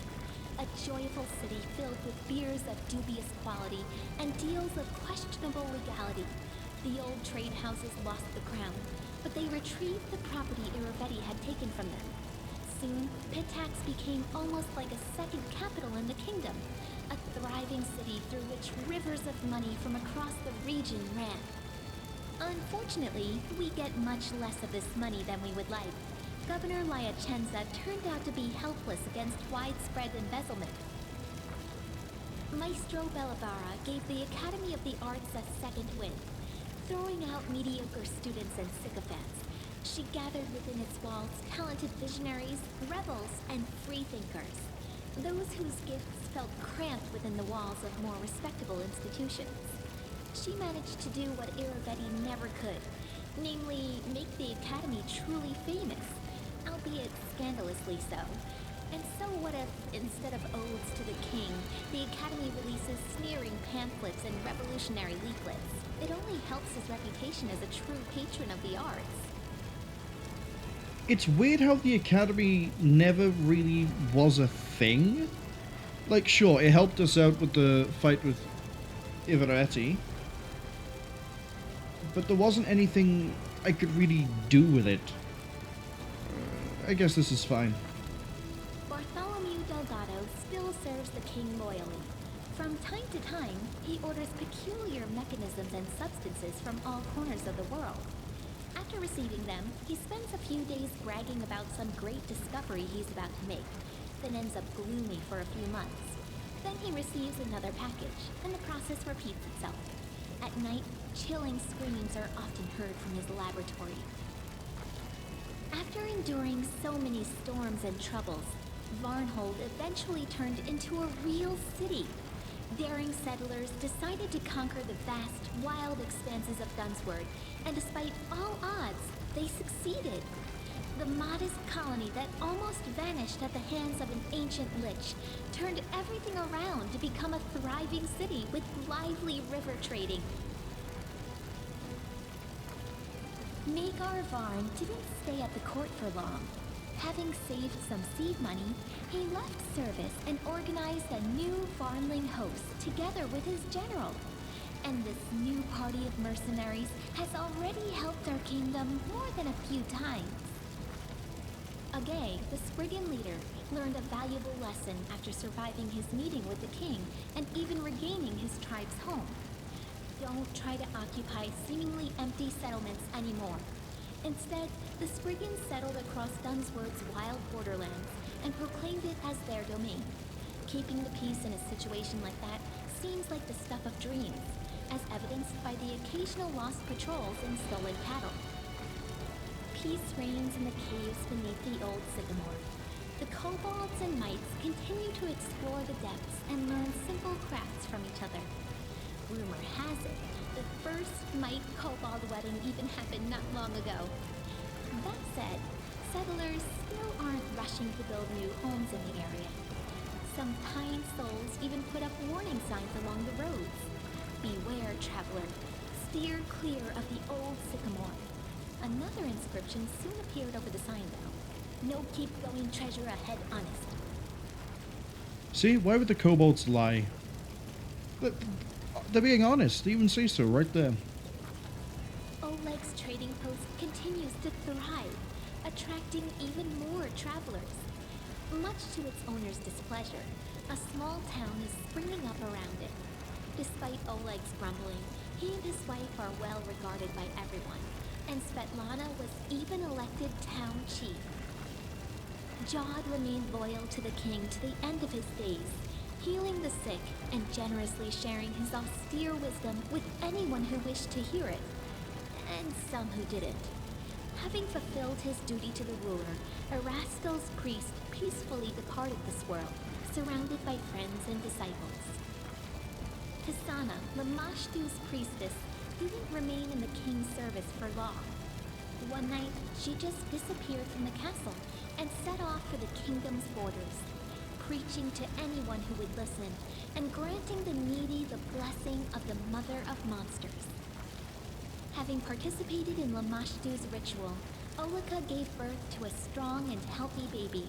a joyful city filled with beers of dubious quality and deals of questionable legality. The old trade houses lost the crown, but they retrieved the property Irovetti had taken from them. Soon, Pitax became almost like a second capital in the kingdom, a thriving city through which rivers of money from across the region ran. Unfortunately, we get much less of this money than we would like. Governor Lyachenza turned out to be helpless against widespread embezzlement. Maestro Bellavara gave the Academy of the Arts a second wind, throwing out mediocre students and sycophants. She gathered within its walls talented visionaries, rebels, and freethinkers, those whose gifts felt cramped within the walls of more respectable institutions. She managed to do what Irovetti never could, namely make the Academy truly famous, albeit scandalously so. And so what if, instead of odes to the king, the Academy releases sneering pamphlets and revolutionary leaflets? It only helps his reputation as a true patron of the arts. It's weird how the Academy never really was a thing. Like, sure, it helped us out with the fight with Irovetti, but there wasn't anything I could really do with it. I guess this is fine. Bartholomew Delgado still serves the king loyally. From time to time, he orders peculiar mechanisms and substances from all corners of the world. After receiving them, he spends a few days bragging about some great discovery he's about to make, then ends up gloomy for a few months. Then he receives another package, and the process repeats itself. At night, chilling screams are often heard from his laboratory. After enduring so many storms and troubles, Varnhold eventually turned into a real city. Daring settlers decided to conquer the vast, wild expanses of Dunsword, and despite all odds, they succeeded. The modest colony that almost vanished at the hands of an ancient lich turned everything around to become a thriving city with lively river trading. Magar Varn didn't stay at the court for long. Having saved some seed money, he left service and organized a new Varnling host together with his general. And this new party of mercenaries has already helped our kingdom more than a few times. Agay, the Spriggan leader, learned a valuable lesson after surviving his meeting with the king and even regaining his tribe's home. Don't try to occupy seemingly empty settlements anymore. Instead, the Spriggans settled across Dunsword's wild borderlands and proclaimed it as their domain. Keeping the peace in a situation like that seems like the stuff of dreams, as evidenced by the occasional lost patrols and stolen cattle. Peace reigns in the caves beneath the old sycamore. The kobolds and mites continue to explore the depths and learn simple crafts from each other. Rumor has it, the first mite-kobold wedding even happened not long ago. That said, settlers still aren't rushing to build new homes in the area. Some kind souls even put up warning signs along the roads. Beware, traveler. Steer clear of the old sycamore. Another inscription soon appeared over the sign, though. No keep-going treasure ahead, honest. See, why would the kobolds lie? They're being honest. They even say so right there. Oleg's trading post continues to thrive, attracting even more travelers. Much to its owner's displeasure, a small town is springing up around it. Despite Oleg's grumbling, he and his wife are well regarded by everyone, and Svetlana was even elected town chief. Jod remained loyal to the king to the end of his days, healing the sick and generously sharing his austere wisdom with anyone who wished to hear it, and some who didn't. Having fulfilled his duty to the ruler, Erastel's priest peacefully departed this world, surrounded by friends and disciples. Pisana, Lamashtu's priestess, didn't remain in the king's service for long. One night, she just disappeared from the castle and set off for the kingdom's borders, preaching to anyone who would listen and granting the needy the blessing of the Mother of Monsters. Having participated in Lamashtu's ritual, Olika gave birth to a strong and healthy baby.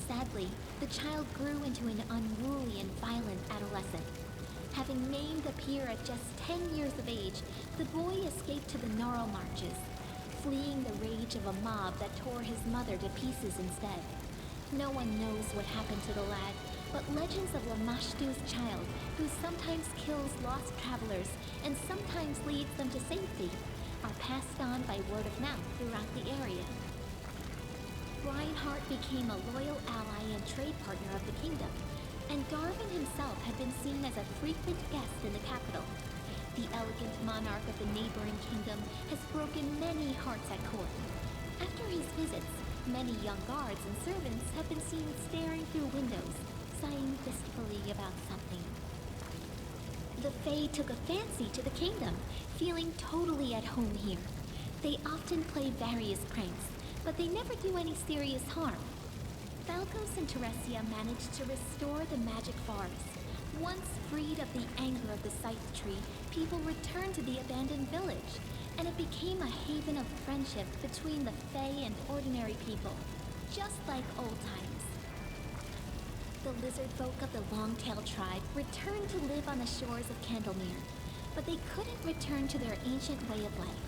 Sadly, the child grew into an unruly and violent adolescent. Having maimed a peer at just 10 years of age, the boy escaped to the Gnarl Marches, fleeing the rage of a mob that tore his mother to pieces instead. No one knows what happened to the lad, but legends of Lamashtu's child, who sometimes kills lost travelers and sometimes leads them to safety, are passed on by word of mouth throughout the area. Reinhardt became a loyal ally and trade partner of the kingdom, and Darwin himself had been seen as a frequent guest in the capital. The elegant monarch of the neighboring kingdom has broken many hearts at court. After his visits, many young guards and servants have been seen staring through windows, sighing wistfully about something. The Fae took a fancy to the kingdom, feeling totally at home here. They often play various pranks, but they never do any serious harm. Falcos and Teresia managed to restore the magic forest. Once freed of the anger of the Scythe Tree, people returned to the abandoned village, and it became a haven of friendship between the Fae and ordinary people, just like old times. The lizard folk of the Longtail tribe returned to live on the shores of Candlemere, but they couldn't return to their ancient way of life.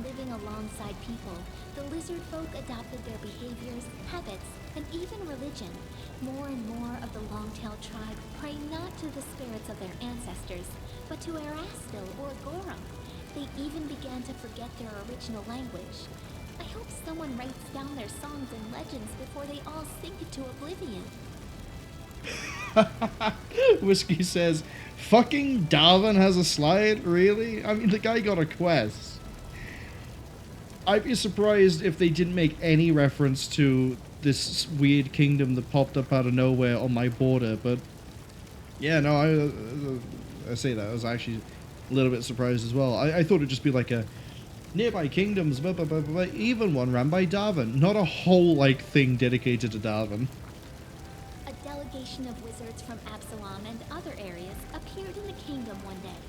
Living alongside people, the lizard folk adopted their behaviors, habits, and even religion. More and more of the Longtail tribe pray not to the spirits of their ancestors, but to Erastil or Gorum. They even began to forget their original language. I hope someone writes down their songs and legends before they all sink into oblivion. Whiskey says, fucking Darwin has a slide? Really? I mean, the guy got a quest. I'd be surprised if they didn't make any reference to this weird kingdom that popped up out of nowhere on my border, but yeah, no, I say that. I was actually a little bit surprised as well. I thought it'd just be like a nearby kingdoms, blah, blah, blah, blah, even one ran by Darwin, not a whole, like, thing dedicated to Darwin. A delegation of wizards from Absalom and other areas appeared in the kingdom one day,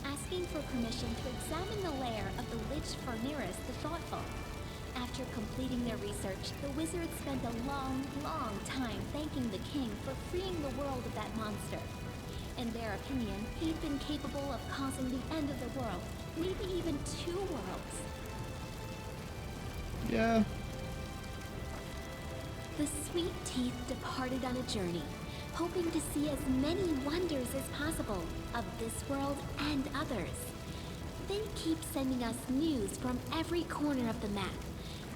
asking for permission to examine the lair of the Lich Nyrissa the Thoughtful. After completing their research, the wizards spent a long, long time thanking the king for freeing the world of that monster. In their opinion, he'd been capable of causing the end of the world, maybe even 2 worlds. Yeah. The sweet teeth departed on a journey, hoping to see as many wonders as possible of this world and others. They keep sending us news from every corner of the map.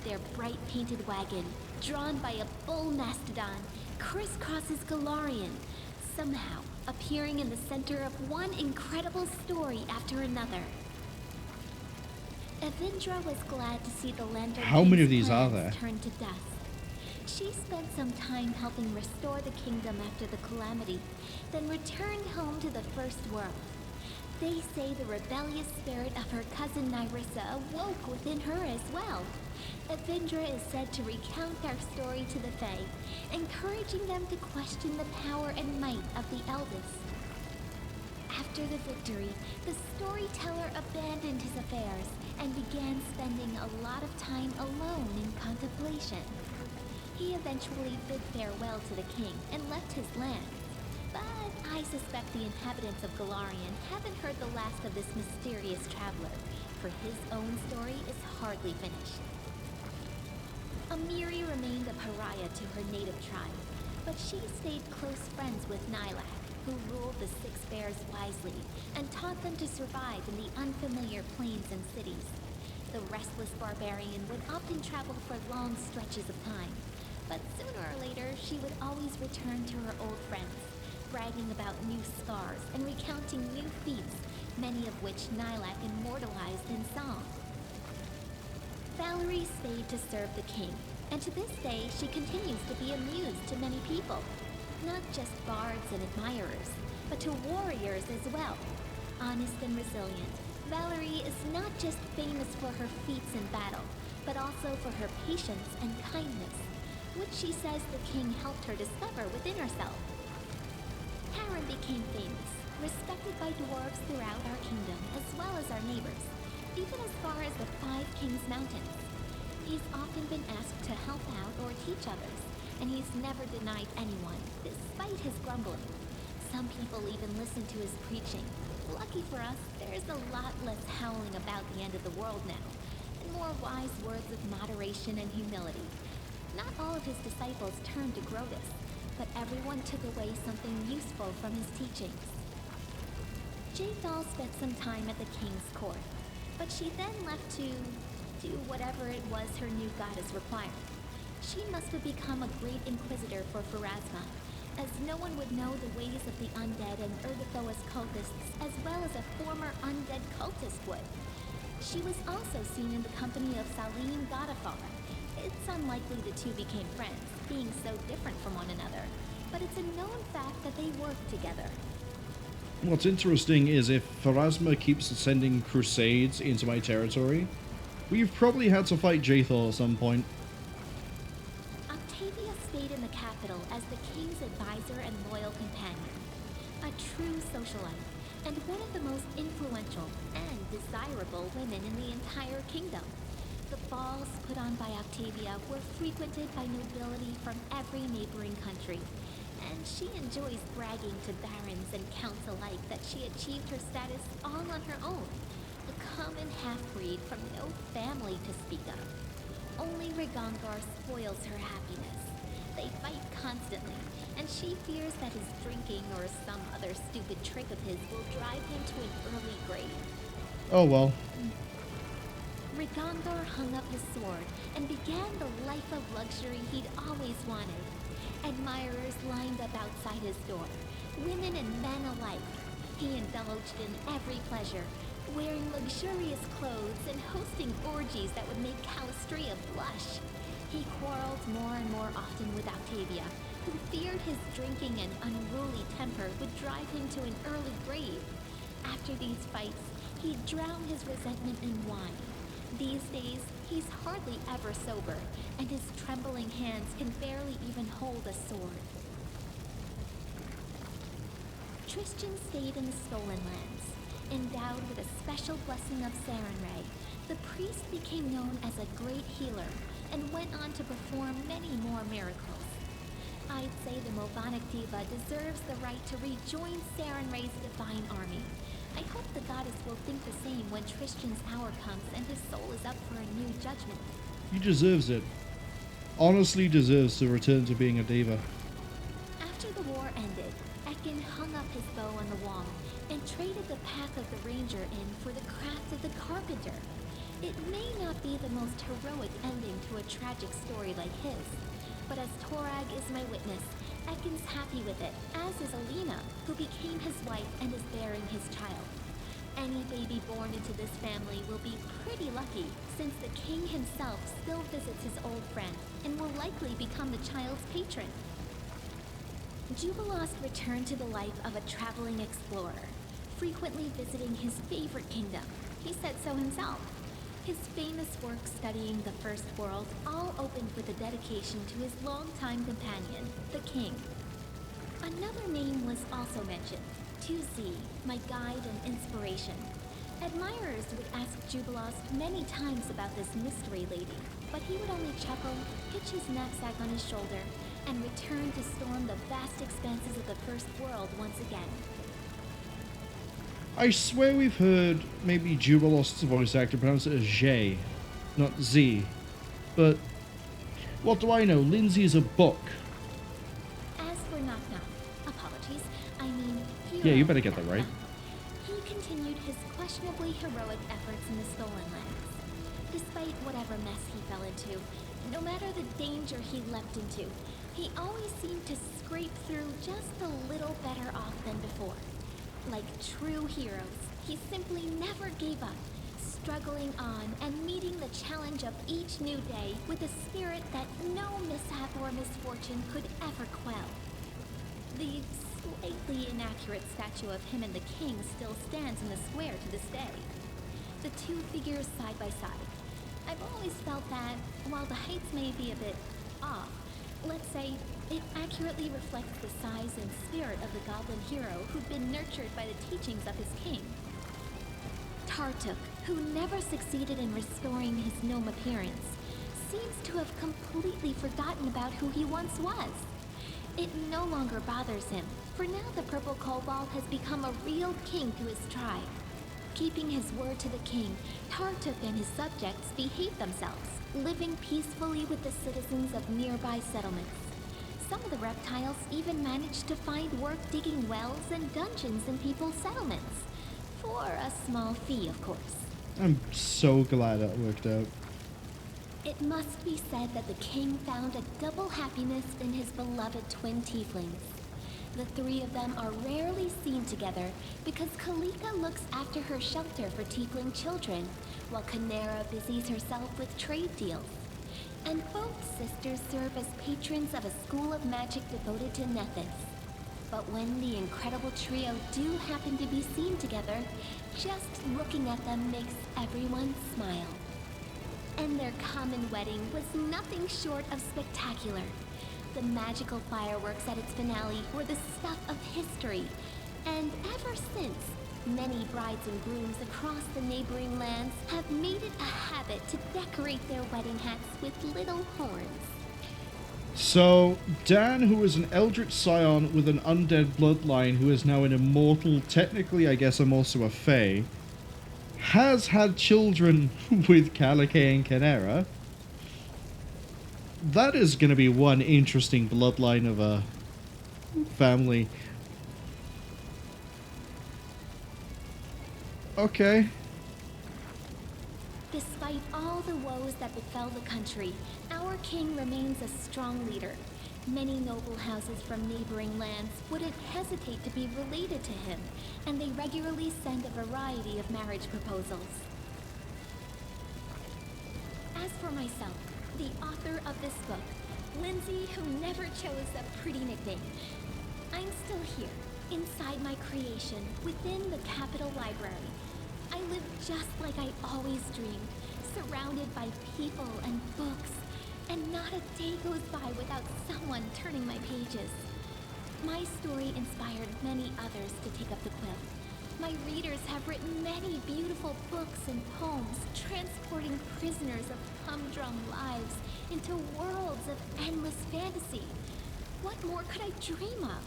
Their bright painted wagon, drawn by a bull mastodon, crisscrosses Galarian, somehow appearing in the center of one incredible story after another. Avindra was glad to see the Lantern How many of King's these are plans there? turn to dust. She spent some time helping restore the kingdom after the calamity, then returned home to the First World. They say the rebellious spirit of her cousin Nyrissa awoke within her as well. Avindra is said to recount their story to the Fae, encouraging them to question the power and might of the eldest. After the victory, the storyteller abandoned his affairs and began spending a lot of time alone in contemplation. He eventually bid farewell to the king and left his land, But I suspect the inhabitants of Galarian haven't heard the last of this mysterious traveler, for his own story is hardly finished. Amiri remained a pariah to her native tribe, but she stayed close friends with Nylak, who ruled the Six Bears wisely and taught them to survive in the unfamiliar plains and cities. The restless barbarian would often travel for long stretches of time, but sooner or later she would always return to her old friends, bragging about new scars and recounting new feats, many of which Nylak immortalized in song. Valerie stayed to serve the king, and to this day she continues to be a muse to many people. Not just bards and admirers, but to warriors as well. Honest and resilient, Valerie is not just famous for her feats in battle, but also for her patience and kindness, which she says the king helped her discover within herself. Taran became famous, respected by dwarves throughout our kingdom as well as our neighbors, even as far as the Five Kings Mountains. He's often been asked to help out or teach others, and he's never denied anyone, despite his grumbling. Some people even listen to his preaching. Lucky for us, there's a lot less howling about the end of the world now, and more wise words of moderation and humility. Not all of his disciples turned to Grotus, but everyone took away something useful from his teachings. Jaethal spent some time at the king's court, but she then left to do whatever it was her new goddess required. She must have become a great inquisitor for Pharasma, as no one would know the ways of the undead and Urgathoa's cultists as well as a former undead cultist would. She was also seen in the company of Salim Godafar. It's unlikely the two became friends, being so different from one another, but it's a known fact that they worked together. What's interesting is if Pharasma keeps sending crusades into my territory, we've probably had to fight Jaethal at some point. Octavia stayed in the capital as the king's advisor and loyal companion. A true socialite, and one of the most influential and desirable women in the entire kingdom. The balls put on by Octavia were frequented by nobility from every neighboring country, and she enjoys bragging to barons and counts alike that she achieved her status all on her own. A common half-breed from no family to speak of. Only Rigongar spoils her happiness. They fight constantly, and she fears that his drinking or some other stupid trick of his will drive him to an early grave. Oh well. Rigongar hung up his sword and began the life of luxury he'd always wanted. Admirers lined up outside his door, women and men alike. He indulged in every pleasure, wearing luxurious clothes and hosting orgies that would make Calistria blush. He quarreled more and more often with Octavia, who feared his drinking and unruly temper would drive him to an early grave. After these fights, he'd drown his resentment in wine. These days, he's hardly ever sober, and his trembling hands can barely even hold a sword. Tristan stayed in the Stolen Lands. Endowed with a special blessing of Sarenrae, the priest became known as a great healer, and went on to perform many more miracles. I'd say the Movonic Diva deserves the right to rejoin Sarenrae's divine army. I hope the goddess will think the same when Tristan's hour comes and his soul is up for a new judgment. He deserves it. Honestly deserves to return to being a diva. After the war ended, Ekin hung up his bow on the wall and traded the path of the ranger in for the craft of the carpenter. It may not be the most heroic ending to a tragic story like his, but as Torag is my witness, Ekin's happy with it, as is Alina, who became his wife and is bearing his child. Any baby born into this family will be pretty lucky, since the king himself still visits his old friend and will likely become the child's patron. Jubilost returned to the life of a traveling explorer, frequently visiting his favorite kingdom. He said so himself. His famous work studying the First World all opened with a dedication to his longtime companion, the king. Another name was also mentioned, Tuzi, my guide and inspiration. Admirers would ask Jubilost many times about this mystery lady, but he would only chuckle, hitch his knapsack on his shoulder, and return to storm the vast expanses of the First World once again. I swear we've heard maybe Jubilost's voice actor pronounce it as J, not Z. But what do I know? Lindsay's a book. As for Knock Knock, apologies, I mean Hero. Yeah, you better get that right. He continued his questionably heroic efforts in the Stolen Lands. Despite whatever mess he fell into, no matter the danger he leapt into, he always seemed to scrape through just a little better off than before. Like true heroes, he simply never gave up, struggling on and meeting the challenge of each new day with a spirit that no mishap or misfortune could ever quell. The slightly inaccurate statue of him and the king still stands in the square to this day. The two figures side by side. I've always felt that, while the heights may be a bit off, let's say, it accurately reflects the size and spirit of the goblin hero who'd been nurtured by the teachings of his king. Tartuk, who never succeeded in restoring his gnome appearance, seems to have completely forgotten about who he once was. It no longer bothers him, for now the Purple Kobold has become a real king to his tribe. Keeping his word to the king, Tartuk and his subjects behave themselves, living peacefully with the citizens of nearby settlements. Some of the reptiles even manage to find work digging wells and dungeons in people's settlements. For a small fee, of course. I'm so glad that worked out. It must be said that the king found a double happiness in his beloved twin tieflings. The three of them are rarely seen together because Kalika looks after her shelter for tiefling children, while Kanera busies herself with trade deals. And both sisters serve as patrons of a school of magic devoted to Nethys. But when the incredible trio do happen to be seen together, just looking at them makes everyone smile. And their common wedding was nothing short of spectacular. The magical fireworks at its finale were the stuff of history. And ever since, many brides and grooms across the neighboring lands have made it a habit to decorate their wedding hats with little horns. So, Dan, who is an Eldritch Scion with an undead bloodline who is now an immortal, technically I guess I'm also a Fae, has had children with Kalike and Kanera. That is going to be one interesting bloodline of a family. Okay. Despite all the woes that befell the country, our king remains a strong leader. Many noble houses from neighboring lands wouldn't hesitate to be related to him, and they regularly send a variety of marriage proposals. As for myself, the author of this book, Lindsay, who never chose a pretty nickname, I'm still here, inside my creation, within the Capitol Library. I live just like I always dreamed, surrounded by people and books, and not a day goes by without someone turning my pages. My story inspired many others to take up the quill. My readers have written many beautiful books and poems, transporting prisoners of humdrum lives into worlds of endless fantasy. What more could I dream of?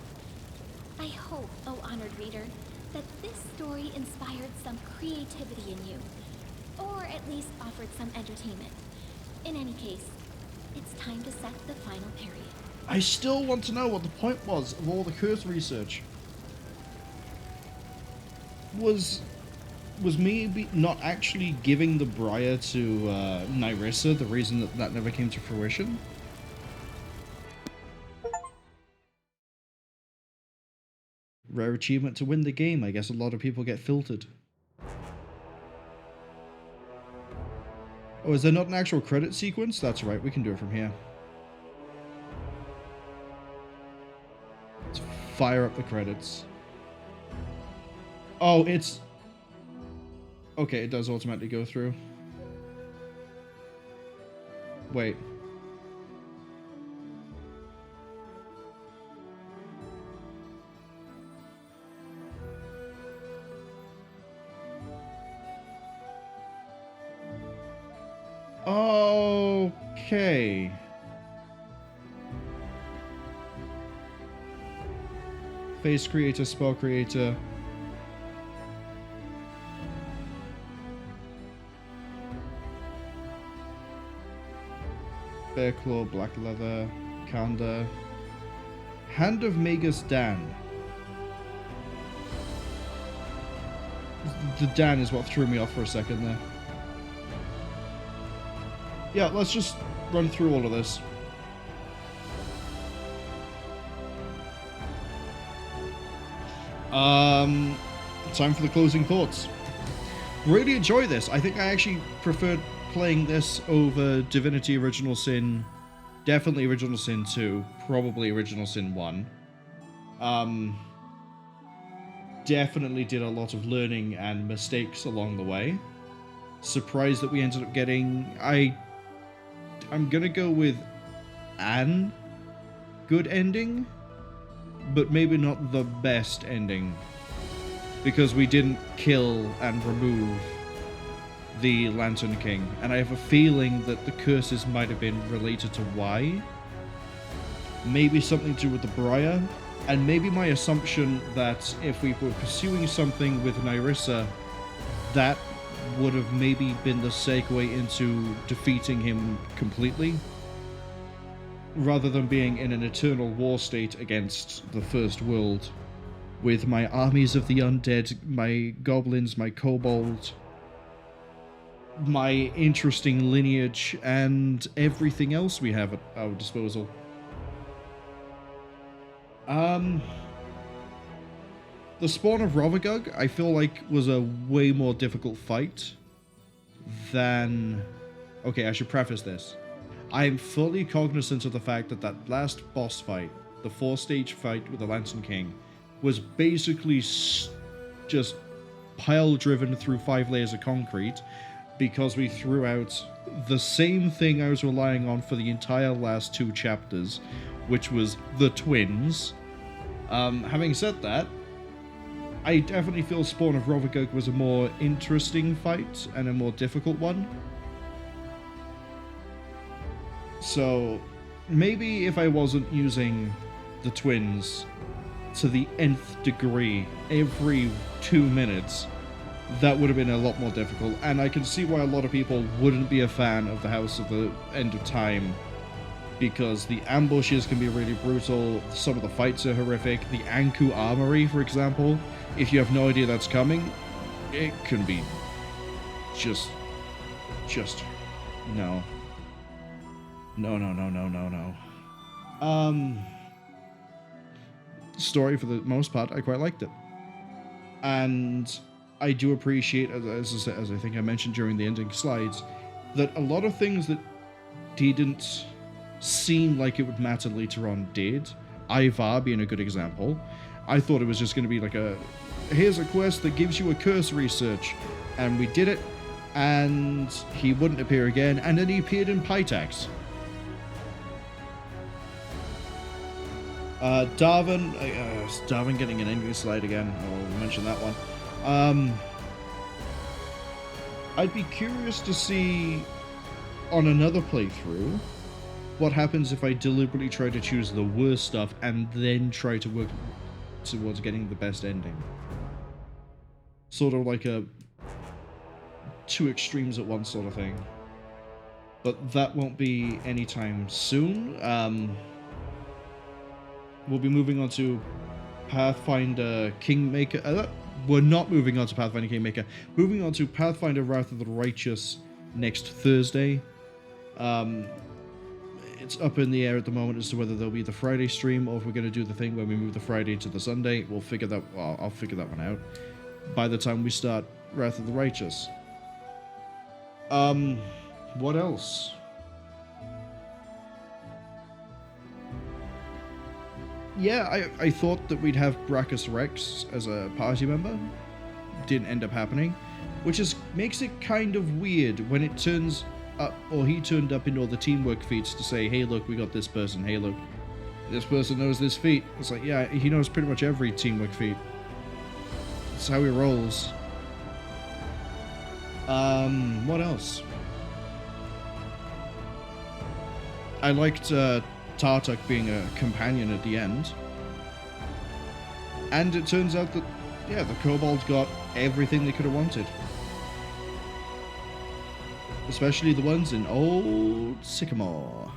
I hope, oh honored reader, that this story inspired some creativity in you, or at least offered some entertainment. In any case, it's time to set the final period. I still want to know what the point was of all the curse research. Was me not actually giving the briar to Nyrissa the reason that that never came to fruition? Rare achievement to win the game. I guess a lot of people get filtered. Oh, is there not an actual credit sequence? That's right, we can do it from here. Let's fire up the credits. Oh, it's... Okay, it does automatically go through. Wait. Okay. face creator, spell creator. Bear claw, black leather, Kanda. Hand of Magus Dan. The Dan is what threw me off for a second there. Yeah, let's just run through all of this. Time for the closing thoughts. Really enjoy this. I think I actually preferred playing this over Divinity Original Sin. Definitely Original Sin 2. Probably Original Sin 1. Definitely did a lot of learning and mistakes along the way. Surprised that we ended up getting... I'm gonna go with an good ending, but maybe not the best ending, because we didn't kill and remove the Lantern King, and I have a feeling that the curses might have been related to why. Maybe something to do with the Briar, and maybe my assumption that if we were pursuing something with Nyrissa, that would have maybe been the segue into defeating him completely, rather than being in an eternal war state against the First World, with my armies of the undead, my goblins, my kobold, my interesting lineage, and everything else we have at our disposal. The spawn of Ravaged, I feel like, was a way more difficult fight than... Okay, I should preface this. I am fully cognizant of the fact that that last boss fight, the 4-stage fight with the Lantern King, was basically just pile-driven through 5 layers of concrete, because we threw out the same thing I was relying on for the entire last 2 chapters, which was the twins. Having said that, I definitely feel Spawn of Ravaged was a more interesting fight and a more difficult one. So maybe if I wasn't using the twins to the nth degree every 2 minutes, that would have been a lot more difficult. And I can see why a lot of people wouldn't be a fan of the House of the End of Time, because the ambushes can be really brutal, some of the fights are horrific. The Anku Armory, for example, if you have no idea that's coming, it can be just no. Story, for the most part, I quite liked it. And I do appreciate, as I think I mentioned during the ending slides, that a lot of things that didn't seem like it would matter later on did. Ivar being a good example. I thought it was just going to be like here's a quest that gives you a cursory search, and we did it, and he wouldn't appear again, and then he appeared in Pitax. Darwin getting an ending slide again. I'll mention that one. I'd be curious to see on another playthrough what happens if I deliberately try to choose the worst stuff and then try to work towards getting the best ending. Sort of like a 2 extremes at once sort of thing. But that won't be anytime soon. We'll be moving on to Pathfinder Kingmaker. We're not moving on to Pathfinder Kingmaker. Moving on to Pathfinder Wrath of the Righteous next Thursday. It's up in the air at the moment as to whether there'll be the Friday stream or if we're going to do the thing where we move the Friday to the Sunday. I'll figure that one out by the time we start Wrath of the Righteous. What else? Yeah, I thought that we'd have Brachus Rex as a party member. Didn't end up happening, which makes it kind of weird when it turns up, or he turned up in all the teamwork feats to say, hey look, we got this person, hey look, this person knows this feat. It's like, yeah, he knows pretty much every teamwork feat. That's how he rolls. What else? I liked Tartuk being a companion at the end. And it turns out that, yeah, the kobolds got everything they could have wanted. Especially the ones in Old Sycamore.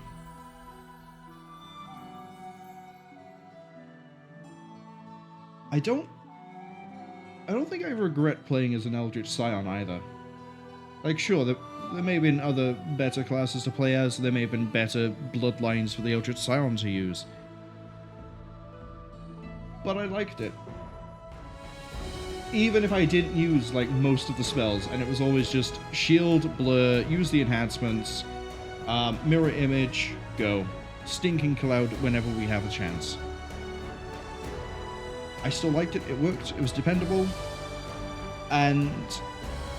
I don't think I regret playing as an Eldritch Scion either. Like, sure, there may have been other better classes to play as, there may have been better bloodlines for the Eldritch Scion to use. But I liked it. Even if I didn't use, like, most of the spells, and it was always just shield, blur, use the enhancements, mirror image, go. Stinking cloud whenever we have a chance. I still liked it, it worked, it was dependable, and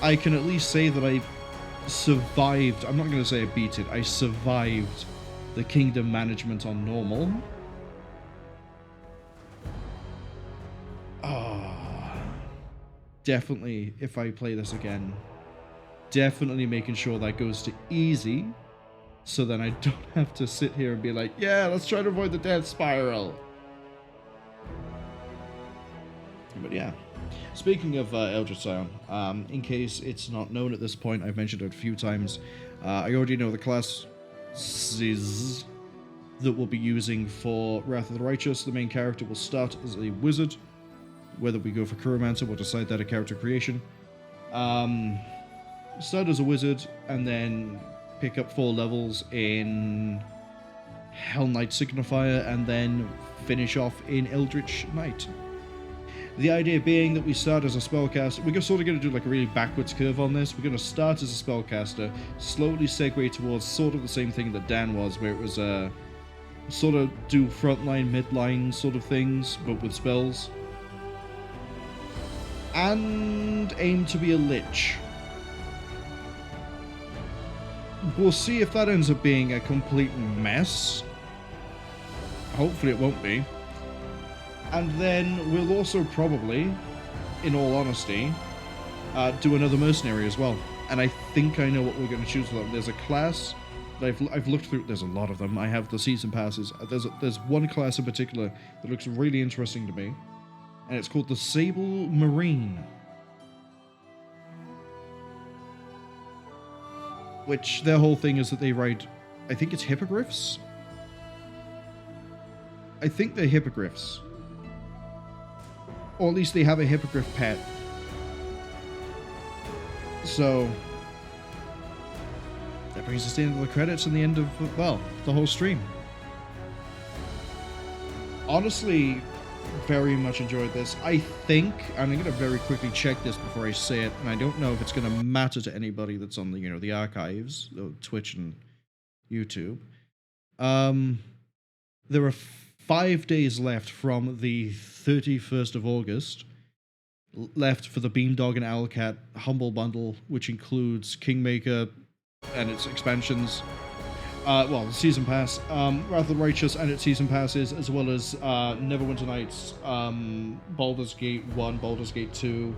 I can at least say that I survived, I'm not going to say I beat it, I survived the kingdom management on normal. Definitely, if I play this again, definitely making sure that goes to easy, so then I don't have to sit here and be like, yeah, let's try to avoid the death spiral. But yeah, speaking of Eldritch Scion, in case it's not known at this point, I've mentioned it a few times, I already know the classes that we'll be using for Wrath of the Righteous. The main character will start as a wizard. Whether we go for Chromancer, we'll decide that at character creation. Start as a wizard, and then pick up 4 levels in Hell Knight Signifier, and then finish off in Eldritch Knight. The idea being that we start as a spellcaster. We're sort of going to do like a really backwards curve on this. We're going to start as a spellcaster, slowly segue towards sort of the same thing that Dan was, where it was sort of do frontline, midline sort of things, but with spells. And aim to be a lich. We'll see if that ends up being a complete mess. Hopefully it won't be. And then we'll also probably, in all honesty, do another mercenary as well. And I think I know what we're going to choose for them. There's a class that I've looked through. There's a lot of them. I have the season passes. There's one class in particular that looks really interesting to me. And it's called the Sable Marine. Which, their whole thing is that they ride, I think it's hippogriffs? I think they're hippogriffs. Or at least they have a hippogriff pet. So, that brings us to the end of the credits and the end of, well, the whole stream. Honestly, very much enjoyed this. I think, and I'm going to very quickly check this before I say it, and I don't know if it's going to matter to anybody that's on the, the archives, Twitch and YouTube. There are 5 days left from the 31st of August left for the Beamdog and Owlcat Humble Bundle, which includes Kingmaker and its expansions. Well, the Season Pass, Wrath of the Righteous and its Season Passes, as well as Neverwinter Nights, Baldur's Gate 1, Baldur's Gate 2.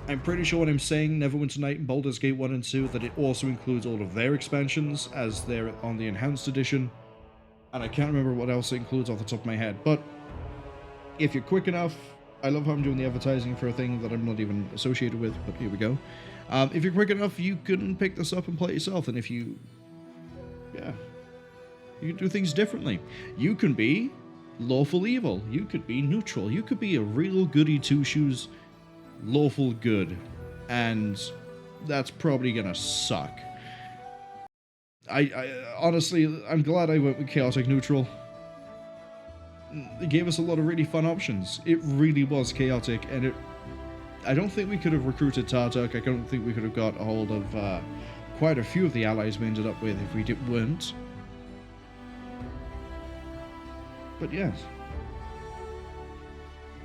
I'm pretty sure when I'm saying Neverwinter Night and Baldur's Gate 1 and 2 that it also includes all of their expansions as they're on the Enhanced Edition. And I can't remember what else it includes off the top of my head. But if you're quick enough, I love how I'm doing the advertising for a thing that I'm not even associated with, but here we go. If you're quick enough, you can pick this up and play it yourself. And if you... yeah. You can do things differently. You can be lawful evil. You could be neutral. You could be a real goody two-shoes lawful good. And that's probably gonna suck. I honestly, I'm glad I went with chaotic neutral. It gave us a lot of really fun options. It really was chaotic, and I don't think we could have recruited Tartuk. I don't think we could have got a hold of quite a few of the allies we ended up with if we weren't. But yes.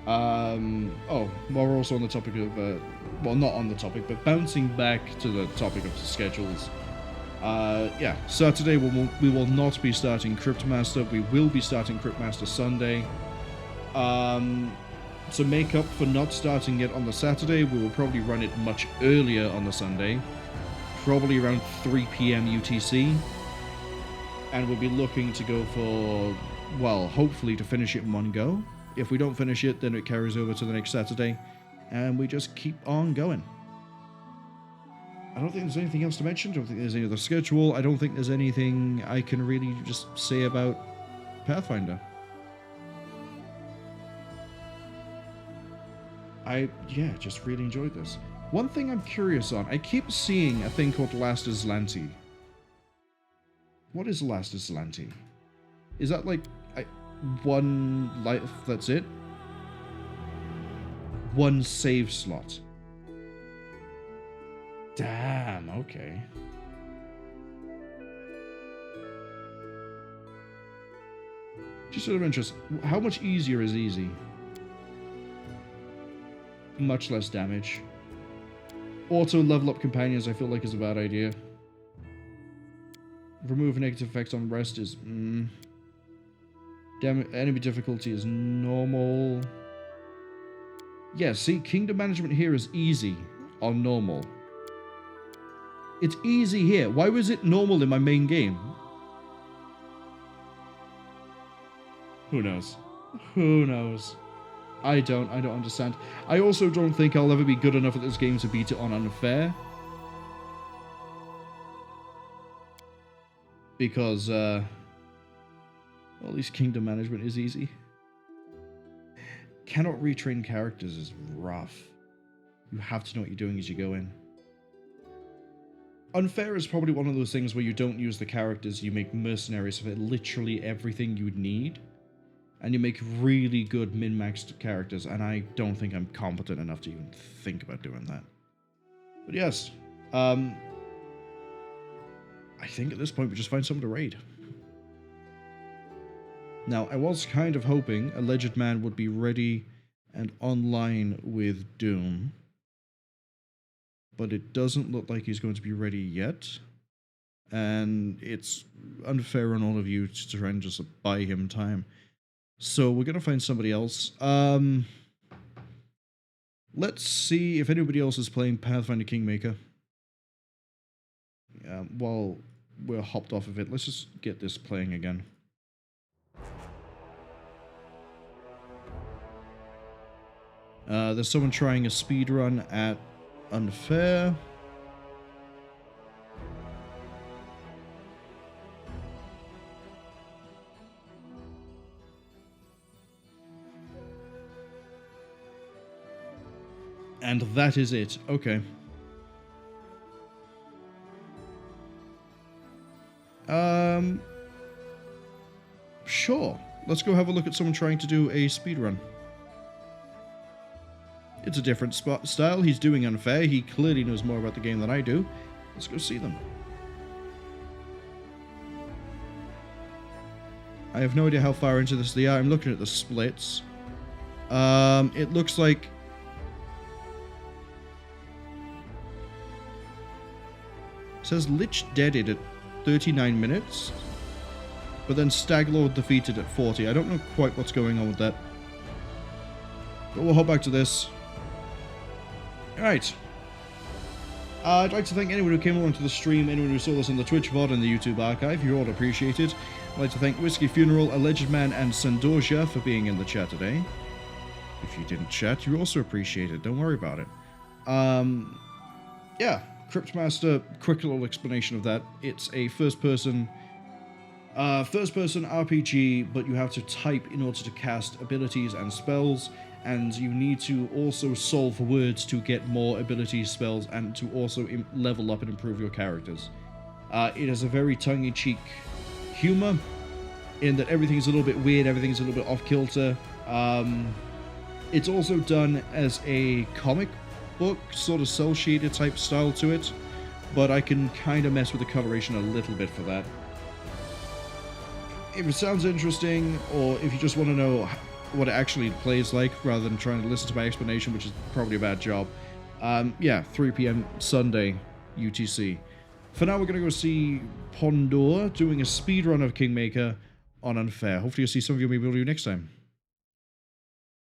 Oh, while we're also on the topic of, well, not on the topic, but bouncing back to the topic of the schedules. Yeah, Saturday we will not be starting Cryptmaster. We will be starting Cryptmaster Sunday. To make up for not starting it on the Saturday, we will probably run it much earlier on the Sunday. Probably around 3 PM UTC. And we'll be looking to go for, well, hopefully to finish it in one go. If we don't finish it, then it carries over to the next Saturday, and we just keep on going. I don't think there's anything else to mention. I don't think there's any other schedule. I don't think there's anything I can really just say about Pathfinder. Yeah, just really enjoyed this. One thing I'm curious on, I keep seeing a thing called Last Aslanti. What is Last Aslanti? Is that like one life, that's it? One save slot. Damn, okay. Just sort of interest, how much easier is easy? Much less damage. Auto level up companions I feel like is a bad idea. Remove negative effects on rest is enemy difficulty is normal. Yeah, see, kingdom management here is easy on normal. It's easy here. Why was it normal in my main game? Who knows? Who knows? I don't understand. I also don't think I'll ever be good enough at this game to beat it on unfair. Because, at least kingdom management is easy. Cannot retrain characters is rough. You have to know what you're doing as you go in. Unfair is probably one of those things where you don't use the characters, you make mercenaries for literally everything you would need. And you make really good min-maxed characters, and I don't think I'm competent enough to even think about doing that. But yes, I think at this point we just find someone to raid. Now, I was kind of hoping Alleged Man would be ready and online with Doom, but it doesn't look like he's going to be ready yet, and it's unfair on all of you to try and just buy him time. So we're going to find somebody else. Let's see if anybody else is playing Pathfinder Kingmaker. While we're hopped off of it, let's just get this playing again. There's someone trying a speedrun at Unfair. And that is it. Okay. Sure. Let's go have a look at someone trying to do a speedrun. It's a different style. He's doing Unfair. He clearly knows more about the game than I do. Let's go see them. I have no idea how far into this they are. I'm looking at the splits. It looks like... It says Lich deaded at 39 minutes, but then Staglord defeated at 40. I don't know quite what's going on with that. But we'll hop back to this. Alright. I'd like to thank anyone who came along to the stream, anyone who saw this on the Twitch VOD and the YouTube archive. You're all appreciated. I'd like to thank Whiskey Funeral, Alleged Man, and Sandorja for being in the chat today. If you didn't chat, you're also appreciated. Don't worry about it. Yeah. Cryptmaster, quick little explanation of that. It's a first-person RPG, but you have to type in order to cast abilities and spells, and you need to also solve words to get more abilities, spells, and to also level up and improve your characters. It has a very tongue-in-cheek humor, in that everything's a little bit weird, everything's a little bit off-kilter. It's also done as a comic book, sort of cel-shaded type style to it, but I can kind of mess with the coloration a little bit for that. If it sounds interesting, or if you just want to know what it actually plays like, rather than trying to listen to my explanation, which is probably a bad job, yeah, 3 PM Sunday, UTC. For now, we're going to go see Pondor doing a speedrun of Kingmaker on Unfair. Hopefully you'll see some of you maybe will do next time.